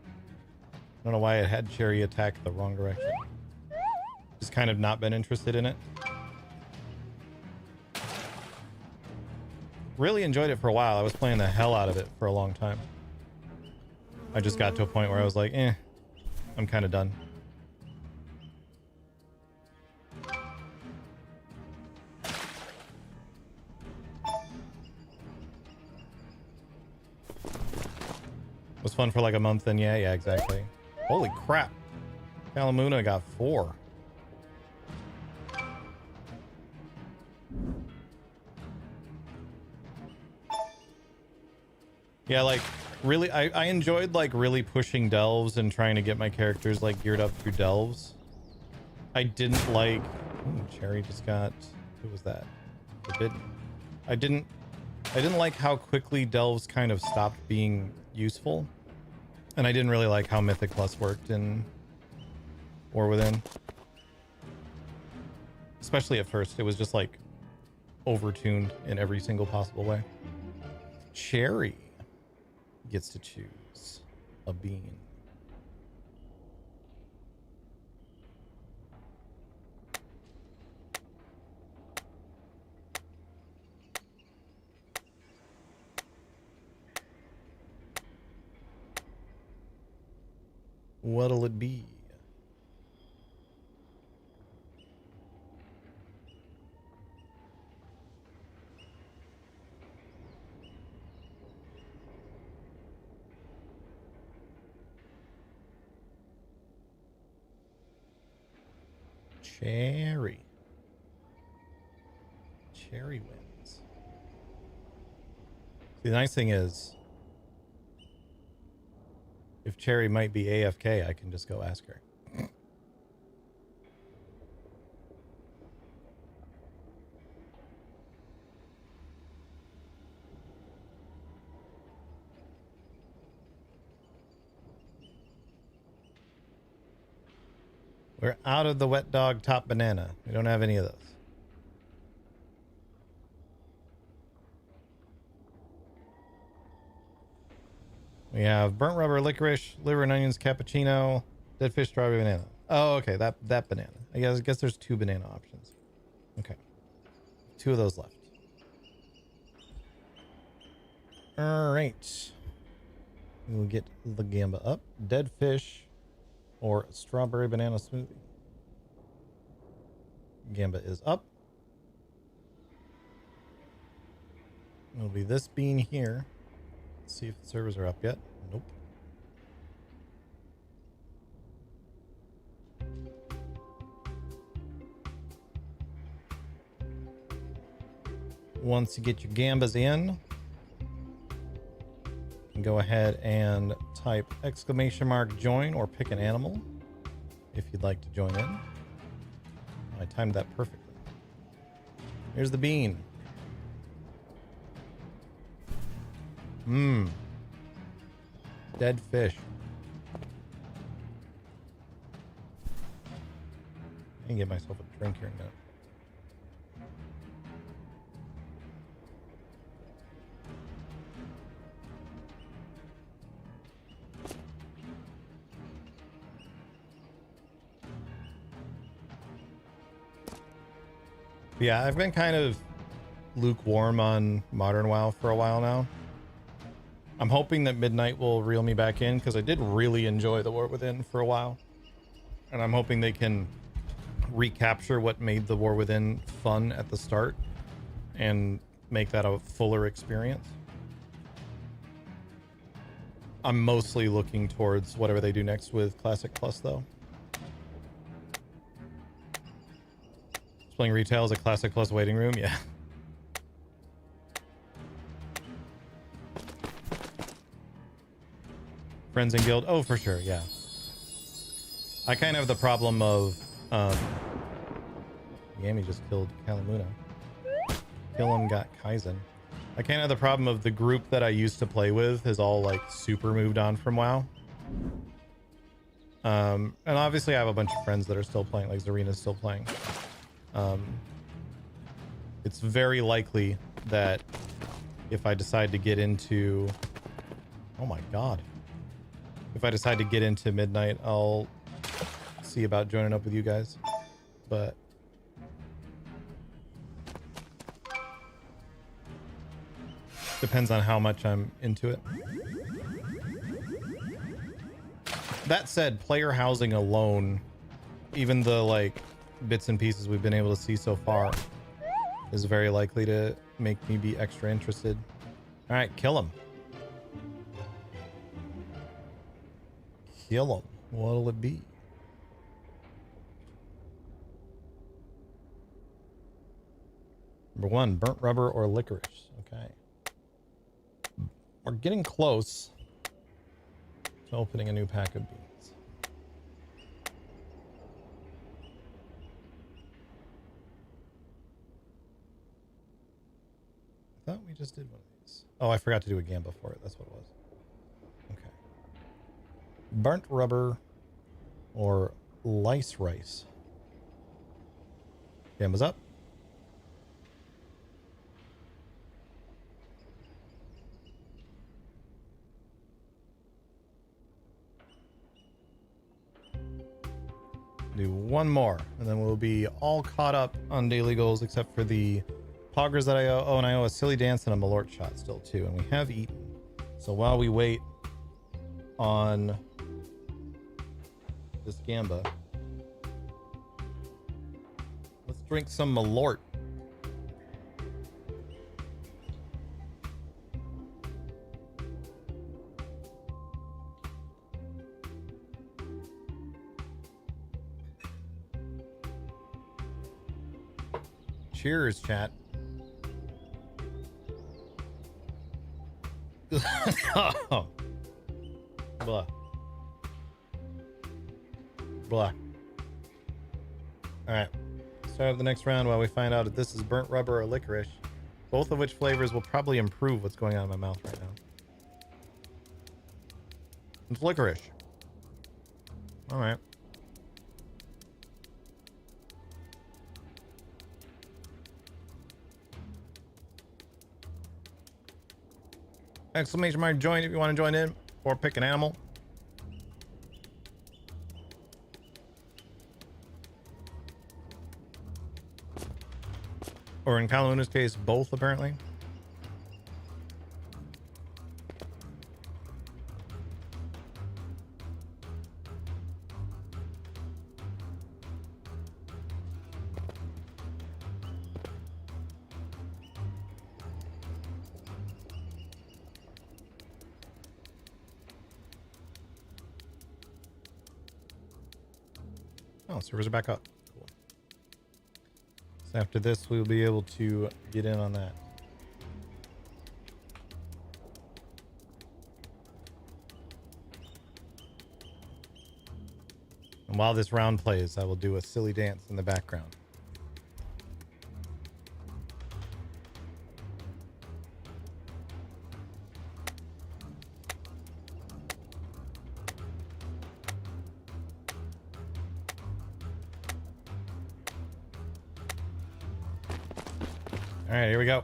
I don't know why it had Cherry attack the wrong direction. Just kind of not been interested in it. Really enjoyed it for a while. I was playing the hell out of it for a long time. I just got to a point where I was like, I'm kind of done. Was fun for like a month, and yeah, exactly. Holy crap. Kalamuna got 4. Yeah, like really, I enjoyed like really pushing delves and trying to get my characters like geared up through delves. I didn't like... Cherry just got... Who was that? Forbidden. I didn't like how quickly delves kind of stopped being useful. And I didn't really like how Mythic Plus worked in War Within. Especially at first. It was just like overtuned in every single possible way. Cherry gets to choose a bean. What'll it be? Cherry. Cherry wins. See, the nice thing is, if Cherry might be AFK, I can just go ask her. We're out of the wet dog top banana. We don't have any of those. We have burnt rubber, licorice, liver and onions, cappuccino, dead fish, strawberry, banana. Oh, okay, that banana. I guess there's 2 banana options. Okay. 2 of those left. All right. We will get the gamba up. Dead fish or strawberry banana smoothie. Gamba is up. It'll be this bean here. Let's see if the servers are up yet. Nope. Once you get your gambas in, you can go ahead and type !join or pick an animal if you'd like to join in. I timed that perfectly. Here's the bean. Dead fish. I can get myself a drink here in a minute. Yeah, I've been kind of lukewarm on Modern WoW for a while now. I'm hoping that Midnight will reel me back in because I did really enjoy the War Within for a while. And I'm hoping they can recapture what made the War Within fun at the start and make that a fuller experience. I'm mostly looking towards whatever they do next with Classic Plus though. Playing retail is a Classic Plus waiting room, yeah. Friends and guild, oh for sure, yeah. I kind of have the problem of Yami just killed Kalamuna. Kill him got Kaizen. I kind of have the problem of the group that I used to play with has all like super moved on from WoW. And obviously I have a bunch of friends that are still playing, like Zarina's still playing. it's very likely that if I decide to get into, oh my god, if I decide to get into Midnight, I'll see about joining up with you guys. But depends on how much I'm into it. That said, player housing alone, even the like bits and pieces we've been able to see so far, is very likely to make me be extra interested. All right, kill him. Kill him. What'll it be? Number 1, burnt rubber or licorice. Okay. We're getting close to opening a new pack of beans. I thought we just did one of these. Oh, I forgot to do a gamba for it. That's what it was. Okay. Burnt rubber or lice rice. Gamba's up. Do one more, and then we'll be all caught up on daily goals except for the poggers that I owe. Oh, and I owe a silly dance and a malort shot still too, and we have eaten. So while we wait on this gamba, let's drink some malort. Cheers, chat. Oh. Blah. Blah. Alright. Start up the next round while we find out if this is burnt rubber or licorice. Both of which flavors will probably improve what's going on in my mouth right now. It's licorice. Alright. Exclamation mark join if you want to join in or pick an animal. Or in Kalaluna's case, both apparently. Oh, servers are back up. Cool. So after this, we'll be able to get in on that. And while this round plays, I will do a silly dance in the background. All right, here we go.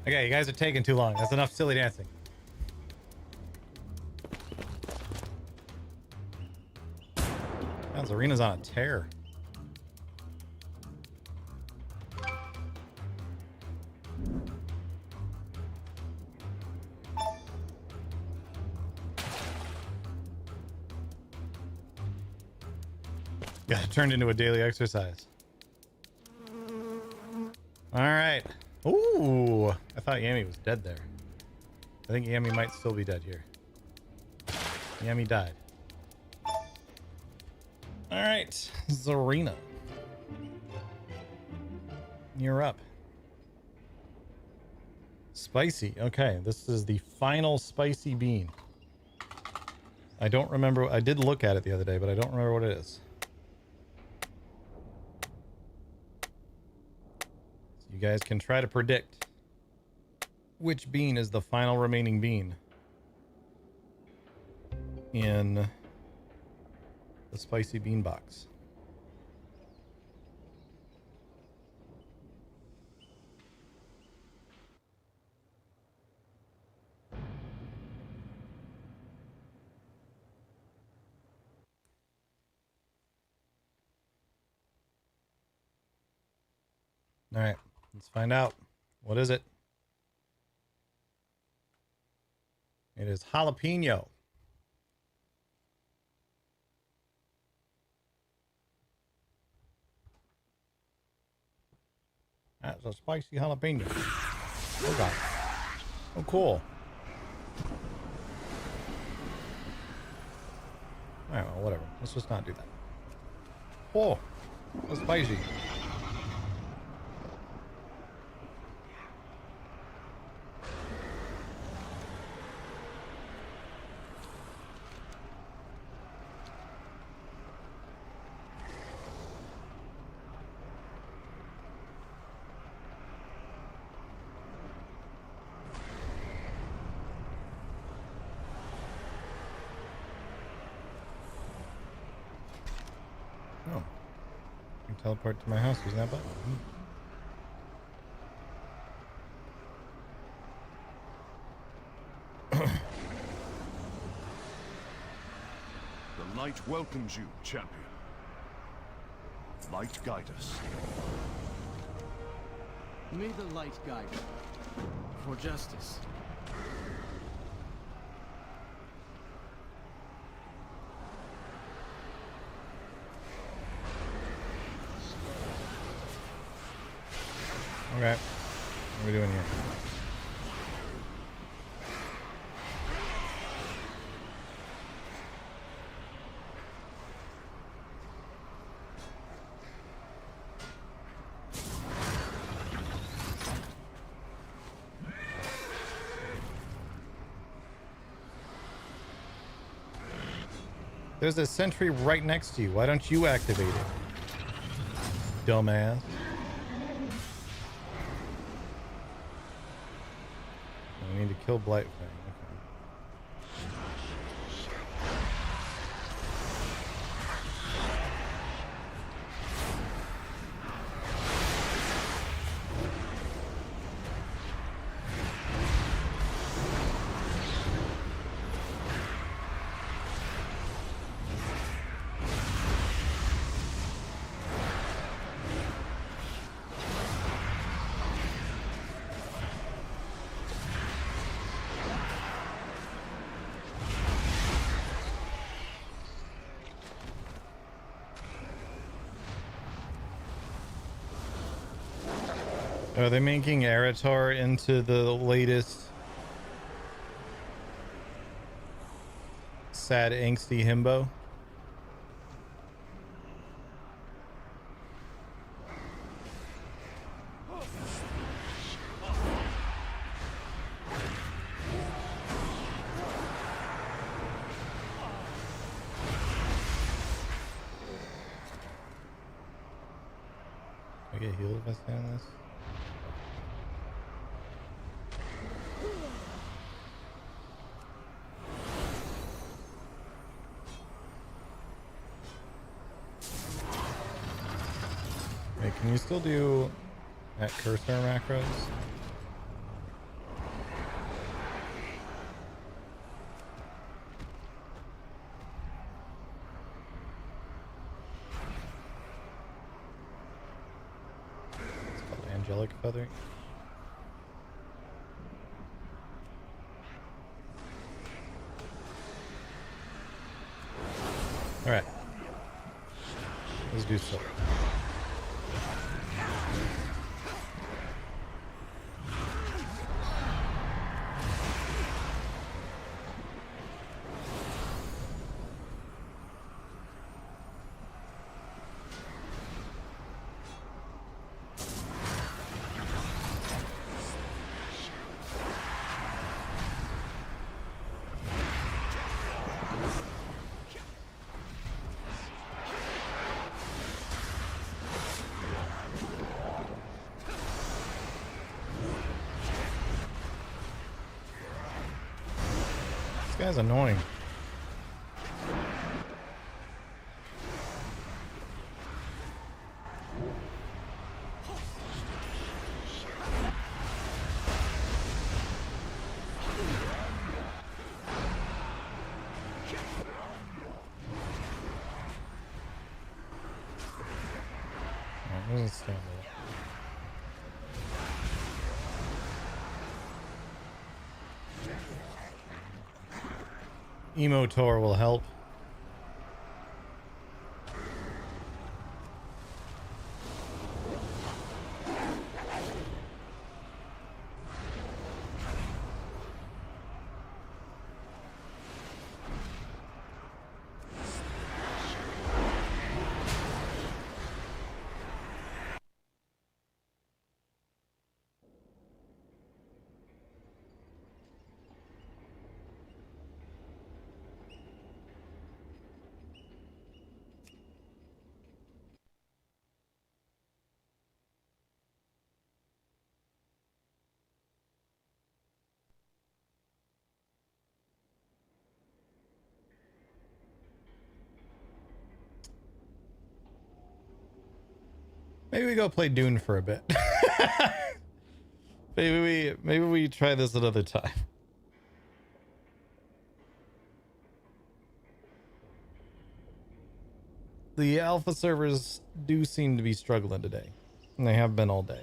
Okay, you guys are taking too long. That's enough silly dancing. arena's on a tear. Got it turned into a daily exercise. All right. Ooh, I thought Yami was dead there. I think Yami might still be dead here. Yami died. All right, Zarina. You're up. Spicy. Okay, this is the final spicy bean. I don't remember. I did look at it the other day, but I don't remember what it is. So you guys can try to predict which bean is the final remaining bean in the spicy bean box. All right, let's find out. What is it? It is jalapeno. That's a spicy jalapeno. Oh god. Oh cool. Alright, well, whatever. Let's just not do that. Oh, that's spicy. Oh. I can teleport to my house using that button. The light welcomes you, champion. Light guide us. May the light guide you for justice. Okay. What are we doing here? There's a sentry right next to you. Why don't you activate it? Dumbass. I need to kill Blightfang. Okay. Are they making Arator into the latest sad angsty himbo? I get healed if I stay on this? Wait, can you still do at cursor macros? angelic feather. All right, let's do so. This guy's annoying. Doesn't stand there. Emotor will help. Maybe we go play Dune for a bit. maybe we try this another time. The alpha servers do seem to be struggling today, and they have been all day.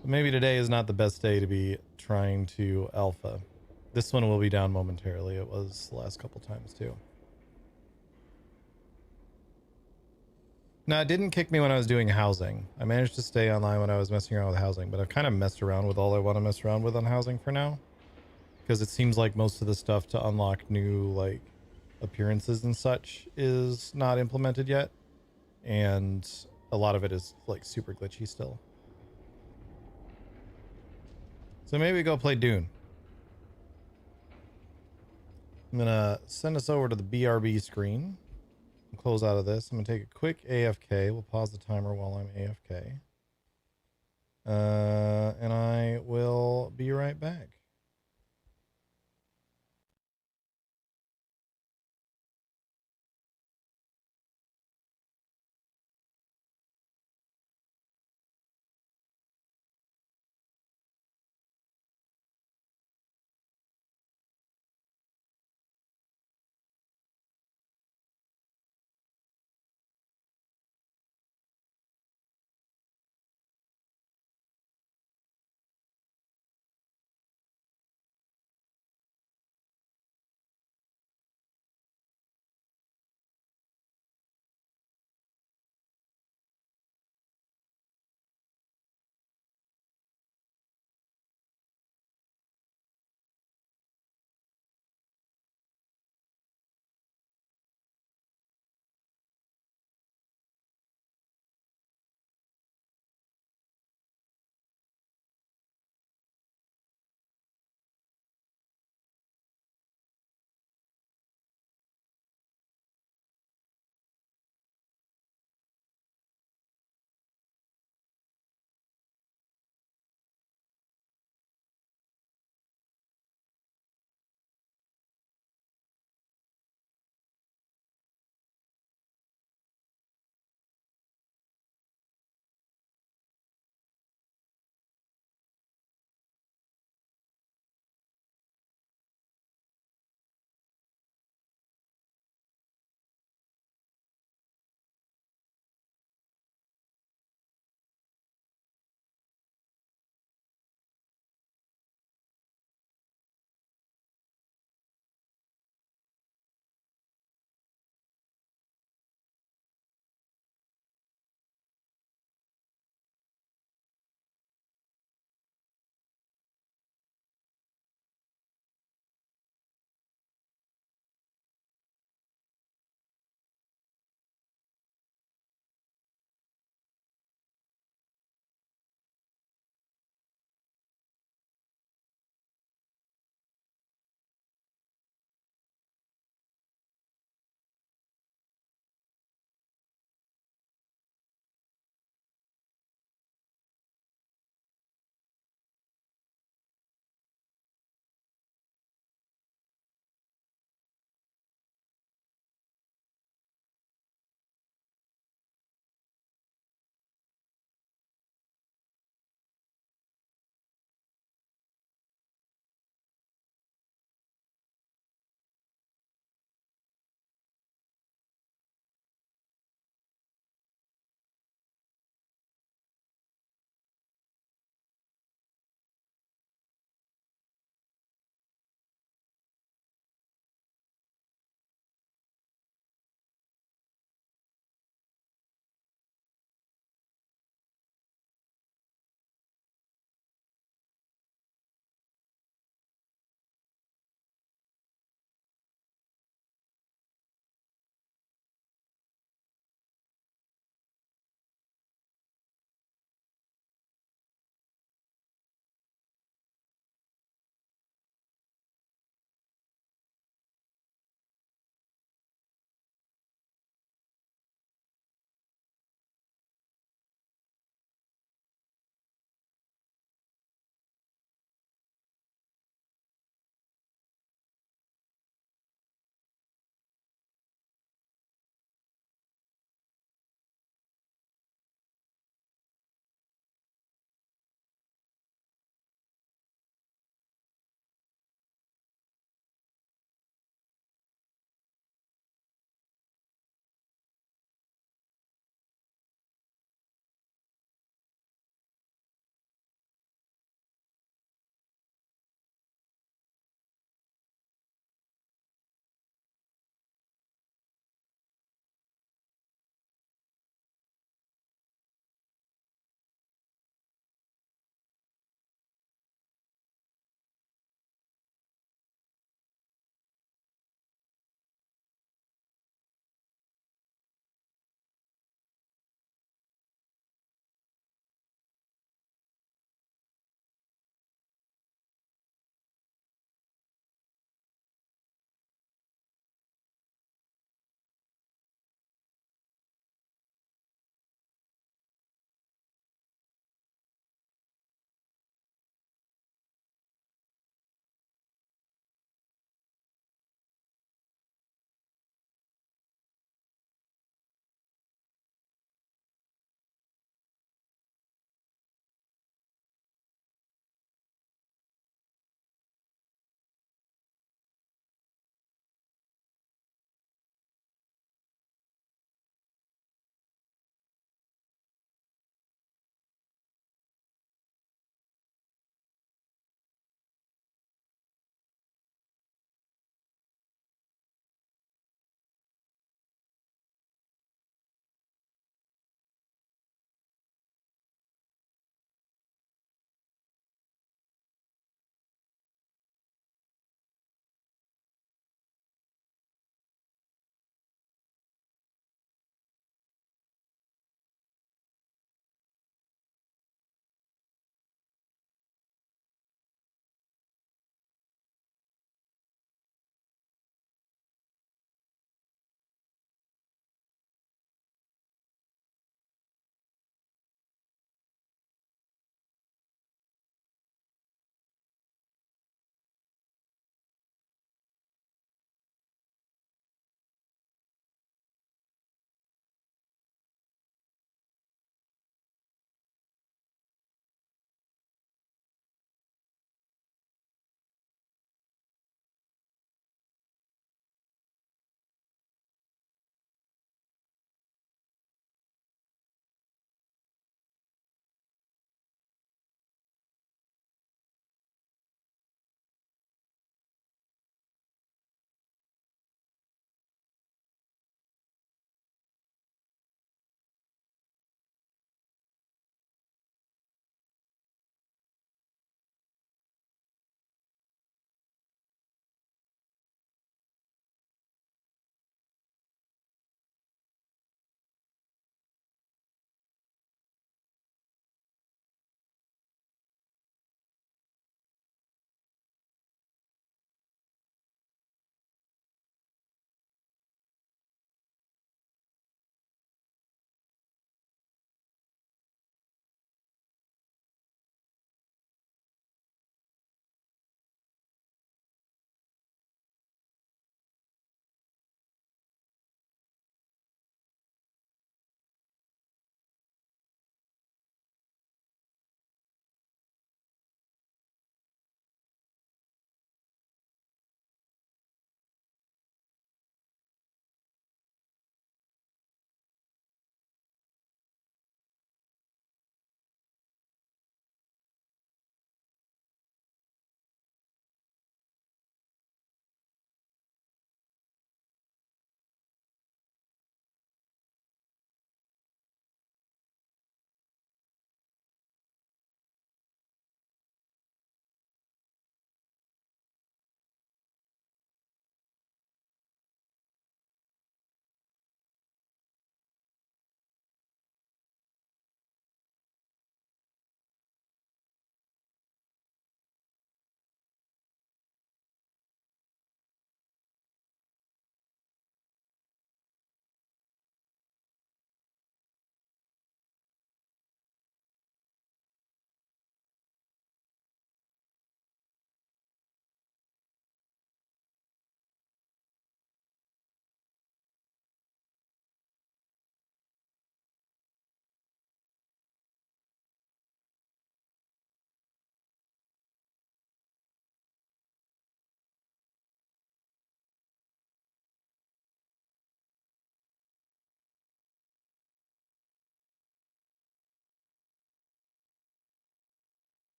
So maybe today is not the best day to be trying to alpha. This one will be down momentarily. It was the last couple times too. No, it didn't kick me when I was doing housing. I managed to stay online when I was messing around with housing, but I've kind of messed around with all I want to mess around with on housing for now. Because it seems like most of the stuff to unlock new, like, appearances and such is not implemented yet. And a lot of it is, like, super glitchy still. So maybe go play Dune. I'm gonna send us over to the BRB screen. Close out of this. I'm gonna take a quick AFK. We'll pause the timer while I'm AFK. And I will be right back.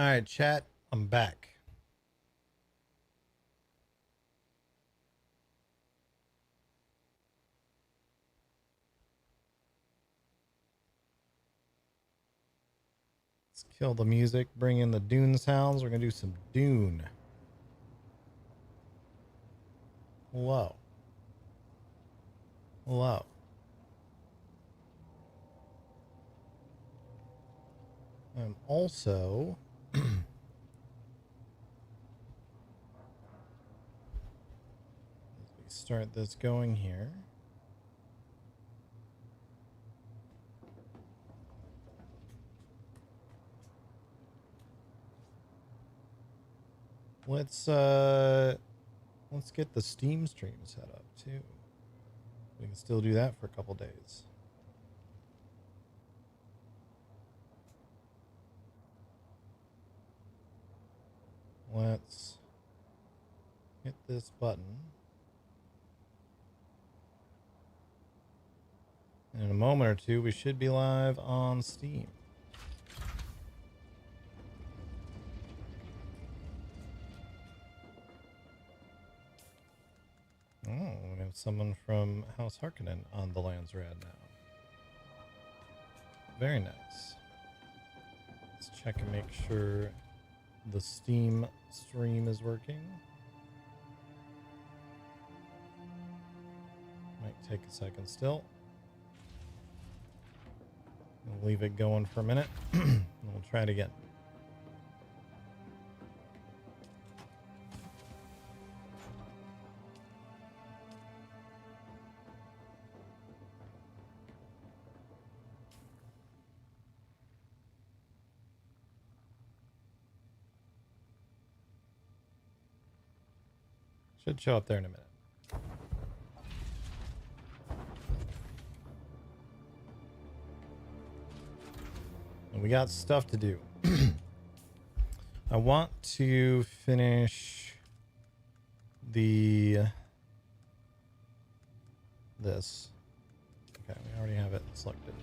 All right, chat. I'm back. Let's kill the music. Bring in the Dune sounds. We're gonna do some Dune. Whoa. Whoa. I'm also start this going here. Let's get the Steam stream set up too. We can still do that for a couple days. Let's hit this button. In a moment or two, we should be live on Steam. Oh, we have someone from House Harkonnen on the Lands Rad now. Very nice. Let's check and make sure the Steam stream is working. Might take a second still. We'll leave it going for a minute. And we'll try it again. Should show up there in a minute. And we got stuff to do. I want to finish this. Okay, we already have it selected.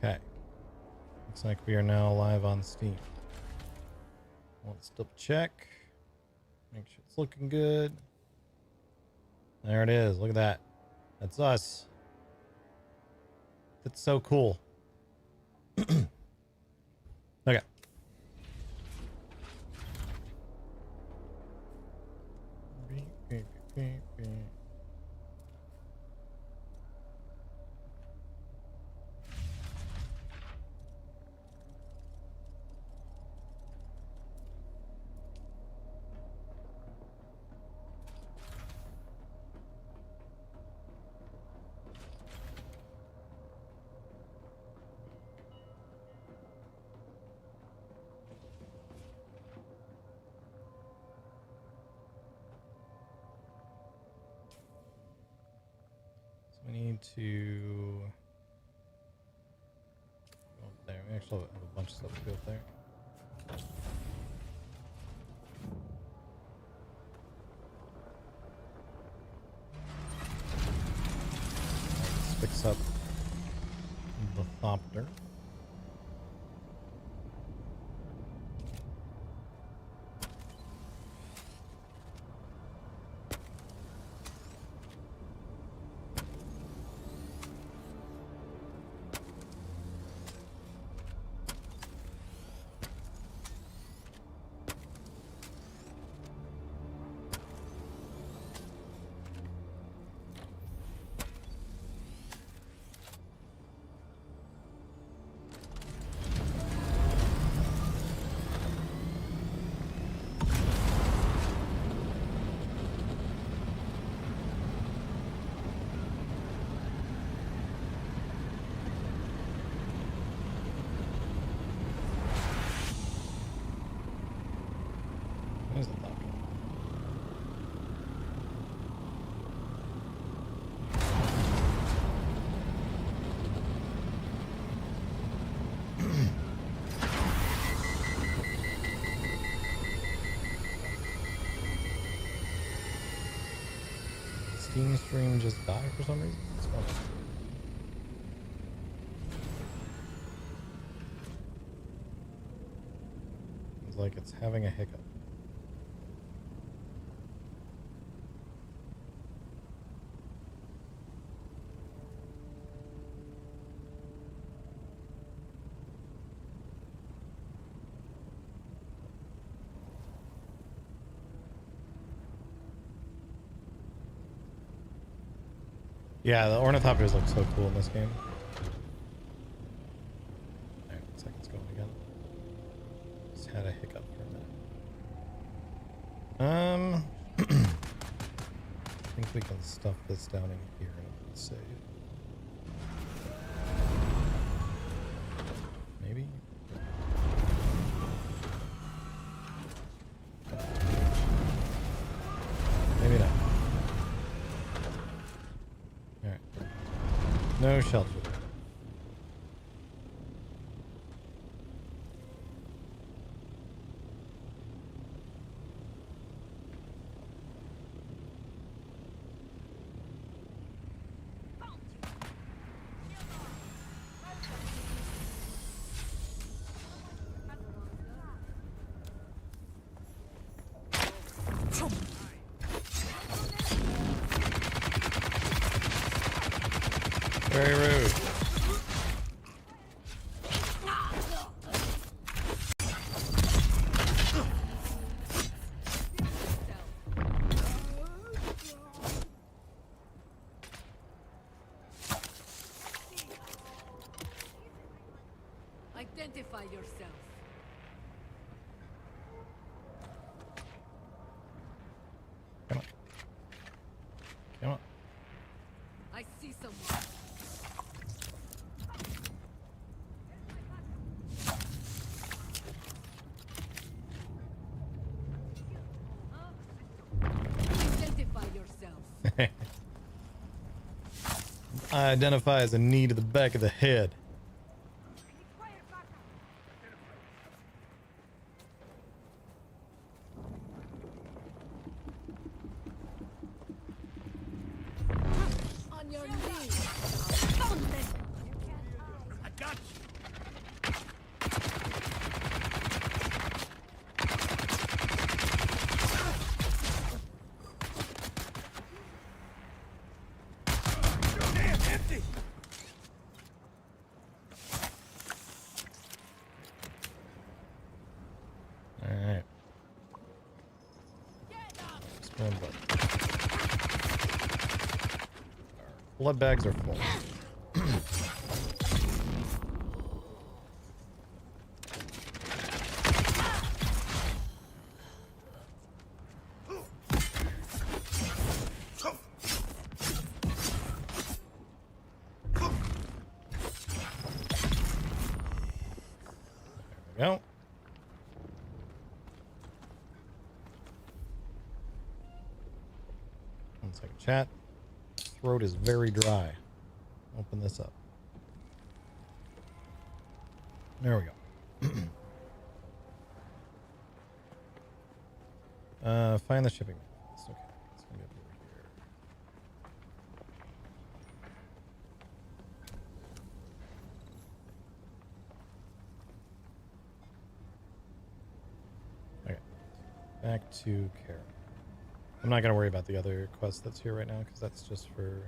Okay. Looks like we are now live on Steam. Let's double check. Make sure it's looking good. There it is. Look at that. That's us. That's so cool. Okay. We need to go up there. We actually have a bunch of stuff to go up there. Let's fix up the Thopter. Steam stream just die for some reason? What's going on? It's like it's having a hiccup. Yeah, the ornithopters look so cool in this game. Alright, looks like it's going again. Just had a hiccup for a minute. I think we can stuff this down in here and save. Maybe? Maybe not. Alright. No shelter. Very rude. Identify yourself. Come on. Come on. I see someone. Identify yourself. I identify as a knee to the back of the head. On your knees. I got you. Damn, empty. Alright. Explode blood. Our blood bags are full. There we go. One second, chat. Throat is very dry. Open this up. There we go. Find the shipping. It's okay. It's gonna be up over here. Okay. Back to Karen. I'm not gonna worry about the other quest that's here right now because that's just for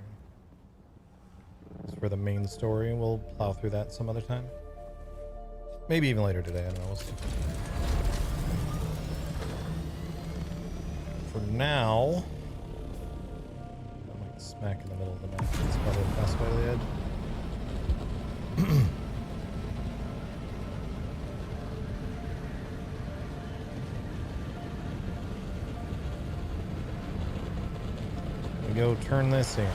the main story. We'll plow through that some other time. Maybe even later today. I don't know. We'll see. For now, I'm like smack in the middle of the map. That's probably the best way to the edge. We go turn this in.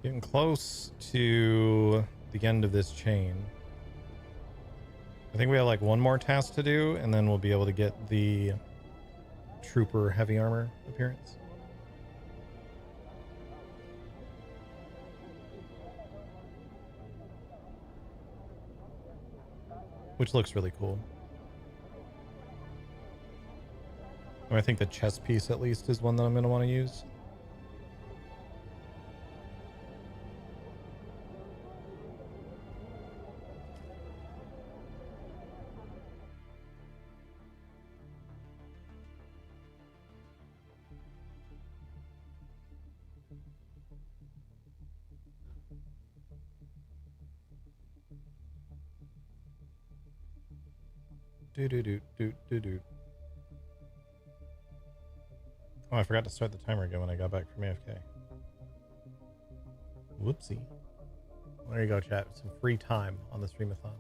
Getting close to the end of this chain. I think we have like one more task to do, and then we'll be able to get the Trooper heavy armor appearance. Which looks really cool. I think the chest piece at least is one that I'm going to want to use. Oh, I forgot to start the timer again when I got back from AFK. Whoopsie. There you go, chat. Some free time on the Streamathon.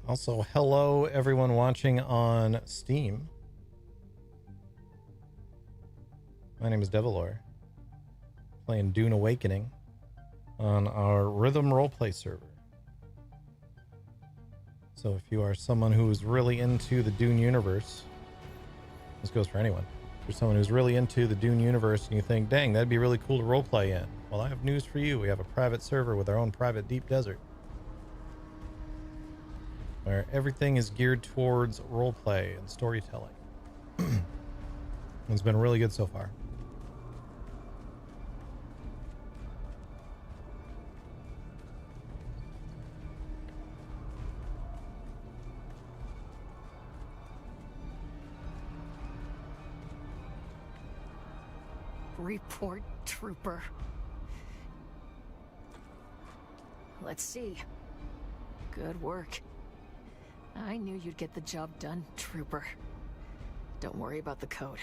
Also, hello everyone watching on Steam. My name is Devilor, playing Dune Awakening on our Rhythm Roleplay server. So if you are someone who's really into the Dune universe, this goes for anyone. If you're someone who's really into the Dune universe and you think, dang, that'd be really cool to roleplay in, well, I have news for you. We have a private server with our own private deep desert, where everything is geared towards roleplay and storytelling. It's been really good so far. Report, Trooper. Let's see. Good work. I knew you'd get the job done, Trooper. Don't worry about the code.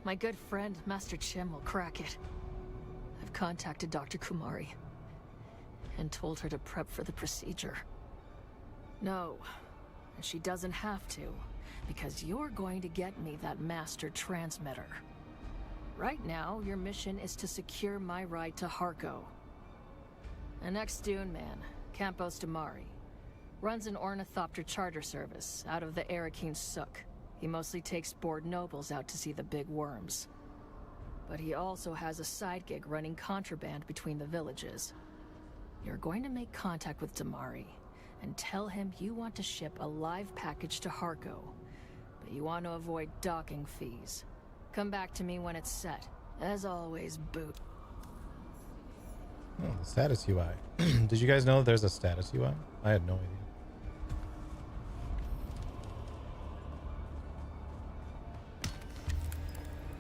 My good friend, Master Chim, will crack it. I've contacted Dr. Kumari and told her to prep for the procedure. No, she doesn't have to, because you're going to get me that master transmitter. Right now, your mission is to secure my ride to Harko. An ex-Dune man, Campos Damari, runs an ornithopter charter service out of the Arakeen Suk. He mostly takes bored nobles out to see the big worms. But he also has a side gig running contraband between the villages. You're going to make contact with Damari and tell him you want to ship a live package to Harko, but you want to avoid docking fees. Come back to me when it's set. As always, Boot. Oh, the status UI. Did you guys know there's a status UI? I had no idea.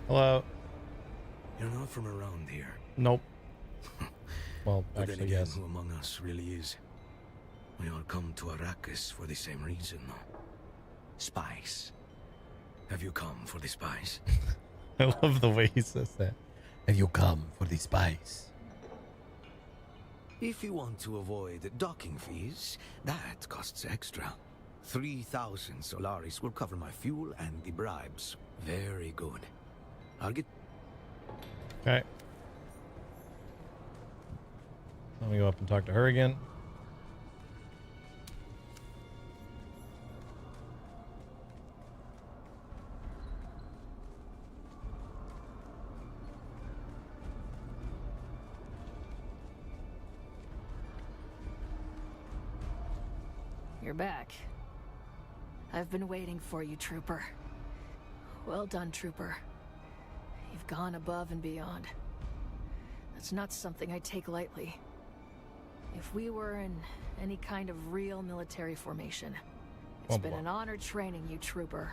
Hello. You're not from around here. Nope. Well, But then actually, again, yes. who among us really is? We all come to Arrakis for the same reason. Spice. Have you come for the spice? I love the way he says that. Have you come for the spice? If you want to avoid docking fees, that costs extra. 3,000 Solaris will cover my fuel and the bribes. Very good. I'll get... Okay. Let me go up and talk to her again. You're back. I've been waiting for you, Trooper. Well done, Trooper. You've gone above and beyond. That's not something I take lightly. If we were in any kind of real military formation, it's been an honor training you, Trooper.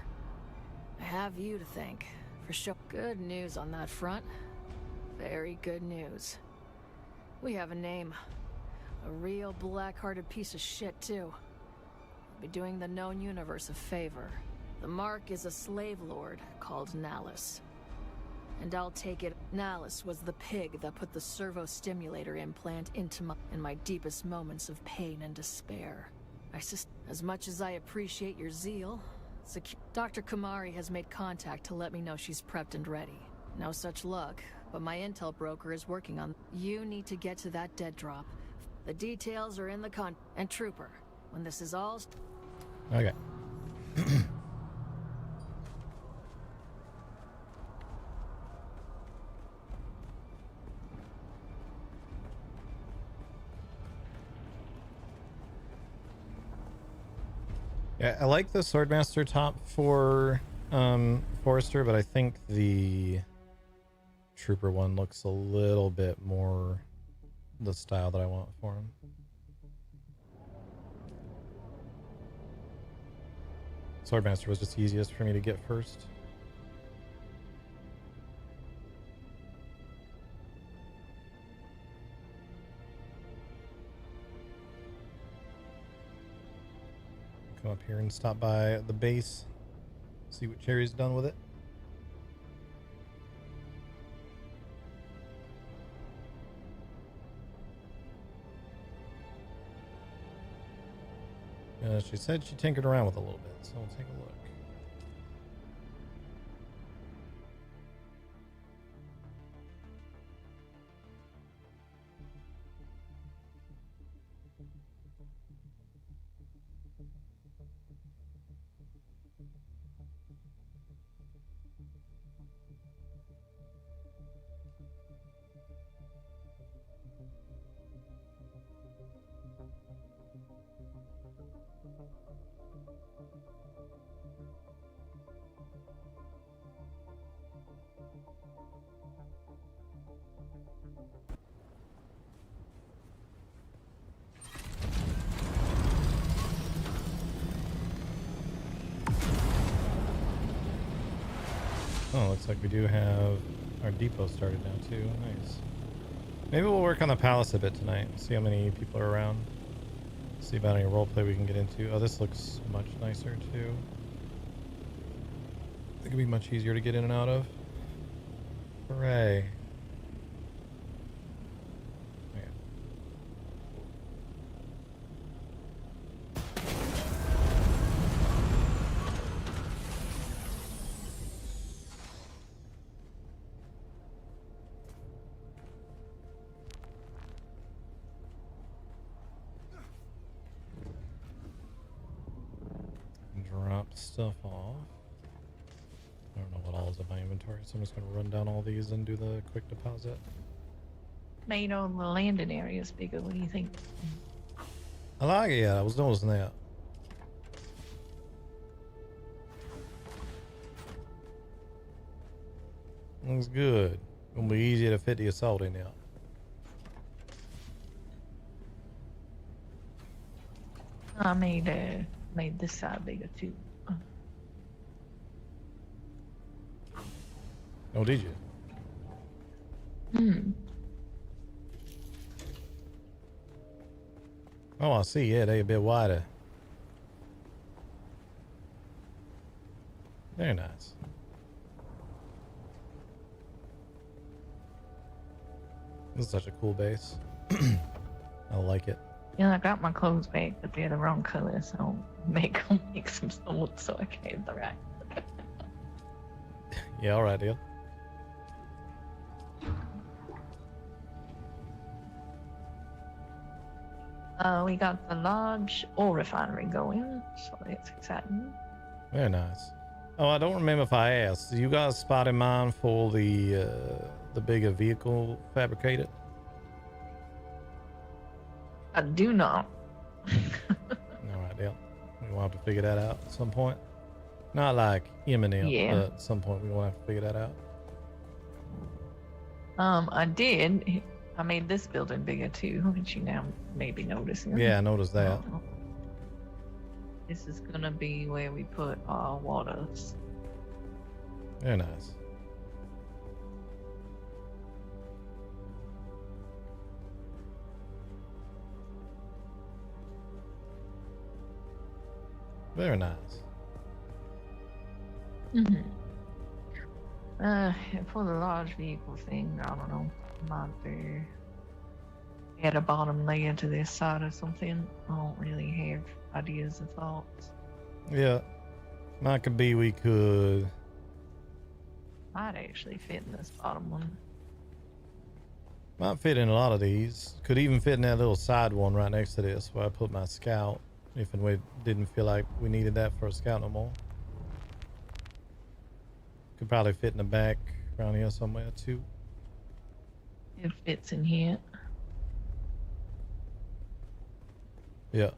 I have you to thank for good news on that front. Very good news. We have a name. A real black-hearted piece of shit, too. I'll be doing the known universe a favor. The Mark is a slave lord called Nallus. And I'll take it, Nallus was the pig that put the servo-stimulator implant into in my deepest moments of pain and despair. As much as I appreciate your zeal, Dr. Kumari has made contact to let me know she's prepped and ready. No such luck, but my intel broker is working on... You need to get to that dead drop. The details are in the And Trooper, when this is all... Okay. Yeah, I like the Swordmaster top for Forrester, but I think the Trooper one looks a little bit more the style that I want for him. Swordmaster was just easiest for me to get first. Come up here and stop by the base, see what Cherry's done with it. She said she tinkered around with it a little bit, so we'll take a look. Oh, looks like we do have our depot started now too. Nice. Maybe we'll work on the palace a bit tonight. See how many people are around. See about any roleplay we can get into. Oh, this looks much nicer too. It could be much easier to get in and out of. Hooray. Stuff off. I don't know what all is in my inventory, so I'm just going to run down all these and do the quick deposit. Made all the landing areas bigger. What do you think? I like it, yeah. I was noticing that. Looks good. Gonna be easier to fit the assault in there. I made this side bigger too. Oh, did you? Hmm. Oh, I see. Yeah, they're a bit wider. Very nice. This is such a cool base. I like it. Yeah, I got my clothes back, but they're the wrong color, so I'll make some swords so I can have the right. Yeah, all right, deal. We got the large ore refinery going, so that's exciting. Very nice. Oh, I don't remember if I asked. You guys spotted mine for the bigger vehicle fabricator? I do not. All right, deal. We will have to figure that out at some point. Not like imminent, Yeah. but at some point we will have to figure that out. I did. I made this building bigger too, which you now may be noticing. Yeah, I noticed that. This is gonna be where we put our waters. Very nice. Very nice. For the large vehicle thing, I don't know. Might be add a bottom layer to this side or something. I don't really have ideas or thoughts. Yeah. Might could be we could. Might actually fit in this bottom one. Might fit in a lot of these. Could even fit in that little side one right next to this where I put my scout. If and we didn't feel like we needed that for a scout no more. Could probably fit in the back around here somewhere too. It fits in here. Yeah.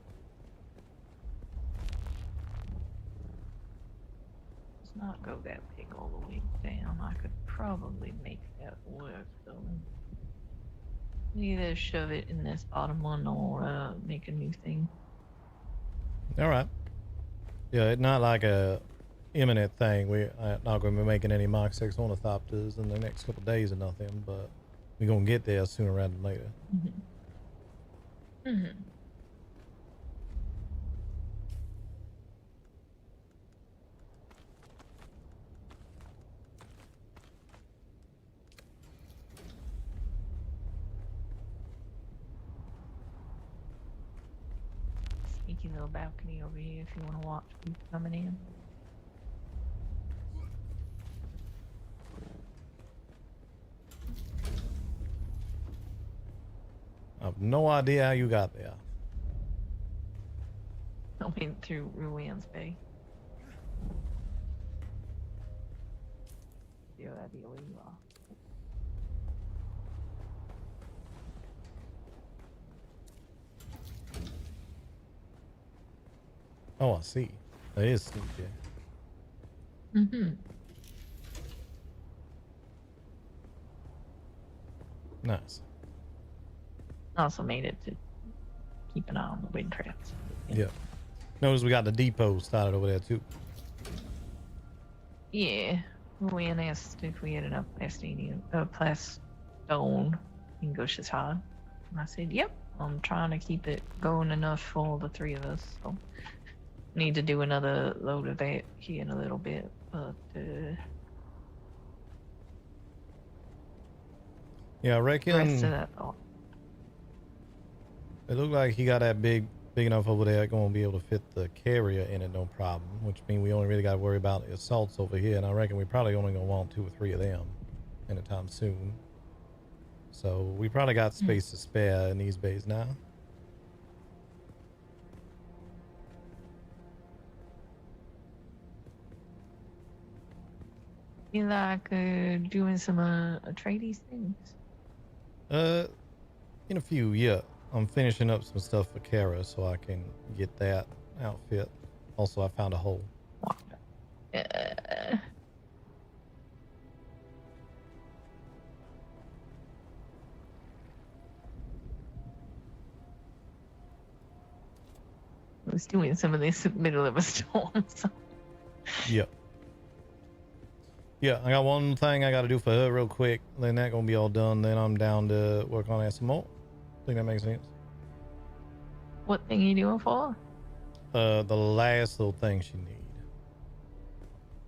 Let's not go that big all the way down. I could probably make that work though. Either shove it in this bottom one or make a new thing. All right. Yeah, it's not like a imminent thing. We're not going to be making any Mach 6 ornithopters in the next couple of days or nothing, but we're going to get there sooner rather than later. Sneaky little balcony over here if you want to watch people coming in. I have no idea how you got there. I went through Ruan's Bay. Yeah, that'd be where you are. Oh, I see. That is sneaky. Nice. Also made it to keep an eye on the wind traps. Yeah. Notice we got the depot started over there too. Yeah. Ruan asked if we had enough plastone in Gush's hide. And I said, yep. I'm trying to keep it going enough for the three of us. So need to do another load of that here in a little bit. But yeah, I reckon rest of that thought. It looked like he got that big enough over there, going to be able to fit the carrier in it, no problem. Which means we only really got to worry about the assaults over here, and I reckon we probably only gonna want 2 or 3 of them anytime soon. So we probably got space to spare in these bays now. You like doing some Atreides things? In a few, yeah. I'm finishing up some stuff for Kara so I can get that outfit. Also, I found a hole. I was doing some of this in the middle of a storm. So. Yep. Yeah, I got one thing I got to do for her real quick. Then that gonna be all done. Then I'm down to work on that some more. Think that makes sense. What thing are you doing for? The last little thing she need.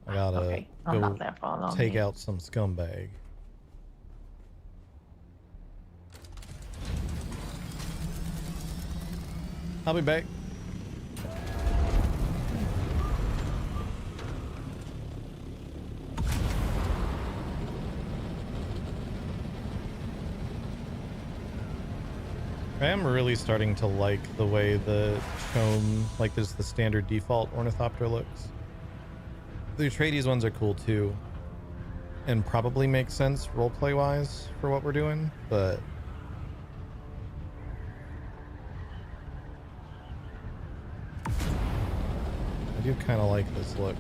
I gotta I'm not that far along take yet. out some scumbag. I'll be back. I am really starting to like the way the Chome, like this, the standard default ornithopter looks. The Atreides ones are cool too, and probably make sense roleplay wise for what we're doing, but I do kind of like this look.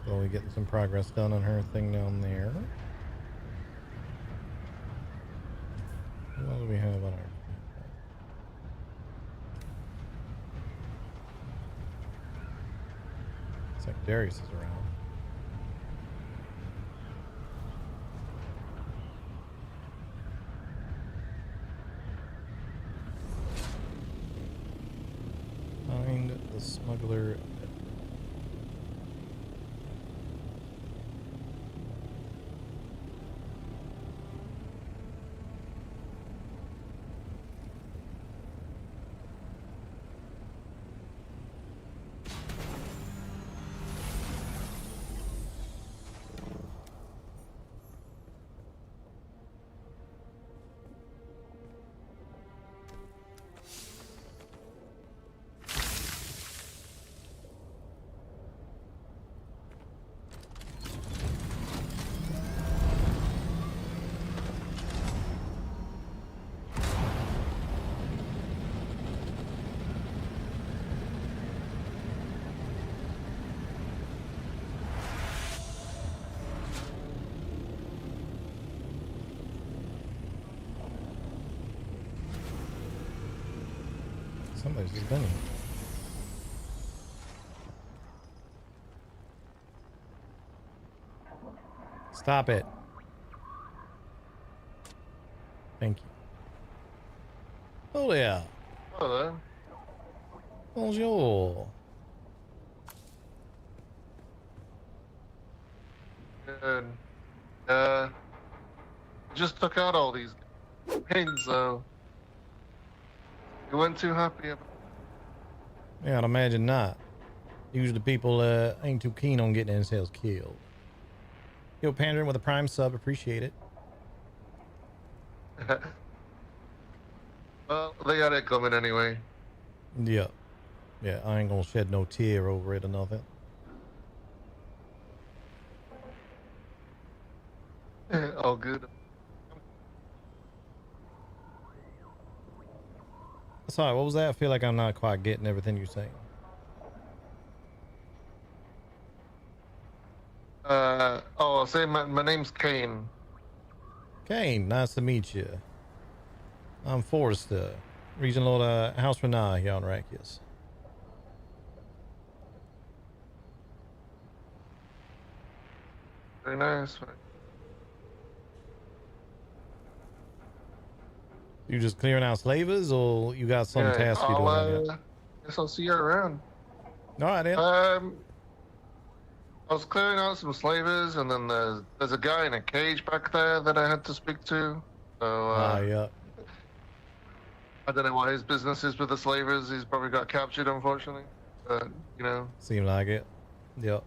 Slowly getting some progress done on her thing down there. What do we have on our... It's like Darius is around. Find the smuggler. Somebody's just been here. Stop it. Thank you. Oh yeah. Hello. Bonjour. Good. Just took out all these pins, so you weren't too happy about. Yeah, I'd imagine not. Usually people ain't too keen on getting themselves killed. Yo, Pandering with a Prime sub, appreciate it. Well, they had it coming anyway. Yeah. Yeah, I ain't gonna shed no tear over it or nothing. All good. Sorry, what was that? I feel like I'm not quite getting everything you're saying. I'll say my name's Kane. Kane, nice to meet you. I'm Forrester, Regional House Renai here on Rakius. Very nice. You just clearing out slavers, or you got some task you doing? Guess I'll see you around. All right, then. I was clearing out some slavers, and then there's a guy in a cage back there that I had to speak to. So yeah. I don't know what his business is with the slavers. He's probably got captured, unfortunately. But you know. Seemed like it. Yep.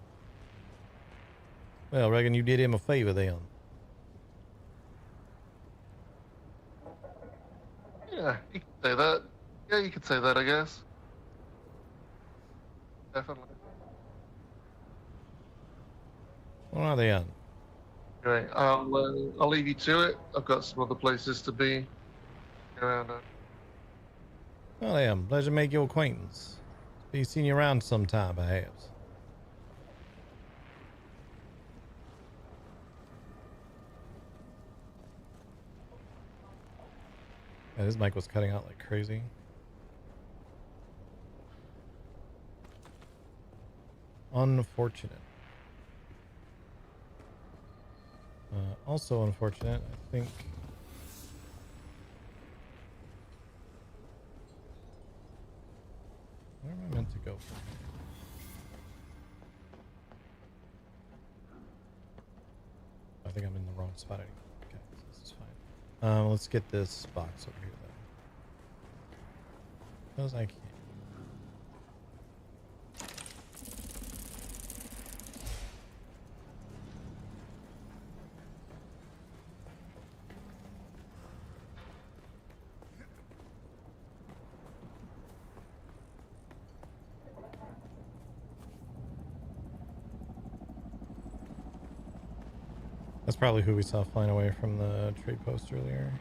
Well, I reckon you did him a favor then. Yeah, you could say that. Yeah, you could say that, I guess. Definitely. What are they on? Right, I'll leave you to it. I've got some other places to be around. Well, yeah, pleasure to make your acquaintance. Be seeing you around sometime, perhaps. Yeah, this mic was cutting out like crazy. Unfortunate. Also unfortunate, I think. Where am I meant to go from here? I think I'm in the wrong spot anyway. Okay, so this is fine. Let's get this box over here then. Because I can. That's probably who we saw flying away from the trade post earlier.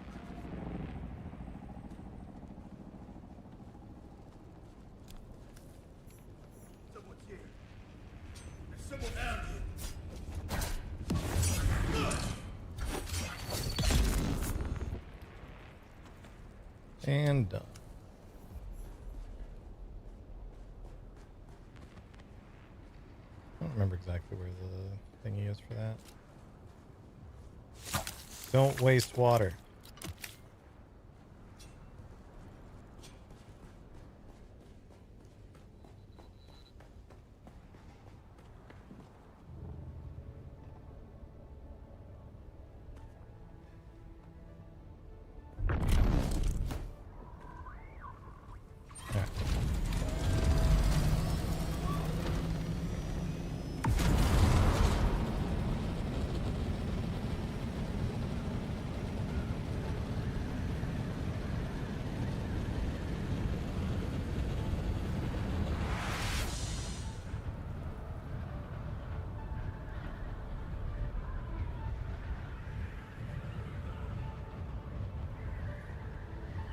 Someone's here. There's someone out here. And done. I don't remember exactly where the thingy is for that. Don't waste water.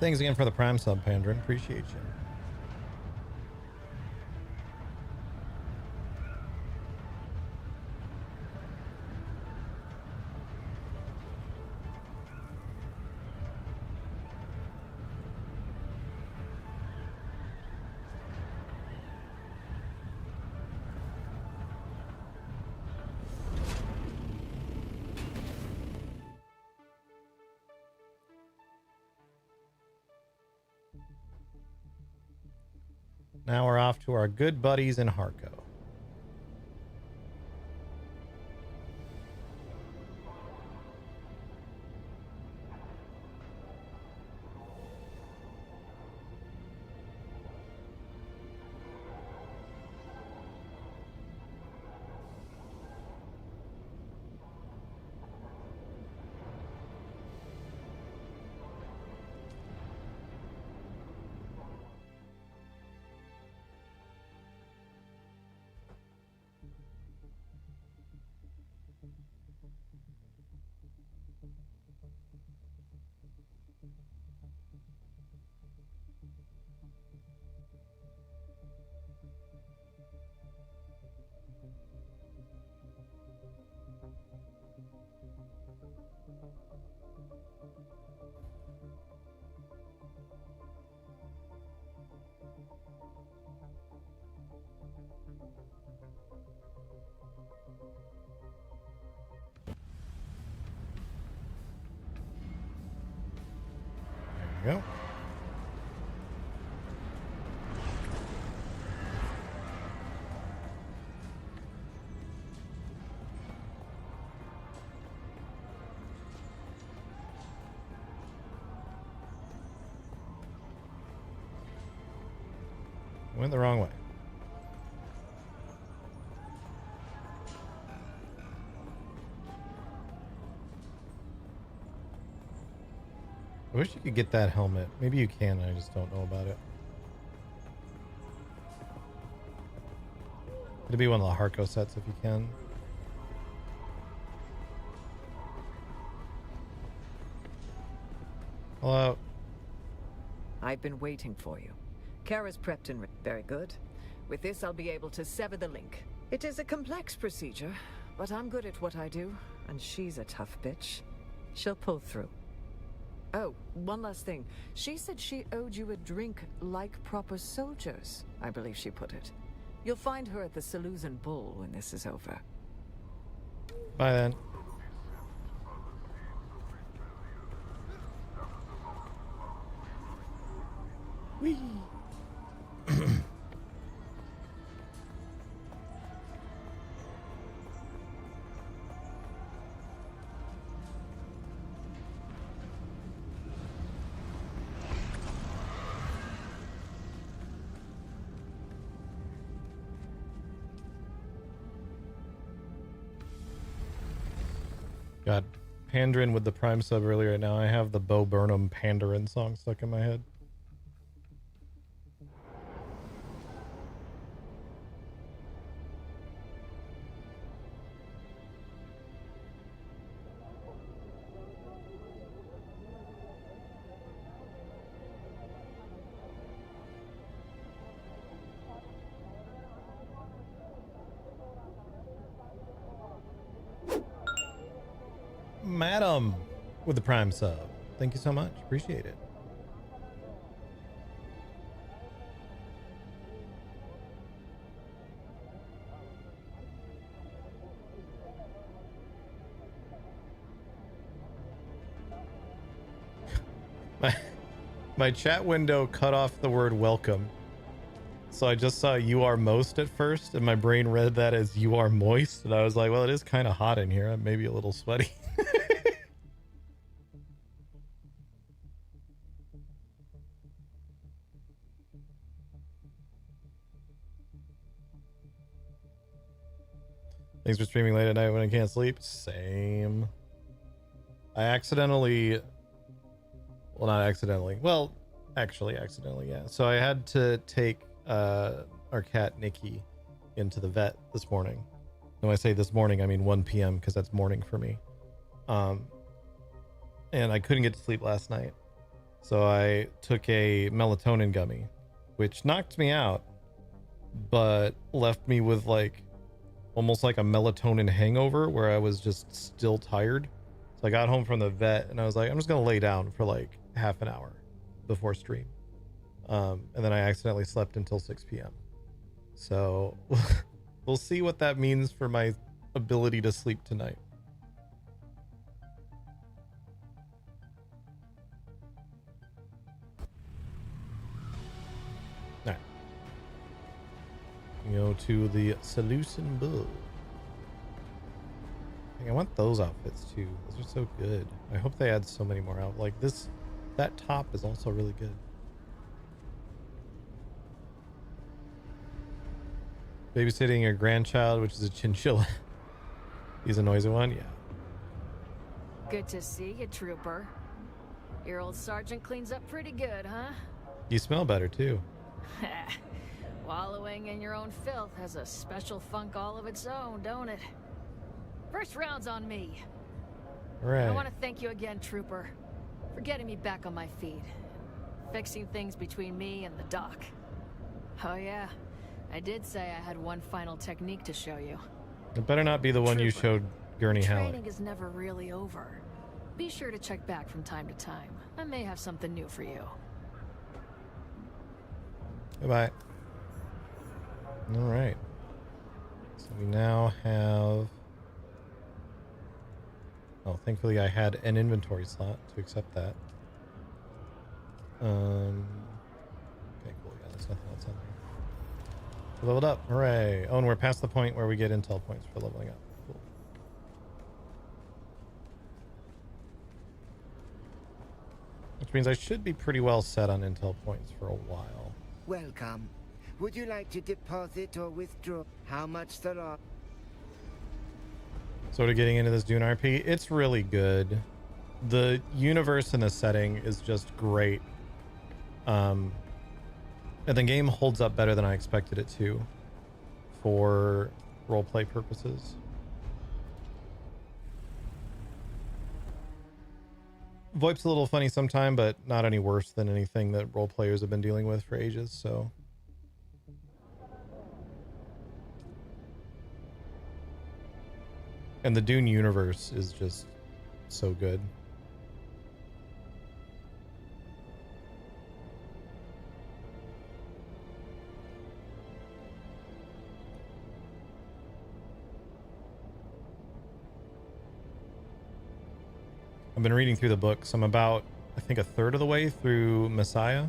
Thanks again for the Prime sub, Pandrin. Appreciate you. Now we're off to our good buddies in Harco. There you go. Went the wrong way. I wish you could get that helmet. Maybe you can, I just don't know about it. It'd be one of the Harco sets if you can. Hello. I've been waiting for you. Kara's prepped and very good. With this, I'll be able to sever the link. It is a complex procedure, but I'm good at what I do, and she's a tough bitch. She'll pull through. Oh, one last thing. She said she owed you a drink like proper soldiers, I believe she put it. You'll find her at the Seluzan Bull when this is over. Bye then. Whee! Got Pandrin with the Prime sub earlier. Now I have the Bo Burnham Pandaren song stuck in my head. Madam with the Prime sub. Thank you so much. Appreciate it. My chat window cut off the word welcome. So I just saw "you are most" at first, and my brain read that as "you are moist," and I was like, well, it is kind of hot in here. I'm maybe a little sweaty. Thanks for streaming late at night when I can't sleep. Same. I accidentally... Well, not accidentally. Well, actually accidentally, yeah. So I had to take our cat Nikki into the vet this morning. When I say this morning, I mean 1 p.m. because that's morning for me. And I couldn't get to sleep last night. So I took a melatonin gummy, which knocked me out, but left me with like almost like a melatonin hangover where I was just still tired. So I got home from the vet and I was like, I'm just going to lay down for like half an hour before stream. And then I accidentally slept until 6 p.m. So we'll see what that means for my ability to sleep tonight. All right. Go to the Solution Bull. I want those outfits too. Those are so good. I hope they add so many more out. Like this, that top is also really good. Babysitting your grandchild, which is a chinchilla. He's a noisy one, yeah. Good to see you, Trooper. Your old sergeant cleans up pretty good, huh? You smell better too. Wallowing in your own filth has a special funk all of its own, don't it? First round's on me. Right. I want to thank you again, Trooper, for getting me back on my feet. Fixing things between me and the doc. Oh yeah, I did say I had one final technique to show you. It better not be the one you showed Gurney Halleck. Training is never really over. Be sure to check back from time to time. I may have something new for you. Goodbye. All right. So we now have... Oh, thankfully I had an inventory slot to accept that. Okay, cool. Yeah, there's nothing else on there. Leveled up. Hooray. Oh, and we're past the point where we get intel points for leveling up. Cool. Which means I should be pretty well set on intel points for a while. Welcome. Would you like to deposit or withdraw? How much the lot? Sort of getting into this Dune RP, it's really good. The universe and the setting is just great. And the game holds up better than I expected it to for roleplay purposes. VoIP's a little funny sometime, but not any worse than anything that role players have been dealing with for ages, so... And the Dune universe is just so good. I've been reading through the books. I'm about, I think, a third of the way through Messiah.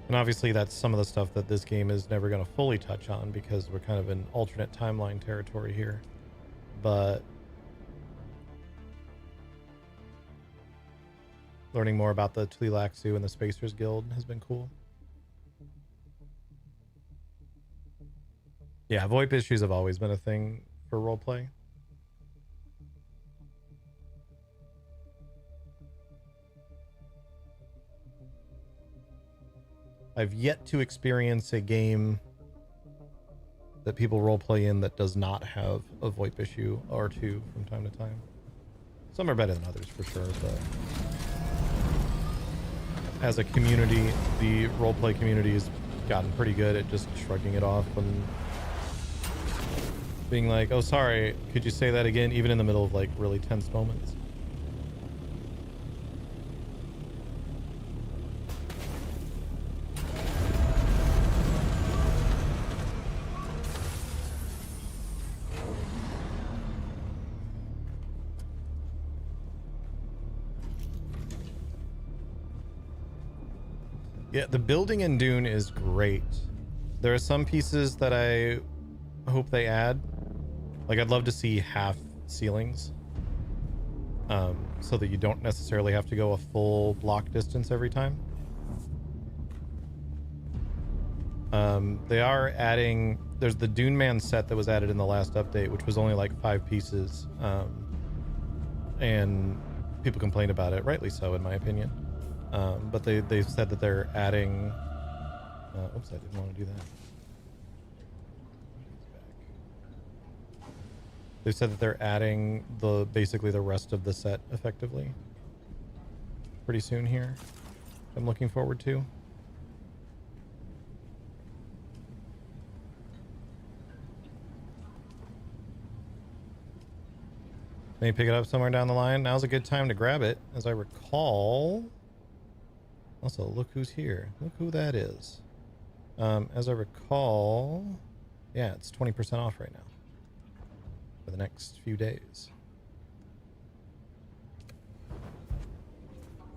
And obviously that's some of the stuff that this game is never going to fully touch on because we're kind of in alternate timeline territory here. But learning more about the Tleilaxu and the Spacers Guild has been cool. Yeah, VoIP issues have always been a thing for roleplay. I've yet to experience a game that people roleplay in that does not have a VoIP issue or two from time to time. Some are better than others for sure, but as a community, the roleplay community has gotten pretty good at just shrugging it off and being like, oh, sorry, could you say that again? Even in the middle of like really tense moments. Yeah, the building in Dune is great. There are some pieces that I hope they add. Like, I'd love to see half ceilings. So that you don't necessarily have to go a full block distance every time. They are adding... There's the Dune Man set that was added in the last update, which was only like 5 pieces. And people complained about it, rightly so, in my opinion. But they said that they're adding... oops, I didn't want to do that. They said that they're adding basically the rest of the set effectively pretty soon here. I'm looking forward to. Maybe pick it up somewhere down the line. Now's a good time to grab it, as I recall. Also, look who's here. Look who that is. As I recall, yeah, it's 20% off right now for the next few days.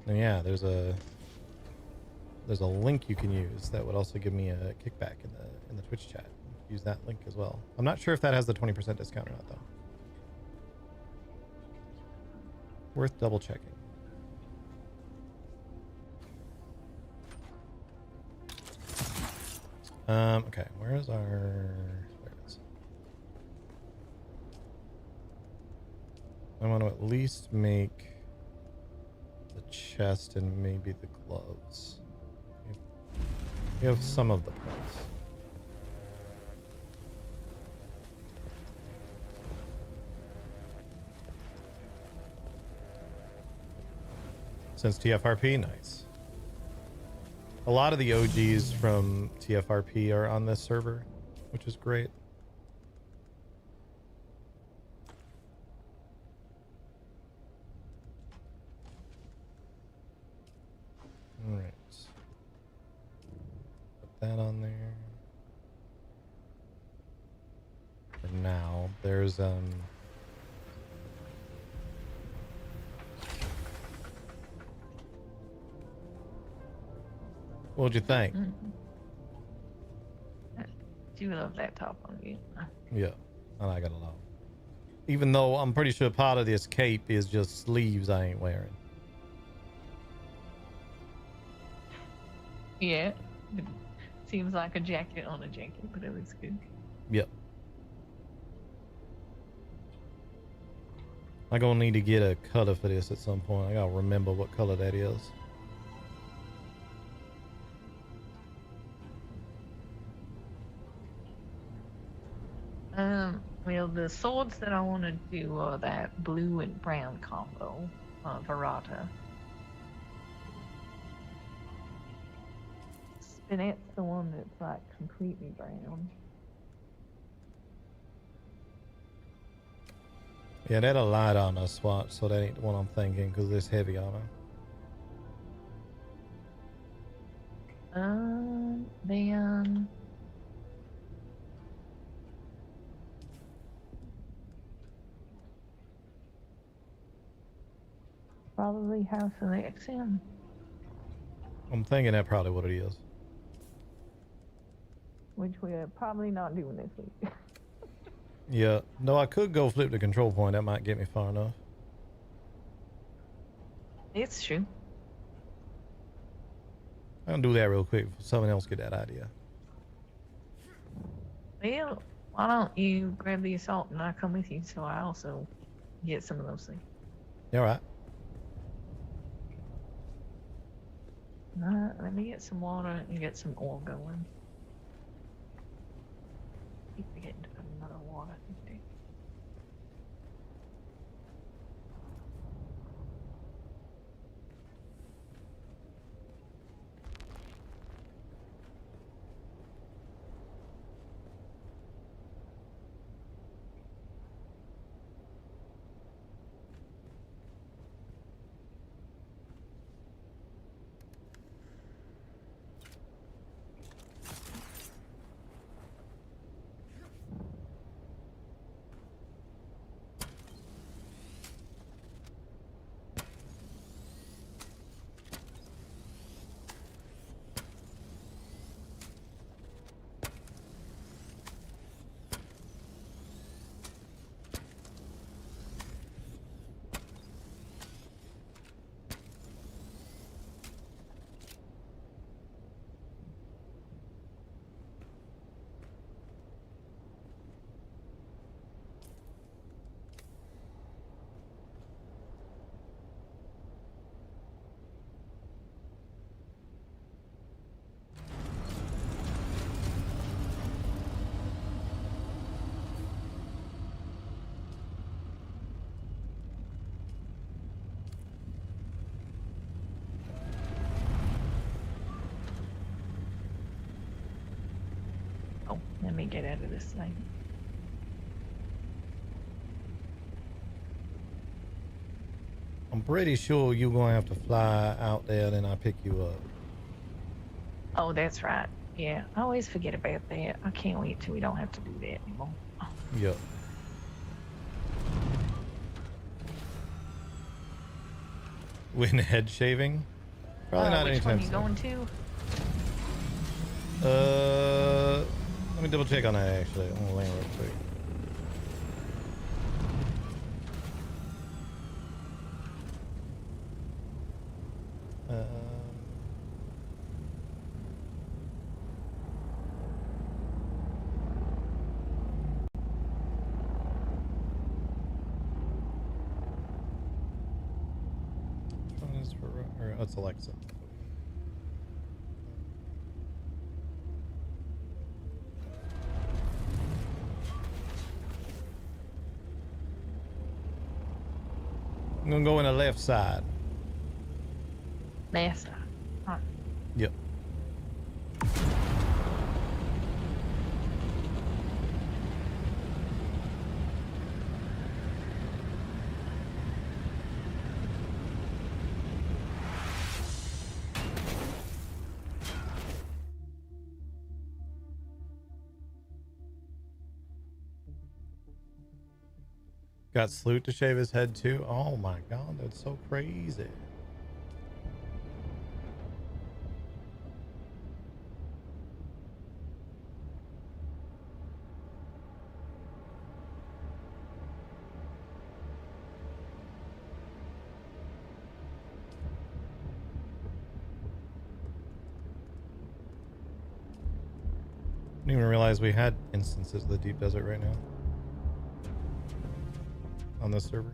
And yeah, there's a link you can use that would also give me a kickback in the Twitch chat. Use that link as well. I'm not sure if that has the 20% discount or not though. Worth double checking. Okay, where is our... There it is. I want to at least make the chest and maybe the gloves. We have some of the parts. Since TFRP, nice. A lot of the OGs from TFRP are on this server, which is great. All right. Put that on there. For now, there's what'd you think? You love that top on you. Yeah, I like it a lot. Even though I'm pretty sure part of this cape is just sleeves I ain't wearing. Yeah, it seems like a jacket on a jacket, but it looks good. Yep. I'm gonna need to get a color for this at some point. I gotta remember what color that is. Well, the swords that I want to do are that blue and brown combo, Verata. Spinet's the one that's like completely brown. Yeah, that a light armor swatch, so that ain't the one I'm thinking, because this heavy armor. Then probably House of the XM. I'm thinking that's probably what it is. Which we're probably not doing this week. Yeah. No, I could go flip the control point. That might get me far enough. It's true. I'm gonna do that real quick before someone else get that idea. Well, why don't you grab the assault and I come with you so I also get some of those things. You all right? Let me get some water and get some oil going. Keep forgetting to put another water. Let me get out of this thing. I'm pretty sure you're going to have to fly out there and then I pick you up. Oh, that's right. Yeah, I always forget about that. I can't wait till we don't have to do that anymore. Yep. When head shaving? Probably not which anytime one you going to? Let me double check on that actually. I'm gonna land real quick. Which one is for, or, oh, it's Alexa. I'm gonna go in the left side. Left side. Huh. Yep. Got Sloot to shave his head too. Oh my god, that's so crazy. Didn't even realize we had instances of the deep desert right now on this server.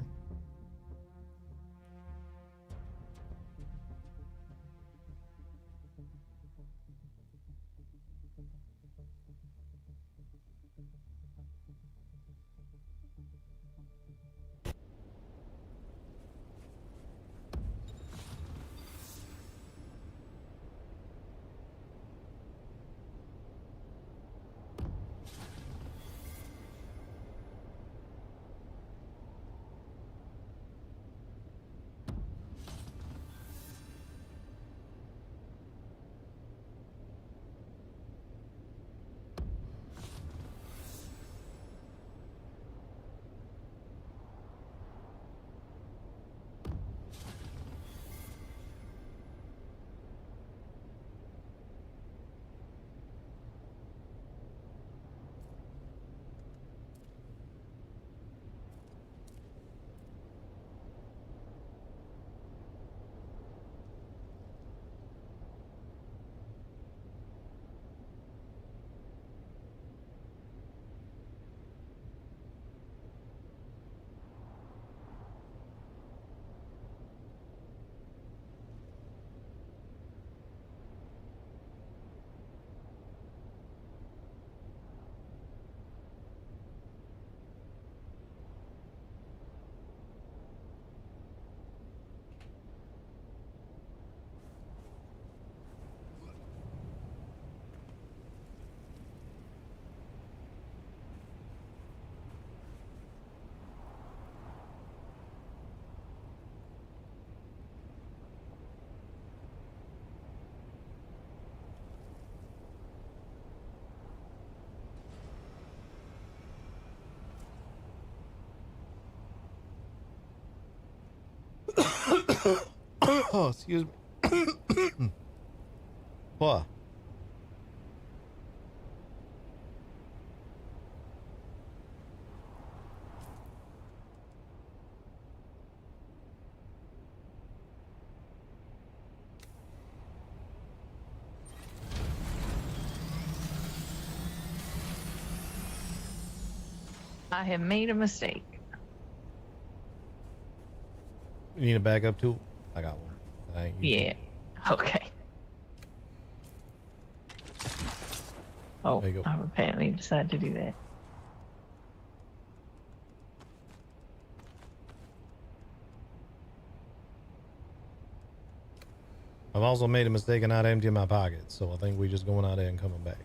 Oh, excuse me. What? I have made a mistake. You need a backup tool? I got one. I ain't using Yeah. it. Okay. Oh, There you go. I've apparently decided to do that. I've also made a mistake of not emptying my pockets, so I think we're just going out there and coming back.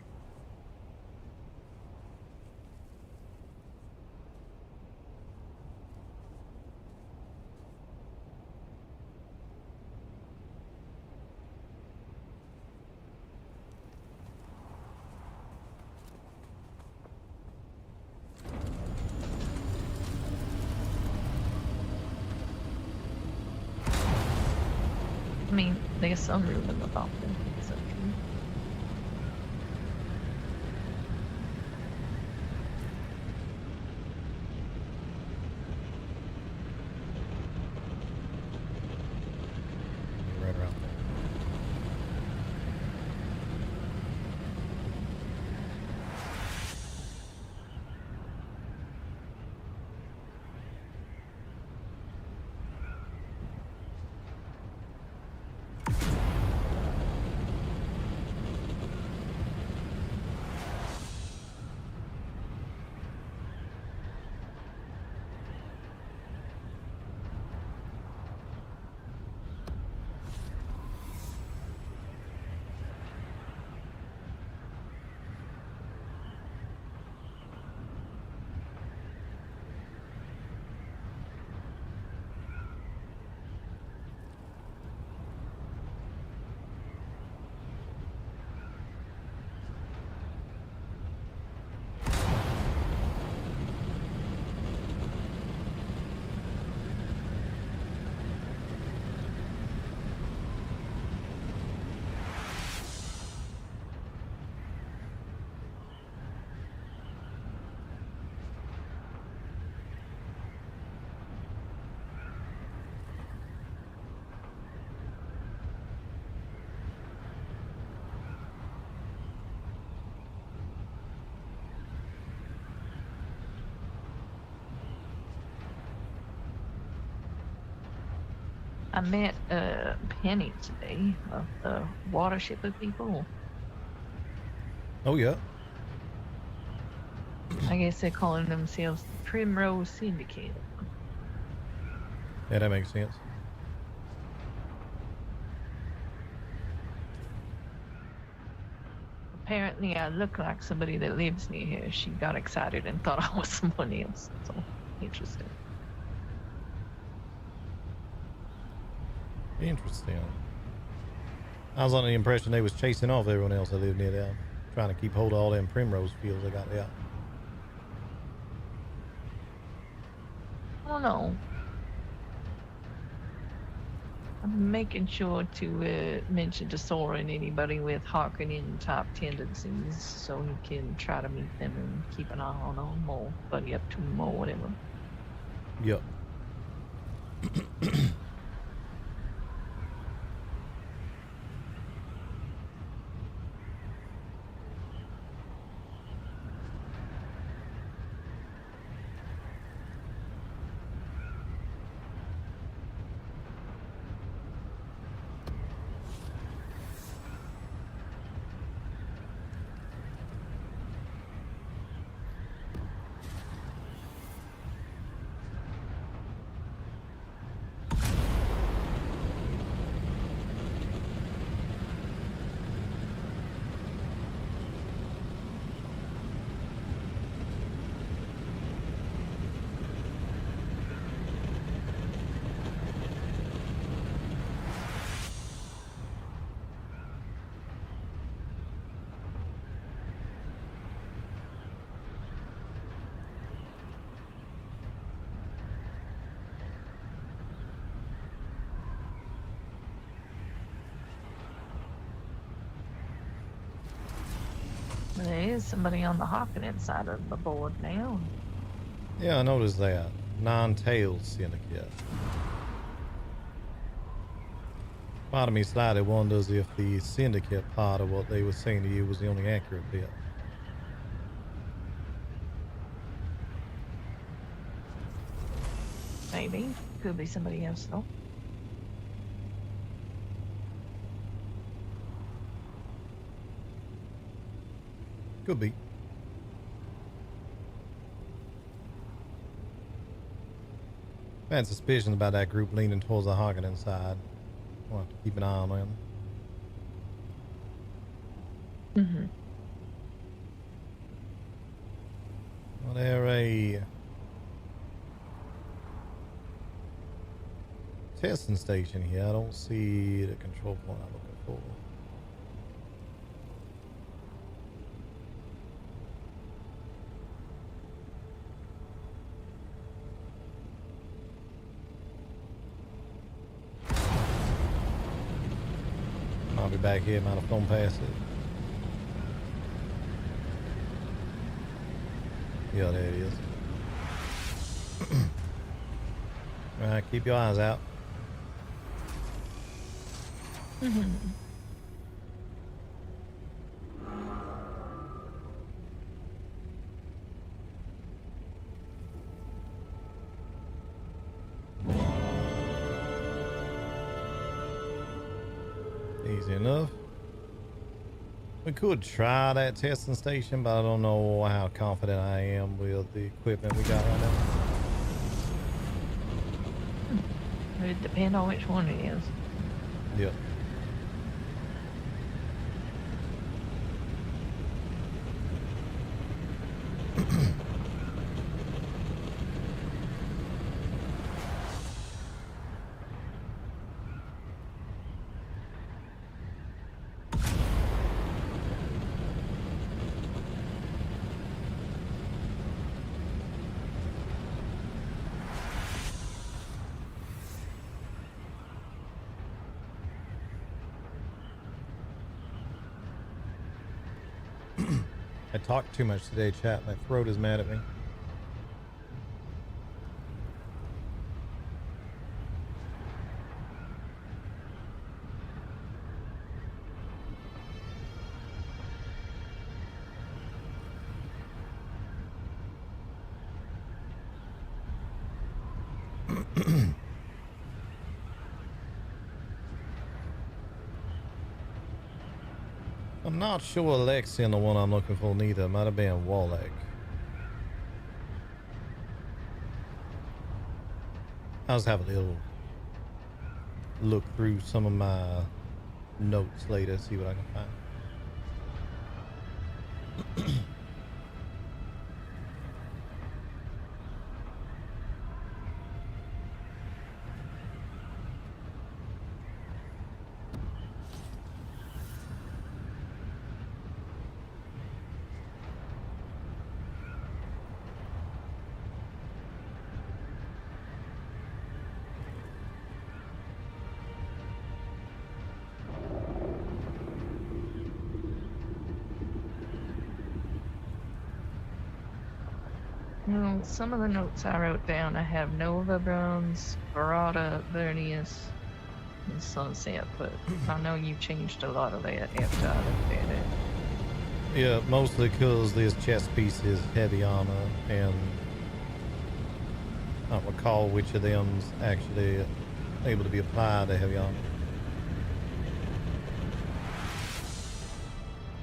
mean, there's some room in the coffin. So true. Right around there. I met Penny today of the Watership of people. Oh yeah. I guess they're calling themselves the Primrose Syndicate. Yeah, that makes sense. Apparently, I look like somebody that lives near here. She got excited and thought I was someone else. So, interesting. Interesting. I was under the impression they was chasing off everyone else that lived near there, trying to keep hold of all them primrose fields they got there. I don't know. I'm making sure to mention to Soren anybody with hearkening type tendencies so he can try to meet them and keep an eye on them or buddy up to them or whatever. Yep. There is somebody on the Harkonnen side of the board now. Yeah, I noticed that. Nine-Tails Syndicate. Part of me slightly wonders if the Syndicate part of what they were saying to you was the only accurate bit. Maybe. Could be somebody else though. Could be. I had suspicions about that group leaning towards the Harkonnen side. We'll have to keep an eye on them. Mm-hmm. Well, they're a testing station here. I don't see the control point I'm looking for. back here might have flown past it. Yeah, there it is. Alright, keep your eyes out. Easy enough. We could try that testing station, but I don't know how confident I am with the equipment we got right now. It depends on which one it is. Yep. I talked too much today, chat. My throat is mad at me. I'm not sure Lexian the one I'm looking for neither. It might have been Wallach. I'll just have a little look through some of my notes later, see what I can find. Well, some of the notes I wrote down, I have Nova Bronze, Barada, Vernius, and Sunset, but I know you changed a lot of that after I looked at it. Yeah, mostly because this chest piece is heavy armor, and I don't recall which of them's actually able to be applied to heavy armor.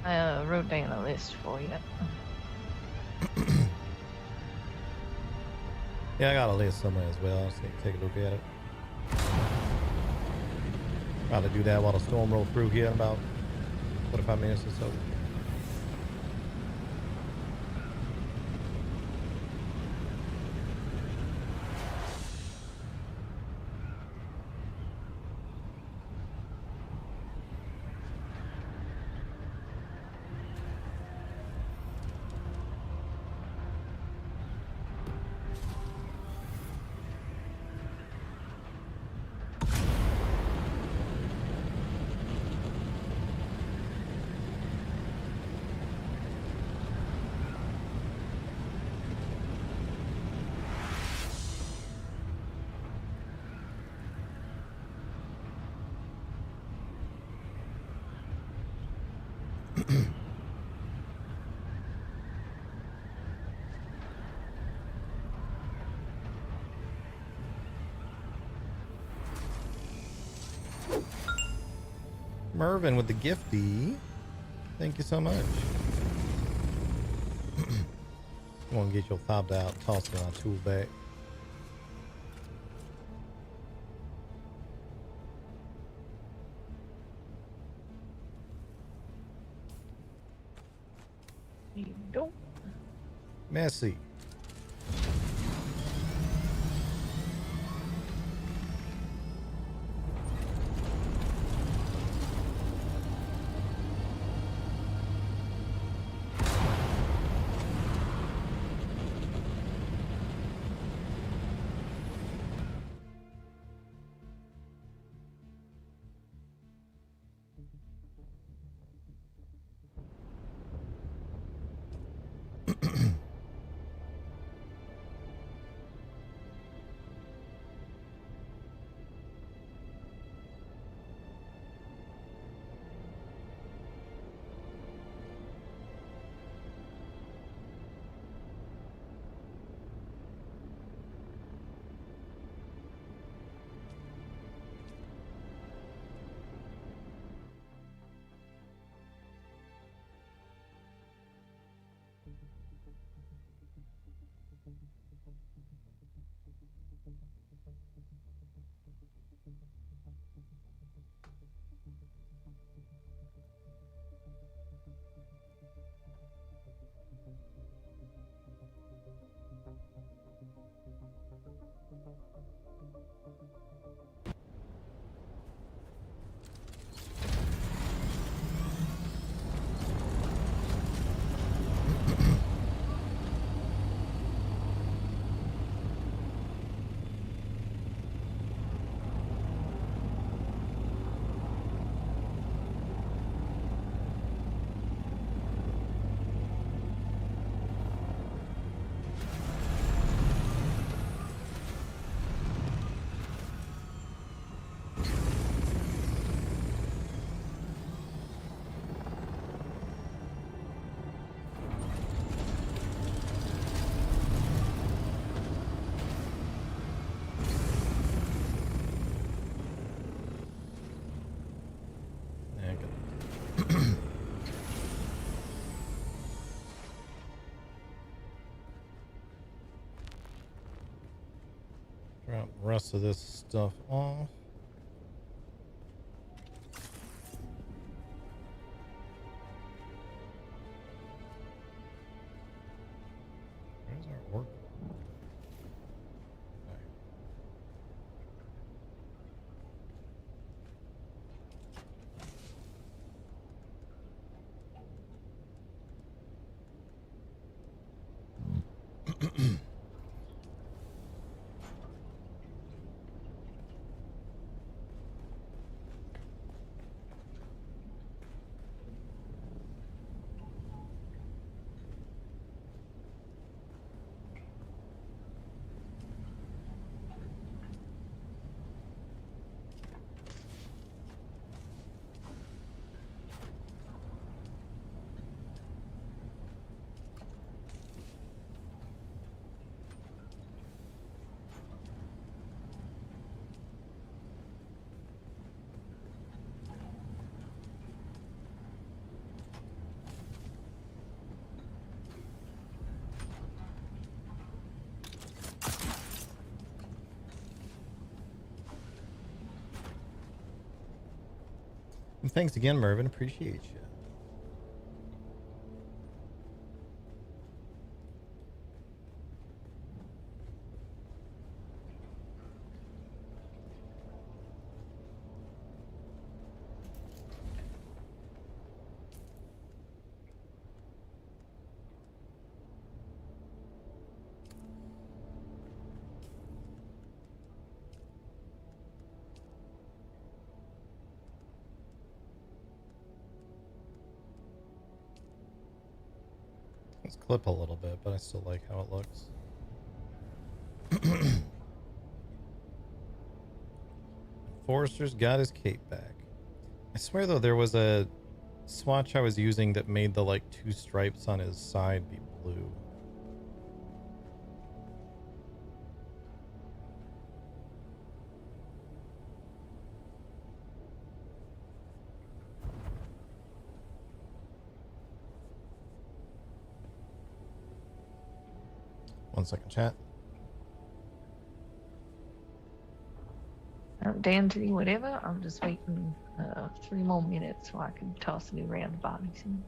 I wrote down a list for you. Yeah, I got a list somewhere as well. So take a look at it. Probably do that while the storm rolls through here in about 45 minutes or so. Mervin with the gifty. Thank you so much. You want to get your fob out, toss my tool back. You don't. Messy. Drop the rest of this stuff off. Where's our work? And thanks again, Mervin. Appreciate you. Let's clip a little bit, but I still like how it looks. Forrester's got his cape back. I swear though, there was a swatch I was using that made the like 2 stripes on his side be blue. One second, chat. Dandy, whatever. I'm just waiting 3 more minutes so I can toss a new round of bodies in.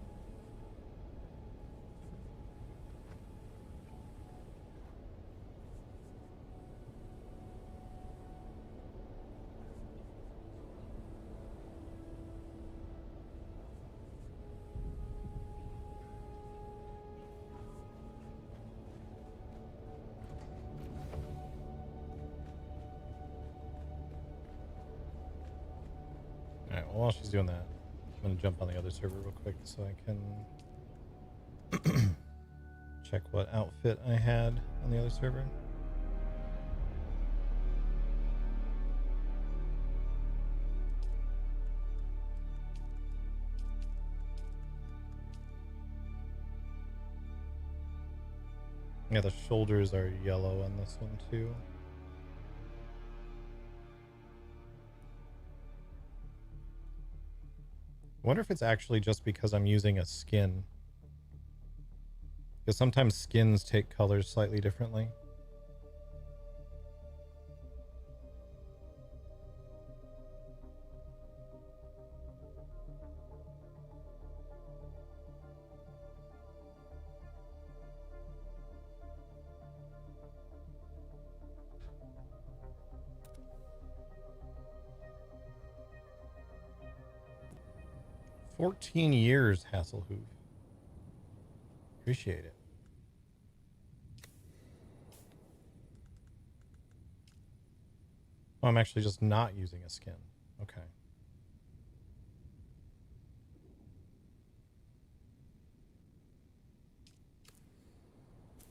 Alright, well, while she's doing that, I'm going to jump on the other server real quick so I can check what outfit I had on the other server. Yeah, the shoulders are yellow on this one too. I wonder if it's actually just because I'm using a skin. Because sometimes skins take colors slightly differently. $14 Hasselhoof. Appreciate it. Oh, I'm actually just not using a skin. Okay.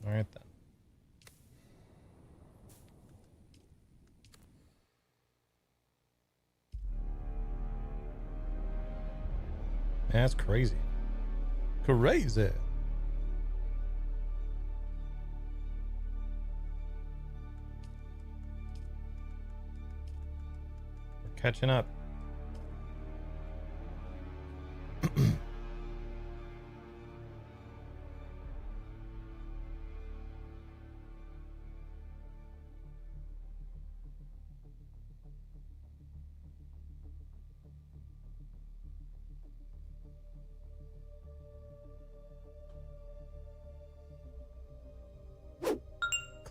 All right then. That's crazy. Crazy. We're catching up.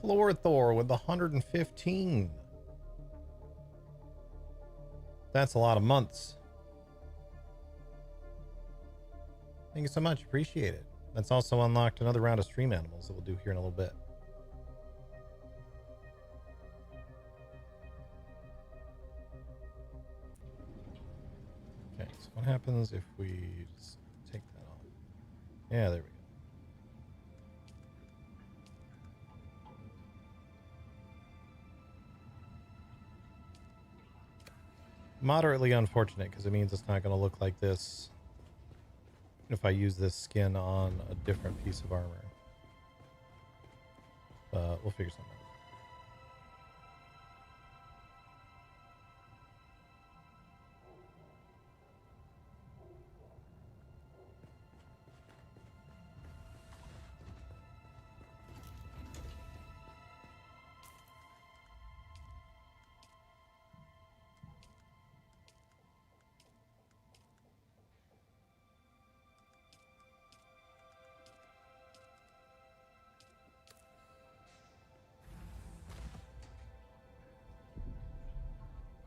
Chlorthor with 115. That's a lot of months. Thank you so much. Appreciate it. That's also unlocked another round of stream animals that we'll do here in a little bit. Okay, so what happens if we just take that off? Yeah, there we go. Moderately unfortunate because it means it's not going to look like this if I use this skin on a different piece of armor. But we'll figure something out.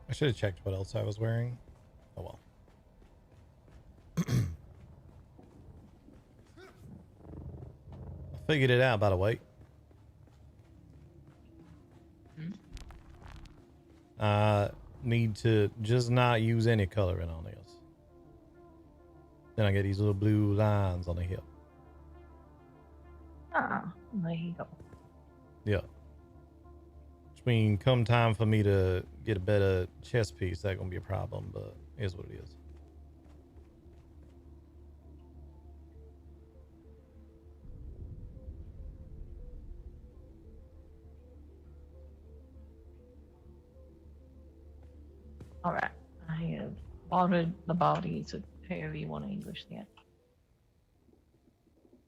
I should have checked what else I was wearing. Oh well. I figured it out, by the way. Need to just not use any coloring on this. Then I get these little blue lines on the hip. Ah, there you go. Yeah. Which means come time for me to get a better chest piece, that's gonna be a problem, but it is what it is. Alright, I have ordered the bodies, so however you want to English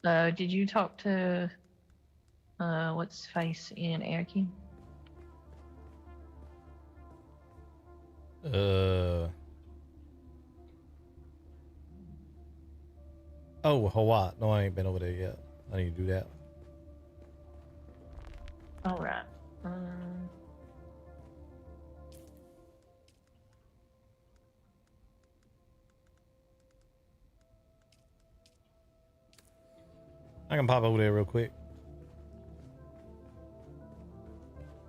that. Did you talk to what's face in Air King? Oh, Hawaii. No, I ain't been over there yet. I need to do that. Alright. I can pop over there real quick.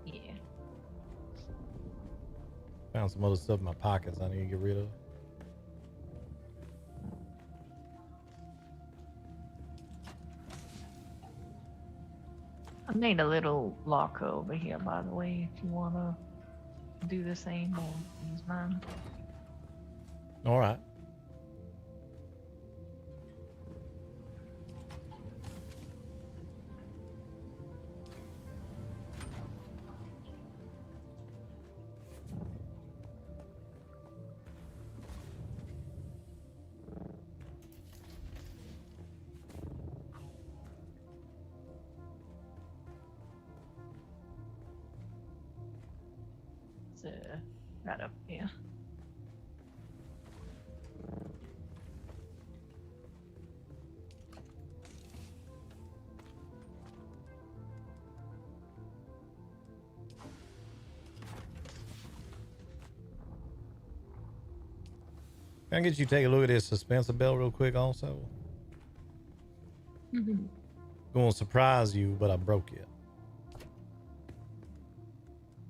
Yeah. Found some other stuff in my pockets I need to get rid of. I made a little locker over here, by the way, if you want to do the same or use mine. All right. Right up here. Can I get you to take a look at this suspensive belt real quick also? Gonna surprise you, but I broke it.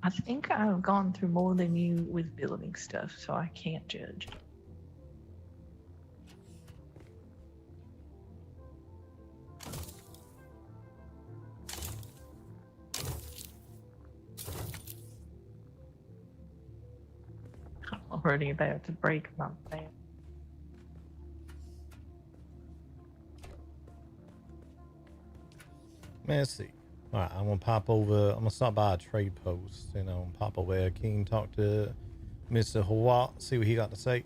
I think I've gone through more than you with building stuff, so I can't judge. I'm already about to break my back. Let's see. All right, I'm gonna pop over. I'm gonna stop by a trade post and I'm gonna pop over there. King, talk to Mr. Hawaii, see what he got to say.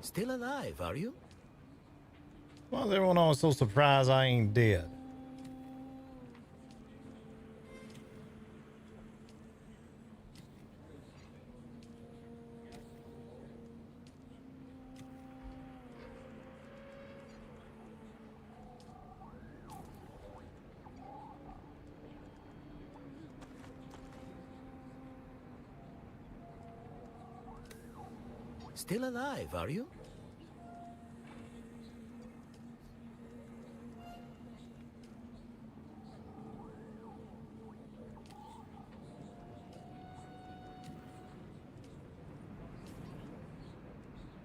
Still alive, are you? Why is everyone always so surprised I ain't dead? Still alive, are you?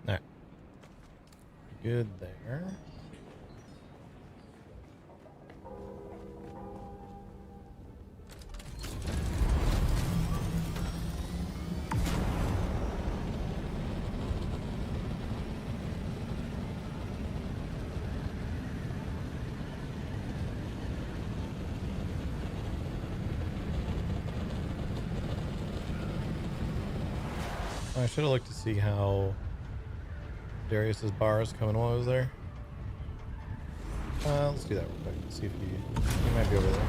Alright. Good there. I should have looked to see how Darius's bar is coming while I was there. Let's do that real quick. See if he might be over there.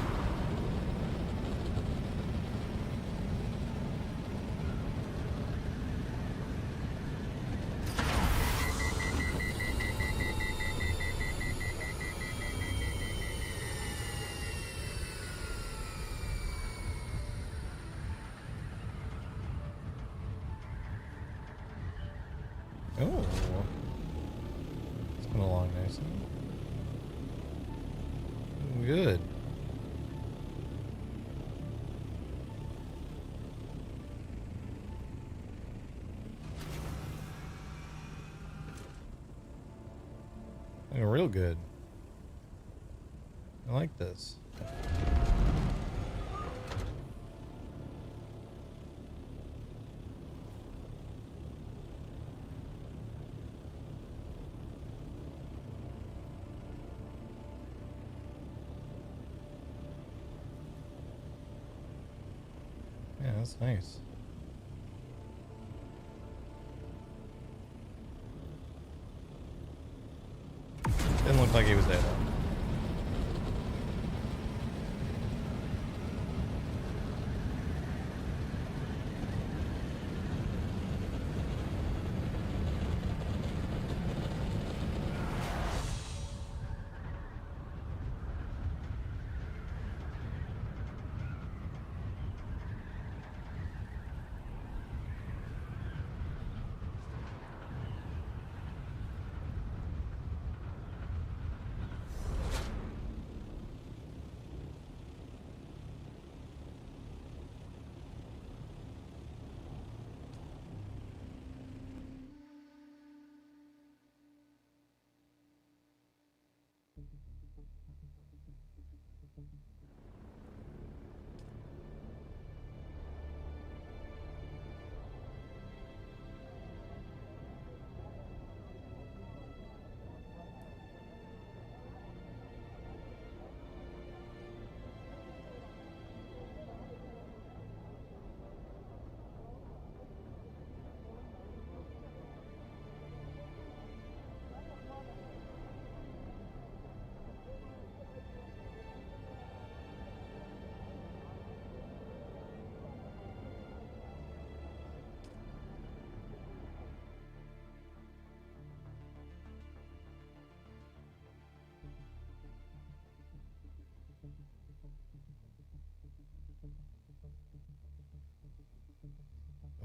Oh, it's been along nicely. Good. Real good. I like this. Yeah, that's nice. Didn't look like he was there though.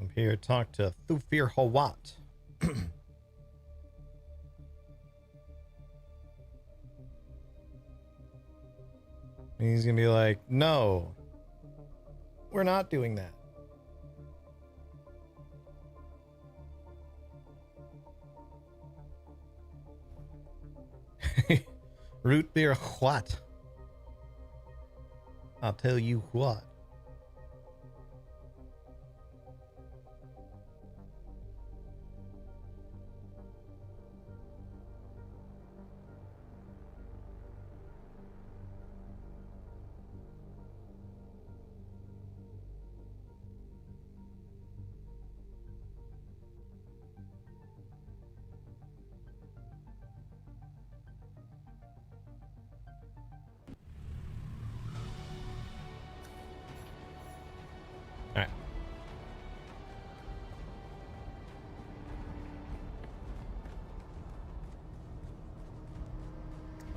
I'm here to talk to Thufir Hawat. And he's gonna be like, no, we're not doing that. Root beer what? I'll tell you what.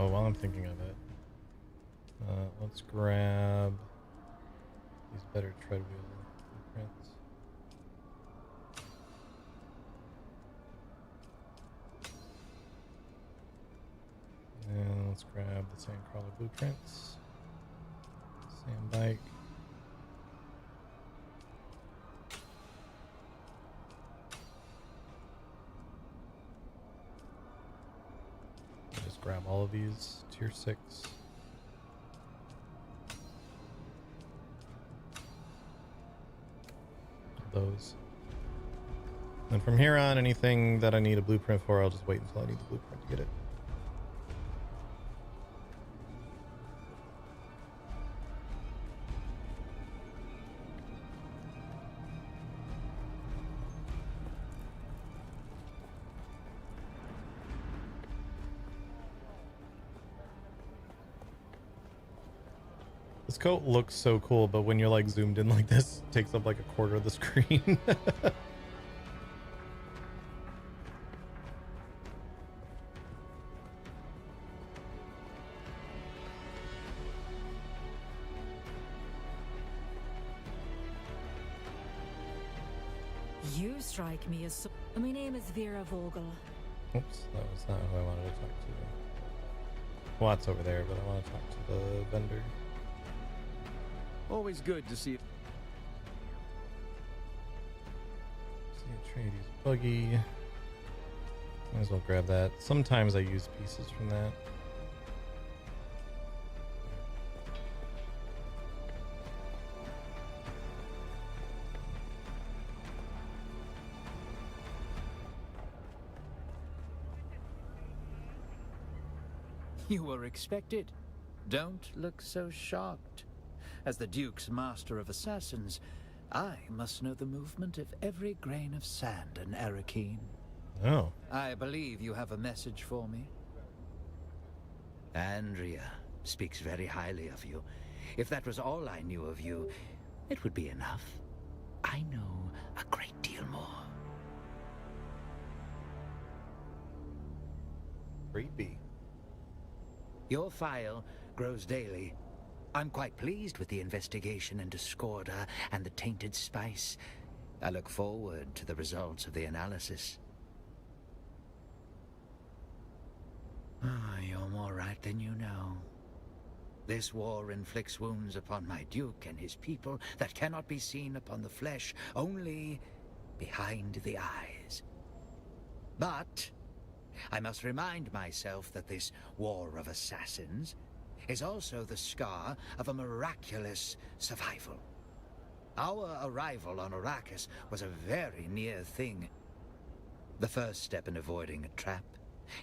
Oh, while I'm thinking of it, let's grab these better treadwheel blueprints. And let's grab the Sandcrawler blueprints. Sand bike. Just grab all of these, tier 6. Those. And from here on, anything that I need a blueprint for, I'll just wait until I need the blueprint to get it. This coat looks so cool, but when you're like zoomed in like this, it takes up like a quarter of the screen. You strike me as my name is Vera Vogel. Oops, that was not who I wanted to talk to. Watt's over there, but I want to talk to the vendor. Always good to see. See a Atreides buggy. Might as well grab that. Sometimes I use pieces from that. You were expected. Don't look so shocked. As the Duke's master of assassins, I must know the movement of every grain of sand in Arrakeen. Oh. I believe you have a message for me. Andrea speaks very highly of you. If that was all I knew of you, it would be enough. I know a great deal more. Creepy. Your file grows daily. I'm quite pleased with the investigation into Skorda and the tainted spice. I look forward to the results of the analysis. You're more right than you know. This war inflicts wounds upon my Duke and his people that cannot be seen upon the flesh, only behind the eyes. But I must remind myself that this war of assassins is also the scar of a miraculous survival. Our arrival on Arrakis was a very near thing. The first step in avoiding a trap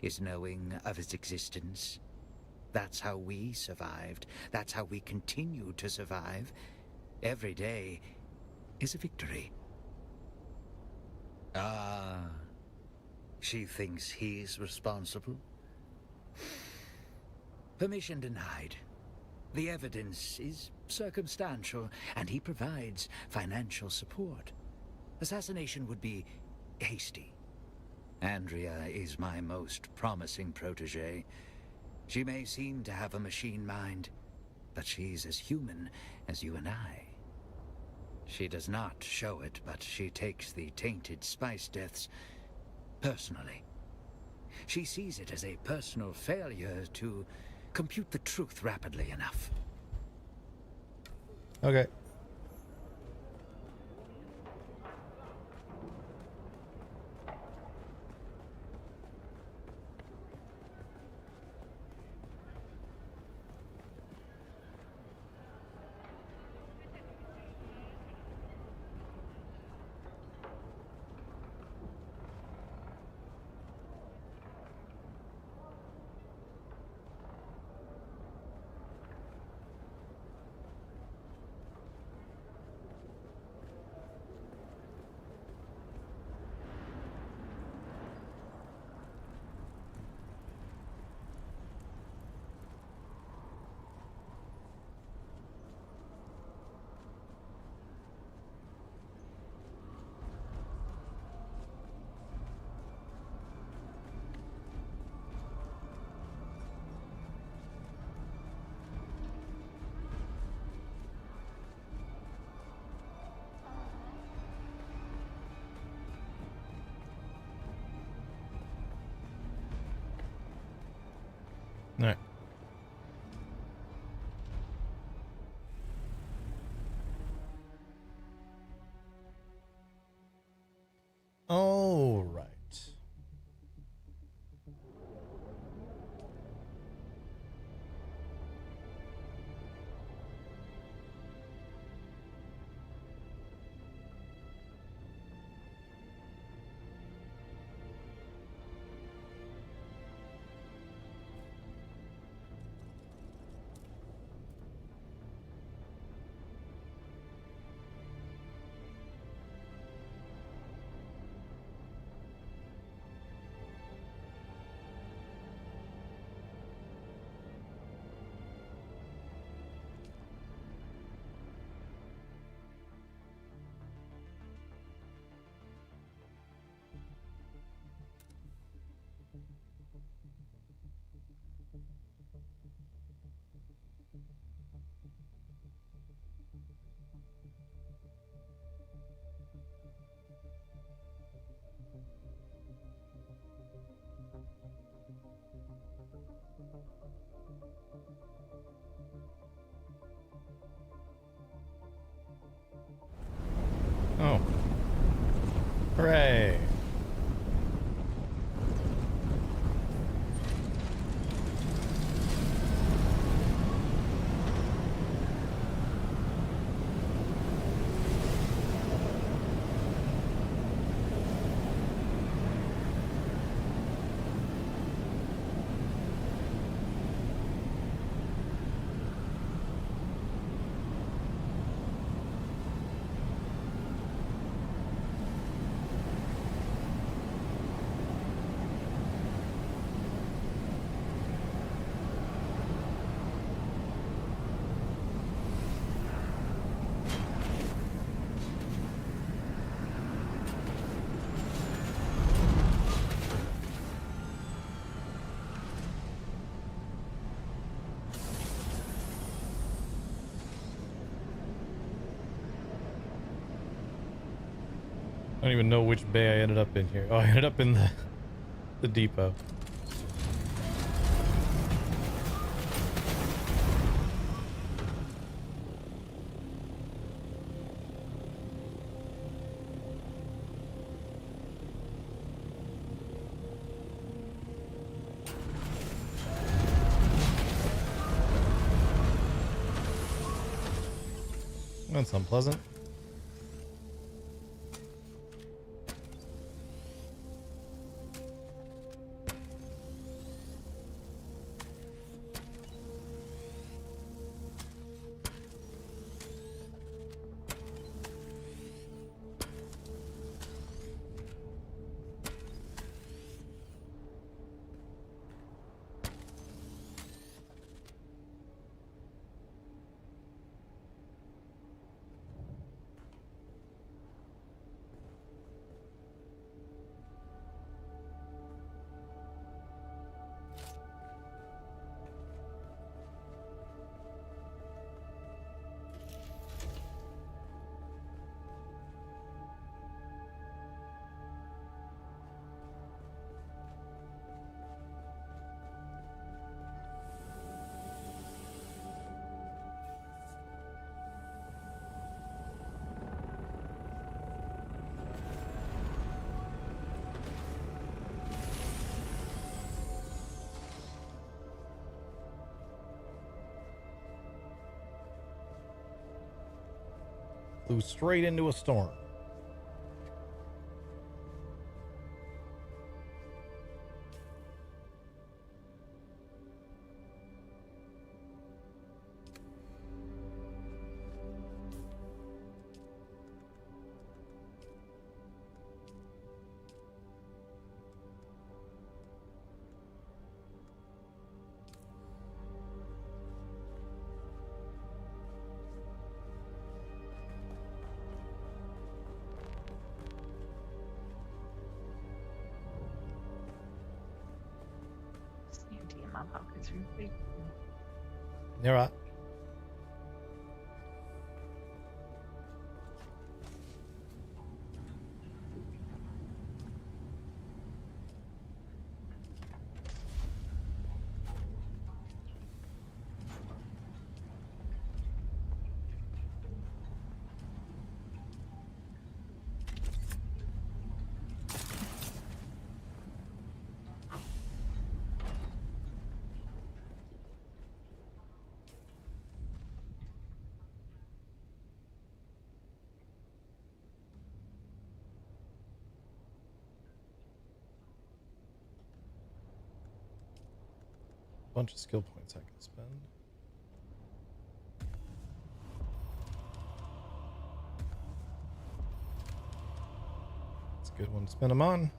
is knowing of its existence. That's how we survived. That's how we continue to survive. Every day is a victory. She thinks he's responsible. Permission denied. The evidence is circumstantial, and he provides financial support. Assassination would be hasty. Andrea is my most promising protege. She may seem to have a machine mind, but she's as human as you and I. She does not show it, but she takes the tainted spice deaths personally. She sees it as a personal failure to compute the truth rapidly enough. Okay. Oh. Hooray. I don't even know which bay I ended up in here. Oh, I ended up in the depot. That's unpleasant. Flew straight into a storm. Empty in my pockets real quick. You're right. Bunch of skill points I can spend. It's a good one to spend them on.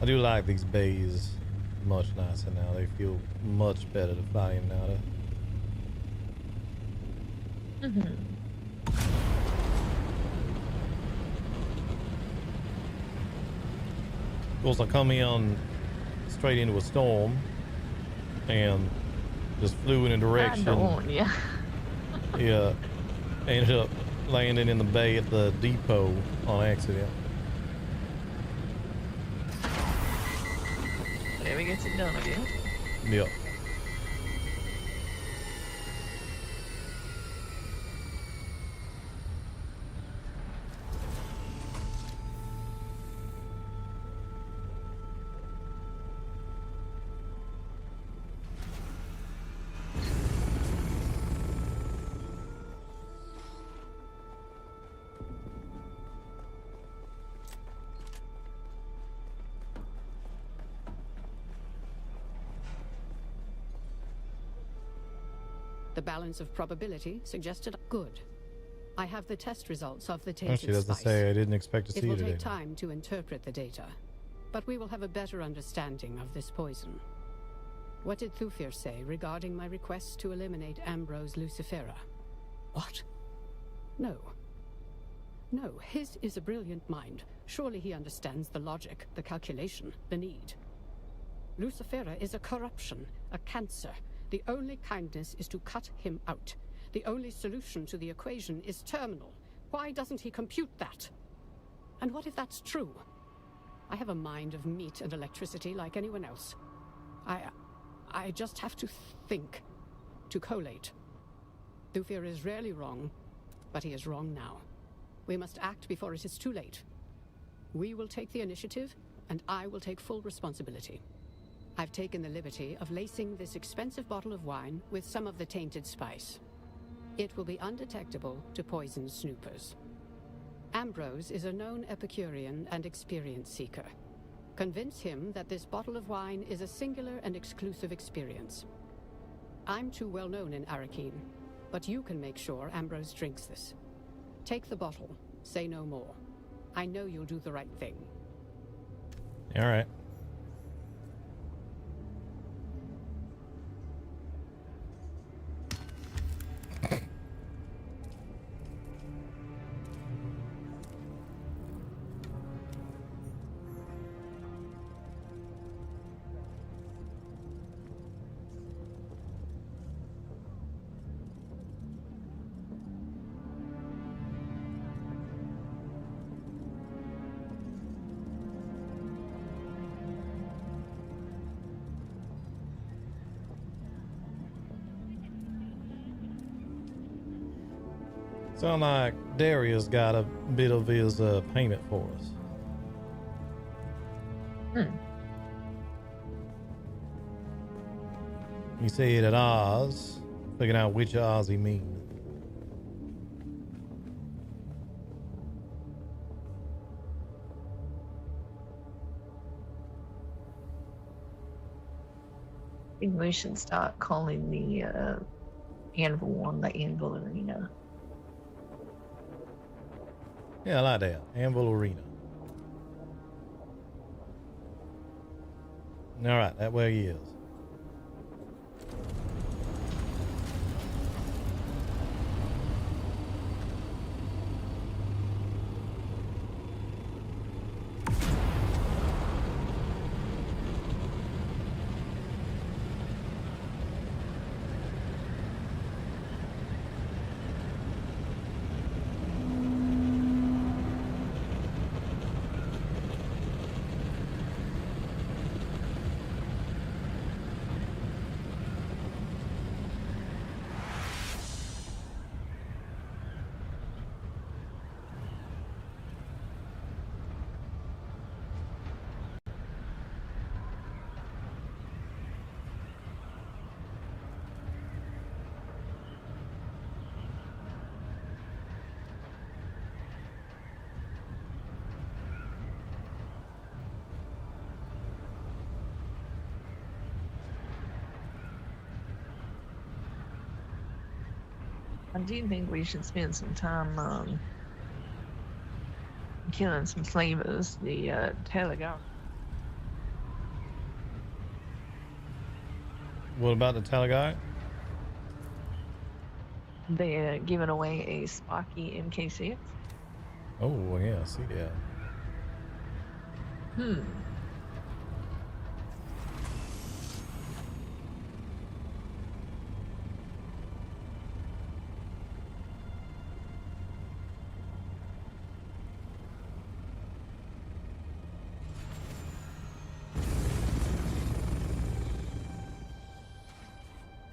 I do like these bays much nicer now. They feel much better to fly in now. course, I come in straight into a storm and just flew in a direction. Yeah. Yeah. Ended up landing in the bay at the depot on accident. Whatever gets it done, I guess. Yep. The balance of probability suggested good. I have the test results of the Oh, tainted she doesn't spice. say. I didn't expect to see It will it today. take time to interpret the data, but we will have a better understanding of this poison. What did Thufir say regarding my request to eliminate Ambrose Lucifera? What? No. No, his is a brilliant mind. Surely he understands the logic, the calculation, the need. Lucifera is a corruption, a cancer. The only kindness is to cut him out. The only solution to the equation is terminal. Why doesn't he compute that? And what if that's true? I have a mind of meat and electricity like anyone else. I just have to think, to collate. Thufir is rarely wrong, but he is wrong now. We must act before it is too late. We will take the initiative, and I will take full responsibility. I've taken the liberty of lacing this expensive bottle of wine with some of the tainted spice. It will be undetectable to poison snoopers. Ambrose is a known Epicurean and experience seeker. Convince him that this bottle of wine is a singular and exclusive experience. I'm too well known in Arakeen, but you can make sure Ambrose drinks this. Take the bottle, say no more. I know you'll do the right thing. All right. Sound like Darius got a bit of his payment for us. He said at Oz, figuring out which Oz he means. I think we should start calling the Anvil one the Anvil Arena. Yeah, I like that. Anvil Arena. All right, that way he is. I do think we should spend some time killing some slavers. The Telegraph. What about the Talagai? They're giving away a Sparky MK6. Oh, yeah, I see that.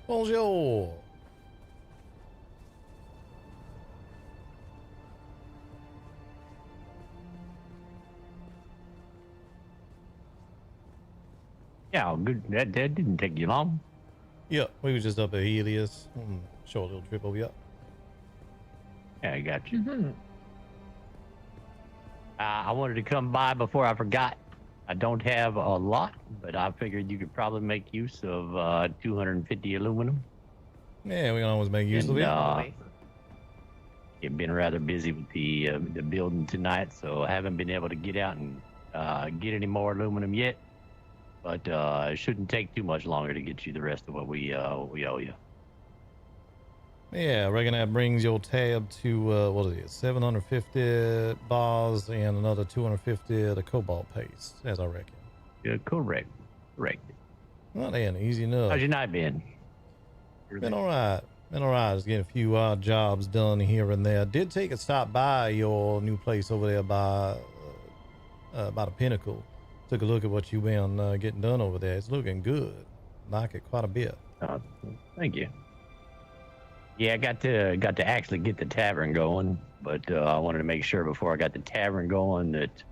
Bonjour. Yeah, good. That didn't take you long. Yeah, we was just up at Helios. Short little trip over here. Yeah, I got you. I wanted to come by before I forgot. I don't have a lot, but I figured you could probably make use of 250 aluminum. Yeah, we can always make use of it. I've been rather busy with the building tonight, so I haven't been able to get out and get any more aluminum yet. But it shouldn't take too much longer to get you the rest of what we owe you. Yeah, I reckon that brings your tab to, what is it, 750 bars and another 250 of the cobalt paste, as I reckon. Yeah, correct. Well, then, easy enough. How's your night been? Been all right. Just getting a few odd jobs done here and there. Did take a stop by your new place over there by the Pinnacle. Took a look at what you've been getting done over there. It's looking good. Like it quite a bit. Thank you. Yeah, I got to actually get the tavern going, but I wanted to make sure before I got the tavern going that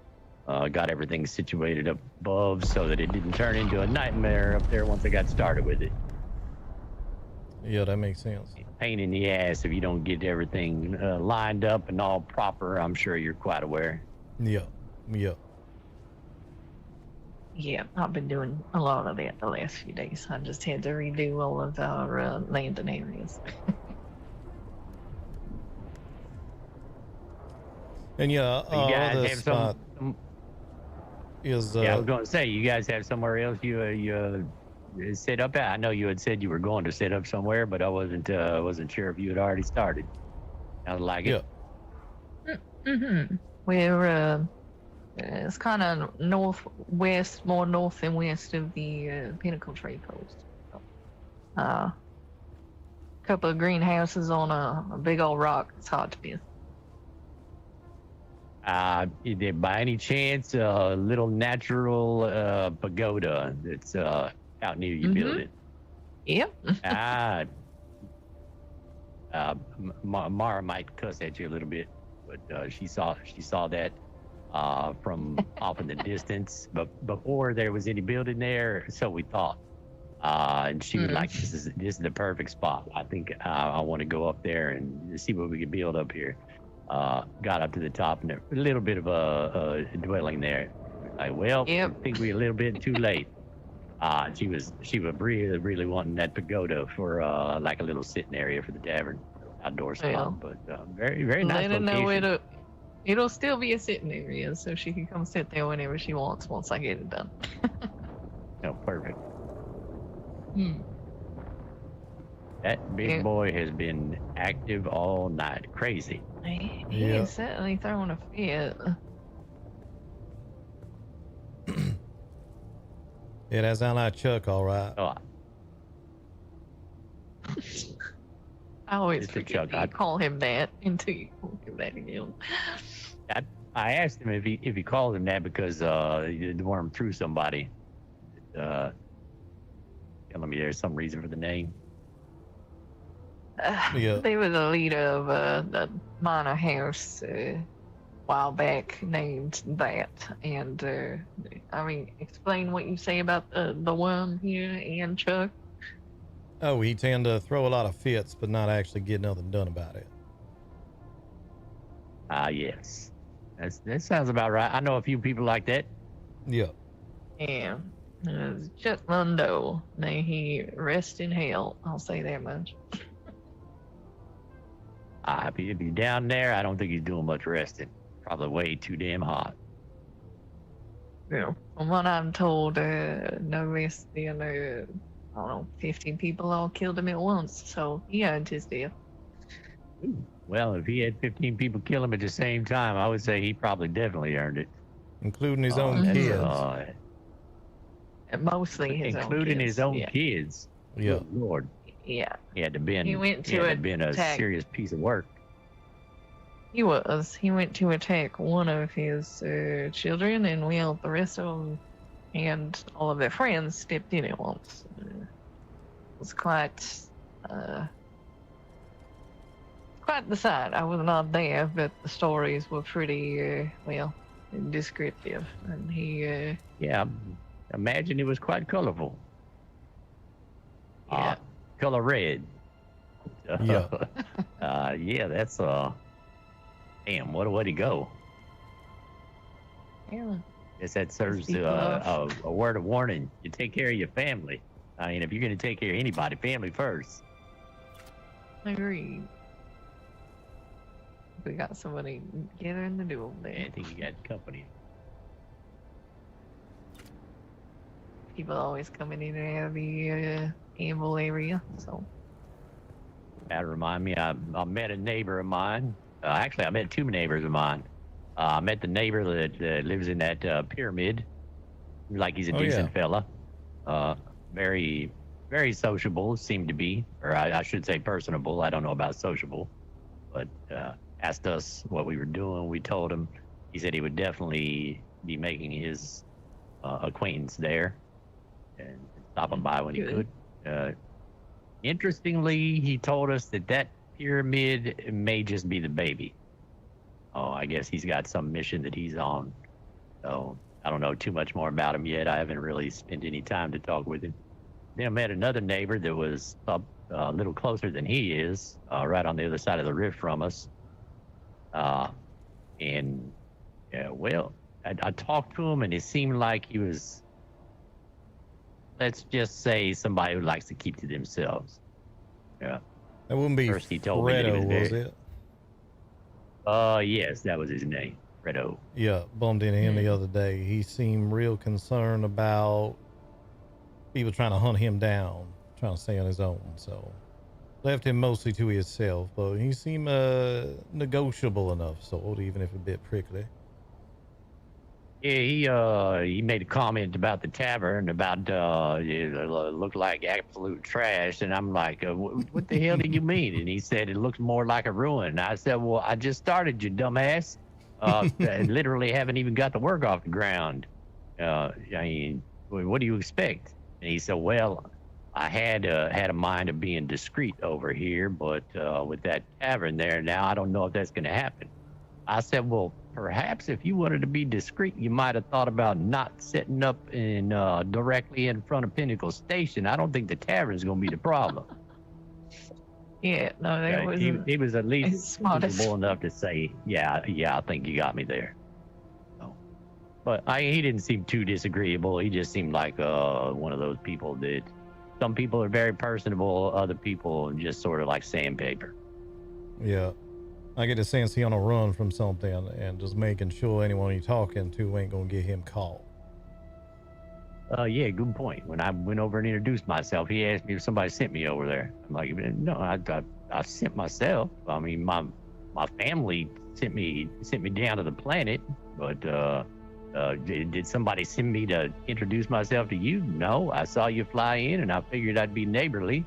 got everything situated up above so that it didn't turn into a nightmare up there once I got started with it. Yeah, that makes sense. Pain in the ass if you don't get everything lined up and all proper. I'm sure you're quite aware. Yeah. Yeah, I've been doing a lot of that the last few days. I just had to redo all of our landing areas. And yeah, you guys have spot is. Yeah, I was going to say, you guys have somewhere else you set up at? I know you had said you were going to set up somewhere, but I wasn't sure if you had already started. Sounded like it. Mm-hmm. We're it's kind of northwest, more north and west of the Pinnacle Trade Post. A couple of greenhouses on a big old rock. It's hard to miss. Is there by any chance a little natural pagoda that's out near your building? Yep. Mara might cuss at you a little bit, but she saw that from off in the distance, but before there was any building there, so we thought. And she was like, "This is the perfect spot. I think I want to go up there and see what we can build up here." Got up to the top and a little bit of a dwelling there. Like, well, I think we're a little bit too late. She was really wanting that pagoda for like a little sitting area for the tavern, outdoor spot. But very nice Let her location. know it'll still be a sitting area, so she can come sit there whenever she wants once I get it done. Oh, perfect. That big boy has been active all night. Crazy. He is certainly throwing a fit. Yeah, that sounds like Chuck, all right. I always forget to call him that until you call him that again. I asked him if he called him that because the worm threw somebody. Telling me there's some reason for the name. They were the leader of the minor house a while back named that. And, I mean, explain what you say about the worm here and Chuck. Oh, he tend to throw a lot of fits, but not actually get nothing done about it. Yes. That sounds about right. I know a few people like that. Yeah. Yeah. Chuck Mundo. May he rest in hell. I'll say that much. If he's down there, I don't think he's doing much resting. Probably way too damn hot. Yeah. From what I'm told, no less than, I don't know, 15 people all killed him at once, so he earned his death. Well, if he had 15 people kill him at the same time, I would say he probably definitely earned it. Including his own kids. Mostly his own kids. Including his own kids. Yeah. Good Lord. Yeah. He had to been, He went to been a attack. serious piece of work. He was. He went to attack one of his children, and well, the rest of them and all of their friends stepped in at once. was quite the sight. I was not there, but the stories were pretty well descriptive, and he Yeah, imagine it was quite colorful. Yeah, color red. Yeah. Yeah, that's damn. What a way to go. Yeah. Guess that serves Speak a word of warning. You take care of your family. I mean, if you're gonna take care of anybody, family first. Agreed. We got somebody together in the duel there. I think you got company. People always coming in and out of the Anvil area, so. That remind me, I met a neighbor of mine. Actually, I met two neighbors of mine. I met the neighbor that lives in that pyramid. Like he's a decent fella. Very, very sociable, seemed to be. Or I should say personable. I don't know about sociable. But asked us what we were doing. We told him. He said he would definitely be making his acquaintance there and stopping by when he could. Interestingly, he told us that pyramid may just be the baby. Oh, I guess he's got some mission that he's on. So I don't know too much more about him yet. I haven't really spent any time to talk with him. Then I met another neighbor that was up a little closer than he is, right on the other side of the rift from us. And yeah, well, I talked to him, and it seemed like he was, let's just say, somebody who likes to keep to themselves. Yeah. That wouldn't be First he told me that he Fredo, was was it? Yes, that was his name, Fredo. Yeah, bumped into him the other day. He seemed real concerned about people trying to hunt him down, trying to stay on his own. So left him mostly to himself, but he seemed negotiable enough, so even if a bit prickly. Yeah, he made a comment about the tavern, about it looked like absolute trash, and I'm like, what the hell do you mean? And he said it looks more like a ruin. And I said, well, I just started, you dumbass. Literally haven't even got the work off the ground. I mean, what do you expect? And he said, well, I had a mind of being discreet over here, but with that tavern there now, I don't know if that's going to happen. I said, well, perhaps if you wanted to be discreet, you might have thought about not setting up in directly in front of Pinnacle Station. I don't think the tavern's going to be the problem. Yeah, no, that was. He was at least sensible enough to say, yeah, I think you got me there. So, but he didn't seem too disagreeable. He just seemed like one of those people that some people are very personable, other people just sort of like sandpaper. Yeah. I get the sense he on a run from something and just making sure anyone he's talking to ain't gonna get him caught. Yeah, good point. When I went over and introduced myself, he asked me if somebody sent me over there. I'm like, no, I sent myself. I mean, my family sent me down to the planet, but did somebody send me to introduce myself to you? No, I saw you fly in, and I figured I'd be neighborly.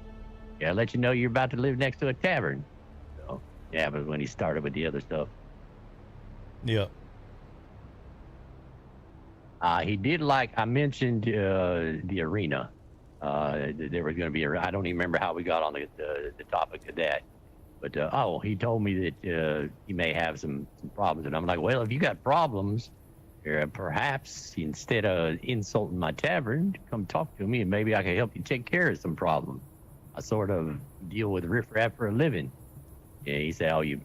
Yeah, let you know you're about to live next to a tavern. Yeah, but when he started with the other stuff. Yeah. He did like, I mentioned the arena. There was going to be, I don't even remember how we got on the topic of that. But, he told me that he may have some problems. And I'm like, well, if you got problems, perhaps instead of insulting my tavern, come talk to me and maybe I can help you take care of some problems. I sort of deal with riffraff for a living. Yeah, he said, oh, you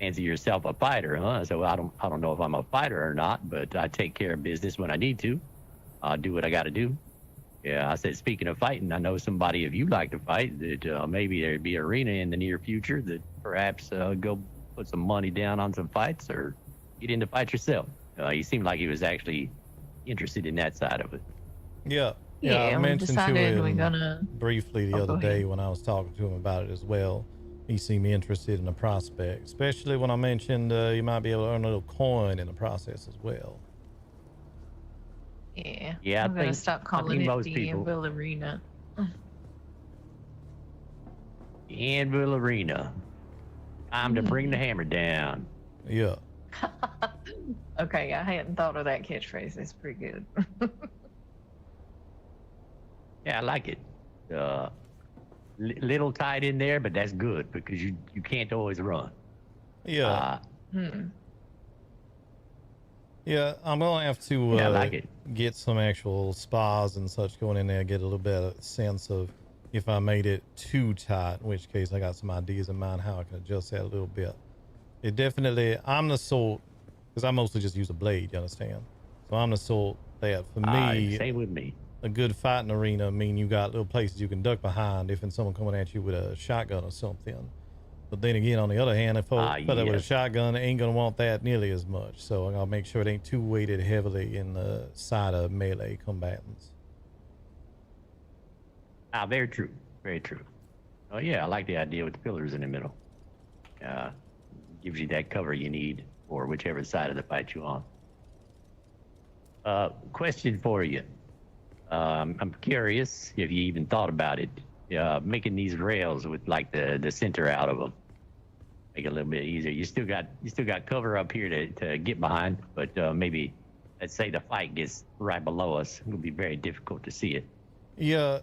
fancy yourself a fighter, huh? I said, well, I don't know if I'm a fighter or not, but I take care of business when I need to. I'll do what I got to do. Yeah, I said, speaking of fighting, I know somebody, if you like to fight, that maybe there'd be an arena in the near future that perhaps go put some money down on some fights or get into fights yourself. He seemed like he was actually interested in that side of it. Yeah. I mentioned to him briefly the other day ahead. when I was talking to him about it as well. He seemed interested in the prospect, especially when I mentioned you might be able to earn a little coin in the process as well. Yeah, I'm gonna stop calling it the Anvil Arena. The Anvil Arena. Time to bring the hammer down. Yeah. Okay, I hadn't thought of that catchphrase. It's pretty good. Yeah, I like it. little tight in there, but that's good because you can't always run. Yeah. Yeah, I'm gonna have to I like it. get some actual spas and such going in there, get a little bit of sense of if I made it too tight, in which case I got some ideas in mind how I can adjust that a little bit. It definitely, I'm the sort, because I mostly just use a blade, you understand? So I'm the sort that for me, same with me. A good fighting arena mean you got little places you can duck behind if someone coming at you with a shotgun or something. But then again, on the other hand, if I with a shotgun, ain't gonna want that nearly as much. So I'm gonna make sure it ain't too weighted heavily in the side of melee combatants. Very true. Very true. Oh yeah, I like the idea with the pillars in the middle. Gives you that cover you need for whichever side of the fight you're on. Question for you. I'm curious if you even thought about it, making these rails with like the center out of them. Make it a little bit easier. You still got cover up here to get behind, but maybe let's say the fight gets right below us, it would be very difficult to see it. Yeah,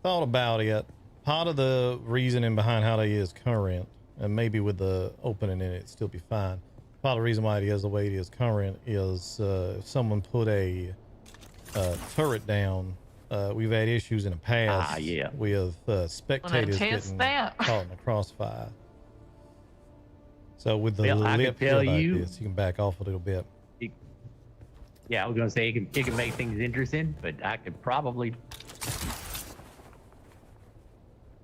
thought about it. Part of the reasoning behind how they is current, and maybe with the opening in it still be fine. Part of the reason why it is the way it is current is if someone put a turret down. We've had issues in the past with spectators getting caught in the crossfire. So with the lip here like this, you can back off a little bit. Yeah, I was gonna say it can make things interesting, but I could probably.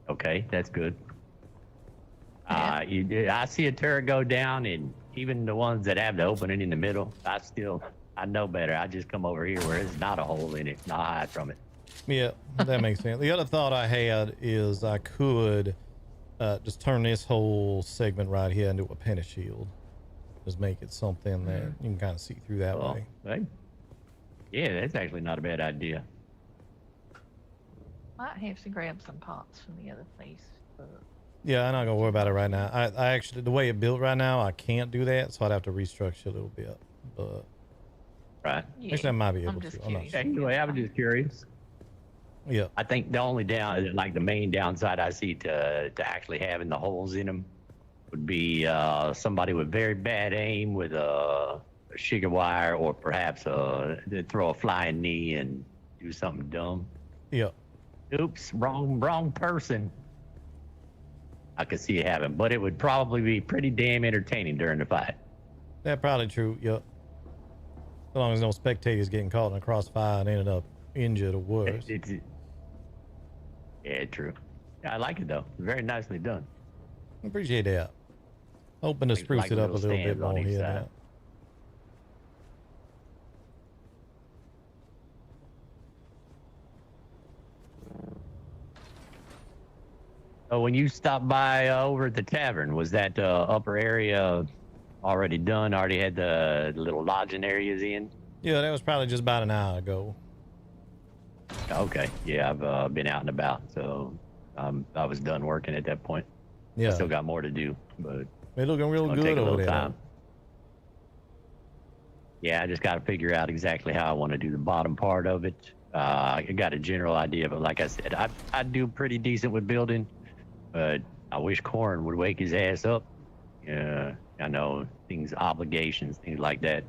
Okay, that's good. I see a turret go down, and even the ones that have the opening in the middle, I know better. I just come over here where there's not a hole in it, not hide from it. Yeah, that makes sense. The other thought I had is I could just turn this whole segment right here into a pentashield. Just make it something that you can kind of see through that way. Right. Yeah, that's actually not a bad idea. Might have to grab some pots from the other place. Yeah, I'm not gonna worry about it right now. I actually, the way it built right now, I can't do that, so I'd have to restructure a little bit. But right, actually, I might be able to. I'm not sure. Anyway, I was just curious. Yeah, I think the only the main downside I see to actually having the holes in them would be somebody with very bad aim with a sugar wire, or perhaps throw a flying knee and do something dumb. Yeah. Oops, wrong person. I could see it happen, but it would probably be pretty damn entertaining during the fight. That's probably true. Yep. As long as no spectators getting caught in a crossfire and ended up injured or worse. Yeah, true. Yeah, I like it though. Very nicely done. Appreciate that. Hoping to spruce it up a little bit more here now. So when you stopped by over at the tavern, was that upper area already done? Already had the little lodging areas in? Yeah, that was probably just about an hour ago. Okay. Yeah, I've been out and about, so I was done working at that point. Yeah. I still got more to do, but they're looking real good over there. Yeah, I just got to figure out exactly how I want to do the bottom part of it. I got a general idea, but like I said, I do pretty decent with building. But I wish Corin would wake his ass up. Yeah, I know obligations, things like that.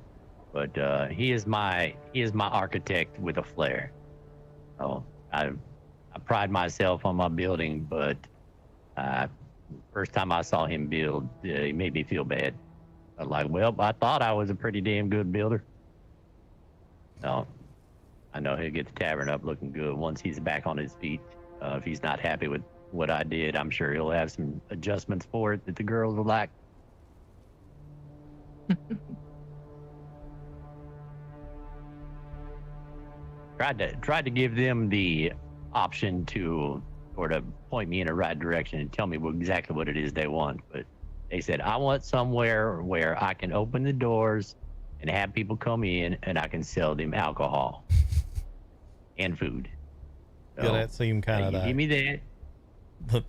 But he is my architect with a flair. So I pride myself on my building, but first time I saw him build, he made me feel bad. I was like, well, I thought I was a pretty damn good builder. So I know he'll get the tavern up looking good once he's back on his feet. If he's not happy with what I did, I'm sure he'll have some adjustments for it that the girls will like. Tried to give them the option to sort of point me in the right direction and tell me exactly what it is they want, but they said, I want somewhere where I can open the doors and have people come in and I can sell them alcohol and food. So, yeah, that seemed kind of give me that.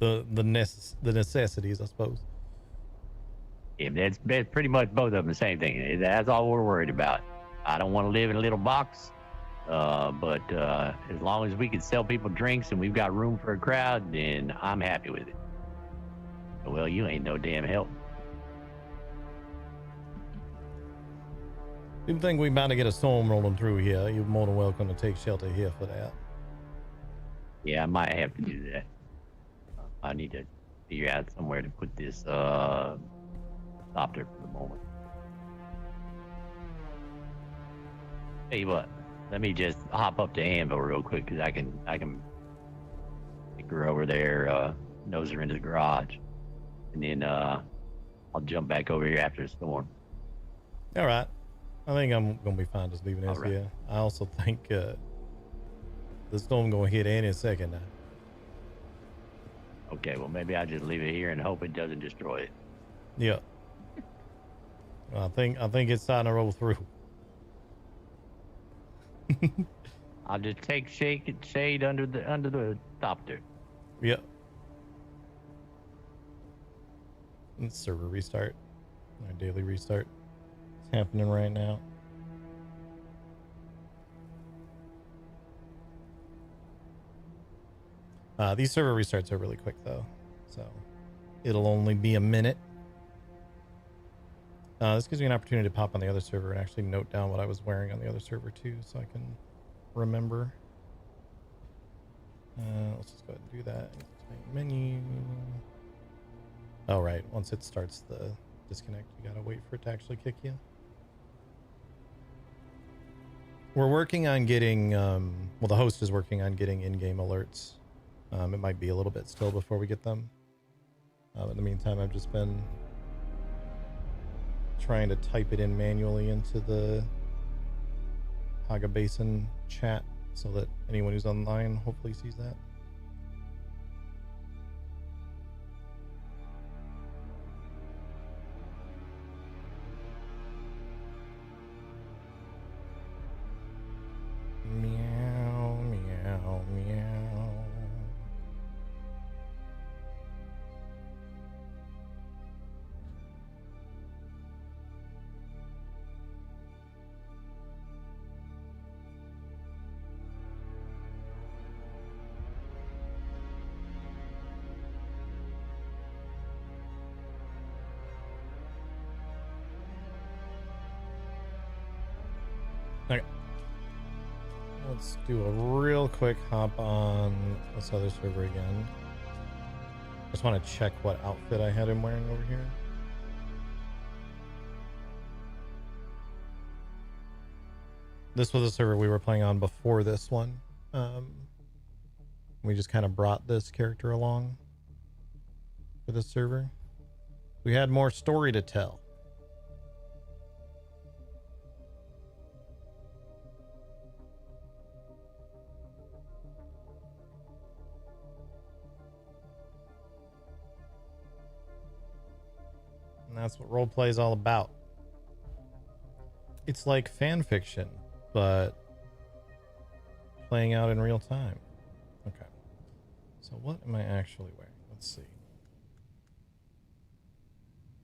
The necessities, I suppose. Yeah, that's pretty much both of them the same thing. That's all we're worried about. I don't want to live in a little box. But as long as we can sell people drinks and we've got room for a crowd, then I'm happy with it. Well, you ain't no damn help. If you think we about to get a storm rolling through here, you're more than welcome to take shelter here for that. Yeah, I might have to do that. I need to figure out somewhere to put this copter for the moment. Tell you what, let me just hop up to Anvil real quick, because I can take her over there, nose her into the garage, and then I'll jump back over here after the storm. All right. I think I'm going to be fine just leaving this here. I also think the storm going to hit any second now. Okay, well, maybe I'll just leave it here and hope it doesn't destroy it. Yeah. I think it's starting to roll through. I'll just take shade under the copter. Yep. Let's server restart. Our daily restart. It's happening right now. These server restarts are really quick though, so it'll only be a minute. This gives me an opportunity to pop on the other server and actually note down what I was wearing on the other server too, so I can remember. Let's just go ahead and do that. Menu. Oh, right. Once it starts the disconnect, you gotta wait for it to actually kick you. We're working on getting, well, the host is working on getting in-game alerts. It might be a little bit still before we get them. In the meantime, I've just been trying to type it in manually into the Haga Basin chat so that anyone who's online hopefully sees that. Meow, meow, meow. Okay. Let's do a real quick hop on this other server again. Just want to check what outfit I had him wearing over here. This was a server we were playing on before this one. We just kind of brought this character along for this server. We had more story to tell. And that's what roleplay is all about. It's like fan fiction, but playing out in real time. Okay. So what am I actually wearing? Let's see.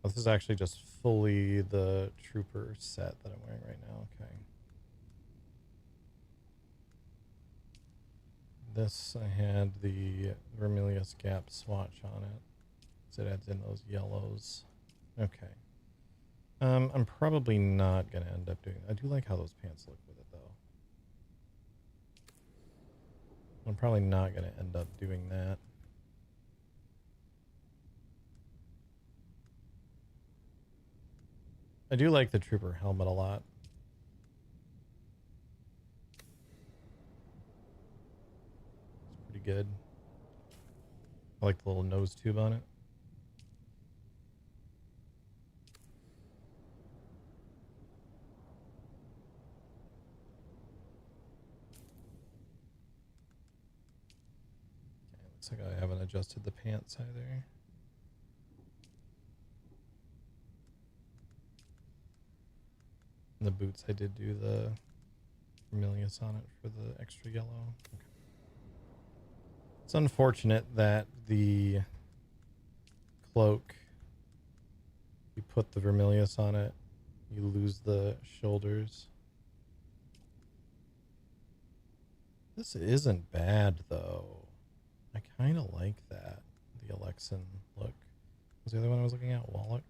Oh, this is actually just fully the trooper set that I'm wearing right now. Okay. This, I had the Vermilius Gap swatch on it. So it adds in those yellows. Okay. I'm probably not going to end up doing... I do like how those pants look with it, though. I'm probably not going to end up doing that. I do like the trooper helmet a lot. It's pretty good. I like the little nose tube on it. Looks like I haven't adjusted the pants either. And the boots, I did do the Vermilius on it for the extra yellow. Okay. It's unfortunate that the cloak, you put the Vermilius on it, you lose the shoulders. This isn't bad though. I kind of like that. The Alexan look. Was the other one I was looking at Wallach?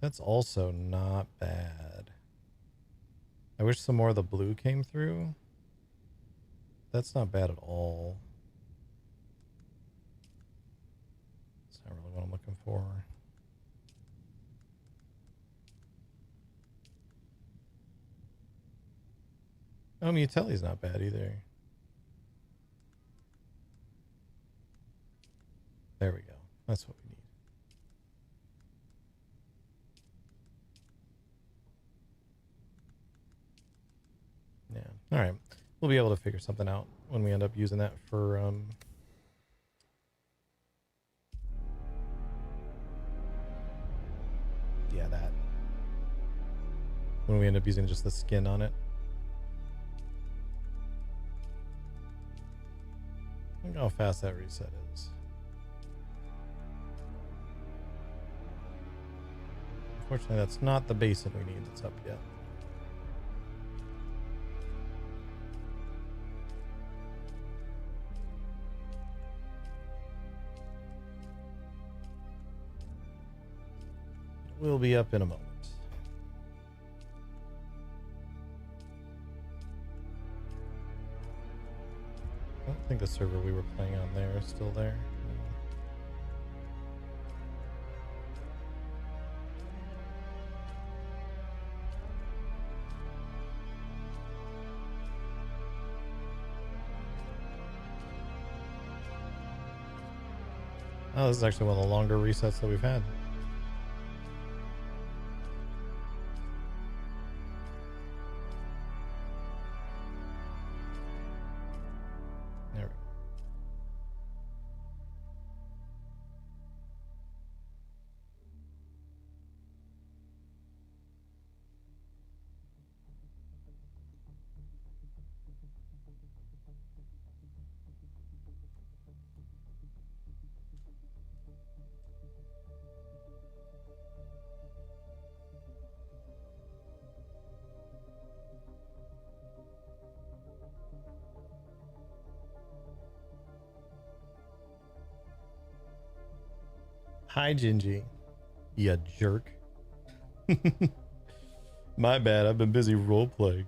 That's also not bad. I wish some more of the blue came through. That's not bad at all. It's not really what I'm looking for. Oh, Mutelli's not bad either. There we go. That's what we need. Yeah. All right. We'll be able to figure something out when we end up using that for yeah, that. When we end up using just the skin on it. Look how fast that reset is. Unfortunately, that's not the basin we need that's up yet. We'll be up in a moment. I don't think the server we were playing on there is still there. Oh, this is actually one of the longer resets that we've had. There we go. Hi, Gingy. You jerk. My bad, I've been busy roleplaying.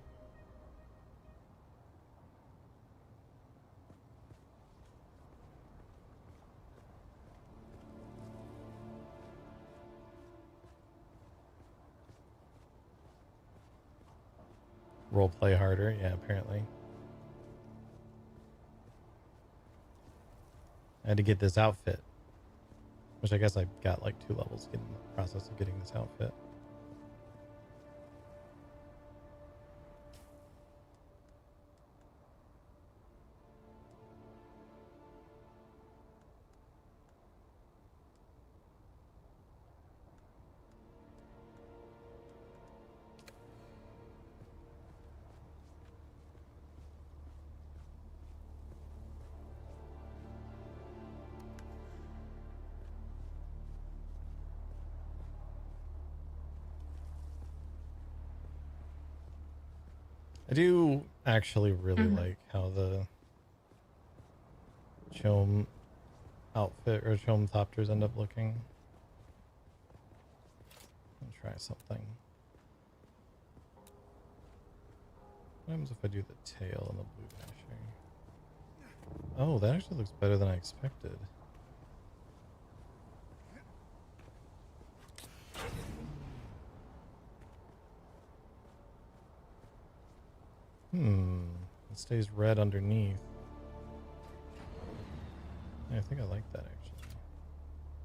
Roleplay harder, yeah, apparently. I had to get this outfit. Which I guess I got like 2 levels in the process of getting this outfit. I do actually really like how the Chom outfit or Chom Thopters end up looking. I'll try something. What happens if I do the tail and the blue dasher? Oh, that actually looks better than I expected. It stays red underneath. Yeah, I think I like that actually.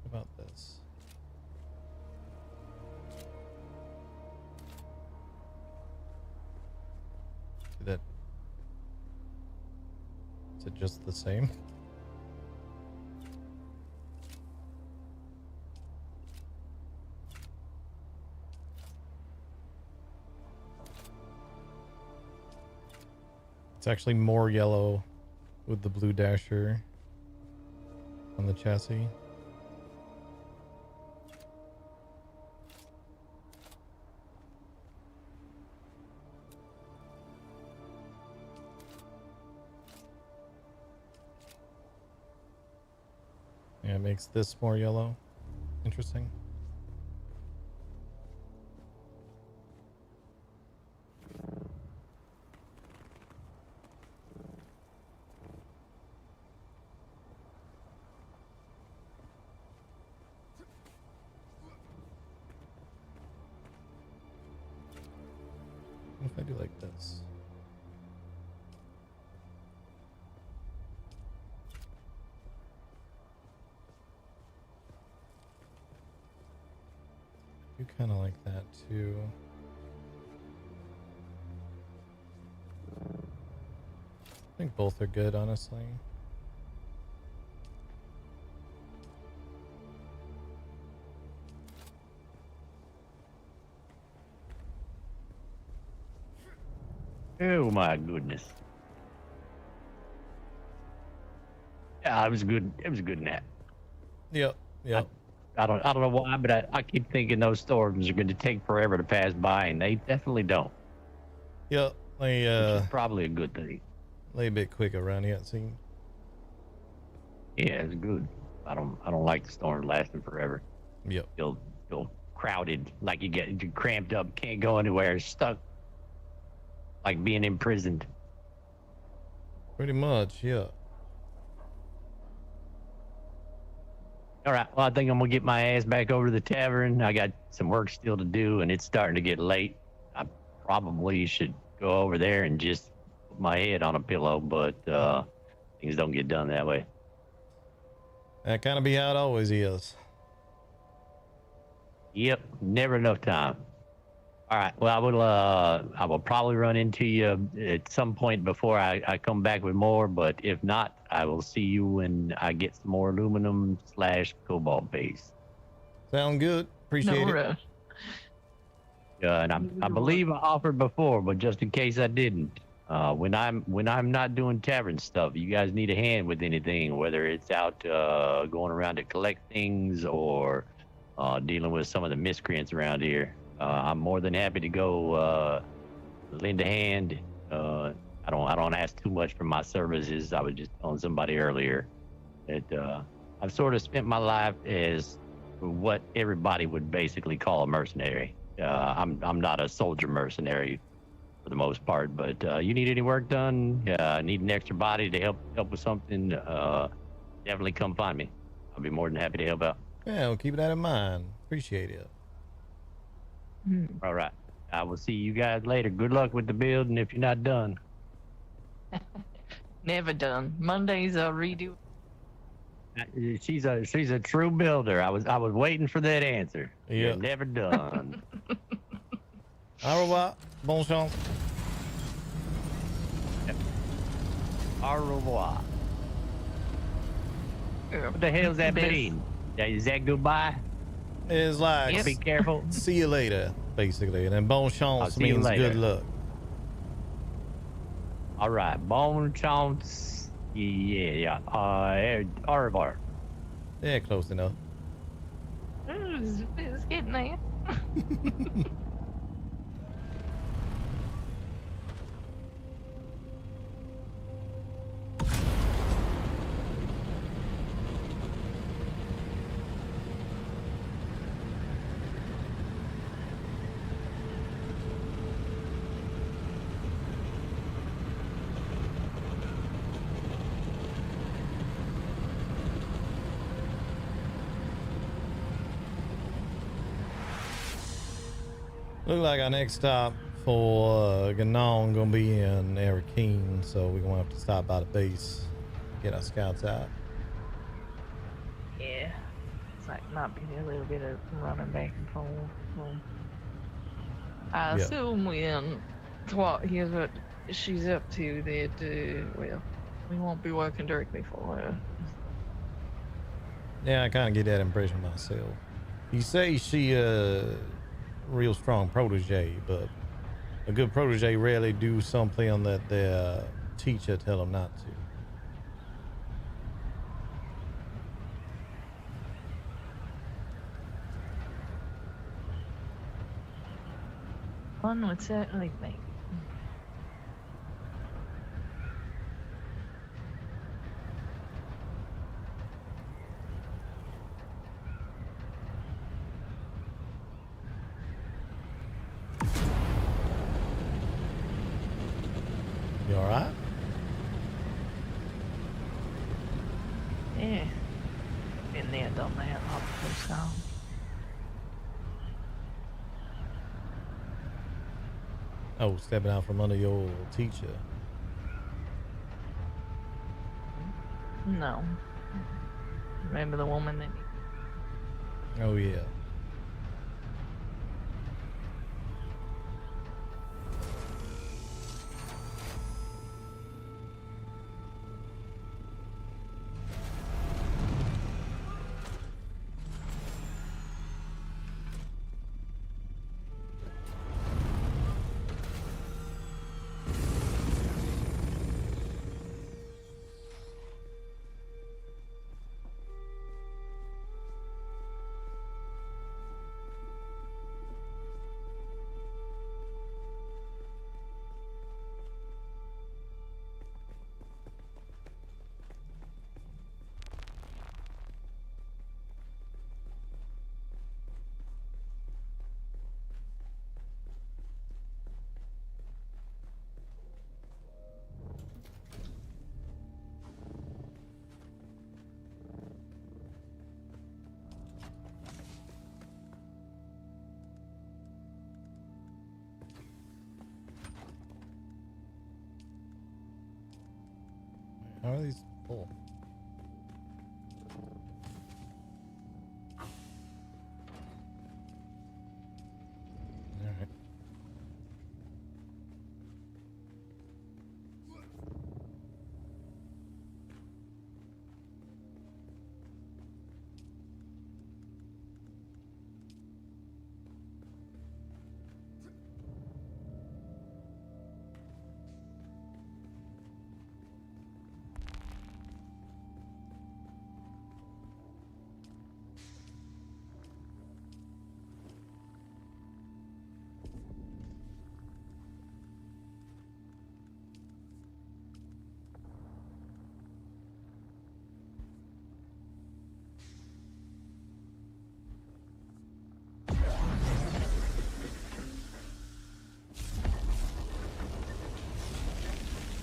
What about this? Is it just the same? It's actually more yellow with the blue dasher on the chassis. Yeah, it makes this more yellow. Interesting. What if I do like this? You kind of like that too. I think both are good, honestly. Oh my goodness. Yeah, it was good. It was a good nap. Yep. Yep. I don't know why, but I keep thinking those storms are going to take forever to pass by, and they definitely don't. Yep. They which is probably a good thing. Lay a bit quick around here, it seems. Yeah, it's good. I don't like the storms lasting forever. Yep. Feel crowded, like you get cramped up, can't go anywhere, stuck, like being imprisoned. Pretty much, yeah. All right, well, I think I'm gonna get my ass back over to the tavern. I got some work still to do, and it's starting to get late. I probably should go over there and just put my head on a pillow, but things don't get done that way. That kind of be how it always is. Yep, never enough time. All right, well, I will probably run into you at some point before I come back with more, but if not, I will see you when I get some more aluminum / cobalt base. Sound good. Appreciate it. And I believe I offered before, but just in case I didn't, when I'm not doing tavern stuff, you guys need a hand with anything, whether it's out going around to collect things or dealing with some of the miscreants around here. I'm more than happy to go lend a hand. I don't ask too much for my services. I was just telling somebody earlier that I've sort of spent my life as what everybody would basically call a mercenary. I'm not a soldier mercenary for the most part, but you need any work done, need an extra body to help with something, definitely come find me. I'll be more than happy to help out. Yeah, we'll keep that in mind. Appreciate it. All right. I will see you guys later. Good luck with the building if you're not done. Never done. Mondays I'll redo. She's a true builder. I was waiting for that answer. Yeah. You're never done. Au revoir. Bon chance. Au revoir. What the hell does that mean? Is that goodbye? It's like, be careful. See you later, basically. And then bon chance means good luck. All right. Bon chance. Yeah. Au revoir. Yeah, close enough. It's getting there. Look like our next stop for Ganon gonna be in Arakeen, so we're gonna have to stop by the base, get our scouts out. Yeah, it's like might be a little bit of running back and forth. So I assume when here's what she's up to, that well, we won't be working directly for her. Yeah, I kind of get that impression myself. You say she real strong protege, but a good protege rarely do something that their teacher tell them not to. One would certainly think. done that not the first time. Oh, stepping out from under your teacher. No. Remember the woman that... Oh, yeah. How are these full? Alright.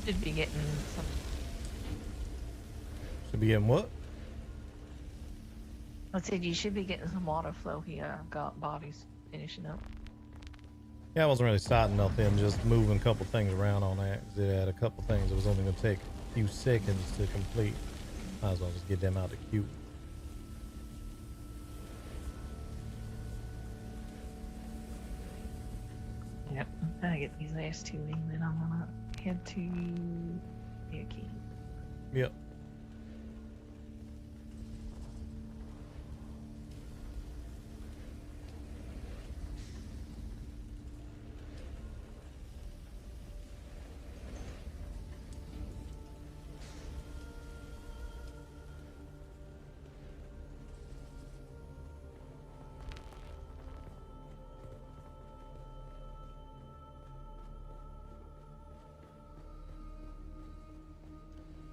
Should be getting some... Should be getting what? I said you should be getting some water flow here. Got bodies finishing up. Yeah, I wasn't really starting nothing, just moving a couple things around on that. 'Cause it had a couple things that was only going to take a few seconds to complete. Might as well just get them out the queue. Yep, I'm gonna get these last two in, then I'm gonna head to Yuki. Yep.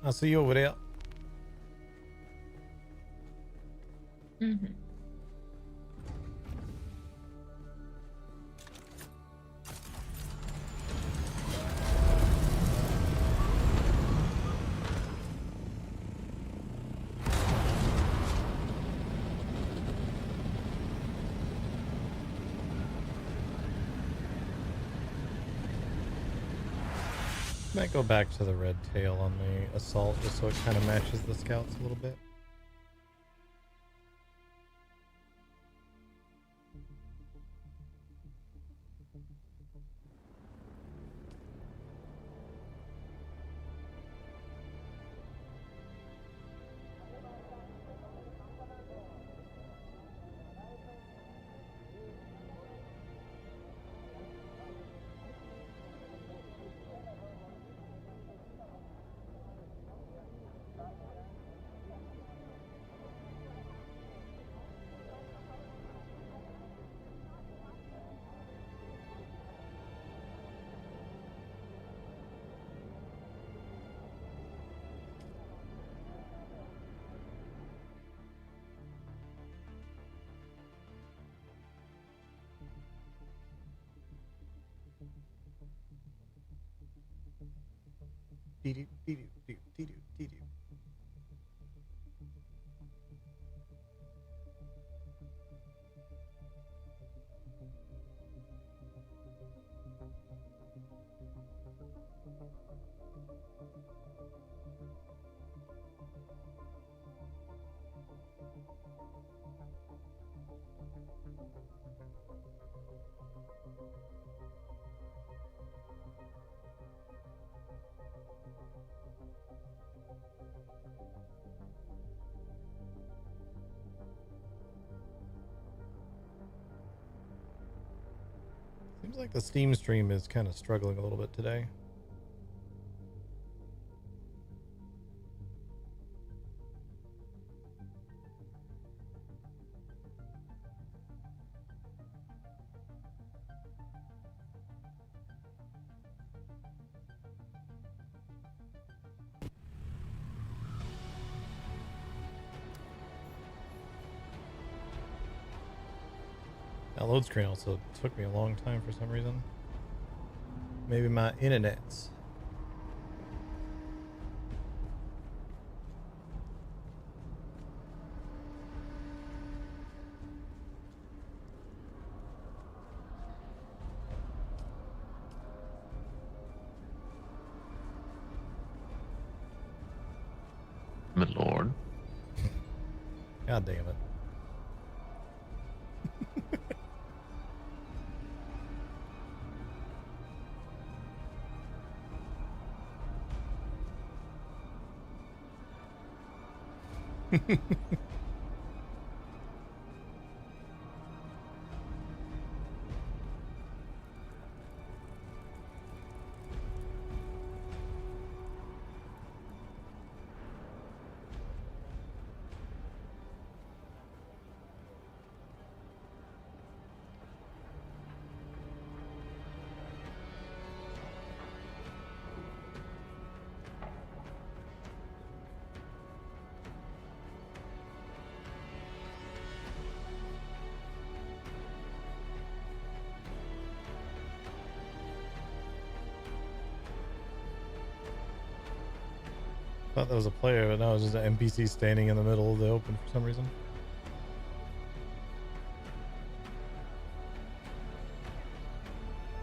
I'll see you over there. Mm-hmm. Might go back to the red tail on the assault just so it kind of matches the scouts a little bit. Seems like the Steam stream is kind of struggling a little bit today. That load screen also took me a long time for some reason. Maybe my internet's. My lord. God damn it. Thought that was a player, but now it's just an NPC standing in the middle of the open for some reason.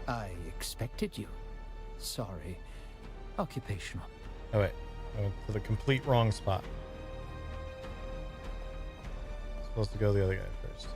I expected you. Sorry. Occupational. Oh wait, I went to the complete wrong spot. Supposed to go the other guy first.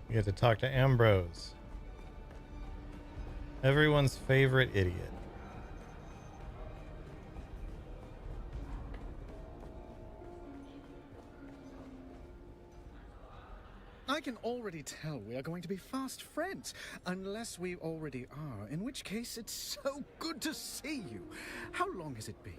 You get to talk to Ambrose. Everyone's favorite idiot. I can already tell we are going to be fast friends, unless we already are, in which case it's so good to see you. How long has it been?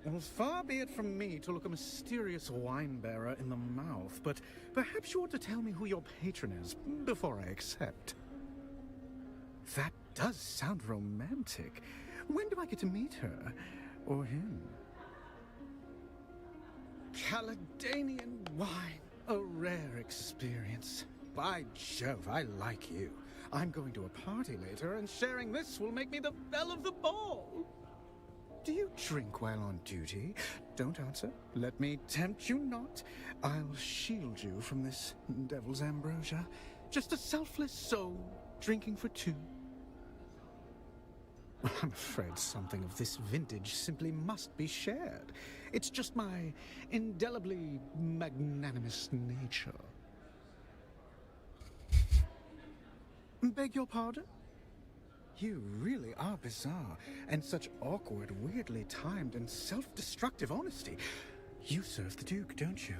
Well, far be it from me to look a mysterious wine bearer in the mouth, but perhaps you ought to tell me who your patron is before I accept. That does sound romantic. When do I get to meet her? Or him? Caledonian wine. A rare experience. By Jove, I like you. I'm going to a party later, and sharing this will make me the belle of the ball. Do you drink while on duty? Don't answer. Let me tempt you not. I'll shield you from this devil's ambrosia. Just a selfless soul, drinking for two. I'm afraid something of this vintage simply must be shared. It's just my indelibly magnanimous nature. Beg your pardon? You really are bizarre, and such awkward, weirdly timed, and self-destructive honesty. You serve the Duke, don't you?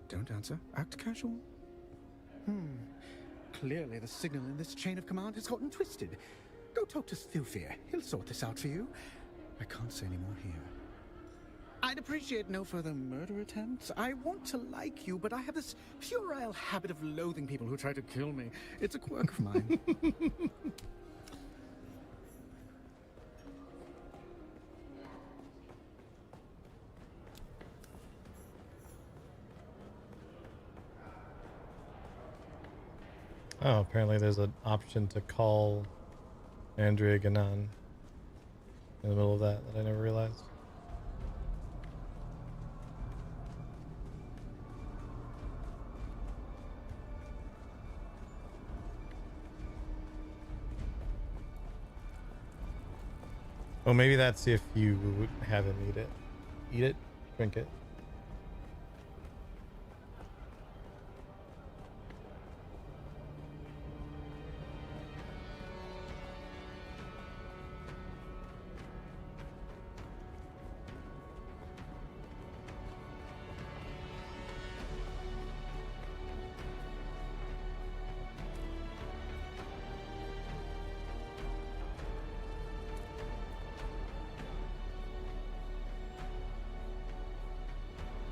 Don't answer. Act casual. Clearly the signal in this chain of command has gotten twisted. Go talk to Thufir. He'll sort this out for you. I can't say any more here. I'd appreciate no further murder attempts. I want to like you, but I have this puerile habit of loathing people who try to kill me. It's a quirk of mine. Oh, apparently there's an option to call Andrea Ganon in the middle of that I never realized. Oh, maybe that's if you have him eat it. Eat it, drink it.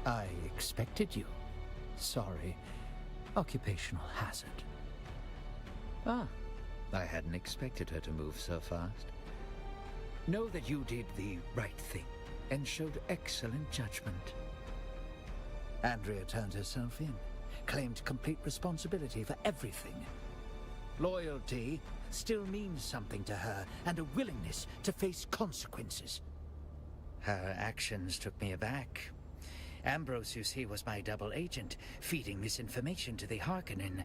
I expected you. Sorry. Occupational hazard. Ah, I hadn't expected her to move so fast. Know that you did the right thing and showed excellent judgment. Andrea turned herself in, claimed complete responsibility for everything. Loyalty still means something to her, and a willingness to face consequences. Her actions took me aback. Ambrose, you see, was my double agent, feeding misinformation to the Harkonnen.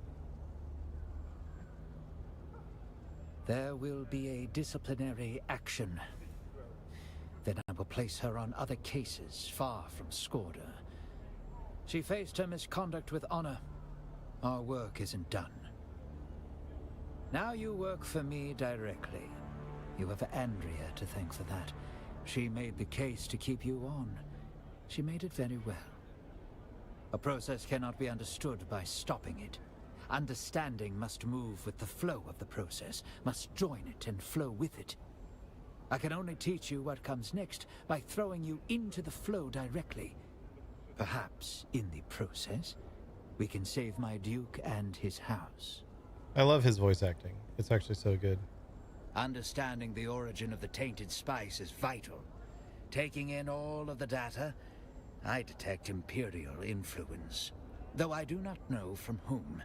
There will be a disciplinary action. Then I will place her on other cases far from Skorda. She faced her misconduct with honor. Our work isn't done. Now you work for me directly. You have Andrea to thank for that. She made the case to keep you on. She made it very well. A process cannot be understood by stopping it. Understanding must move with the flow of the process, must join it and flow with it. I can only teach you what comes next by throwing you into the flow directly. Perhaps, in the process, we can save my Duke and his house. I love his voice acting. It's actually so good. Understanding the origin of the tainted spice is vital. Taking in all of the data, I detect Imperial influence, though I do not know from whom.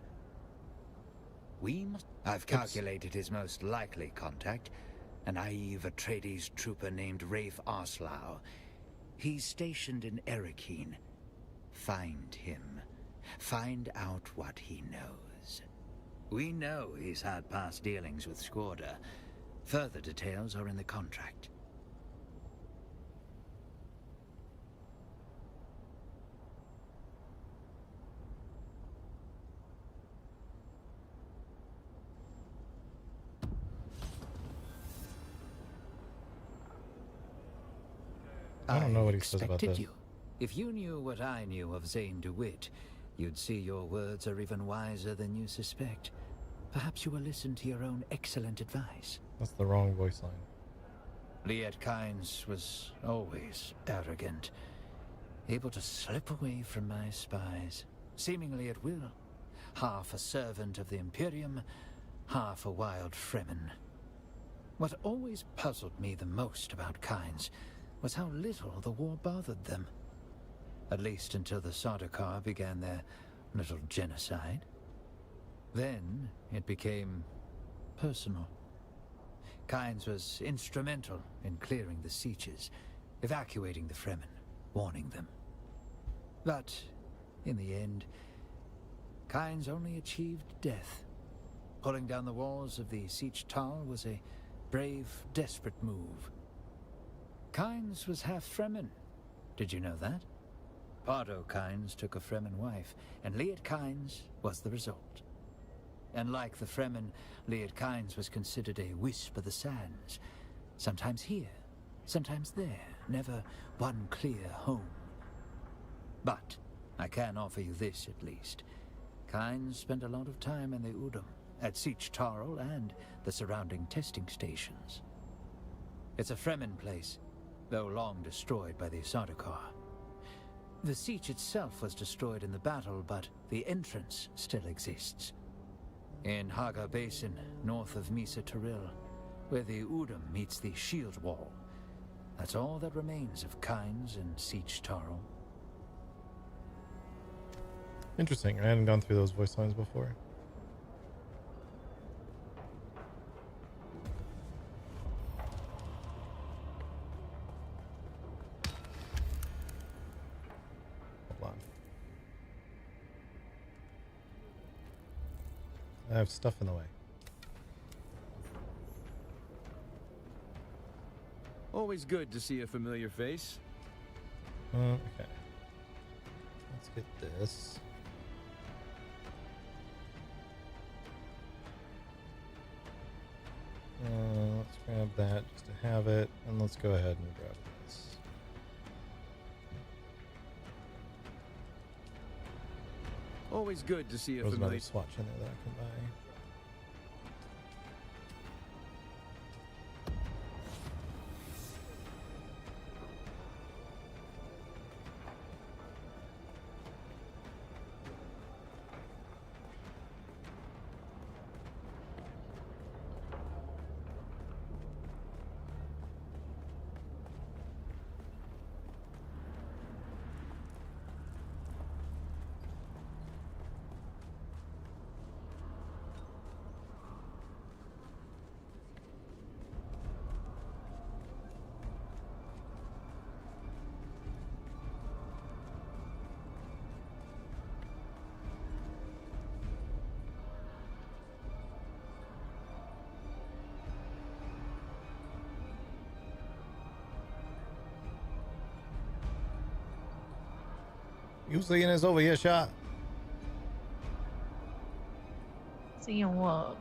I've calculated his most likely contact, a naive Atreides trooper named Rafe Arslau. He's stationed in Erikine. Find him. Find out what he knows. We know he's had past dealings with Skorda. Further details are in the contract. I don't know what he says about expected this. you. If you knew what I knew of Zane DeWitt, you'd see your words are even wiser than you suspect. Perhaps you will listen to your own excellent advice. That's the wrong voice line. Liet Kynes was always arrogant, able to slip away from my spies, seemingly at will. Half a servant of the Imperium, half a wild Fremen. What always puzzled me the most about Kynes was how little the war bothered them. At least until the Sardaukar began their little genocide. Then it became personal. Kynes was instrumental in clearing the sieges, evacuating the Fremen, warning them. But in the end, Kynes only achieved death. Pulling down the walls of the Siege Tal was a brave, desperate move. Kynes was half Fremen. Did you know that? Pardo Kynes took a Fremen wife, and Liet Kynes was the result. And like the Fremen, Liet Kynes was considered a wisp of the sands. Sometimes here, sometimes there, never one clear home. But I can offer you this at least. Kynes spent a lot of time in the Udom, at Siege Tarl and the surrounding testing stations. It's a Fremen place, though long destroyed by the Sardaukar. The siege itself was destroyed in the battle, but the entrance still exists. In Haga Basin, north of Misa Tiril, where the Udom meets the Shield Wall. That's all that remains of Kynes and Siege Tarl. Interesting. I hadn't gone through those voice lines before. Hold on. I have stuff in the way. Always good to see a familiar face. Okay. Let's get this. Let's grab that just to have it, and let's go ahead and grab this. Always good to see a There's familiar. another swatch in there that I can buy. You seeing this over here, shot? Seeing what?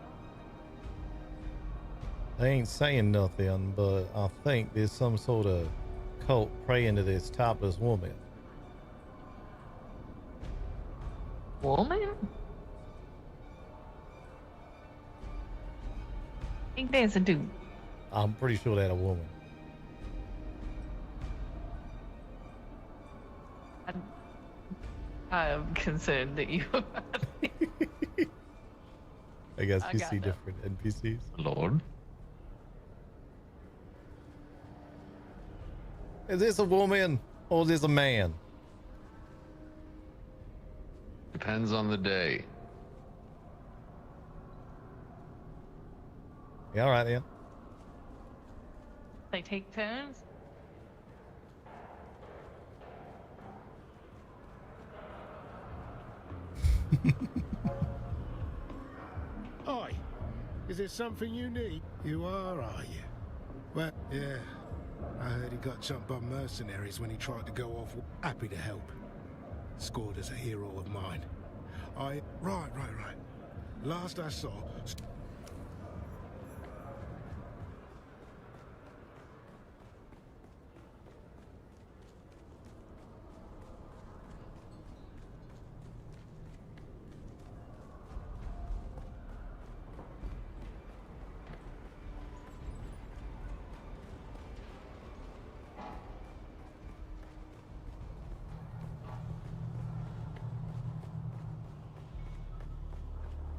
They ain't saying nothing, but I think there's some sort of cult praying to this topless woman. Woman? I think that's a dude. I'm pretty sure that's a woman. I am concerned that you. I guess you got see them. different NPCs. Lord. Is this a woman or is this a man? Depends on the day. Yeah, all right, then. They take turns. Oi, is there something you need? You are you? Well, yeah. I heard he got jumped by mercenaries when he tried to go off. Happy to help. Scored as a hero of mine. Right. Last I saw...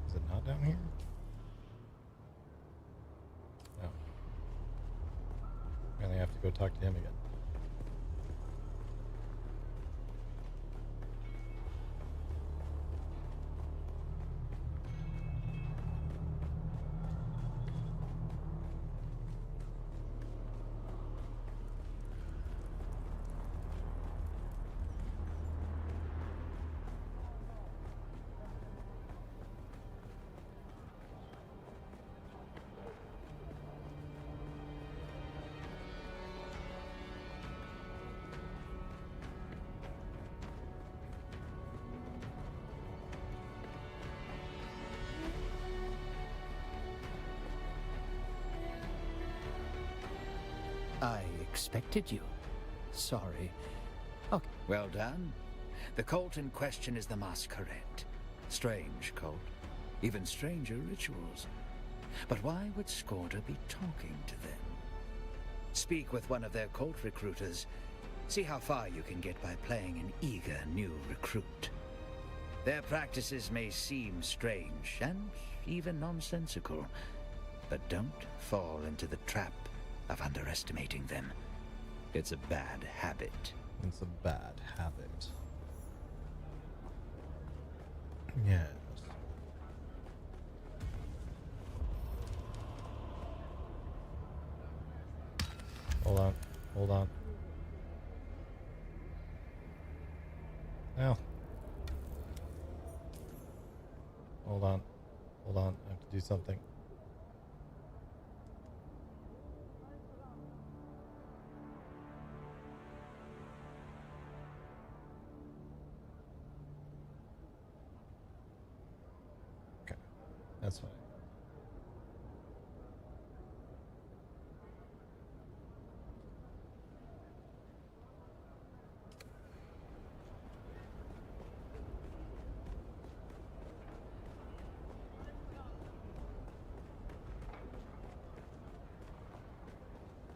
Is it not down here? No. Apparently I have to go talk to him again. I expected you. Sorry. Okay. Well done. The cult in question is the Masquerade. Strange cult. Even stranger rituals. But why would Skorda be talking to them? Speak with one of their cult recruiters. See how far you can get by playing an eager new recruit. Their practices may seem strange and even nonsensical, but don't fall into the trap of underestimating them. It's a bad habit. It's a bad habit. Yes. Hold on. Hold on. Now. Hold on. Hold on. I have to do something. That's fine.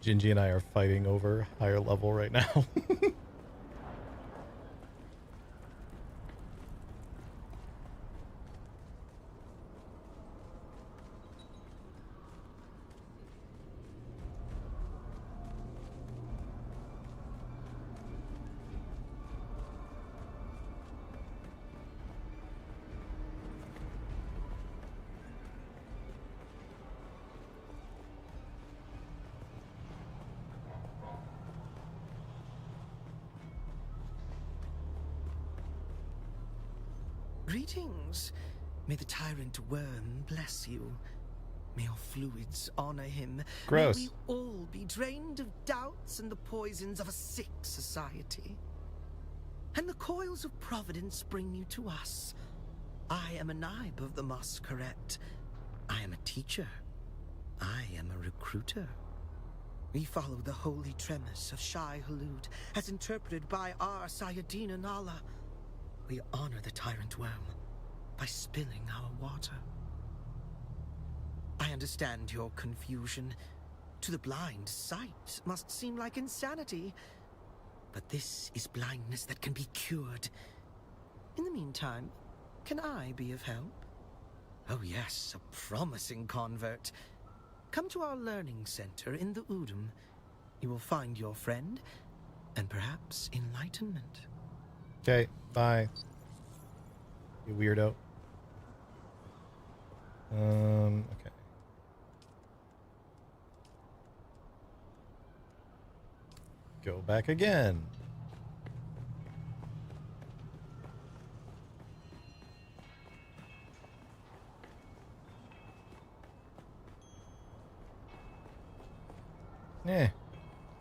Gingy and I are fighting over higher level right now. Greetings. May the tyrant worm bless you. May your fluids honor him. Gross. May we all be drained of doubts and the poisons of a sick society. And the coils of providence bring you to us. I am a Naib of the Masquerade. I am a teacher. I am a recruiter. We follow the holy tremors of Shai Hulud, as interpreted by our Sayadina Nala. We honor the tyrant worm by spilling our water. I understand your confusion. To the blind, sight must seem like insanity. But this is blindness that can be cured. In the meantime, can I be of help? Oh yes, a promising convert. Come to our learning center in the Udum. You will find your friend, and perhaps enlightenment. Okay, bye. You weirdo. Okay. Go back again.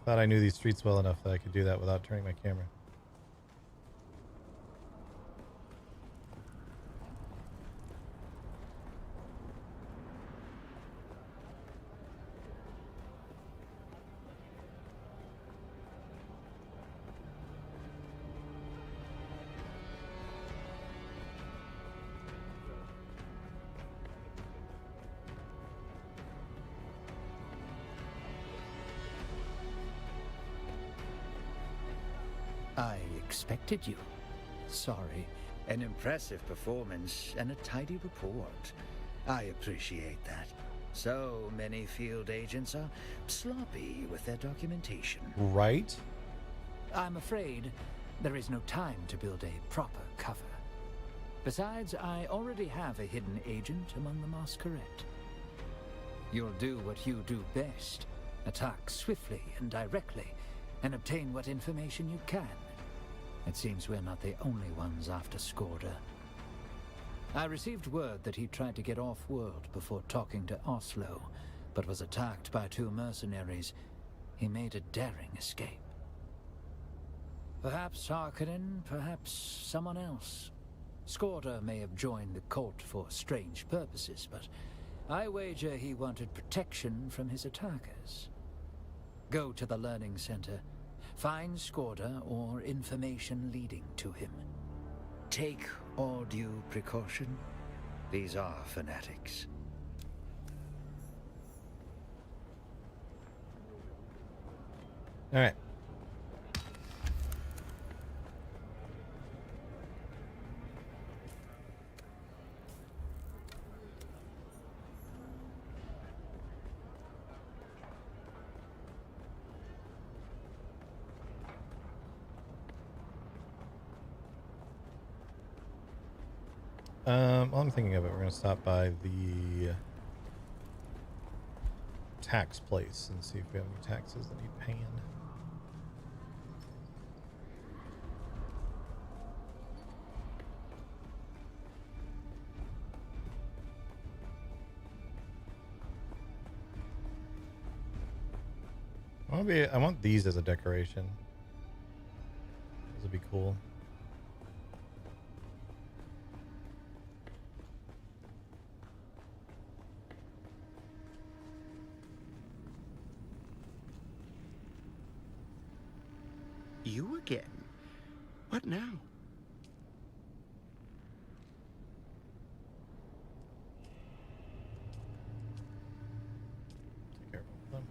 Thought I knew these streets well enough that I could do that without turning my camera. I expected you. Sorry. An impressive performance and a tidy report. I appreciate that. So many field agents are sloppy with their documentation. Right? I'm afraid there is no time to build a proper cover. Besides, I already have a hidden agent among the Masquerade. You'll do what you do best. Attack swiftly and directly, and obtain what information you can. It seems we're not the only ones after Skorda. I received word that he tried to get off-world before talking to Oslo, but was attacked by 2 mercenaries. He made a daring escape. Perhaps Harkonnen, perhaps someone else. Skorda may have joined the court for strange purposes, but I wager he wanted protection from his attackers. Go to the learning center. Find Skorda or information leading to him. Take all due precaution. These are fanatics. All right. While I'm thinking of it, we're going to stop by the tax place and see if we have any taxes that need paying. I want these as a decoration. Those would be cool. You again? What now? Take care of them.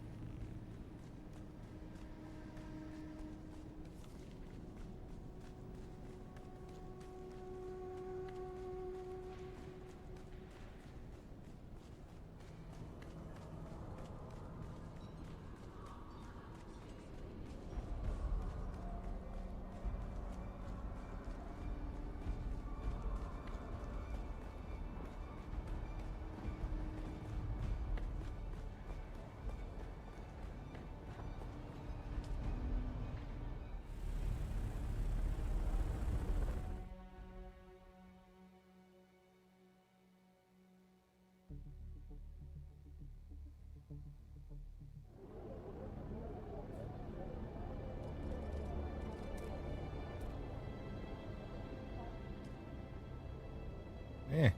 Eh.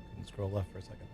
Couldn't scroll left for a second.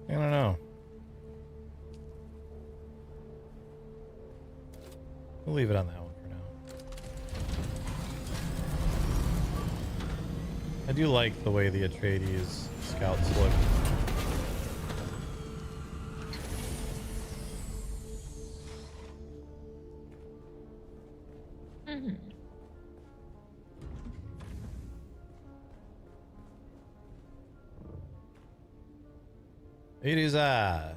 I don't know. We'll leave it on that one for now. I do like the way the Atreides scouts look. It is I,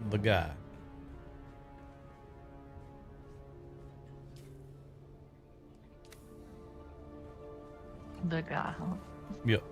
the guy. The guy, huh? Yep.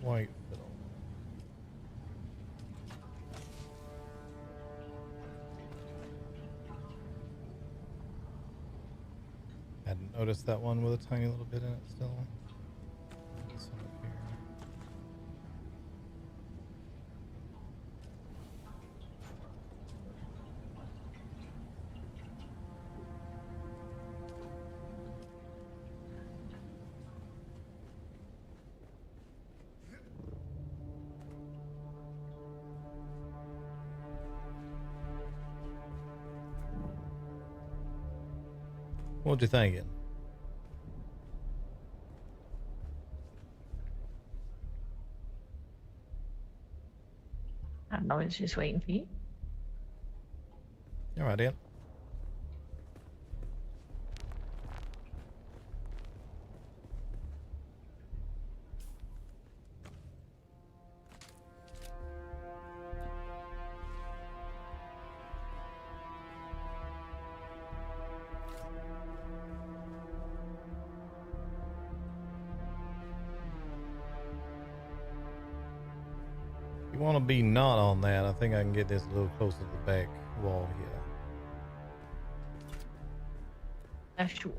White fiddle. Hadn't noticed that one with a tiny little bit in it still. This one up here. What you thinking? I don't know, it's just waiting for you. All right, Dan. If you want to be not on that, I think I can get this a little closer to the back wall here. Sure.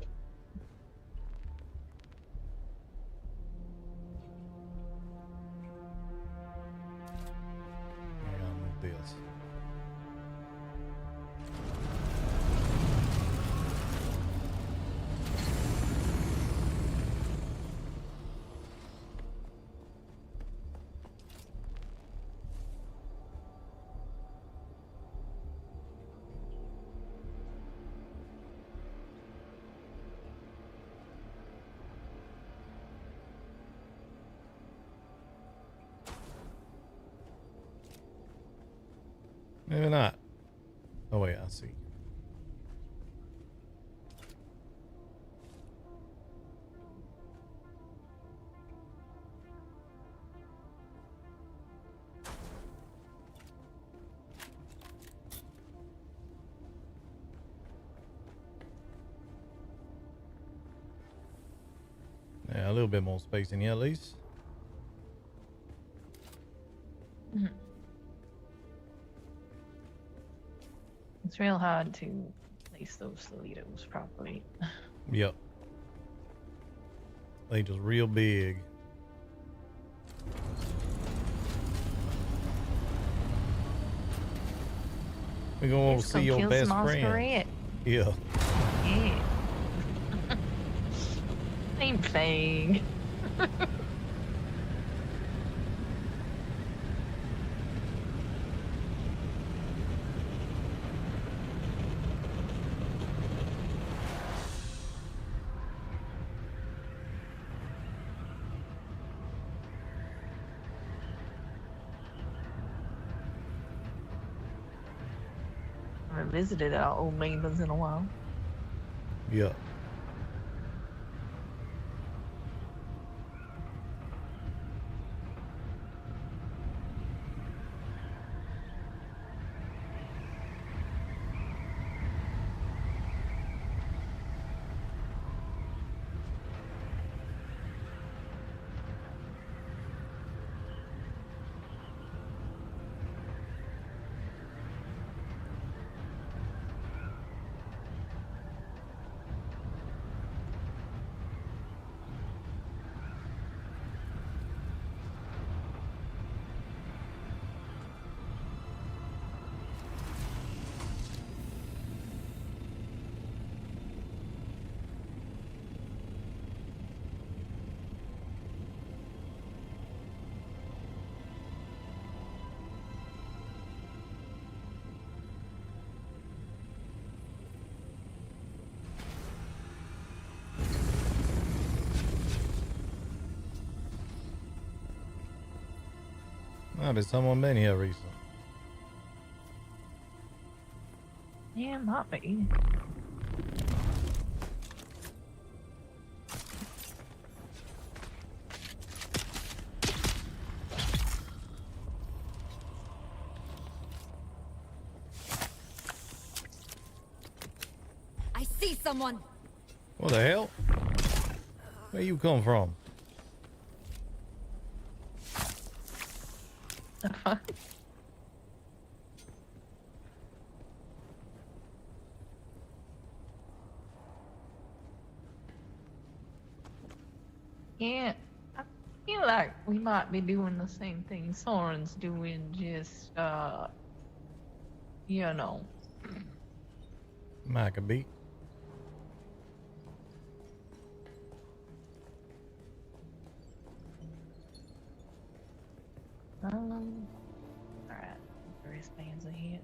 Hang on, move this. Maybe not. Oh wait, I see. Yeah, a little bit more space in here at least. Mhm. It's real hard to place those stilettos properly. Yep. They just real big. We're gonna Let's see go your kill best some friend. Oscarette. Yeah. Yeah. I'm playing. I haven't visited our old neighbors in a while. Yeah. Might be someone been here recently. Yeah, might be. I see someone. What the hell? Where you come from? Yeah, I feel like we might be doing the same thing Soren's doing, just, you know. Maccabee. Alright, wristbands ahead.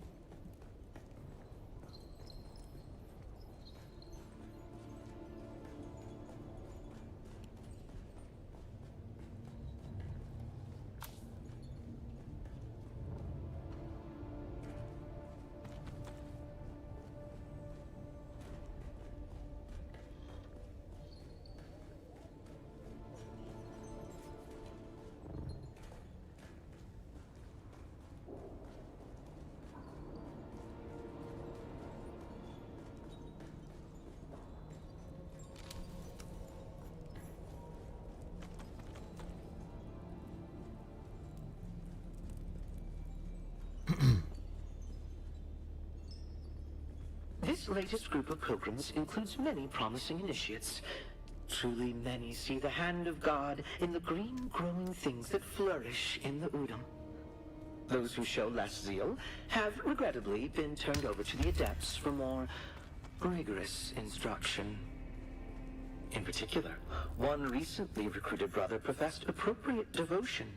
This latest group of pilgrims includes many promising initiates. Truly many see the hand of God in the green growing things that flourish in the Udam. Those who show less zeal have regrettably been turned over to the adepts for more rigorous instruction. In particular, one recently recruited brother professed appropriate devotion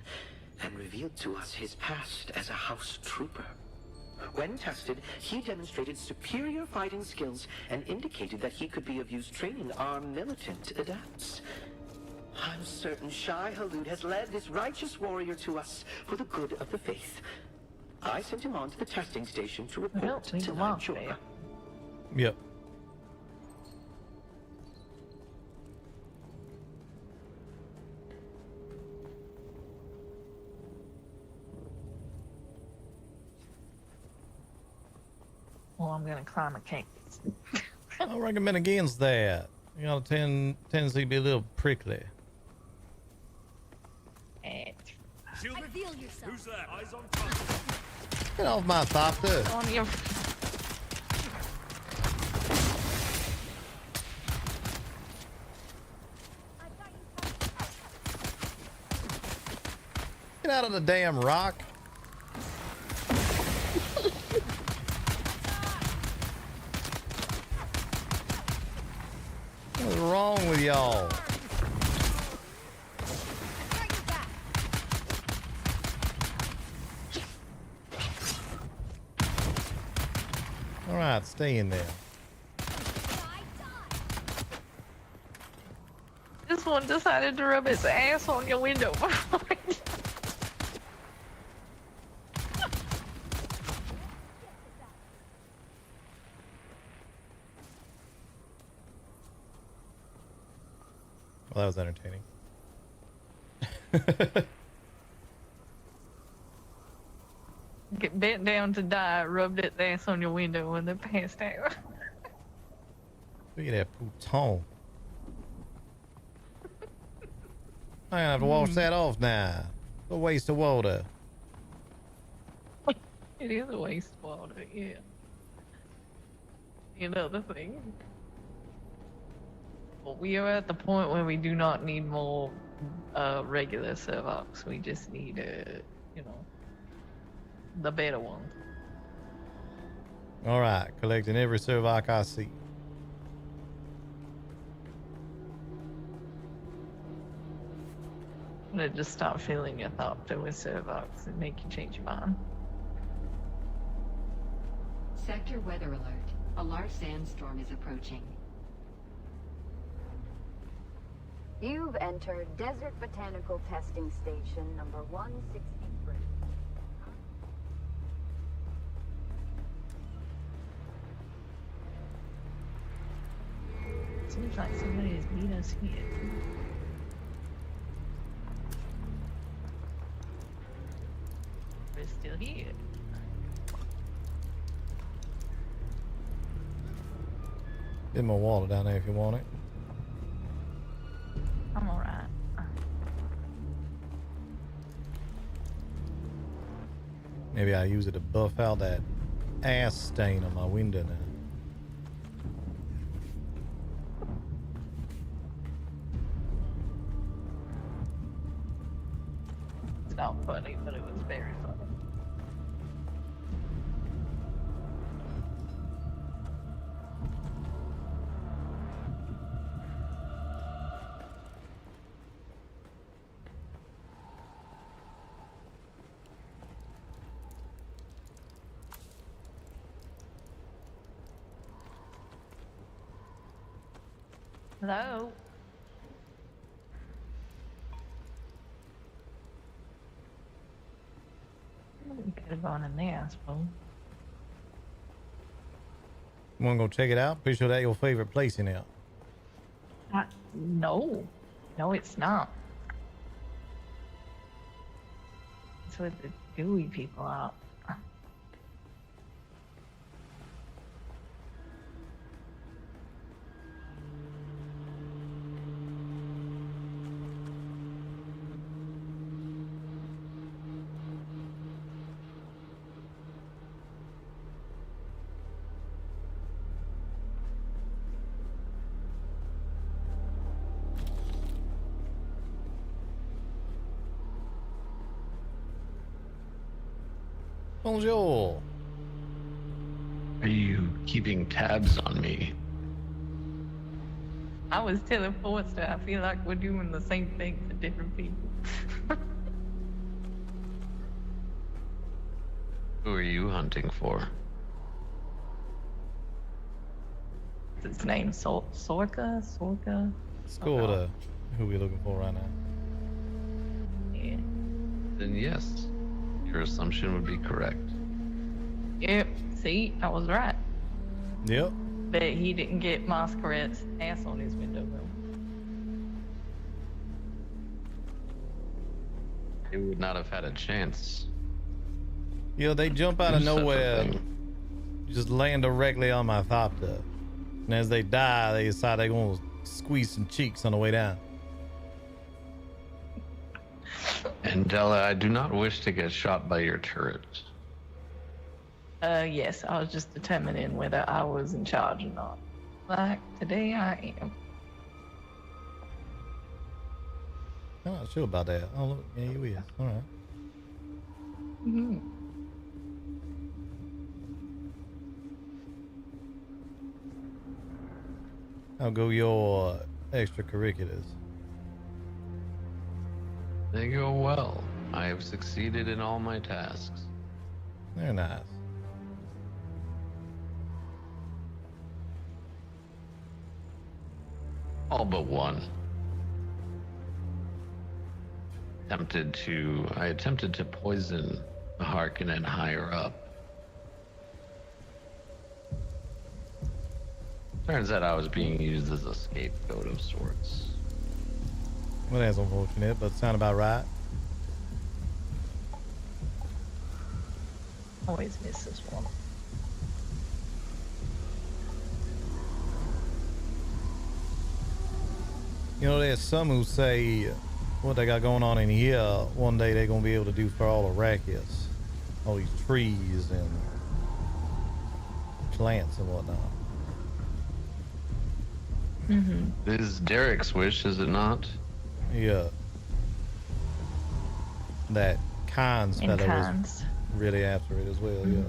and revealed to us his past as a house trooper. When tested, he demonstrated superior fighting skills and indicated that he could be of use training our militant adepts. I'm certain Shai Halud has led this righteous warrior to us for the good of the faith. I sent him on to the testing station to report to Nigel. Yep. Well, I'm gonna climb a cake. I recommend against that. You got a tendency to be a little prickly. I feel yourself. Who's that? Eyes on top. Get off my thopter. On your... Get out of the damn rock. What's wrong with y'all? All right, stay in there. This one decided to rub its ass on your window. Well, that was entertaining. Get bent down to die, rubbed its ass on your window, and then passed out. Look at that pouton. I'm gonna have to wash that off now. A waste of water. It is a waste of water, yeah. Another thing. Well, we are at the point where we do not need more regular Servox. We just need, you know, the better one. All right, collecting every Servoc I see. I'm gonna just start filling your Thopter with Servox and make you change your mind. Sector weather alert. A large sandstorm is approaching. You've entered Desert Botanical Testing Station number 163. Seems like somebody has beat us here. We're still here. Get my water down there if you want it. I'm alright. Maybe I use it to buff out that ass stain on my window now. It's not funny, but it was very funny. Hello? We could have gone in there, I suppose. You wanna go check it out? Pretty sure that's your favorite place in there. No. No, it's not. It's with the gooey people out. Bonjour. Are you keeping tabs on me? I was telling Forster, I feel like we're doing the same thing for different people. Who are you hunting for? What's his name? Sorka? Let's go to who we looking for right now. Yeah. Then yes, your assumption would be correct. Yep. See, I was right. Yep. But he didn't get Masquerade's ass on his window grill. They would not have had a chance. Yeah, they jump out of nowhere, just land directly on my thopter. And as they die, they decide they're gonna squeeze some cheeks on the way down. And Della, I do not wish to get shot by your turret. Yes, I was just determining whether I was in charge or not. Like, today I am. I'm not sure about that. Oh, look, yeah, you is. All right. Mm-hmm. How go your extracurriculars? They go well. I have succeeded in all my tasks. They're nice. All but one. I attempted to poison the Harkonnen higher up. Turns out I was being used as a scapegoat of sorts. Well, that's unfortunate, but sound about right. Always miss this one. You know, there's some who say what they got going on in here, one day they're going to be able to do for all Arrakis. All these trees and plants and whatnot. Mm-hmm. This is Derek's wish, is it not? Yeah. That Khan's And fellow was Khan's. really after it as well, yeah.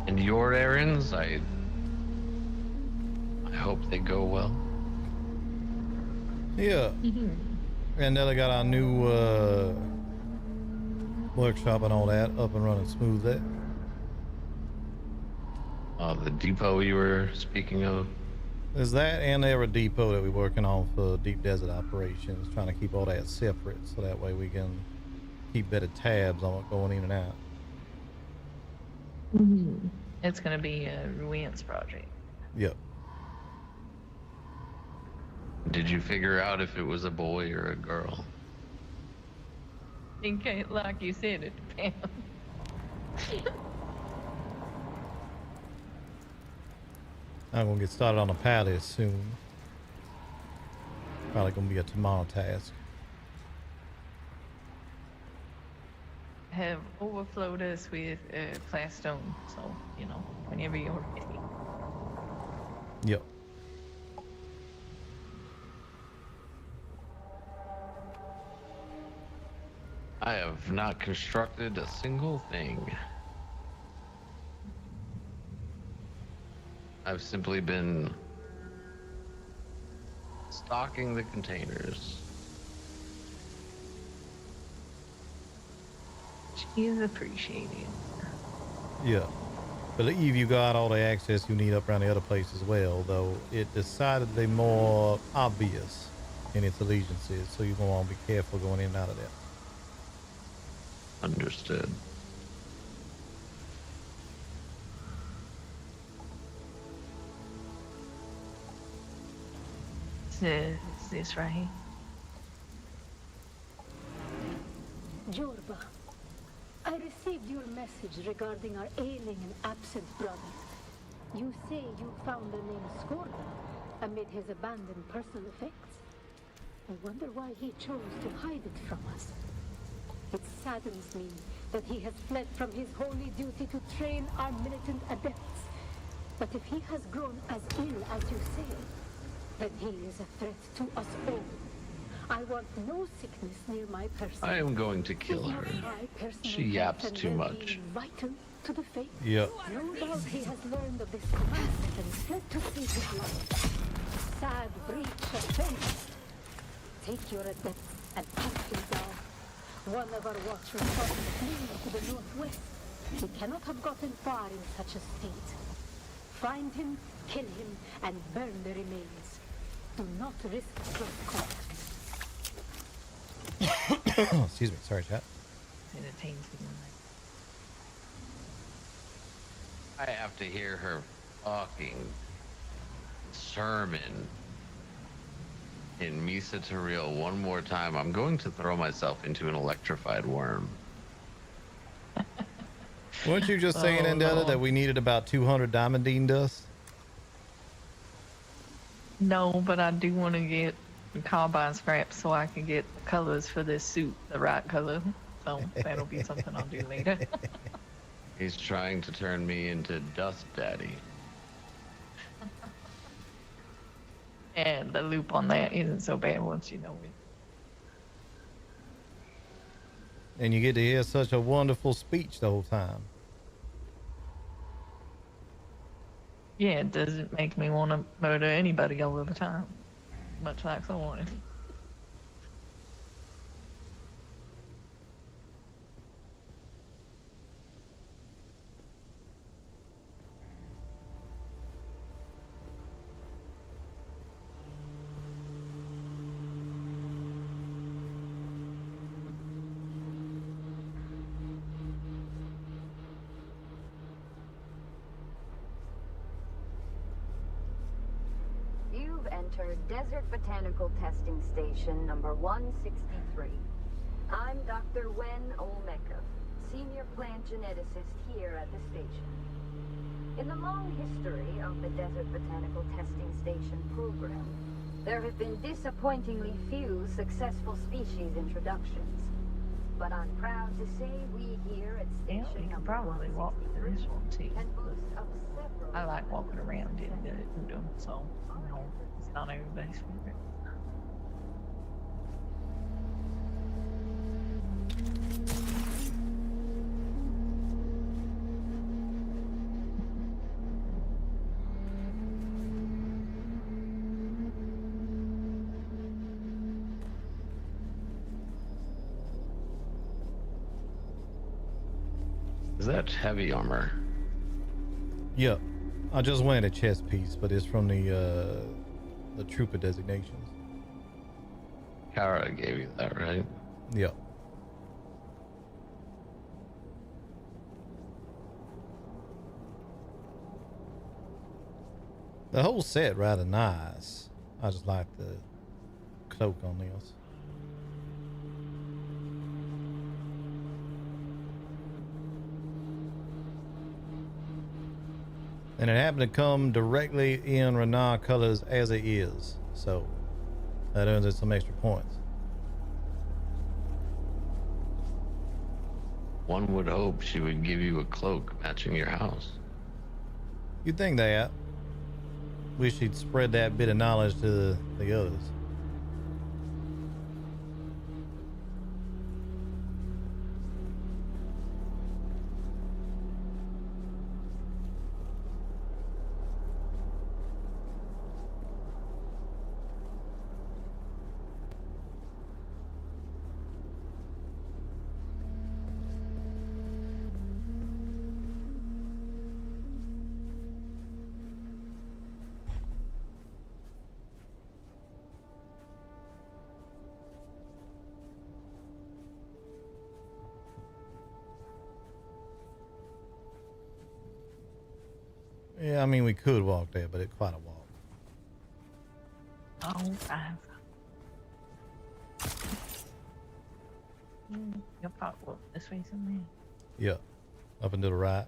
And your errands, I hope they go well. Yeah. And then I got our new workshop and all that up and running smooth there. The depot you were speaking of. There's that, and they have a depot that we're working on for deep desert operations, trying to keep all that separate so that way we can keep better tabs on what's going in and out. It's going to be a Ruins project. Yep. Did you figure out if it was a boy or a girl? Okay, like you said, it depends. I'm gonna get started on a palace soon. Probably gonna be a tomorrow task. Have overflowed us with Plastone, so, you know, whenever you're ready. Yep. I have not constructed a single thing. I've simply been stocking the containers. She's appreciated. Yeah. Believe you got all the access you need up around the other place as well, though it decidedly more obvious in its allegiances, so you're gonna want to be careful going in and out of there. Understood. Is this right here? Jorba, I received your message regarding our ailing and absent brother. You say you found the name Skorda amid his abandoned personal effects. I wonder why he chose to hide it from us. It saddens me that he has fled from his holy duty to train our militant adepts. But if he has grown as ill as you say, then he is a threat to us all. I want no sickness near my person. I am going to kill her. She yaps too much. Vital to the faith. Yep. No doubt he has learned of this commandment and fled to save his life. Sad breach of faith. Take your adepts and hunt him down. One of our watchers saw him fleeing to the northwest. He cannot have gotten far in such a state. Find him, kill him, and burn the remains. Do not risk close contact. Excuse me, sorry, chat. Entertains me. I have to hear her fucking sermon in Misa Taril one more time. I'm going to throw myself into an electrified worm. Weren't you just saying, Andella, that we needed about 200 diamondine dust? No, but I do want to get the carbine scraps so I can get the colors for this suit, the right color. So that'll be something I'll do later. He's trying to turn me into Dust Daddy. And the loop on that isn't so bad once you know it. And you get to hear such a wonderful speech the whole time. Yeah, it doesn't make me want to murder anybody all the time. Much like someone. Entered Desert Botanical Testing Station number 163. I'm Dr. Wen Olmekov, Senior Plant Geneticist here at the station. In the long history of the Desert Botanical Testing Station program, there have been disappointingly few successful species introductions. But I'm proud to say we here at Yeah, Station you can number probably walk through this one too. can boast of several... I like walking around in the Udon, so you know, it's not everybody's favorite. that heavy armor? Yep. I just went a chest piece, but it's from the trooper designations. Kara gave you that, right? Yep. The whole set rather nice. I just like the cloak on this. And it happened to come directly in Renar colors as it is, so that earns it some extra points. One would hope she would give you a cloak matching your house. You'd think that. Wish she'd spread that bit of knowledge to the others. Yeah, I mean, we could walk there, but it's quite a walk. Oh, five. You'll probably walk this way somewhere. Yeah, up and to the right.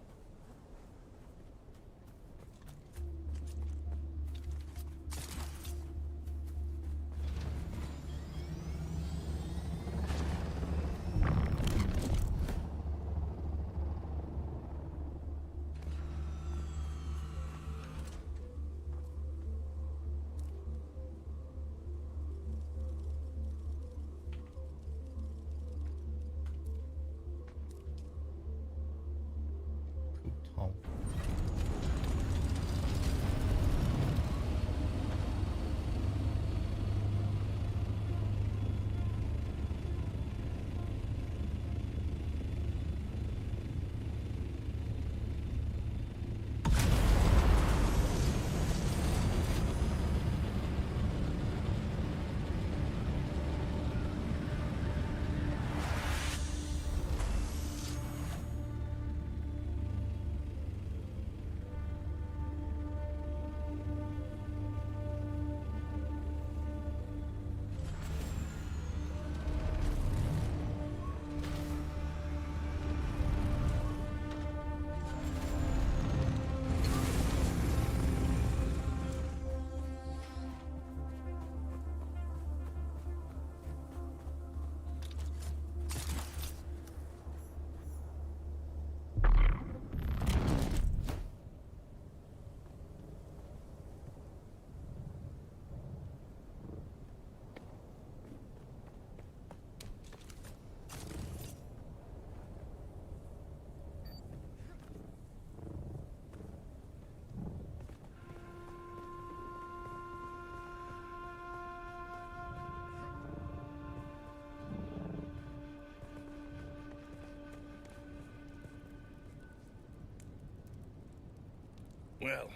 Well,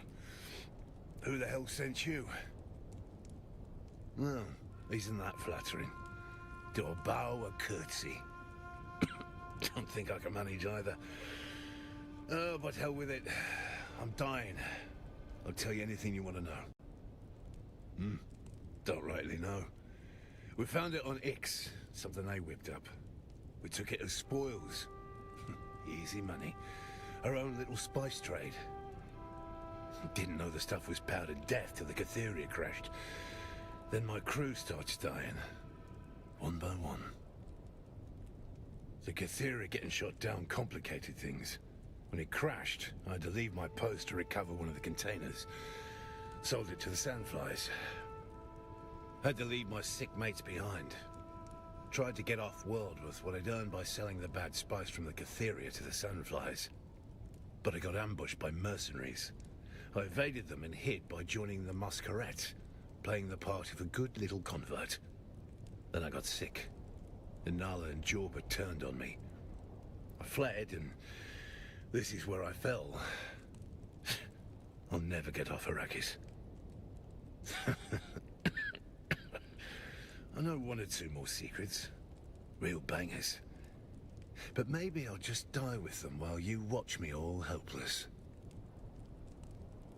who the hell sent you? Well, isn't that flattering? Do a bow, a curtsy. Don't think I can manage either. Oh, but hell with it. I'm dying. I'll tell you anything you want to know. Don't rightly know. We found it on Ix, something they whipped up. We took it as spoils. Easy money. Our own little spice trade. Didn't know the stuff was powdered death till the Catheria crashed. Then my crew starts dying. One by one. The Catheria getting shot down complicated things. When it crashed, I had to leave my post to recover one of the containers. Sold it to the Sandflies. Had to leave my sick mates behind. Tried to get off-world with what I'd earned by selling the bad spice from the Catheria to the Sandflies. But I got ambushed by mercenaries. I evaded them and hid by joining the Masquerade, playing the part of a good little convert. Then I got sick. And Nala and Jorba turned on me. I fled and This is where I fell. I'll never get off Arrakis. I know one or two more secrets. Real bangers. But maybe I'll just die with them while you watch me all helpless.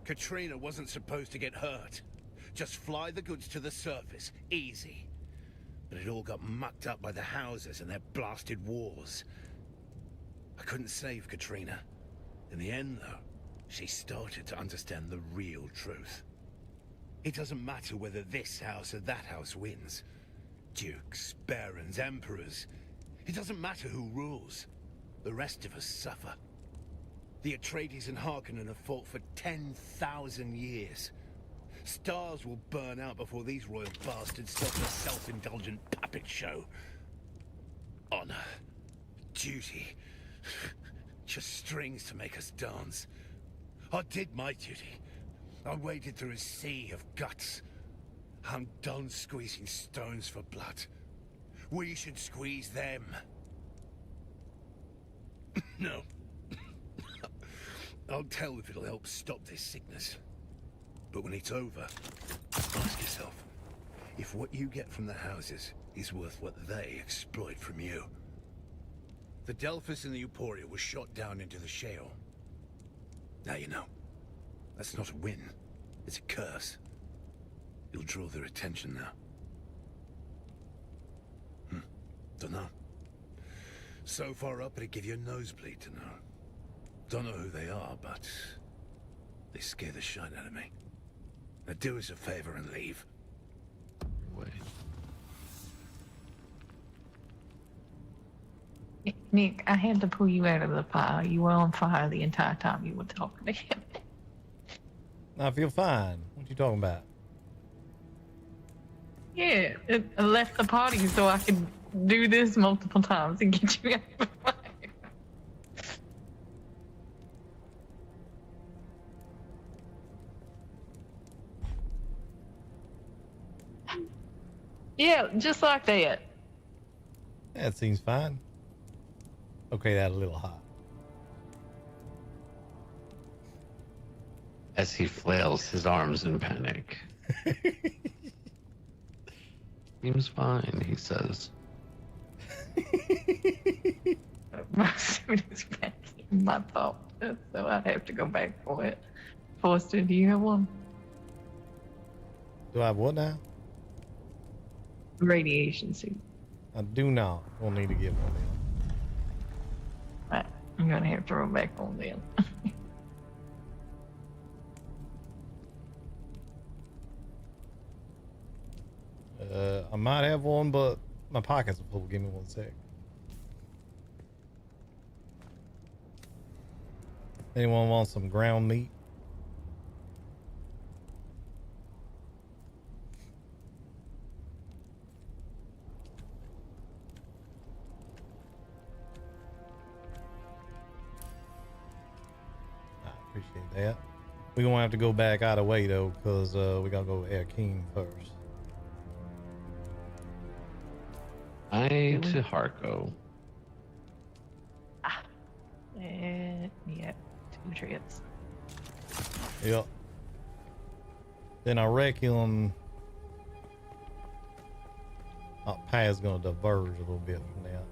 Katrina wasn't supposed to get hurt. Just fly the goods to the surface. Easy. But it all got mucked up by the houses and their blasted wars. I couldn't save Katrina. In the end, though, she started to understand the real truth. It doesn't matter whether this house or that house wins. Dukes, barons, emperors. It doesn't matter who rules. The rest of us suffer. The Atreides and Harkonnen have fought for 10,000 years. Stars will burn out before these royal bastards stop their self-indulgent puppet show. Honor. Duty. Just strings to make us dance. I did my duty. I waded through a sea of guts. I'm done squeezing stones for blood. We should squeeze them. No. I'll tell if it'll help stop this sickness. But when it's over, ask yourself if what you get from the houses is worth what they exploit from you. The Delphus and the Euphoria were shot down into the shale. Now you know. That's not a win. It's a curse. You'll draw their attention now. Don't know. So far up it'd give you a nosebleed to know. Don't know who they are, but they scare the shine out of me. Now do us a favor and leave. Wait. Nick, I had to pull you out of the fire. You were on fire the entire time you were talking to him. I feel fine. What you talking about? Yeah, I left the party so I could do this multiple times and get you out of the fire. Yeah, just like that. That seems fine. Okay, that a little hot. As he flails his arms in panic. Seems fine, he says. My suit is back in my fault, so I have to go back for it. Forster, do you have one? Do I have what now? Radiation suit. I do not. We'll need to get one in. Right, I'm gonna have to run back on then. I might have one, but my pockets are full. Give me 1 sec. Anyone want some ground meat? I appreciate that. We're gonna have to go back out of way though, because we gotta go to Air King first. To Harko. Yeah, 2 trips. Yep. Then I reckon our path's gonna diverge a little bit from that.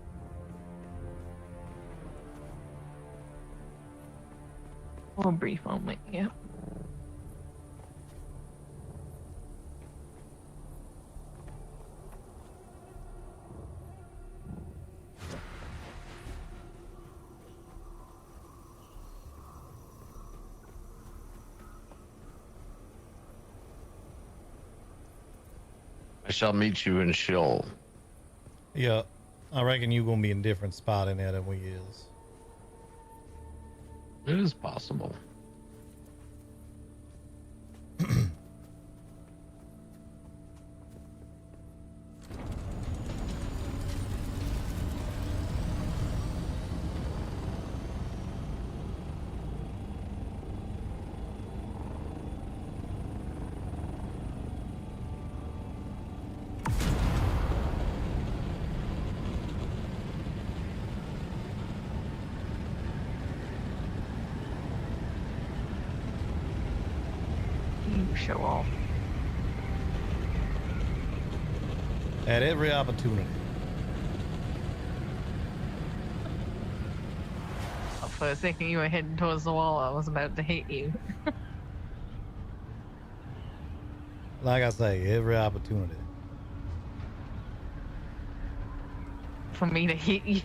For a brief moment, yeah. I shall meet you in Sheol. Yeah, I reckon you're gonna be in a different spot in there than we is. It is possible. show off. At every opportunity. For a second, you were heading towards the wall. I was about to hit you. Like I say, every opportunity. For me to hit you.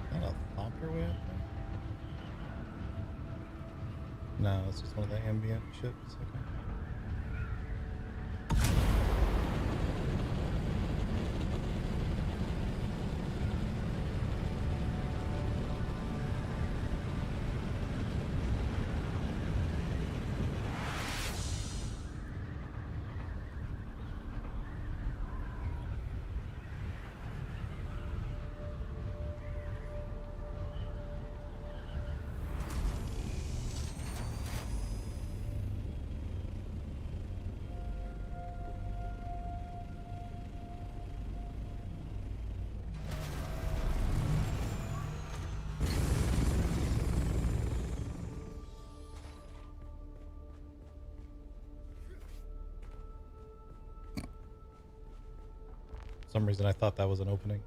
Is that a thumper way up there? No, it's just one of the ambient ships. Okay. For some reason I thought that was an opening.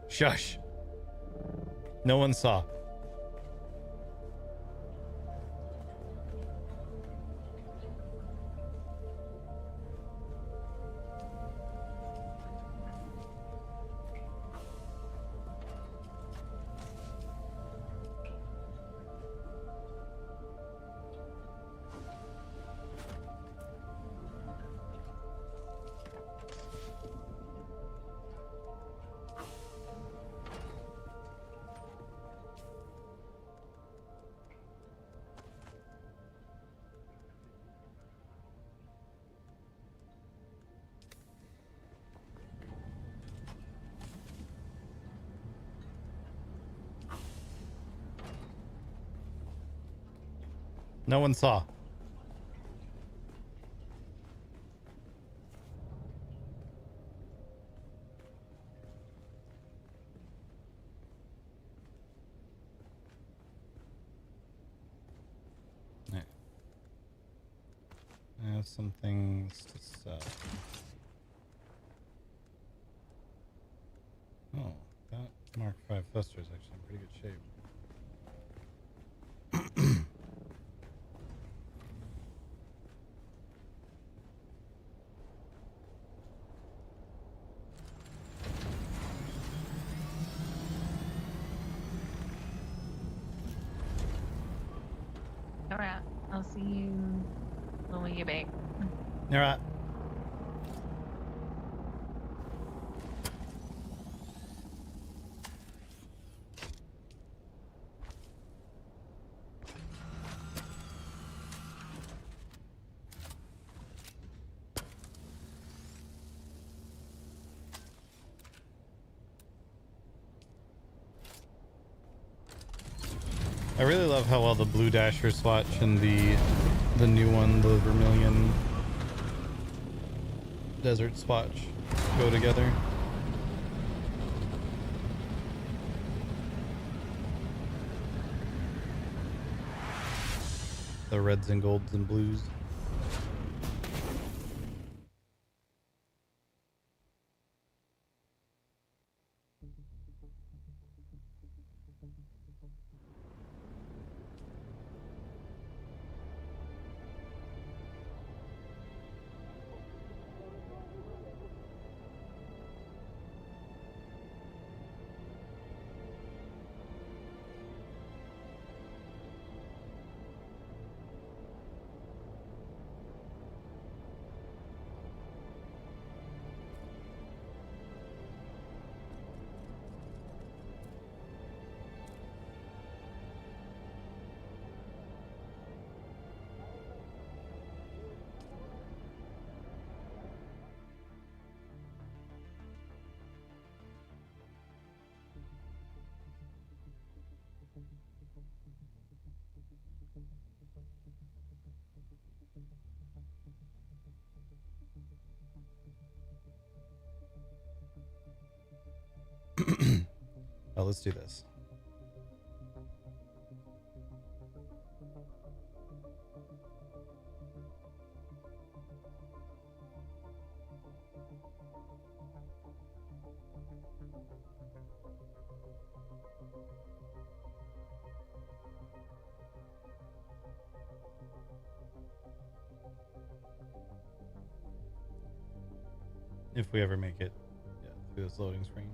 Shush. No one saw. No one saw. Yeah. I have some things to sell. Oh, that Mark V Thruster is actually in pretty good shape. Alright, I'll see you when we get back. All right. I really love how well the blue dasher swatch and the new one, the vermilion desert swatch, go together. The reds and golds and blues. let's do this. If we ever make it, yeah, through this loading screen.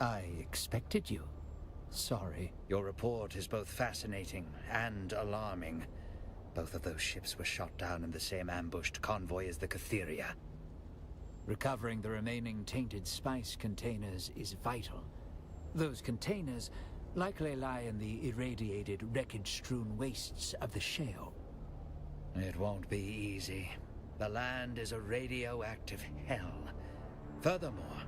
I expected you. Sorry. Your report is both fascinating and alarming. Both of those ships were shot down in the same ambushed convoy as the Catheria. Recovering the remaining tainted spice containers is vital. Those containers likely lie in the irradiated, wreckage-strewn wastes of the shale. It won't be easy. The land is a radioactive hell. Furthermore,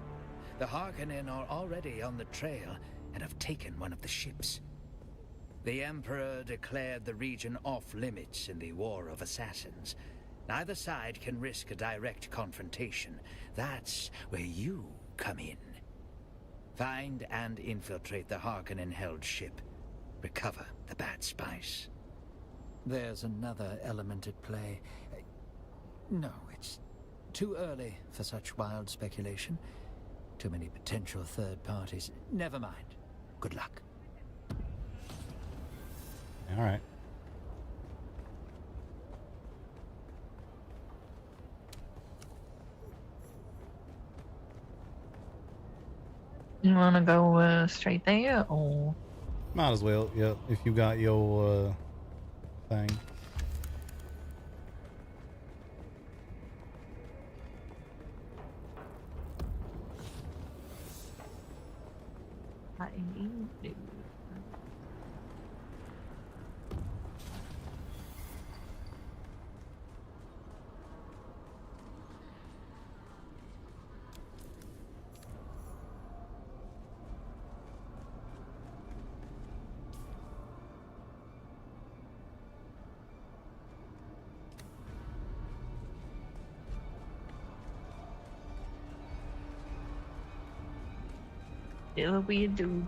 the Harkonnen are already on the trail and have taken one of the ships. The Emperor declared the region off-limits in the War of Assassins. Neither side can risk a direct confrontation. That's where you come in. Find and infiltrate the Harkonnen-held ship. Recover the bad spice. There's another element at play. No, it's too early for such wild speculation. Too many potential third parties. Never mind. Good luck. All right. You want to go straight there, or? Might as well, yeah, if you got your thing. I do. Still a weird dude.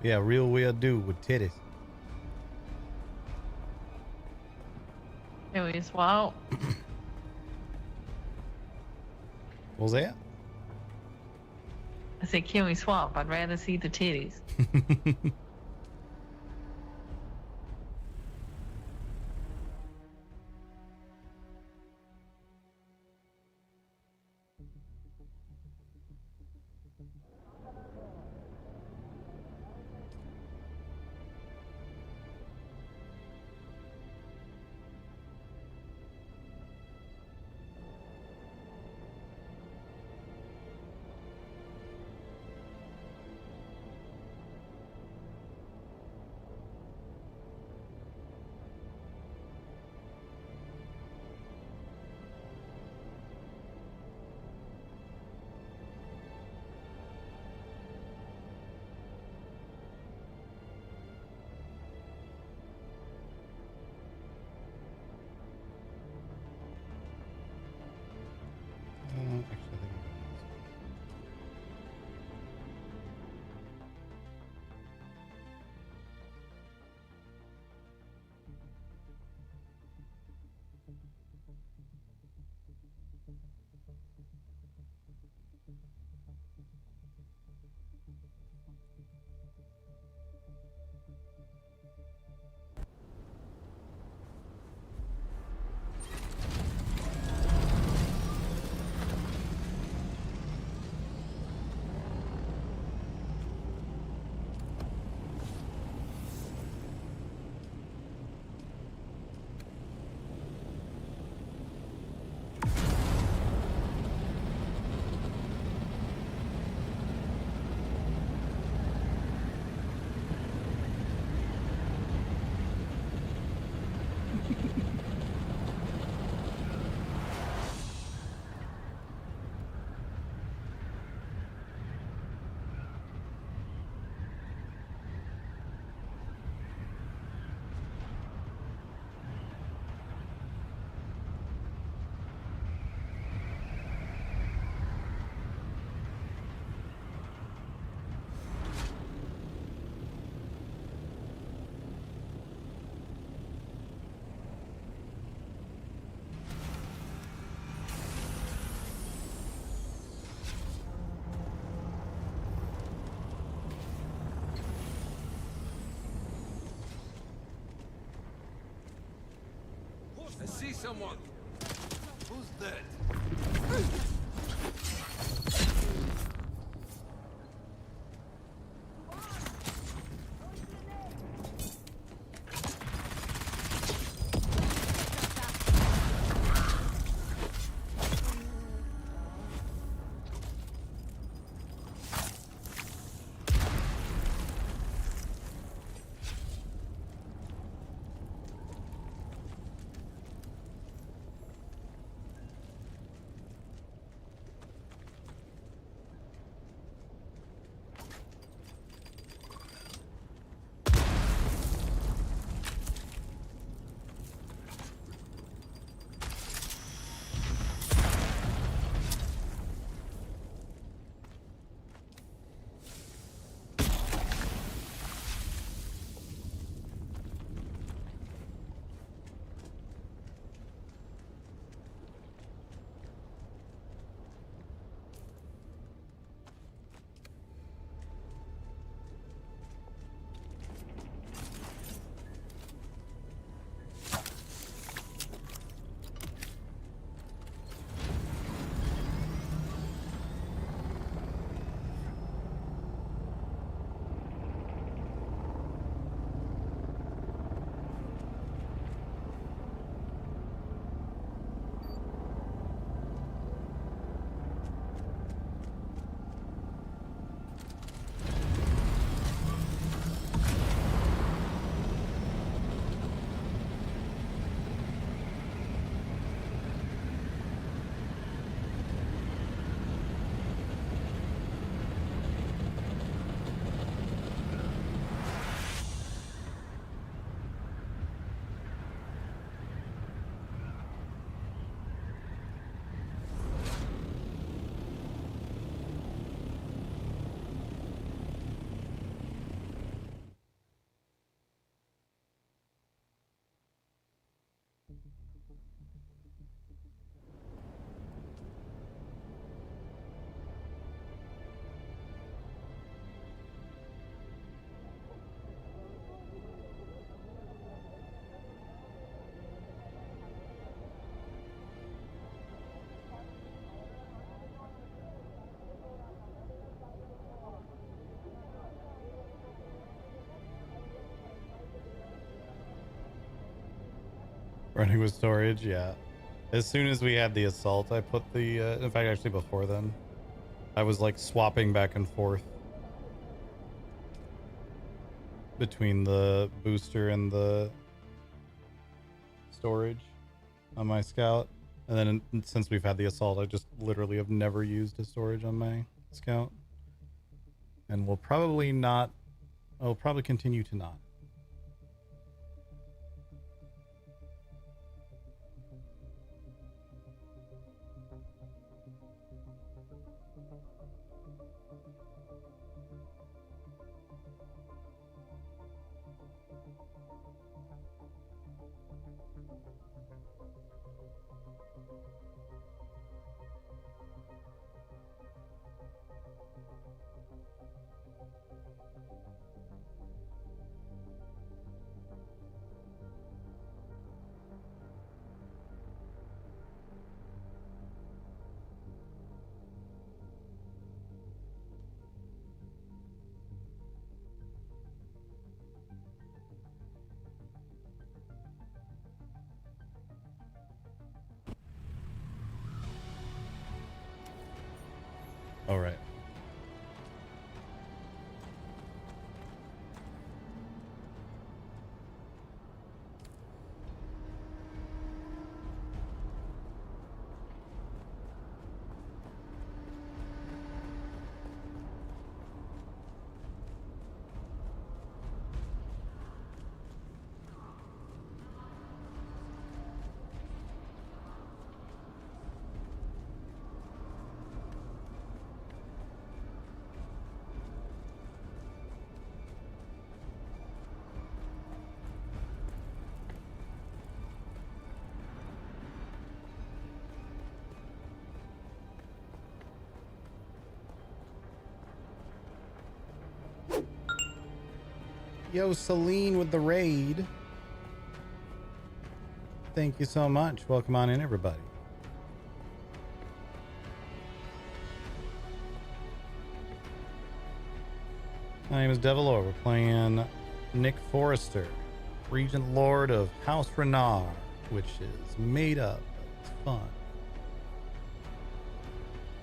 Yeah, real weird dude with titties. Anyways, well, What was that? I said, can we swap? I'd rather see the titties. I see someone. Who's that? Running with storage, yeah. As soon as we had the assault, I put the, in fact, actually before then, I was like swapping back and forth between the booster and the storage on my scout. And then since we've had the assault, I just literally have never used a storage on my scout. And will probably not, I'll probably continue to not. All right. Yo, Celine with the raid. Thank you so much. Welcome on in, everybody. My name is Devilor. We're playing Nick Forrester, Regent Lord of House Renard, which is made up, but it's fun.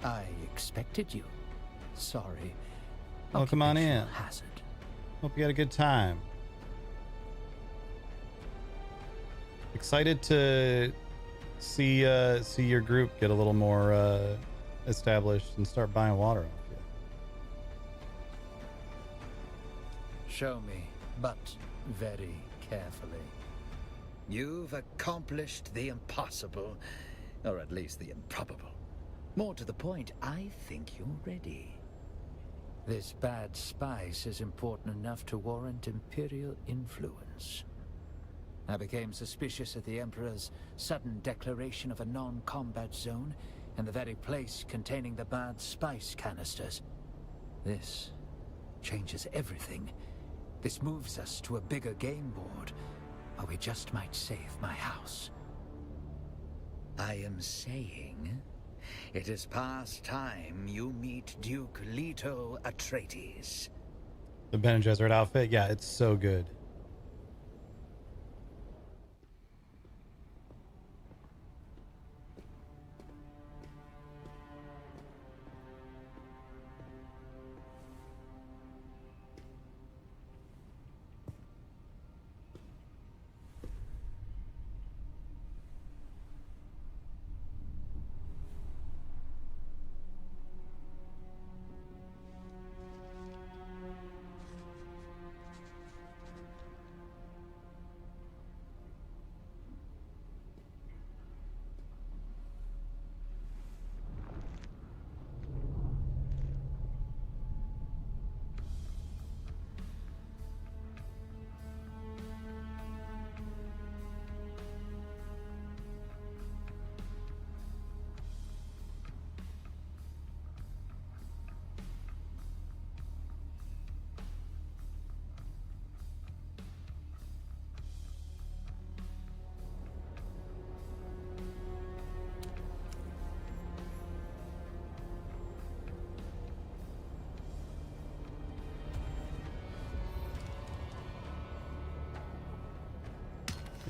I expected you. Sorry. Welcome on in. Occupational hazard. Hope you had a good time. Excited to see your group get a little more established and start buying water off you. Show me, but very carefully. You've accomplished the impossible, or at least the improbable. More to the point, I think you're ready. This bad spice is important enough to warrant Imperial influence. I became suspicious of the Emperor's sudden declaration of a non-combat zone in the very place containing the bad spice canisters. This changes everything. This moves us to a bigger game board, or we just might save my house. I am saying, it is past time you meet Duke Leto Atreides. The Bene Gesserit outfit, yeah, it's so good.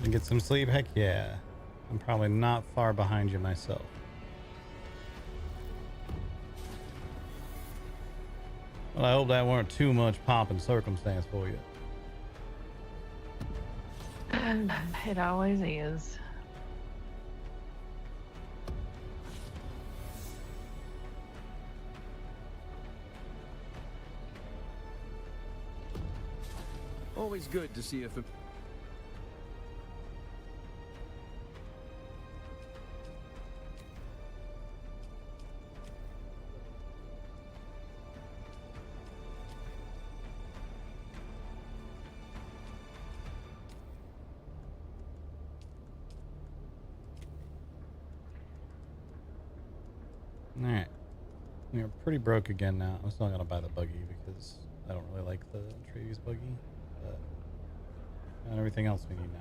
And get some sleep? Heck yeah. I'm probably not far behind you myself. Well, I hope that weren't too much pomp and circumstance for you. It always is. Always good to see if Alright. We're pretty broke again now. I'm still gonna buy the buggy because I don't really like the Atreides buggy. But and everything else we need now.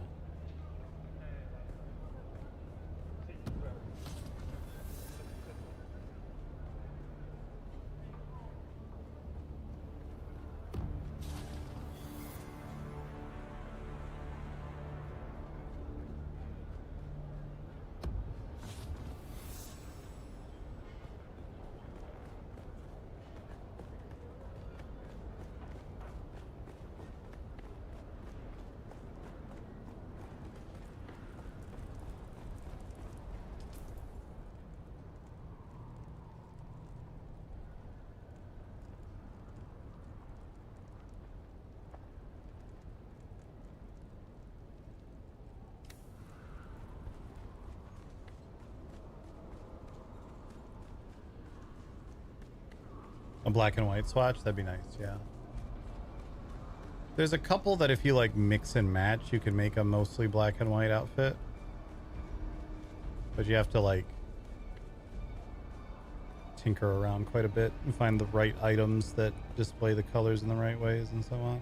A black and white swatch? That'd be nice, yeah. There's a couple that if you like mix and match, you can make a mostly black and white outfit. But you have to like tinker around quite a bit and find the right items that display the colors in the right ways and so on.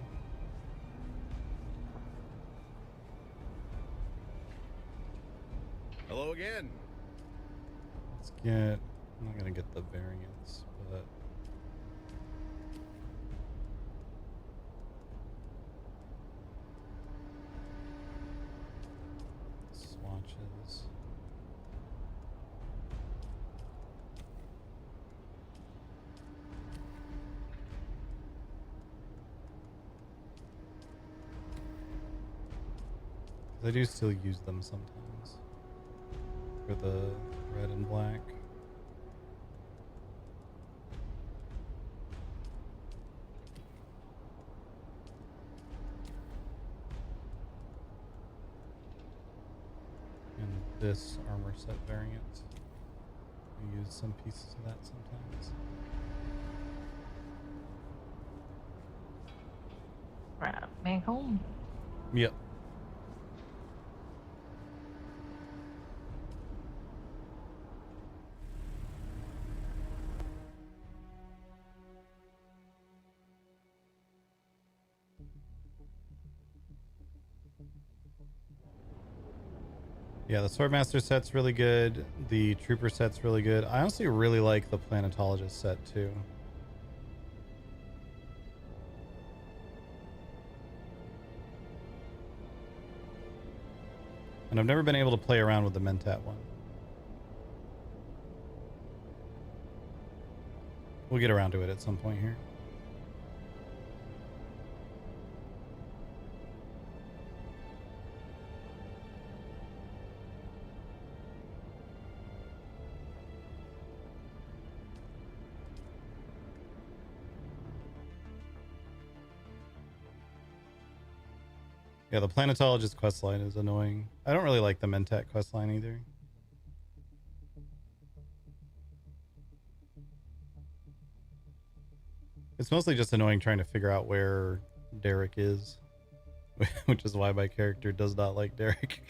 Hello again. Let's get, I'm not gonna get the variants, but swatches. I do still use them sometimes for the red and black. And this armor set variant, I use some pieces of that sometimes. Right back home. Yep. Yeah, the Swordmaster set's really good. The Trooper set's really good. I honestly really like the Planetologist set too. And I've never been able to play around with the Mentat one. We'll get around to it at some point here. Yeah, the Planetologist questline is annoying. I don't really like the Mentat questline either. It's mostly just annoying trying to figure out where Derek is, which is why my character does not like Derek.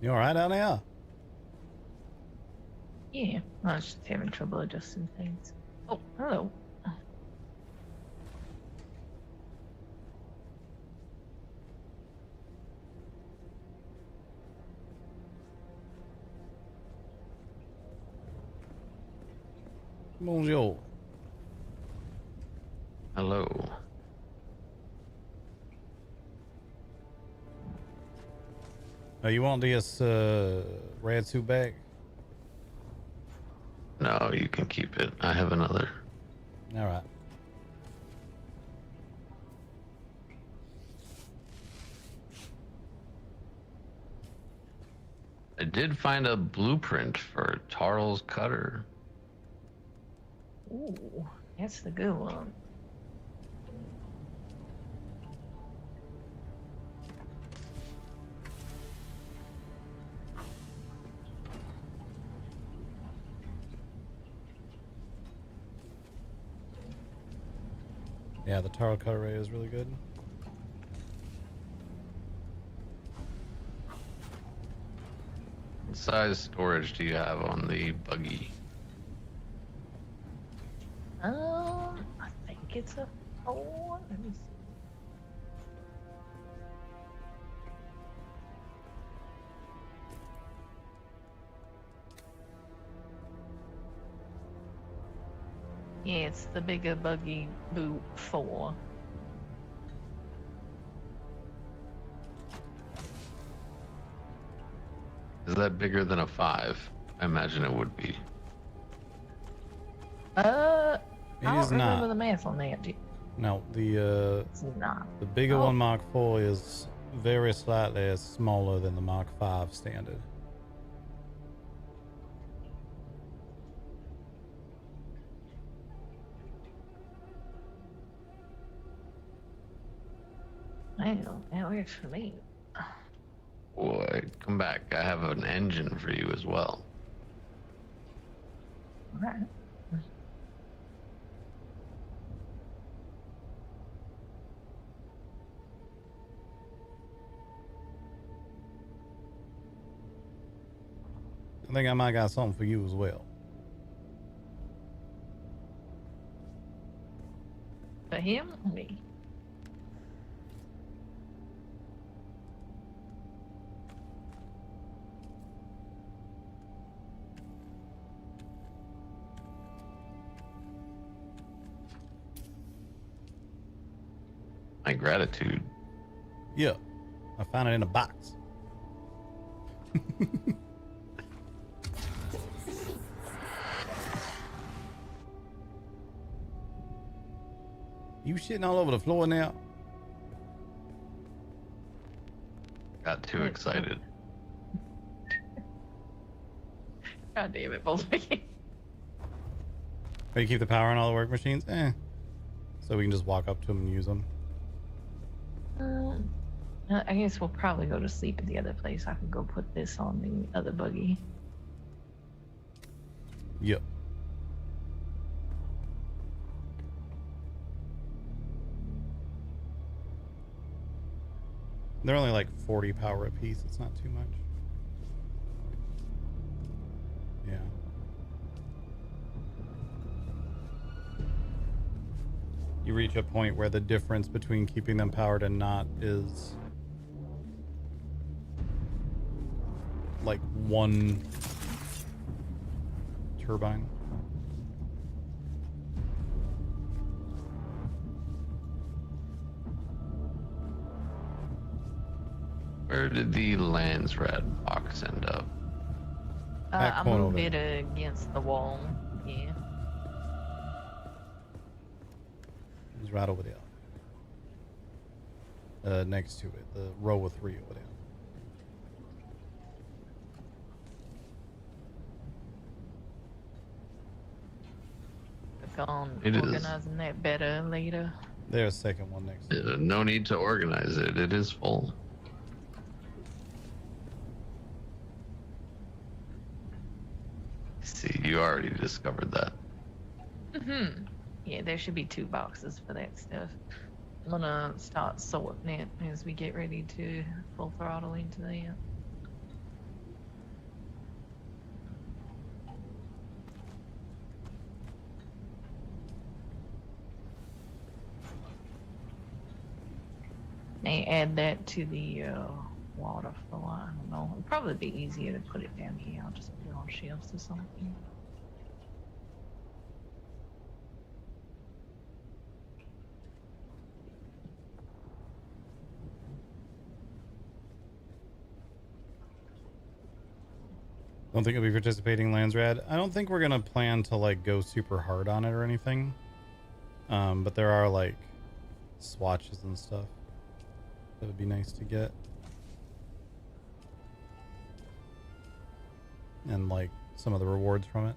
You alright down there? Yeah, I was just having trouble adjusting things. Oh, hello. Bonjour. Hello. You want this red suit back? No, you can keep it. I have another. Alright. I did find a blueprint for Tarl's cutter. Ooh, that's the good one. Yeah, the Taro cutter ray is really good. What size storage do you have on the buggy? I think it's a 4. Let me see. Yeah, it's the bigger buggy boot 4. Is that bigger than a 5? I imagine it would be. I don't is remember not. the math on that. No, the It's not. the bigger Oh. one Mark IV is very slightly smaller than the Mark V standard. Well, that works for me. Boy, come back. I have an engine for you as well. Alright. I think I might got something for you as well. For him or me? My gratitude. Yeah, I found it in a box. You shitting all over the floor now? Got too excited. God damn it, both of you. Or you keep the power on all the work machines? So we can just walk up to them and use them. I guess we'll probably go to sleep at the other place. I can go put this on the other buggy. Yep. They're only like 40 power a piece. It's not too much. Yeah. You reach a point where the difference between keeping them powered and not is like one turbine. Where did the Landsrad box end up? I moved it against the wall. Yeah. It's right over there. Next to it, the row of 3 over there. On It is. organizing that better later. There's a second one next to it. No need to organize it. It is full. See, you already discovered that. Yeah, there should be 2 boxes for that stuff. I'm gonna start sorting it as we get ready to full throttle into that. may add that to the water flow. I don't know. It'd probably be easier to put it down here. I'll just put it on shelves or something. Don't think I'll be participating in Landsrad. I don't think we're gonna plan to like go super hard on it or anything. But there are like swatches and stuff that would be nice to get. And like some of the rewards from it.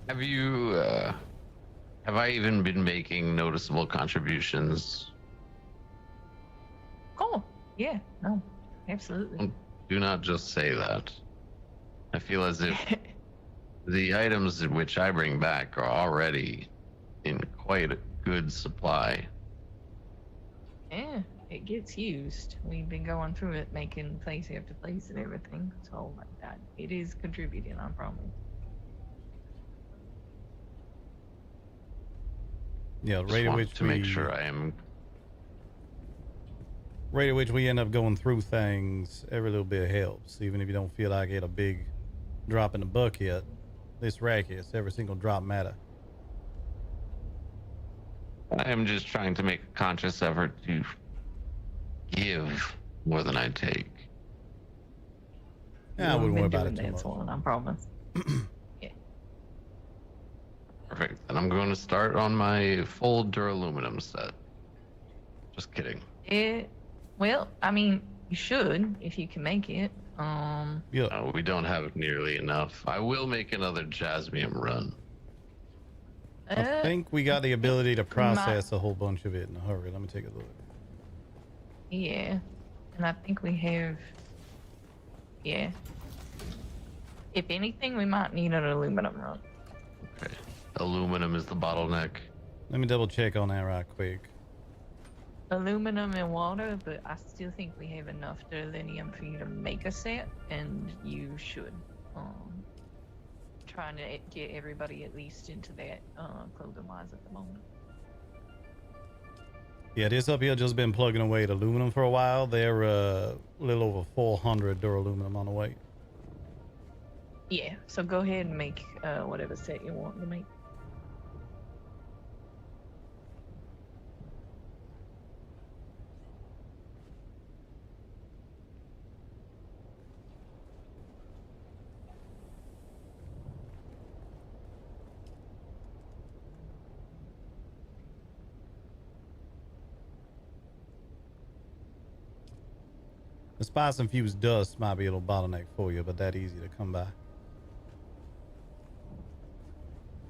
Have you, have I even been making noticeable contributions? Oh, yeah, no, absolutely. Do not just say that. I feel as if the items which I bring back are already in quite a good supply. Yeah, it gets used. We've been going through it, making place after place and everything. So that it is contributing, I promise. Yeah, rate at which to make sure I am. Rate at which we end up going through things, every little bit helps. Even if you don't feel like it a big drop in the bucket, this racket, every single drop matter. I am just trying to make a conscious effort to give more than I take. Yeah, I wouldn't worry about it too much. I promise. Perfect. And I'm going to start on my full duraluminum set. Just kidding. Well, I mean, you should if you can make it. Yeah. No, we don't have nearly enough. I will make another jasmium run. I think we got the ability to process a whole bunch of it in a hurry. Let me take a look. Yeah, and I think we have. Yeah. If anything, we might need an aluminum run. Okay. Aluminum is the bottleneck. Let me double check on that right quick. Aluminum and water, but I still think we have enough delinium for you to make a set, and you should. Trying to get everybody at least into that clothing wise at the moment. Yeah, this up here just been plugging away at aluminum for a while. They're a little over 400 duraluminum on the way. Yeah, so go ahead and make whatever set you want to make. The spice infused dust might be a little bottleneck for you, but that easy to come by.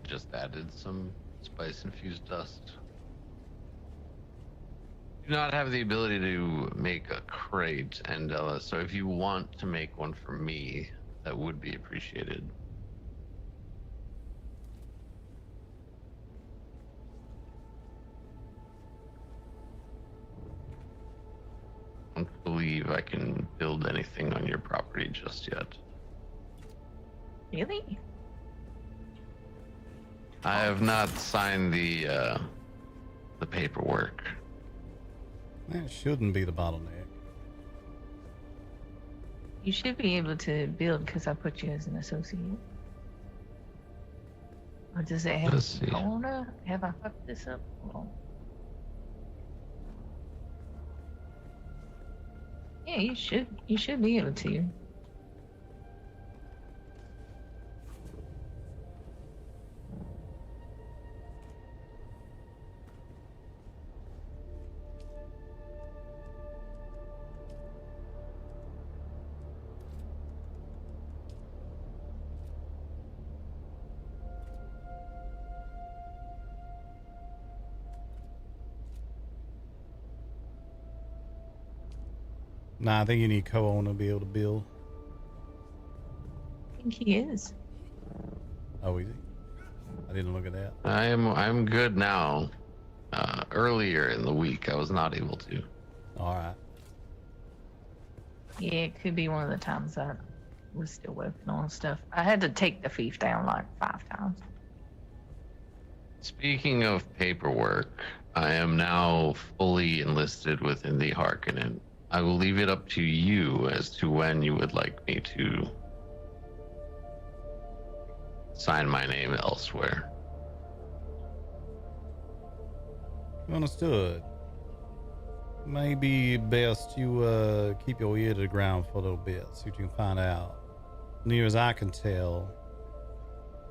Just added some spice infused dust. Do not have the ability to make a crate, Andela, so if you want to make one for me, that would be appreciated. I don't believe I can build anything on your property just yet. Really? I have not signed the paperwork. That shouldn't be the bottleneck. You should be able to build because I put you as an associate. Or does it have a corner? Have I fucked this up? Hold on. Yeah, you should. You should be able to. Nah, I think you need co-owner to be able to build. I think he is. Oh, is he? I didn't look at that. I'm good now. Earlier in the week, I was not able to. All right. Yeah, it could be one of the times that we're still working on stuff. I had to take the thief down like 5 times. Speaking of paperwork, I am now fully enlisted within the Harkonnen. I will leave it up to you as to when you would like me to sign my name elsewhere. Understood. Maybe best you keep your ear to the ground for a little bit, see what you can find out. Near as I can tell,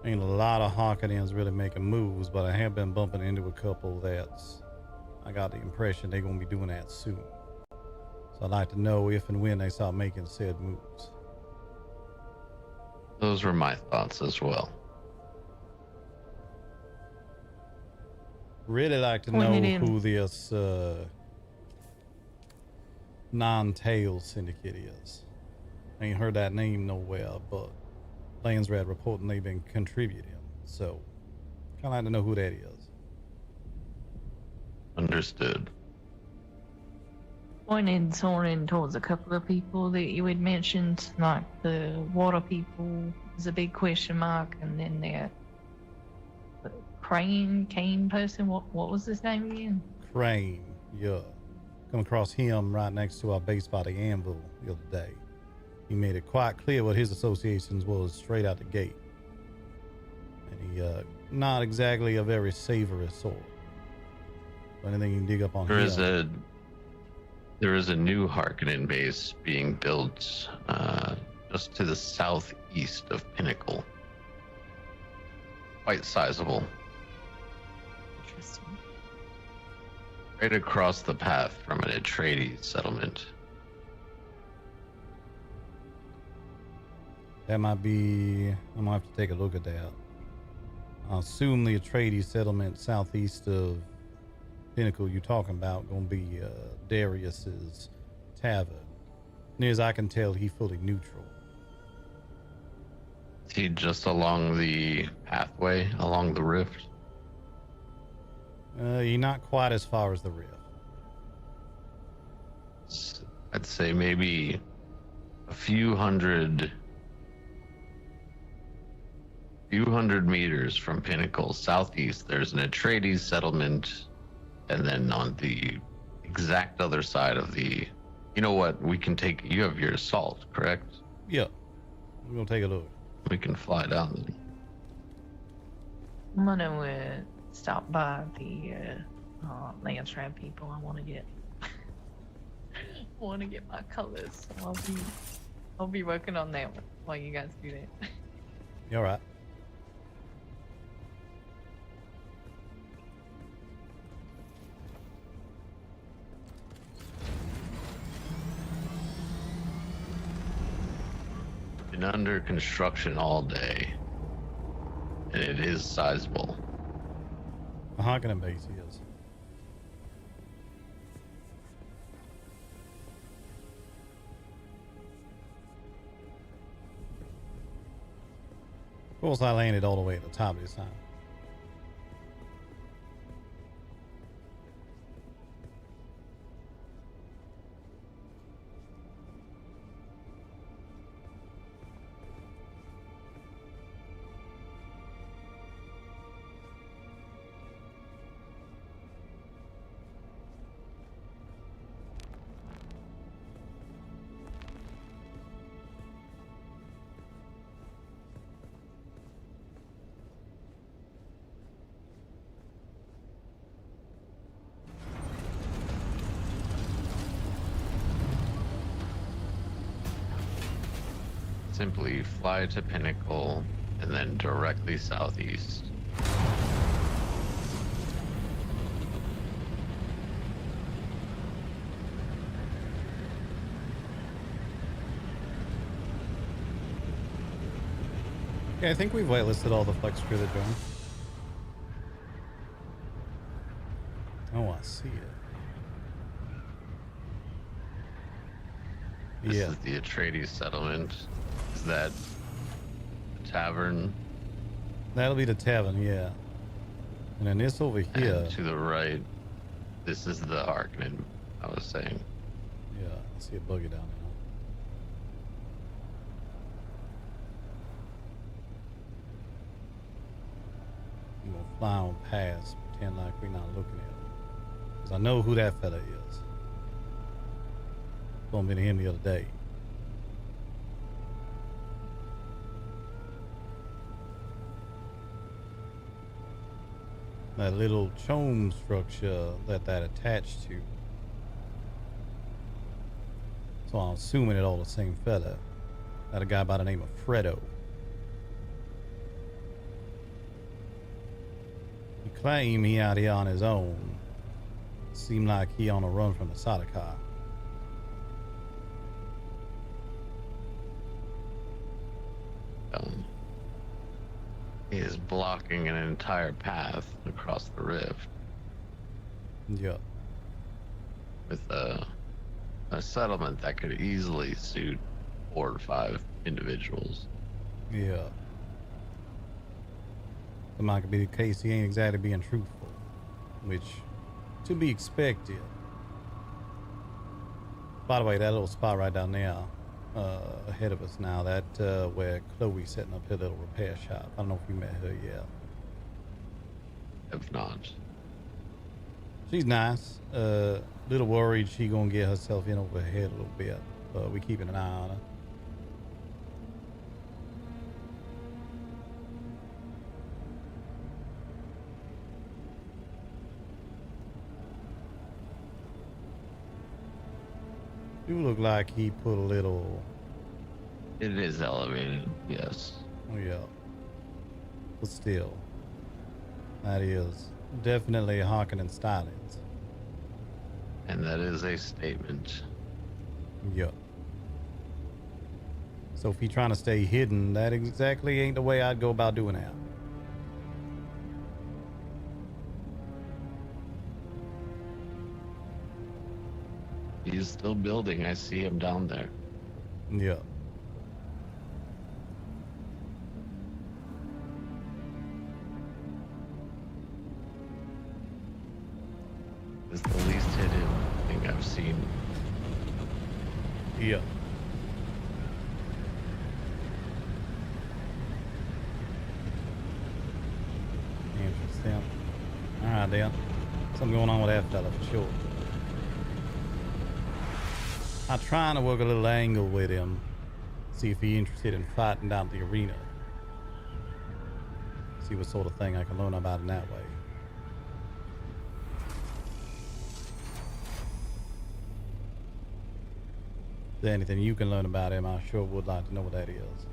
ain't a lot of Harkonnens really making moves, but I have been bumping into a couple that's, I got the impression they're gonna be doing that soon. So I'd like to know if and when they start making said moves. Those were my thoughts as well. Really like to know who this non-tail syndicate is. I ain't heard that name nowhere, but Landsrat reporting they've been contributing. So, kind of like to know who that is. Understood. Pointed Soren towards a couple of people that you had mentioned, like the water people is a big question mark, and then that Kane person. What was his name again? Crane, yeah. Come across him right next to our base by the anvil the other day. He made it quite clear what his associations was straight out the gate. And he, not exactly a very savory sort. Anything you can dig up on There him. There is a new Harkonnen base being built just to the southeast of Pinnacle. Quite sizable. Interesting. Right across the path from an Atreides settlement. That might be, I'm gonna have to take a look at that. I assume the Atreides settlement southeast of Pinnacle you're talking about gonna be Darius's tavern. Near as I can tell, he's fully neutral. Is he just along the pathway, along the rift? You're not quite as far as the rift. I'd say maybe a few hundred meters from Pinnacle, southeast, there's an Atreides settlement, and then on the exact other side of the, you know what, we can take, you have your assault, correct? Yeah, we're gonna take a look. We can fly down there. I'm gonna stop by the Landsrat people. I want to get my colors. So I'll be working on that while you guys do that. You all right? Been under construction all day, and it is sizable. A Harkonnen base, he is. Of course, I landed all the way at the top this time. Simply fly to Pinnacle and then directly southeast. Okay, I think we've whitelisted all the flex crew that joined. Oh, I see it. This is the Atreides settlement. Is that the tavern? That'll be the tavern, yeah. And then this over here. And to the right, this is the Harkonnen I was saying. Yeah, I see a buggy down gonna fly on past, pretend like we're not looking at him. Because I know who that fella is. Bumped into him the other day. That little chome structure that attached to. So I'm assuming it all the same fella. That a guy by the name of Fredo. He claimed he out here on his own. Seemed like he on a run from the Sadaka. He is blocking an entire path across the rift. Yeah. With a settlement that could easily suit 4 or 5 individuals. Yeah. It might be the case he ain't exactly being truthful, which to be expected. By the way, that little spot right down there, ahead of us now, that where Chloe's setting up her little repair shop. I don't know if you met her yet. If not. She's nice. Little worried she gonna get herself in over her head a little bit, but we keeping an eye on her. You look like he put a little. It is elevated, yes. Oh yeah. But still, that is definitely Harkonnen stylings. And that is a statement. Yup. So if you're trying to stay hidden, that exactly ain't the way I'd go about doing that. He's still building. I see him down there. Yeah. It's the least hidden thing I've seen. Yeah. Interesting. Alright then. Something going on with that fella for sure. I'm trying to work a little angle with him. See if he's interested in fighting down the arena. See what sort of thing I can learn about in that way. If there's anything you can learn about him, I sure would like to know what that is.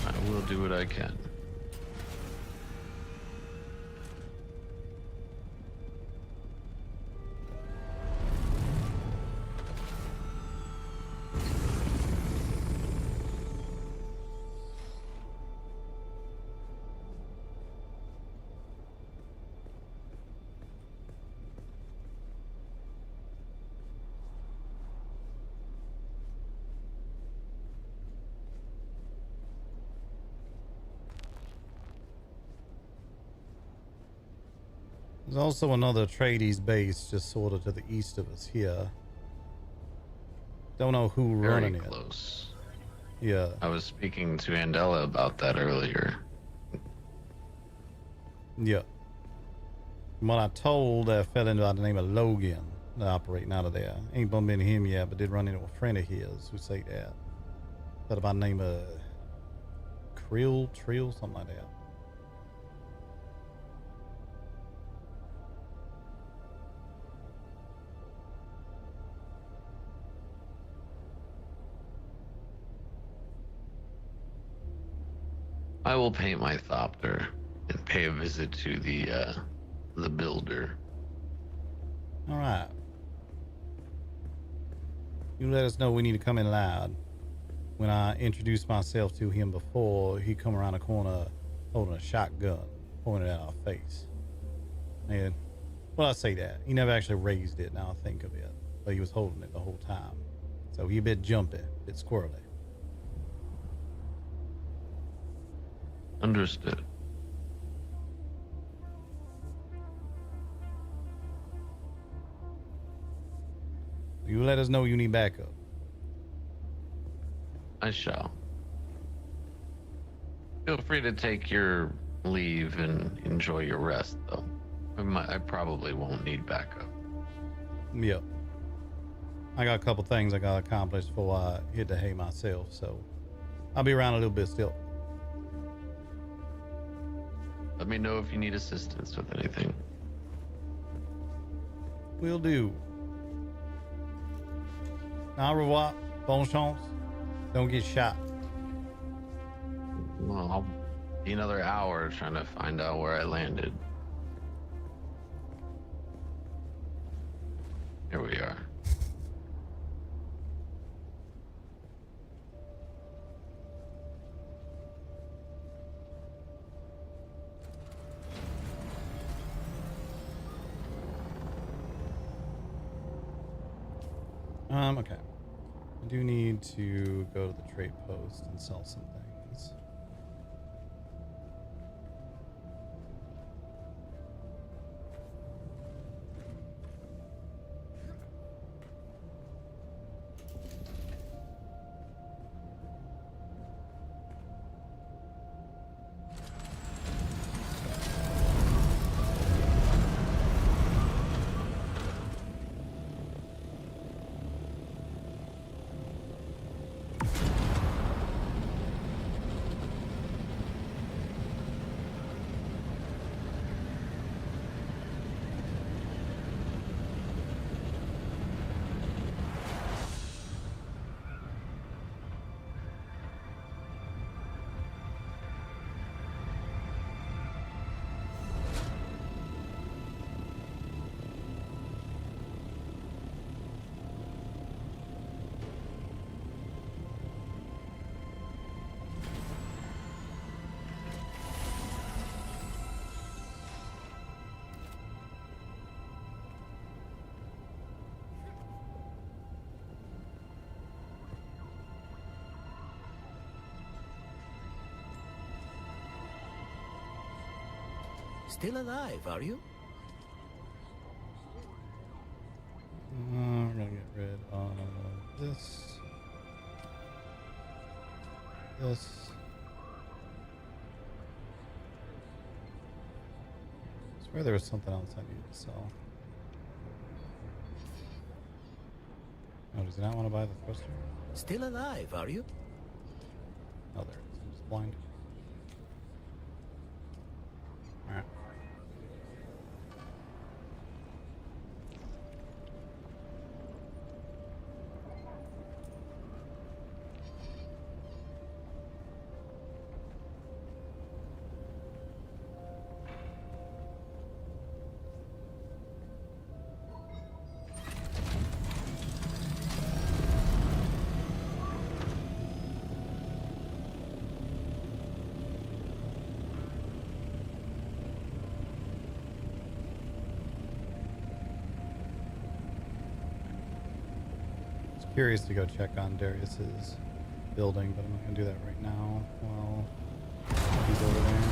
I will do what I can. There's also another Atreides base just sort of to the east of us here. Don't know who running it. Very close. Yeah. I was speaking to Andela about that earlier. Yeah. From what I told that fella by the name of Logan, that operating out of there. Ain't bumped into him yet, but did run into a friend of his who say that. Fella by the name of Trill, something like that. I will paint my thopter and pay a visit to the builder. All right. You let us know we need to come in loud. When I introduced myself to him before, he come around the corner holding a shotgun, pointed at our face. And, well, I say that. He never actually raised it, now I think of it. But he was holding it the whole time. So he a bit jumpy, a bit squirrely. Understood. You let us know you need backup. I shall. Feel free to take your leave and enjoy your rest, though. I probably won't need backup. Yep. I got a couple things I got to accomplish before I hit the hay myself, so I'll be around a little bit still. Let me know if you need assistance with anything. Will do. Au revoir. Bonne chance. Don't get shot. Well, I'll be another hour trying to find out where I landed. Here we are. Okay. I do need to go to the trade post and sell some things. Still alive, are you? We're gonna get rid of this. This. I swear there was something else I needed to sell. Oh, does he not want to buy the thruster? Still alive, are you? Oh, there it is. I'm just blind. Alright. Curious to go check on Darius's building, but I'm not gonna do that right now while he's over there.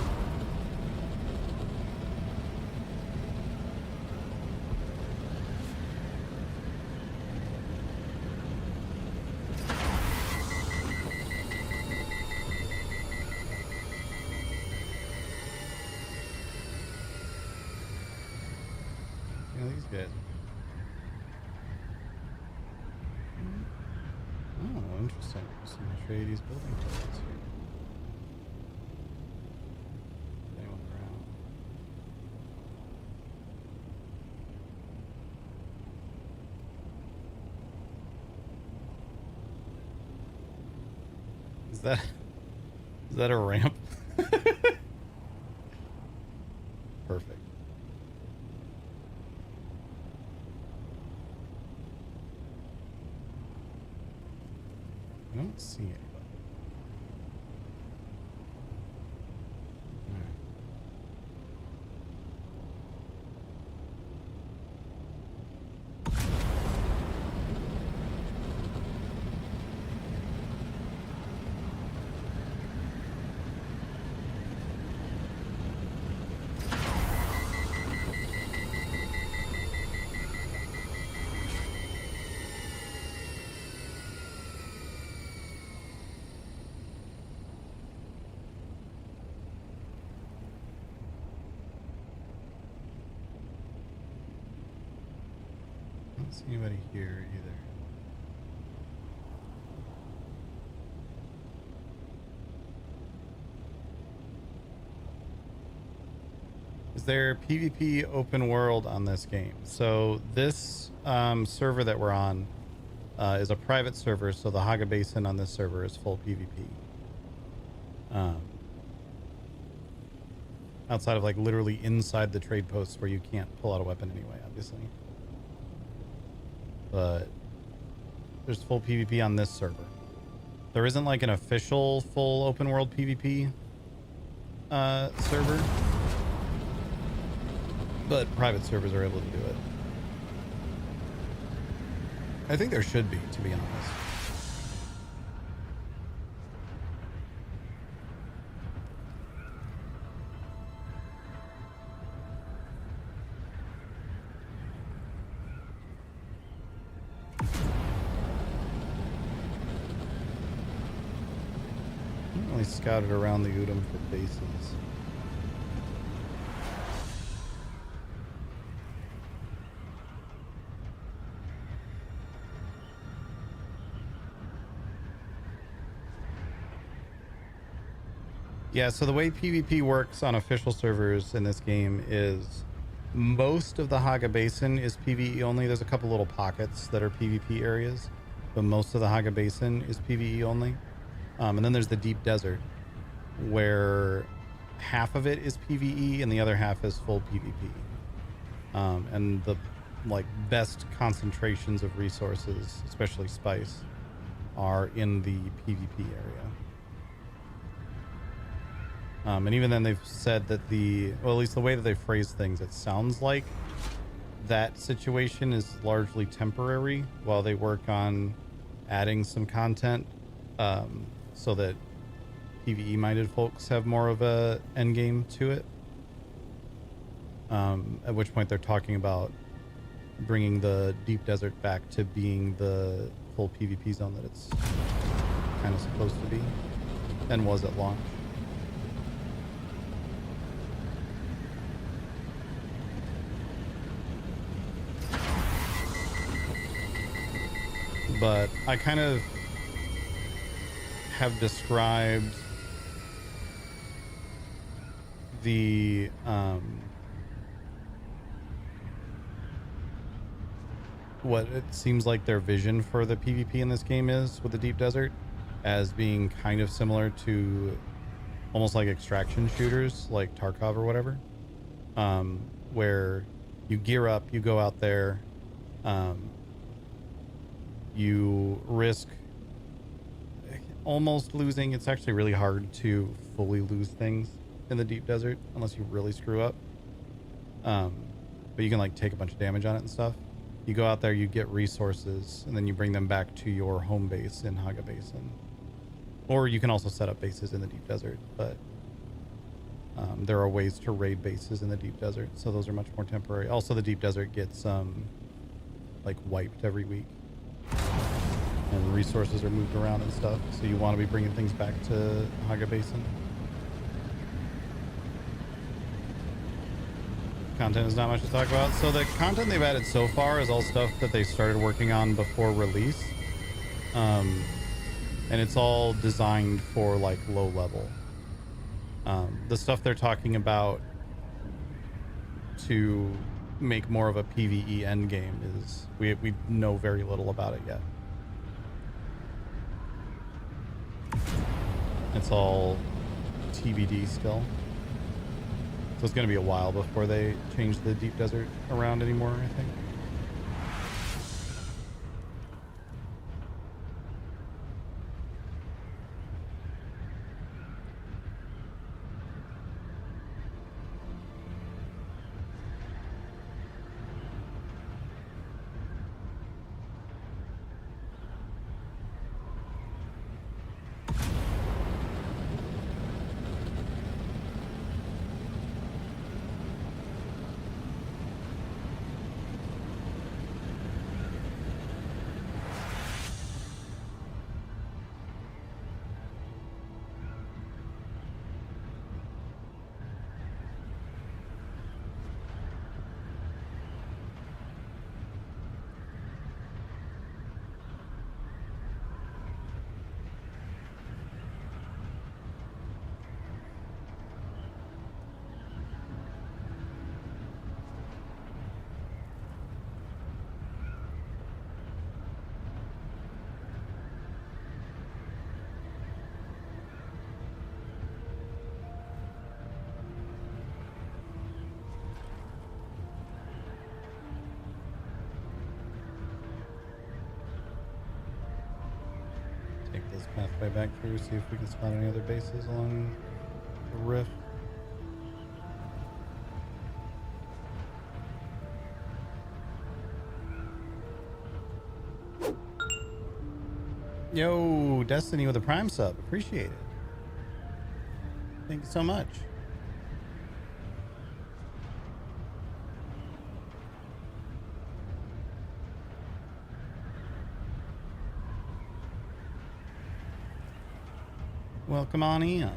Yeah, these guys. Oh, interesting. There's some Atreides building codes here. Anyone around? Is that a ramp? Perfect. I don't see anybody. don't see anybody here either. Is there PvP open world on this game? So this server that we're on is a private server, so the Haga Basin on this server is full PvP. Outside of like literally inside the trade posts where you can't pull out a weapon anyway, obviously. But there's full PvP on this server. There isn't like an official full open world PvP server, but private servers are able to do it. I think there should be, to be honest. I only scouted around the Udom for bases. Yeah, so the way PvP works on official servers in this game is most of the Haga Basin is PvE only. There's a couple little pockets that are PvP areas, but most of the Haga Basin is PvE only. And then there's the Deep Desert, where half of it is PvE and the other half is full PvP. And the like best concentrations of resources, especially spice, are in the PvP area. And even then they've said that well, at least the way that they phrase things, it sounds like that situation is largely temporary while they work on adding some content, so that PvE minded folks have more of a end game to it. At which point they're talking about bringing the Deep Desert back to being the full PvP zone that it's kind of supposed to be and was at launch. But I kind of have described the what it seems like their vision for the PvP in this game is with the Deep Desert as being kind of similar to almost like extraction shooters like Tarkov or whatever, where you gear up, you go out there, you risk almost losing. It's actually really hard to fully lose things in the Deep Desert unless you really screw up. But you can like take a bunch of damage on it and stuff. You go out there, you get resources, and then you bring them back to your home base in Haga Basin. Or you can also set up bases in the Deep Desert, but there are ways to raid bases in the Deep Desert, so those are much more temporary. Also, the Deep Desert gets like wiped every week, and resources are moved around and stuff, so you want to be bringing things back to Haga Basin. Content is not much to talk about. So the content they've added so far is all stuff that they started working on before release, and it's all designed for like low level. The stuff they're talking about to make more of a PvE endgame is we know very little about it yet. It's all TBD still. So it's going to be a while before they change the Deep Desert around anymore, I think. this pathway back through, see if we can spot any other bases along the rift. Yo, Destiny with a Prime sub. Appreciate it. Thank you so much. Welcome on in.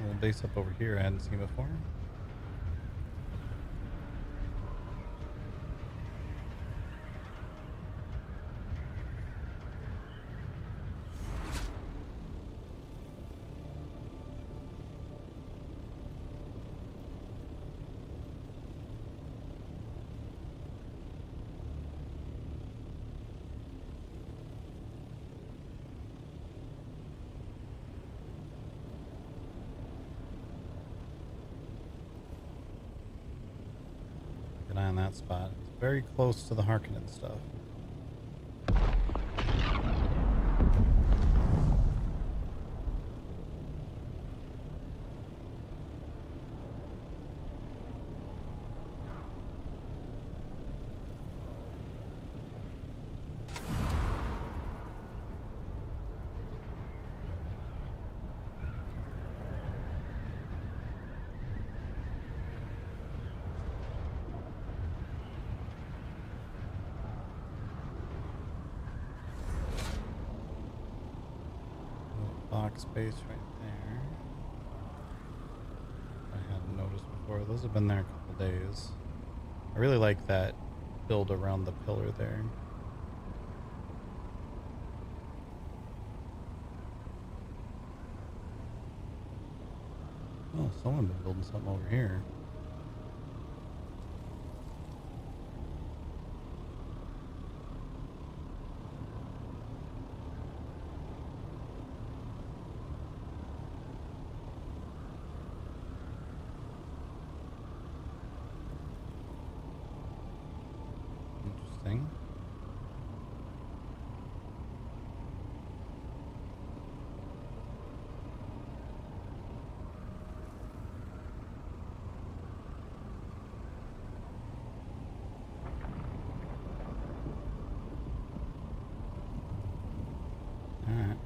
Little base up over here I hadn't seen before. Good eye on that spot. It's very close to the Harkonnen stuff. Box space right there. I hadn't noticed before. Those have been there a couple days. I really like that build around the pillar there. Oh, someone been building something over here. Interesting. All right.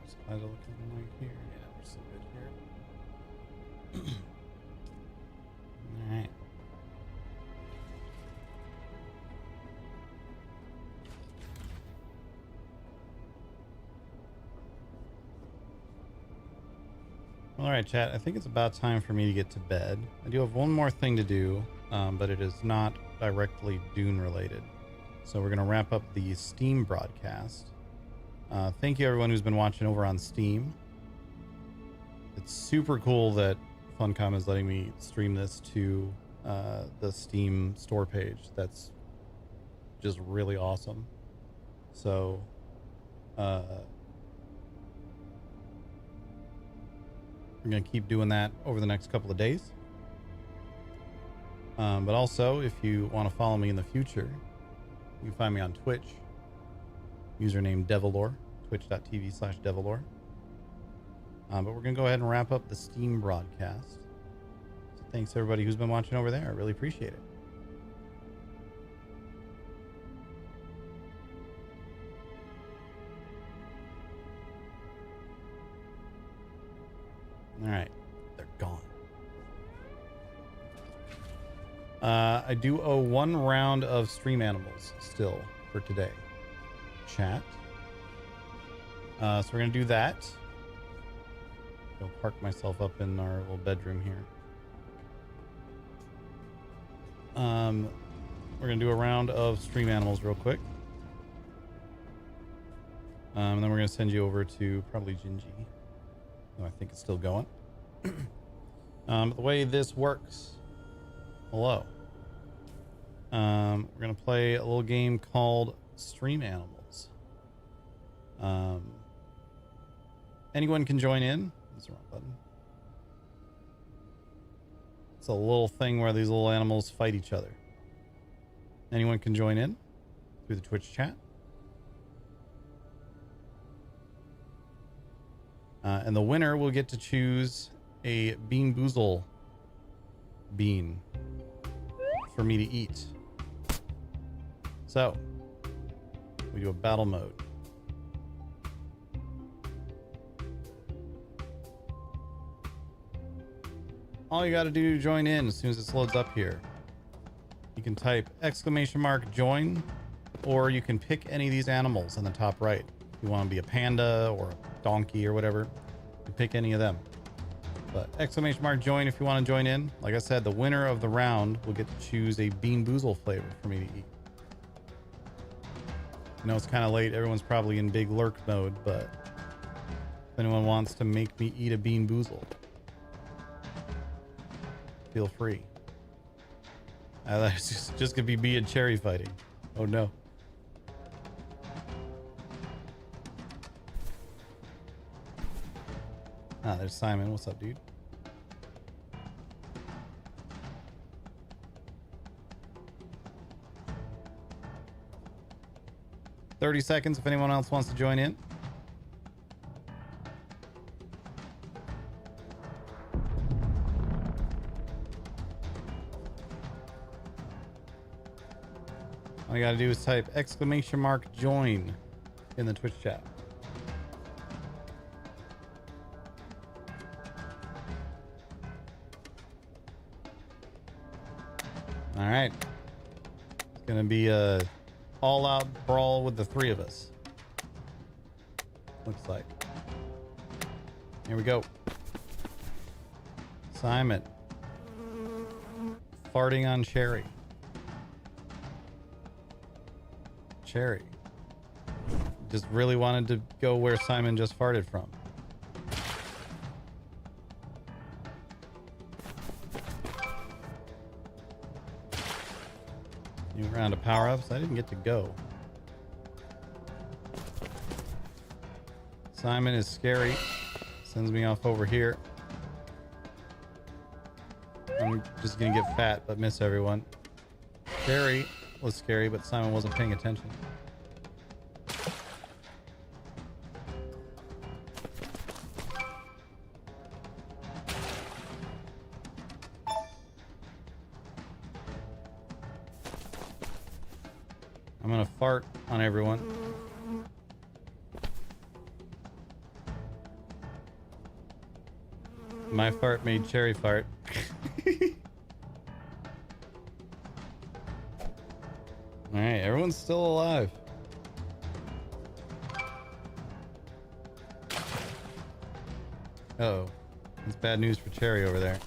Supplies are looking like here. Yeah, we're still good here. Alright. Alright, chat. I think it's about time for me to get to bed. I do have one more thing to do, but it is not directly Dune related. So we're going to wrap up the Steam broadcast. Thank you everyone who's been watching over on Steam. It's super cool that Funcom is letting me stream this to the Steam store page. That's just really awesome. So we're gonna keep doing that over the next couple of days. But also, if you want to follow me in the future, you can find me on Twitch. Username Devilore, twitch.tv/Devilore. But we're going to go ahead and wrap up the Steam broadcast. So thanks everybody who's been watching over there. I really appreciate it. All right. I do owe 1 round of stream animals still for today. Chat. So we're gonna do that. Go park myself up in our little bedroom here. We're gonna do a round of stream animals real quick. And then we're gonna send you over to probably Gingy. Oh, I think it's still going. The way this works. Hello. We're gonna play a little game called Stream Animals. Anyone can join in. That's the wrong button. It's a little thing where these little animals fight each other. Anyone can join in through the Twitch chat. And the winner will get to choose a Bean Boozle bean for me to eat. So, we do a battle mode. All you got to do to join in as soon as this loads up here. You can type !join, or you can pick any of these animals in the top right. If you want to be a panda or a donkey or whatever, you can pick any of them. But !join if you want to join in. Like I said, the winner of the round will get to choose a Bean Boozle flavor for me to eat. I know it's kind of late. Everyone's probably in big lurk mode, but if anyone wants to make me eat a Bean Boozle, feel free. That's just gonna be me and Cherry fighting. Oh no. Ah, there's Simon. What's up, dude? $30 seconds if anyone else wants to join in. All you gotta do is type !join in the Twitch chat. All right. It's gonna be a all-out brawl with the 3 of us. Looks like. Here we go. Simon. Farting on Cherry. Cherry. Just really wanted to go where Simon just farted from. New round of power-ups. I didn't get to go. Simon is scary. Sends me off over here. I'm just gonna get fat but miss everyone. Cherry was scary, but Simon wasn't paying attention. I'm gonna fart on everyone. My fart made Cherry fart. Alright, everyone's still alive. Uh-oh. That's bad news for Cherry over there.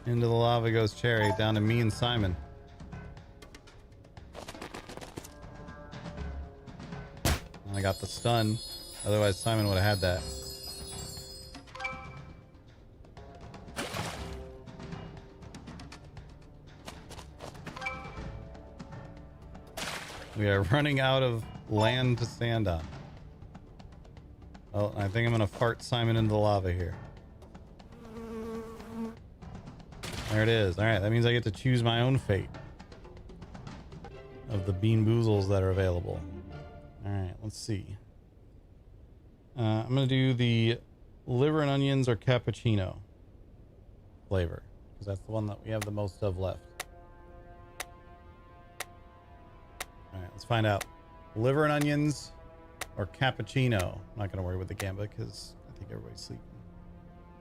Into the lava goes Cherry, down to me and Simon. I got the stun. Otherwise, Simon would have had that. We are running out of land to stand on. Well, I think I'm gonna fart Simon into the lava here. There it is. All right, that means I get to choose my own fate of the Bean Boozles that are available. All right, let's see. I'm gonna do the liver and onions or cappuccino flavor because that's the one that we have the most of left. All right, let's find out. Liver and onions or cappuccino. I'm not going to worry with the gambit because I think everybody's sleeping.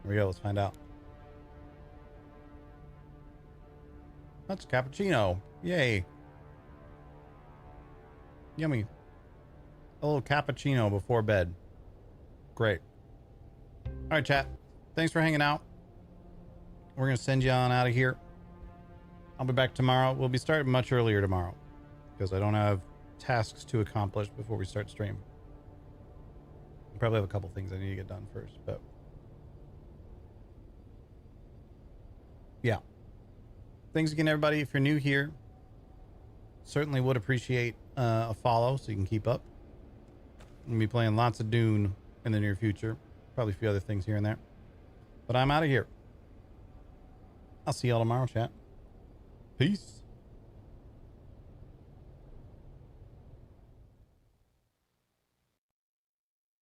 Here we go. Let's find out. That's cappuccino. Yay. Yummy. A little cappuccino before bed. Great. All right, chat. Thanks for hanging out. We're going to send you on out of here. I'll be back tomorrow. We'll be starting much earlier tomorrow because I don't have tasks to accomplish before we start stream. I probably have a couple things I need to get done first, but yeah. Thanks again, everybody. If you're new here, certainly would appreciate a follow so you can keep up. I'm going to be playing lots of Dune in the near future. Probably a few other things here and there. But I'm out of here. I'll see y'all tomorrow, chat. Peace.